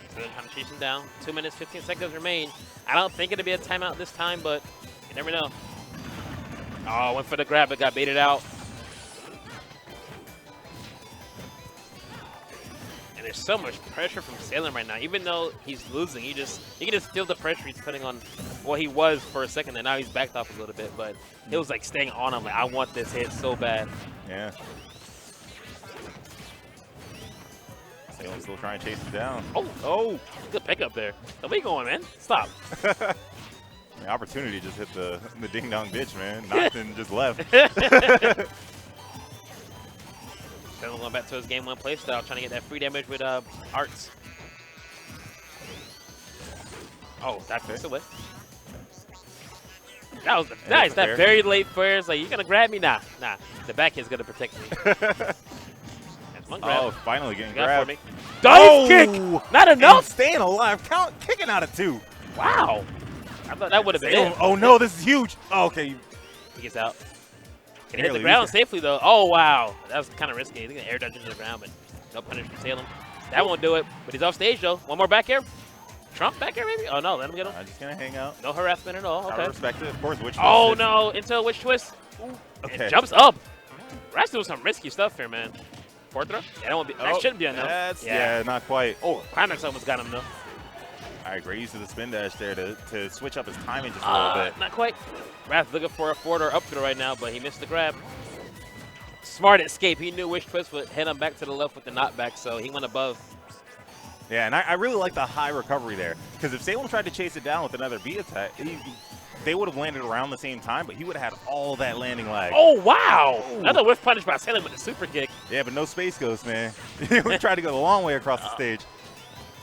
Speaker 6: So they're trying to chase him down. 2 minutes, 15 seconds remain. I don't think it'll be a timeout this time, but you never know. Oh, went for the grab, but got baited out. And there's so much pressure from Salem right now. Even though he's losing, you can just feel the pressure he's putting on what he was for a second, and now he's backed off a little bit. But it was like staying on him. Like, I want this hit so bad.
Speaker 7: Yeah. Salem's still trying to chase him down.
Speaker 6: Oh, good pickup there. Where you going, man? Stop.
Speaker 7: The opportunity just hit the ding dong ditch, man. Knocked and just left.
Speaker 6: Salem going back to his game 1 playstyle, trying to get that free damage with arts. Oh, that takes away. That was nice. That very late first. Like, you gonna grab me? Nah. The back hit's gonna protect me. That's one grab.
Speaker 7: Oh, finally getting
Speaker 6: Got
Speaker 7: grabbed.
Speaker 6: for me. Dive kick! Not enough?
Speaker 7: And staying alive. Kicking out of 2.
Speaker 6: Wow. I thought that would have been
Speaker 7: Salem,
Speaker 6: it.
Speaker 7: oh no, this is huge. Oh, okay.
Speaker 6: He gets out. Can he hit
Speaker 7: Barely.
Speaker 6: the ground safely, though? Oh, wow. That was kind of risky. He's going to air dodge into the ground, but no punish from Salem. That won't do it, but he's off stage, though. One more back air. Trump back air, maybe? Oh, no. Let him get him.
Speaker 7: I'm just going to hang out.
Speaker 6: No harassment at all. Okay.
Speaker 7: I respect it. Of course, witch twist.
Speaker 6: Oh, no. Into a witch twist. Ooh.
Speaker 7: Okay.
Speaker 6: It jumps up. Rat's doing some risky stuff here, man. Fourth throw? Yeah, that shouldn't be enough.
Speaker 7: Yeah, not quite.
Speaker 6: Oh, Climax almost got him, though.
Speaker 7: All right, great use of the spin dash there to switch up his timing just a little bit.
Speaker 6: Not quite. Wrath looking for a forward or up throw right now, but he missed the grab. Smart escape. He knew Wish Twist would hit him back to the left with the knockback, so he went above.
Speaker 7: Yeah, and I really like the high recovery there, because if Salem tried to chase it down with another B attack, they would have landed around the same time, but he would have had all that landing lag.
Speaker 6: Oh, wow. Another whiff punish by Salem with the super kick.
Speaker 7: Yeah, but no Space Ghost, man. We tried to go the long way across the stage.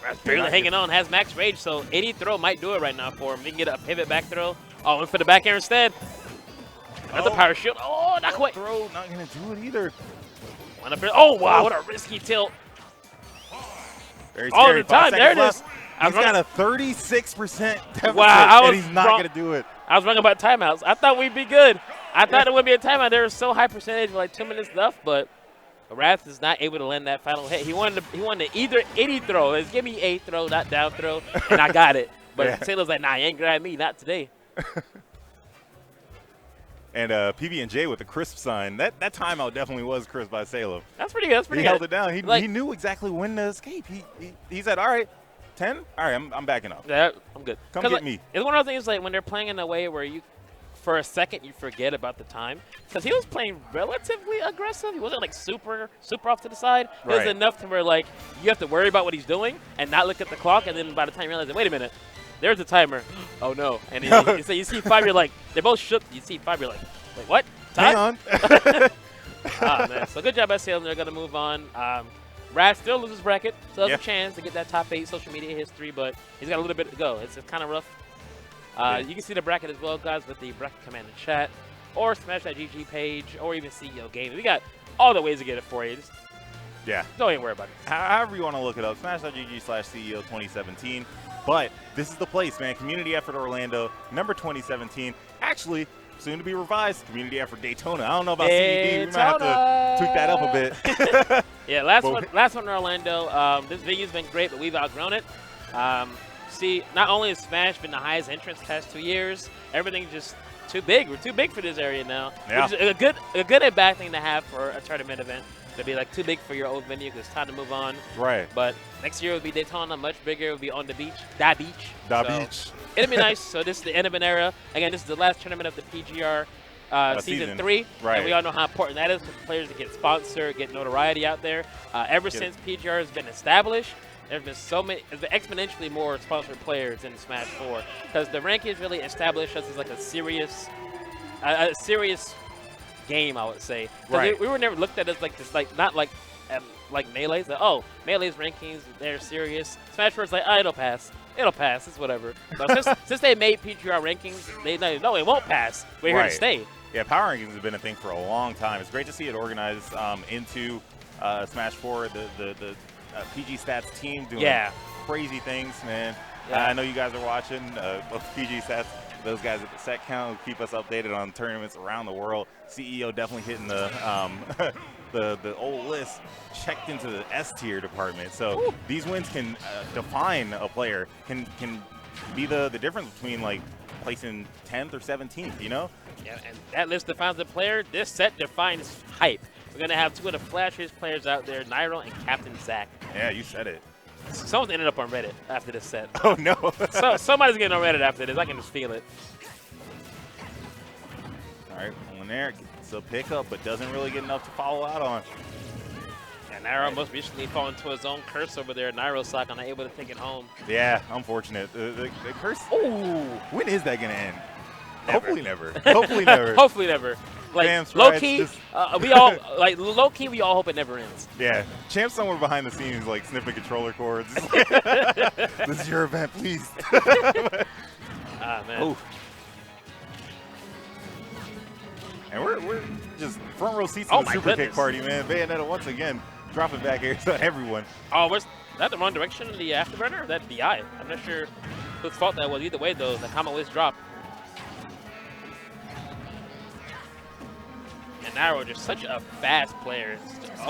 Speaker 6: Wrath barely hanging on, has max rage, so 80 throw might do it right now for him. He can get a pivot back throw. Oh, went for the back air instead. Another power shield. Oh, not quite.
Speaker 7: Throw, not going to do it either.
Speaker 6: Oh, wow, what a risky tilt.
Speaker 7: Very
Speaker 6: All
Speaker 7: scary.
Speaker 6: the time,
Speaker 7: 5
Speaker 6: there it
Speaker 7: seconds
Speaker 6: is.
Speaker 7: left. He's got a 36% deficit,
Speaker 6: Wow,
Speaker 7: and he's not going to do it.
Speaker 6: I was wrong about timeouts. I thought we'd be good. I thought it would be a timeout. There was so high percentage with like 2 minutes left, but Wrath is not able to land that final hit. He wanted to either 80 throw. It's give me a throw, not down throw, and I got it. But
Speaker 7: Yeah.
Speaker 6: Taylor's like, nah, you ain't grab me, not today.
Speaker 7: And PB&J with the crisp sign. That timeout definitely was crisp by Salem.
Speaker 6: That's pretty good. That's pretty
Speaker 7: He
Speaker 6: good.
Speaker 7: held it down. He
Speaker 6: Like-
Speaker 7: knew exactly when to escape. He said, all right, 10? All right, I'm backing up.
Speaker 6: Yeah, I'm good.
Speaker 7: Come
Speaker 6: 'Cause,
Speaker 7: get
Speaker 6: like,
Speaker 7: me.
Speaker 6: It's one of those things like when they're playing in a way where you, for a second, you forget about the time. Because he was playing relatively aggressive. He wasn't like super off to the side. It was
Speaker 7: Right.
Speaker 6: enough to where like you have to worry about what he's doing and not look at the clock. And then by the time you realize, wait a minute, there's a timer. Oh no! And you see 5, you're like, they're both shook. You see 5, you're like, wait, what?
Speaker 7: Hang
Speaker 6: Time?
Speaker 7: on.
Speaker 6: Ah, man. So good job by Salem. They're going to move on. Rad still loses bracket, so has
Speaker 7: Yeah.
Speaker 6: a chance to get that top 8 social media history, but he's got a little bit to go. It's kind of rough. You can see the bracket as well, guys, with the bracket command in chat, or smash that GG page, or even CEO Gaming. We got all the ways to get it for you. Just
Speaker 7: Yeah.
Speaker 6: don't even worry about it.
Speaker 7: However you want to look it up, smash.gg/CEO 2017. But this is the place, man. Community Effort Orlando, number 2017. Actually, soon to be revised, Community Effort Daytona. I don't know about CED. We might have to tweak that up a bit.
Speaker 6: Yeah, last one in Orlando. This venue's been great, but we've outgrown it. See, not only has Smash been the highest entrance the past 2 years, everything's just too big. We're too big for this area now.
Speaker 7: Yeah.
Speaker 6: Which is a good and bad thing to have for a tournament event. It'll be like too big for your old venue because it's time to move on.
Speaker 7: Right.
Speaker 6: But next year it'll be Daytona, much bigger. It'll be on the beach. Da beach.
Speaker 7: Da
Speaker 6: So
Speaker 7: beach.
Speaker 6: It'll be nice. So this is the end of an era. Again, this is the last tournament of the PGR season 3.
Speaker 7: Right.
Speaker 6: And we all know how important that is for players to get sponsored, get notoriety out there. Ever since PGR has been established, there's been exponentially more sponsored players in Smash 4 because the rankings really established us as like a serious game, I would say.
Speaker 7: Right.
Speaker 6: We were never looked at as like this, like not like Melee's. Like, oh, Melee's rankings, they're serious. Smash 4 is like, oh, it'll pass. It'll pass. It's whatever. But since they made PGR rankings, they know no, it won't pass. We're here to stay.
Speaker 7: Yeah, power rankings has been a thing for a long time. It's great to see it organized into Smash 4. The PG Stats team doing crazy things, man.
Speaker 6: Yeah.
Speaker 7: I know you guys are watching PG Stats. Those guys at the set count who keep us updated on tournaments around the world. CEO definitely hitting the the old list, checked into the S tier department. So these wins can define a player, can be the difference between like placing 10th or 17th, you know?
Speaker 6: Yeah, and that list defines the player. This set defines hype. We're going to have two of the flashiest players out there, Nairo and Captain Zach.
Speaker 7: Yeah, you said it.
Speaker 6: Someone's ended up on Reddit after this set.
Speaker 7: Oh, no.
Speaker 6: So somebody's getting on Reddit after this. I can just feel it.
Speaker 7: All right, pulling there. Gets a pickup, but doesn't really get enough to follow out on.
Speaker 6: And Nairo most recently fallen into his own curse over there. Nairo sock unable to take it home.
Speaker 7: Yeah, unfortunate. The curse.
Speaker 6: Ooh.
Speaker 7: When is that going to end?
Speaker 6: Never.
Speaker 7: Hopefully never. Hopefully never.
Speaker 6: Hopefully never. Like
Speaker 7: Champs,
Speaker 6: low
Speaker 7: right,
Speaker 6: key,
Speaker 7: just-
Speaker 6: we all like low key. We all hope it never ends.
Speaker 7: Yeah, Champ's somewhere behind the scenes, like sniffing controller cords. This is your event, please.
Speaker 6: Ah man.
Speaker 7: Ooh. And we're just front row seats
Speaker 6: Oh
Speaker 7: in the
Speaker 6: my
Speaker 7: super kick
Speaker 6: goodness.
Speaker 7: party, man. Bayonetta once again dropping back here to everyone.
Speaker 6: Oh, was that the wrong direction in the afterburner? Or that DI? I'm not sure whose fault that was. Either way, though, the comma was dropped. And Nairo just such a fast player. It's just-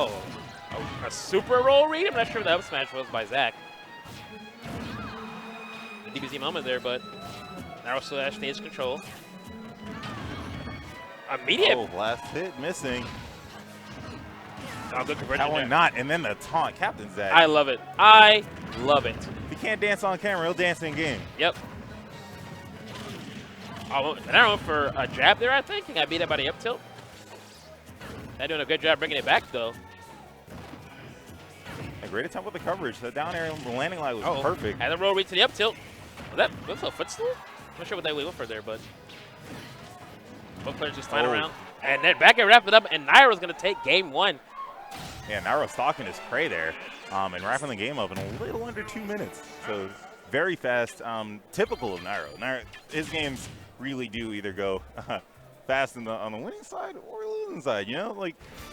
Speaker 6: a super roll read? I'm not sure what the up smash was by Zach. The DBZ moment there, but Nairo still has stage control. Immediate.
Speaker 7: Oh, last hit missing.
Speaker 6: Oh, good conversion
Speaker 7: That one
Speaker 6: there.
Speaker 7: not, and then the taunt, Captain Zach.
Speaker 6: I love it. I love it.
Speaker 7: If he can't dance on camera, he'll dance in game.
Speaker 6: Yep. Oh, Nairo went for a jab there, I think. He got beat up by the up tilt. They're doing a good job bringing it back, though.
Speaker 7: A great attempt with the coverage. The down air landing line was perfect.
Speaker 6: And the roll read to the up tilt. Was that a footstool? I'm not sure what they went for there, but both players just flying around. And then back and wrap it up, and Nairo's going to take game 1.
Speaker 7: Yeah, Nairo stalking his prey there and wrapping the game up in a little under 2 minutes. So very fast, typical of Nairo. His games really do either go fast on the winning side or losing side, you know?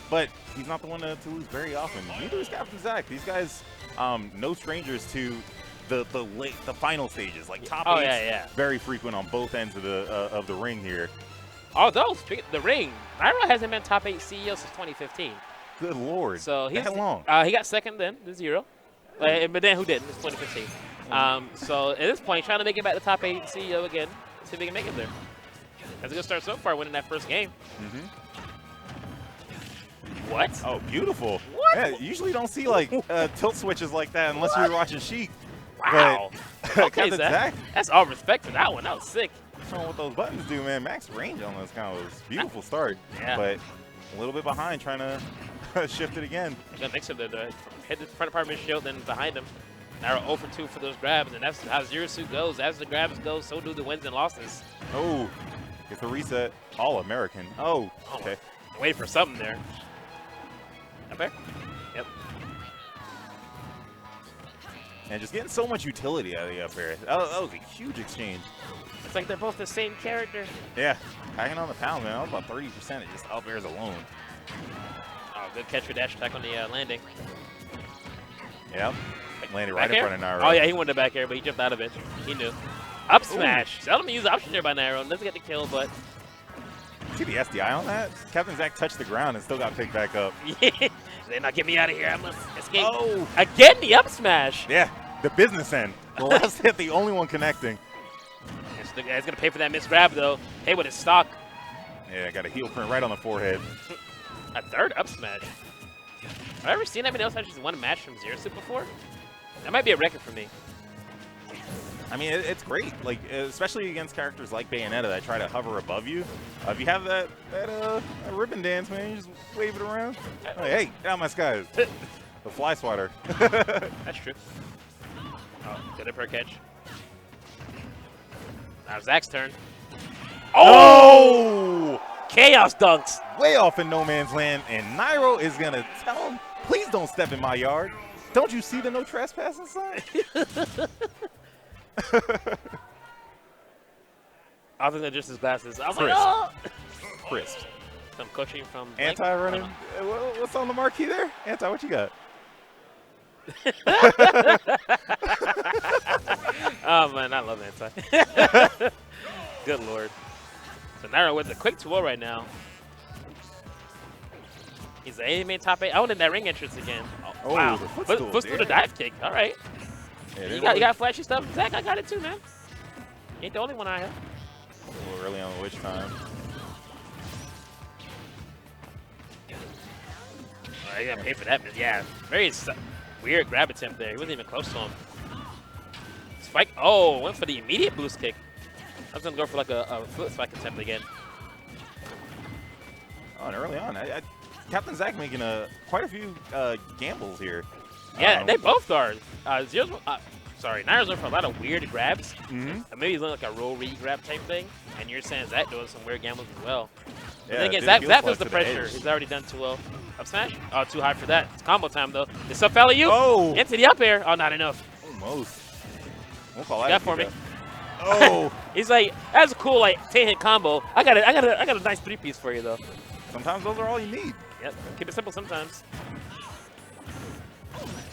Speaker 7: But he's not the one to lose very often. Neither is Captain Zach. These guys, no strangers to the final stages. Like top eights, very frequent on both ends of the ring here.
Speaker 6: Although, speaking of the ring, Nairo hasn't been top 8 CEO since 2015.
Speaker 7: Good Lord.
Speaker 6: So he's
Speaker 7: that long.
Speaker 6: He got second then, the ZeRo. But then who didn't? It's 2015. So at this point, trying to make it back to top 8 CEO again. See if he can make it there. That's a good start so far, winning that first game. What?
Speaker 7: Oh, beautiful.
Speaker 6: What?
Speaker 7: Yeah, usually don't see like tilt switches like that unless you're watching Sheik.
Speaker 6: Wow.
Speaker 7: But
Speaker 6: Okay,
Speaker 7: Captain
Speaker 6: Zach. That's all respect for that one. That was sick.
Speaker 7: showing what those buttons do, man. Max range on those combos. Beautiful start.
Speaker 6: Yeah.
Speaker 7: But a little bit behind, trying to shift it again.
Speaker 6: Got mix of the hit the front part of his shield, then behind him. Nairo 0 for 2 for those grabs, and that's how ZeRo Suit goes. As the grabs go, so do the wins and losses.
Speaker 7: Oh, gets a reset. All-American. Oh, okay.
Speaker 6: Waiting for something there. Up there? Yep.
Speaker 7: And just getting so much utility out of the up air. That was a huge exchange.
Speaker 6: It's like they're both the same character.
Speaker 7: Yeah, packing on the pound, man. That was about 30% of just up airs alone.
Speaker 6: Oh, good catch for dash attack on the landing.
Speaker 7: Yep. Landed
Speaker 6: Back
Speaker 7: right
Speaker 6: air?
Speaker 7: in front of Nairo.
Speaker 6: Oh, yeah, he wanted the back air, but he jumped out of it. He knew. Up smash. Seldom use option there by Nairo. Doesn't get the kill, but
Speaker 7: See the SDI on that? Captain Zach touched the ground and still got picked back up.
Speaker 6: They're not get me out of here. I must escape.
Speaker 7: Oh!
Speaker 6: Again, the up smash.
Speaker 7: Yeah, the business end. The last hit, the only one connecting.
Speaker 6: Yes, the guy's going to pay for that missed grab, though. Hey, with his stock.
Speaker 7: Yeah, got a heel print right on the forehead.
Speaker 6: A third up smash. Have I ever seen anybody else actually one match from Zero Suit before? That might be a record for me.
Speaker 7: I mean, it's great, like especially against characters like Bayonetta that try to hover above you. If you have that ribbon dance, man, you just wave it around. Like, hey, get out my skies. The fly swatter.
Speaker 6: That's true. Oh, good upper catch. Now Zach's turn. Oh! Chaos dunks.
Speaker 7: Way off in no man's land, and Nairo is gonna tell him, please don't step in my yard. Don't you see the no trespassing sign?
Speaker 6: I think they're just his glasses. I was like,
Speaker 7: Crisp.
Speaker 6: oh!
Speaker 7: Crisp.
Speaker 6: Some coaching from
Speaker 7: Anti running. What's on the marquee there? Anti, what you got?
Speaker 6: Oh man, I love Anti. Good lord. So Nairo with a quick 2-0 right now. He's the A main top 8. I wanted that ring entrance again.
Speaker 7: Oh,
Speaker 6: wow.
Speaker 7: the footstool,
Speaker 6: Footstool to dive kick. All right.
Speaker 7: Yeah,
Speaker 6: You got flashy stuff. Zach, I got it too, man. Ain't the only one I have.
Speaker 7: a little early on the witch time.
Speaker 6: Oh, you gotta pay for that. Yeah, very weird grab attempt there. He wasn't even close to him. Spike. Oh, went for the immediate boost kick. I was gonna go for like a foot spike attempt again.
Speaker 7: Oh, and early on, Captain Zach making quite a few gambles here.
Speaker 6: Yeah, they both are. Nairo's going for a lot of weird grabs. Maybe he's doing like a roll read grab type thing, and you're saying Zach doing some weird gambles as well.
Speaker 7: Yeah,
Speaker 6: then again,
Speaker 7: did
Speaker 6: Zach
Speaker 7: heel
Speaker 6: feels
Speaker 7: flush
Speaker 6: the
Speaker 7: to
Speaker 6: pressure.
Speaker 7: edge.
Speaker 6: He's already done too well. Up smash? Oh, too high for that. It's combo time though. It's up alley-oop.
Speaker 7: Oh!
Speaker 6: Into the up air. Oh, not enough.
Speaker 7: Almost. Won't call that
Speaker 6: Got for me.
Speaker 7: Oh!
Speaker 6: He's like, that's a cool like 10-hit combo. I got a nice 3-piece for you though.
Speaker 7: Sometimes those are all you need.
Speaker 6: Yep. Keep it simple sometimes.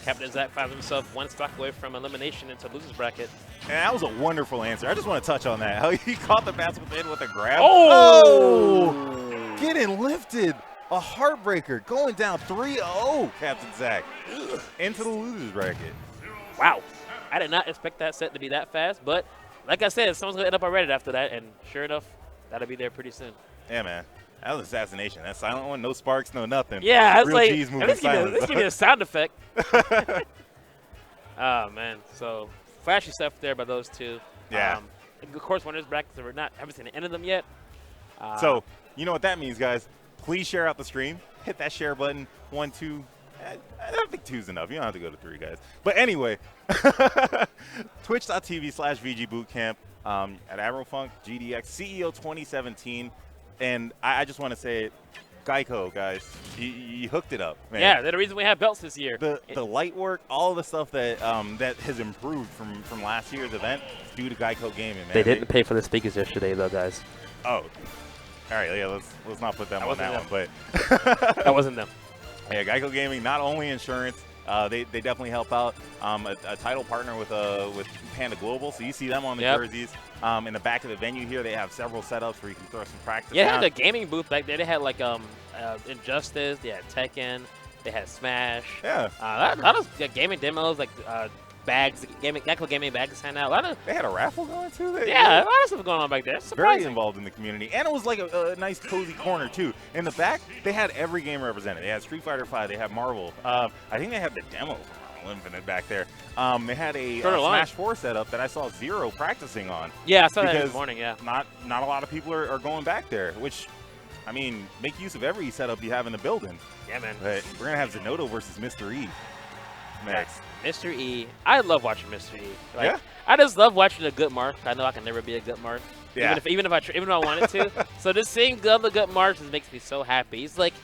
Speaker 6: Captain Zach finds himself one stock away from elimination into loser's bracket.
Speaker 7: And that was a wonderful answer. I just want to touch on that. How he caught the bats within with a grab.
Speaker 6: Oh!
Speaker 7: Getting lifted. A heartbreaker. Going down 3-0, Captain Zach. Into the losers bracket.
Speaker 6: Wow. I did not expect that set to be that fast, but like I said, someone's going to end up on Reddit after that, and sure enough, that'll be there pretty soon.
Speaker 7: Yeah, man. That was assassination. That silent one, no sparks, no nothing.
Speaker 6: Yeah, I was
Speaker 7: Real
Speaker 6: like,
Speaker 7: G's moving
Speaker 6: let's
Speaker 7: silent.
Speaker 6: give me a sound effect. Oh, man. So, flashy stuff there by those two.
Speaker 7: Yeah.
Speaker 6: Of course, winners brackets, we haven't seen the end of them yet.
Speaker 7: So, you know what that means, guys. Please share out the stream. Hit that share button. 1, 2. I don't think 2's enough. You don't have to go to 3, guys. But anyway, twitch.tv/VGBootcamp at AbroFunk GDX CEO 2017. And I just want to say, Geico, guys, you hooked it up, man.
Speaker 6: Yeah, they're the reason we have belts this year.
Speaker 7: The light work, all the stuff that that has improved from last year's event due to Geico Gaming, man.
Speaker 6: They didn't pay for the speakers yesterday, though, guys.
Speaker 7: Oh, all right. Yeah, let's not put them on that one. But
Speaker 6: That wasn't them.
Speaker 7: yeah, Geico Gaming, not only insurance, they definitely help out. A title partner with Panda Global, so you see them on the jerseys. In the back of the venue here, they have several setups where you can throw some practice.
Speaker 6: Yeah, they had a gaming booth back there. They had like Injustice, they had Tekken, they had Smash.
Speaker 7: Yeah.
Speaker 6: A lot of gaming demos, like bags, Geico gaming bags hand out.
Speaker 7: They had a raffle going too.
Speaker 6: A lot of stuff going on back there.
Speaker 7: Very involved in the community, and it was like a nice cozy corner too. In the back, they had every game represented. They had Street Fighter V, they had Marvel. I think they had the demo from Marvel Infinite back there. They had a Smash 4 setup that I saw ZeRo practicing on.
Speaker 6: Yeah, I saw that this morning. Yeah,
Speaker 7: not a lot of people are going back there, which. I mean, make use of every setup you have in the building.
Speaker 6: Yeah, man.
Speaker 7: But we're going to have Zenoto versus Mr. E next.
Speaker 6: Mr. E. I love watching Mr. E. Like,
Speaker 7: Yeah?
Speaker 6: I just love watching a good Marth. I know I can never be a good Marth.
Speaker 7: Yeah.
Speaker 6: Even if I wanted to. So just seeing other good Marths makes me so happy. It's like,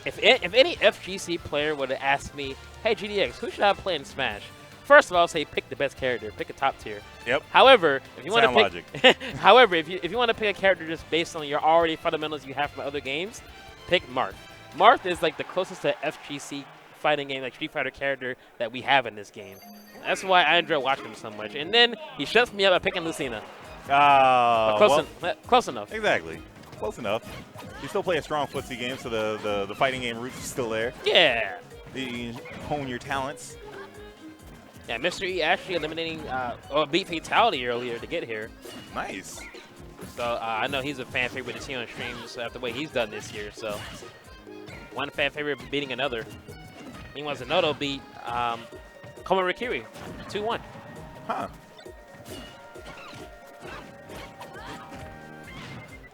Speaker 6: if any FGC player would have asked me, hey, GDX, who should I play in Smash? First of all, I'll say pick the best character. Pick a top tier.
Speaker 7: Yep.
Speaker 6: However, if you want to
Speaker 7: Sound
Speaker 6: pick,
Speaker 7: logic.
Speaker 6: however, if you want to pick a character just based on your already fundamentals you have from other games, pick Marth. Marth is like the closest to FGC fighting game, like Street Fighter character that we have in this game. That's why I enjoy watching him so much. And then he shuts me up by picking Lucina. Close enough.
Speaker 7: Exactly. Close enough. You still play a strong footsie game, so the fighting game roots are still there.
Speaker 6: Yeah.
Speaker 7: You hone your talents.
Speaker 6: Yeah, Mr. E actually eliminating or beat Fatality earlier to get here.
Speaker 7: Nice.
Speaker 6: So I know he's a fan favorite to see on streams after the way he's done this year. So one fan favorite beating another. Meanwhile, ZeRo beat Koma Rikiri 2-1.
Speaker 7: Huh.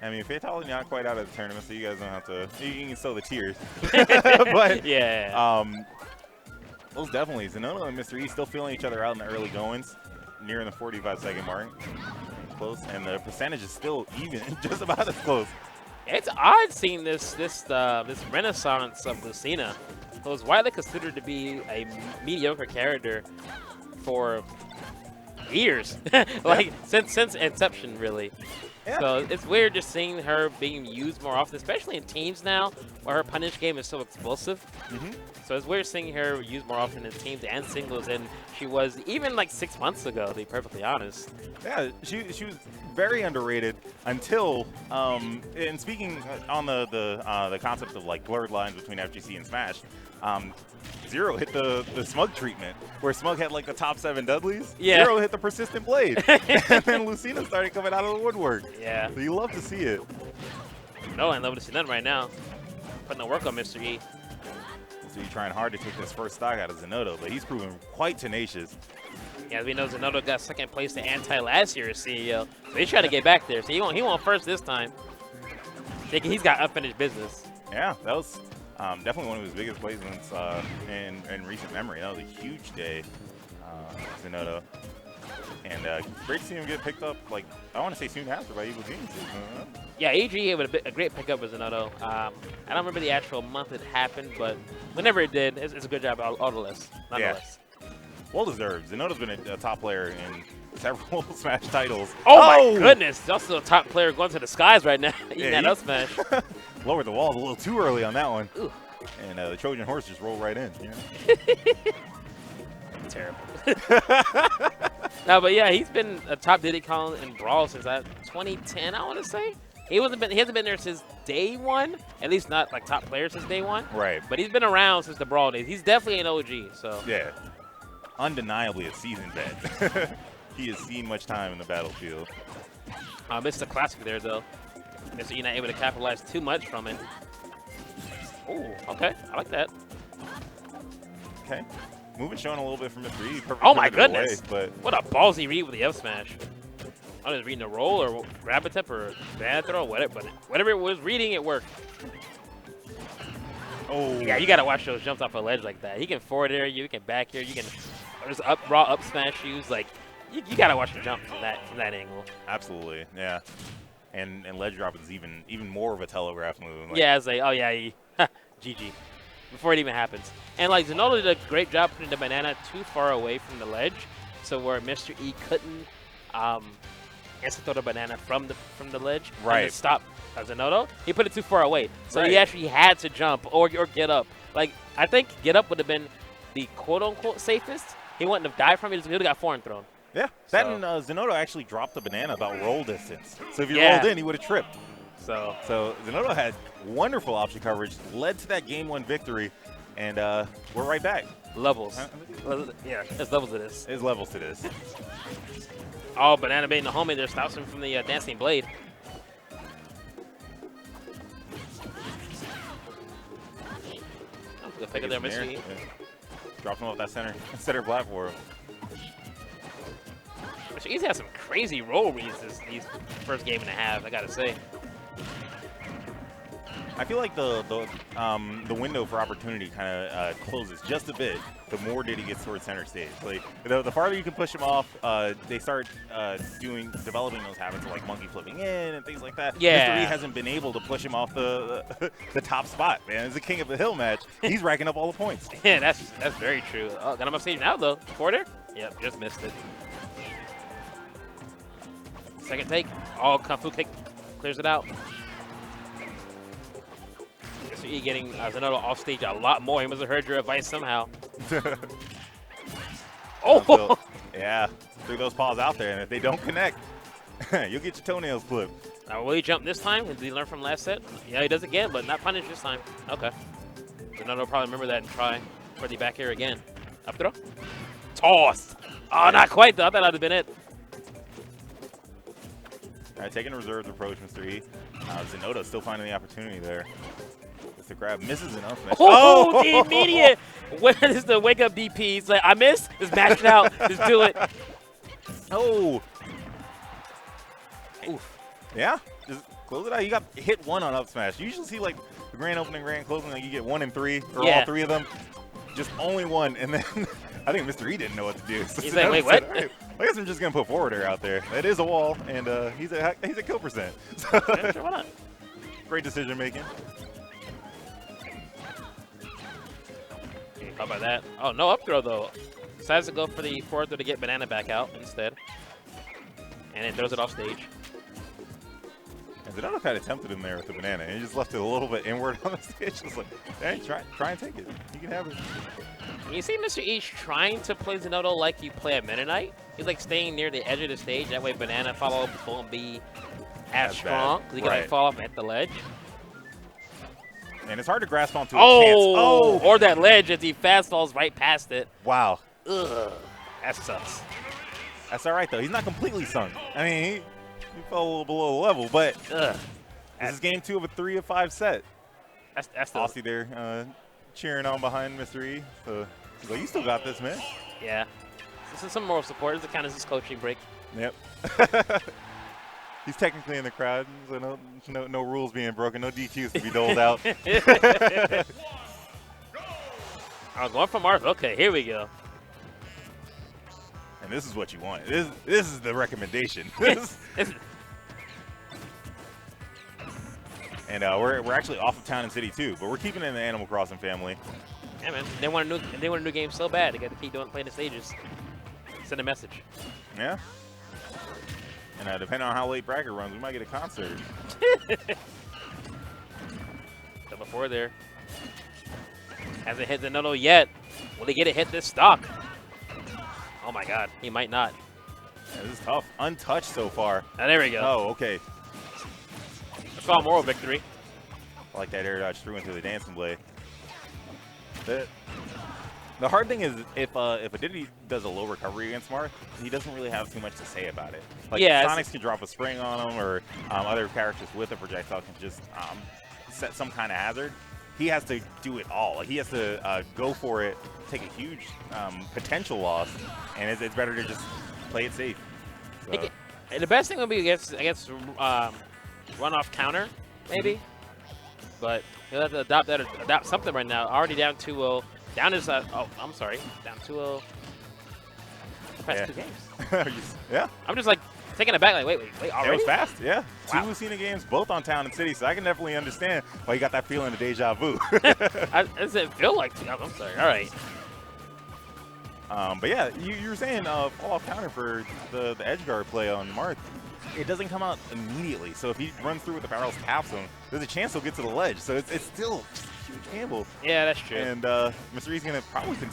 Speaker 7: I mean, Fatality not quite out of the tournament, so you guys don't have to. You can still the tears. But
Speaker 6: yeah.
Speaker 7: Most definitely, ZeRo and Mr. E still feeling each other out in the early goings, nearing the 45-second mark. Close, and the percentage is still even, just about as close.
Speaker 6: It's odd seeing this renaissance of Lucina, who was widely considered to be a mediocre character for years, like since inception, really.
Speaker 7: Yeah.
Speaker 6: So it's weird just seeing her being used more often, especially in teams now, where her punish game is so explosive. So it's weird seeing her used more often in teams and singles than she was even like 6 months ago, to be perfectly honest.
Speaker 7: Yeah, she was very underrated until, and speaking on the concept of like blurred lines between FGC and Smash, ZeRo hit the Smug treatment, where Smug had like the top 7 Dudleys.
Speaker 6: Yeah.
Speaker 7: ZeRo hit the persistent blade, and then Lucina started coming out of the woodwork.
Speaker 6: Yeah.
Speaker 7: So you love to see it.
Speaker 6: No, I love to see that right now. Putting the work on Mr. E.
Speaker 7: So you're trying hard to take this first stock out of ZeRo, but he's proven quite tenacious.
Speaker 6: Yeah, we know ZeRo got second place to Anti last year as CEO, so he's trying to get back there. So he won first this time. He's got unfinished business.
Speaker 7: Yeah, that was definitely one of his biggest placements in recent memory. That was a huge day, ZeRo. And great to see him get picked up, like, I want to say soon after by Evil Geniuses.
Speaker 6: Yeah, AG with a great pickup with ZeRo. I don't remember the actual month it happened, but whenever it did, it's a good job nonetheless.
Speaker 7: Yeah. Well deserved. ZeRo's been a top player in several Smash titles.
Speaker 6: Oh my goodness! He's also a top player going to the skies right now. Eating that up smash.
Speaker 7: Lowered the walls a little too early on that one.
Speaker 6: Ooh.
Speaker 7: And the Trojan horse just rolled right in. You know?
Speaker 6: Terrible. No, but yeah, he's been a top Diddy Kong in Brawl since 2010, I want to say. He hasn't been there since day one. At least not like top player since day one.
Speaker 7: Right.
Speaker 6: But he's been around since the Brawl days. He's definitely an OG. So
Speaker 7: yeah, undeniably a seasoned vet. He has seen much time in the battlefield.
Speaker 6: Missed the classic there though. Mr. E not able to capitalize too much from it. Oh, okay, I like that.
Speaker 7: Okay. Moving showing a little bit from Mr. E.
Speaker 6: Oh my goodness!
Speaker 7: Away, but
Speaker 6: what a ballsy read with the F smash. I was reading a roll or grab a tip or bad throw, whatever, but whatever it was reading, it worked.
Speaker 7: oh
Speaker 6: Yeah, you gotta watch those jumps off a ledge like that. He can forward air you, he can back air, you can there's raw up smash use. Like you gotta watch the jump from that angle.
Speaker 7: absolutely, yeah. And ledge drop is even more of a telegraph move. Like,
Speaker 6: Yeah, it's like, oh yeah, GG. Before it even happens. And like ZeRo did a great job putting the banana too far away from the ledge, so where Mr. E couldn't instant throw the banana from the ledge.
Speaker 7: Right.
Speaker 6: And stop ZeRo. He put it too far away, so
Speaker 7: Right.
Speaker 6: he actually had to jump or get up. Like I think get up would have been the quote unquote safest. He wouldn't have died from it. He would have got foreign thrown.
Speaker 7: Yeah, that
Speaker 6: So-
Speaker 7: and ZeRo actually dropped the banana about roll distance. So if you
Speaker 6: Yeah.
Speaker 7: rolled in, he would have tripped.
Speaker 6: So
Speaker 7: ZeRo had wonderful option coverage, led to that game 1 victory, and we're right back.
Speaker 6: levels. Yeah, there's levels to this.
Speaker 7: There's levels to this.
Speaker 6: Oh, banana bait in the homie there stops him from the dancing blade. Good pick up there, Mr. E.
Speaker 7: Yeah. Dropped him off that center platform.
Speaker 6: Mr. E's had some crazy roll reads these first game and a half, I gotta say.
Speaker 7: I feel like the window for opportunity kind of closes just a bit the more Diddy gets towards center stage. Like the farther you can push him off, they start developing those habits of like monkey flipping in and things like that.
Speaker 6: Yeah.
Speaker 7: Mr. E hasn't been able to push him off the top spot, man. It's a king of the hill match. He's racking up all the points.
Speaker 6: Yeah, that's very true. Oh, got him up stage now though. Quarter? Yep, just missed it. Second take. Oh, Kung Fu kick clears it out. Mr. E getting ZeRo off stage a lot more. He must have heard your advice somehow. Oh!
Speaker 7: Yeah, threw those paws out there, and if they don't connect, you'll get your toenails clipped.
Speaker 6: Now, will he jump this time? Did he learn from last set? Yeah, he does again, but not punished this time. Okay. ZeRo will probably remember that and try for the back air again. Up throw. Tossed. Oh, not quite, though. I thought that would have been it.
Speaker 7: All right, taking a reserved approach, Mr. E. ZeRo still finding the opportunity there. to grab, misses an up smash.
Speaker 6: Oh, the immediate. This is the wake up DP. He's like, I missed. Just match it out. Just do it.
Speaker 7: Oh.
Speaker 6: Oof.
Speaker 7: Yeah, just close it out. You got hit 1 on up smash. You usually see like the grand opening, grand closing, like you get 1 and 3, or all 3 of them. Just only 1, and then I think Mr. E didn't know what to do. So
Speaker 6: He's like, wait, what?
Speaker 7: Right, I guess I'm just gonna put forward air out there. That is a wall, and he's a kill percent. So
Speaker 6: Yeah, sure, why not?
Speaker 7: great decision making.
Speaker 6: How about that? Oh, no up throw though. Decides to go for the forward throw to get banana back out instead, and it throws it off stage.
Speaker 7: And ZeRo kind of tempted him there with the banana. And he just left it a little bit inward on the stage. Just like, hey, try and take it. You can have it.
Speaker 6: And you see Mr. E trying to play ZeRo like you play a Meta Knight. He's like staying near the edge of the stage. That way banana follow won't be as strong. Because he can like fall off at the ledge.
Speaker 7: And it's hard to grasp onto a chance. Oh!
Speaker 6: Or that ledge as he fast falls right past it.
Speaker 7: Wow.
Speaker 6: Ugh. That sucks.
Speaker 7: That's all right, though. He's not completely sunk. I mean, he fell a little below the level, but this is game 2 of a 3 of 5 set.
Speaker 6: That's
Speaker 7: Aussie there cheering on behind Mr. E. So he's like, you still got this, man.
Speaker 6: Yeah. This is some moral support. This is kind of his coaching break.
Speaker 7: Yep. He's technically in the crowd, so no rules being broken, no DQs to be doled out.
Speaker 6: Oh, going for Marth. Okay, here we go.
Speaker 7: And this is what you want. This is the recommendation. And we're actually off of Town and City too, but we're keeping it in the Animal Crossing family.
Speaker 6: Yeah, man. They want a new game so bad. They got to keep playing the stages. Send a message.
Speaker 7: Yeah. And depending on how late bracket runs, we might get a concert.
Speaker 6: So before there. Hasn't hit the Nairo yet. Will he get a hit this stock? Oh my god, he might not.
Speaker 7: Yeah, this is tough. Untouched so far.
Speaker 6: Oh, there we go.
Speaker 7: Oh, okay.
Speaker 6: That's all moral victory.
Speaker 7: I like that air dodge threw into the dancing blade. The hard thing is if Aditi does a low recovery against Marth, he doesn't really have too much to say about it. Like Sonics can drop a spring on him, or other characters with a projectile can just set some kind of hazard. He has to do it all. Like he has to go for it, take a huge potential loss, and it's better to just play it safe. So.
Speaker 6: The best thing would be against runoff counter, maybe. But he'll have to adopt something right now. Already down 2-0. Down is oh, I'm sorry. Down 2-0. Past 2 games.
Speaker 7: Yeah.
Speaker 6: I'm just like taking it back. Like wait. Already?
Speaker 7: It was fast. Yeah.
Speaker 6: Wow.
Speaker 7: 2 Lucina games, both on Town and City, so I can definitely understand why you got that feeling of deja vu.
Speaker 6: It doesn't feel like 2. I'm sorry. All right.
Speaker 7: But yeah, you were saying fall off counter for the edge guard play on Marth. It doesn't come out immediately, so if he runs through with the barrels taps him, there's a chance he'll get to the ledge. So it's still just a huge gamble.
Speaker 6: Yeah, that's true.
Speaker 7: And Mr. E's going to probably continue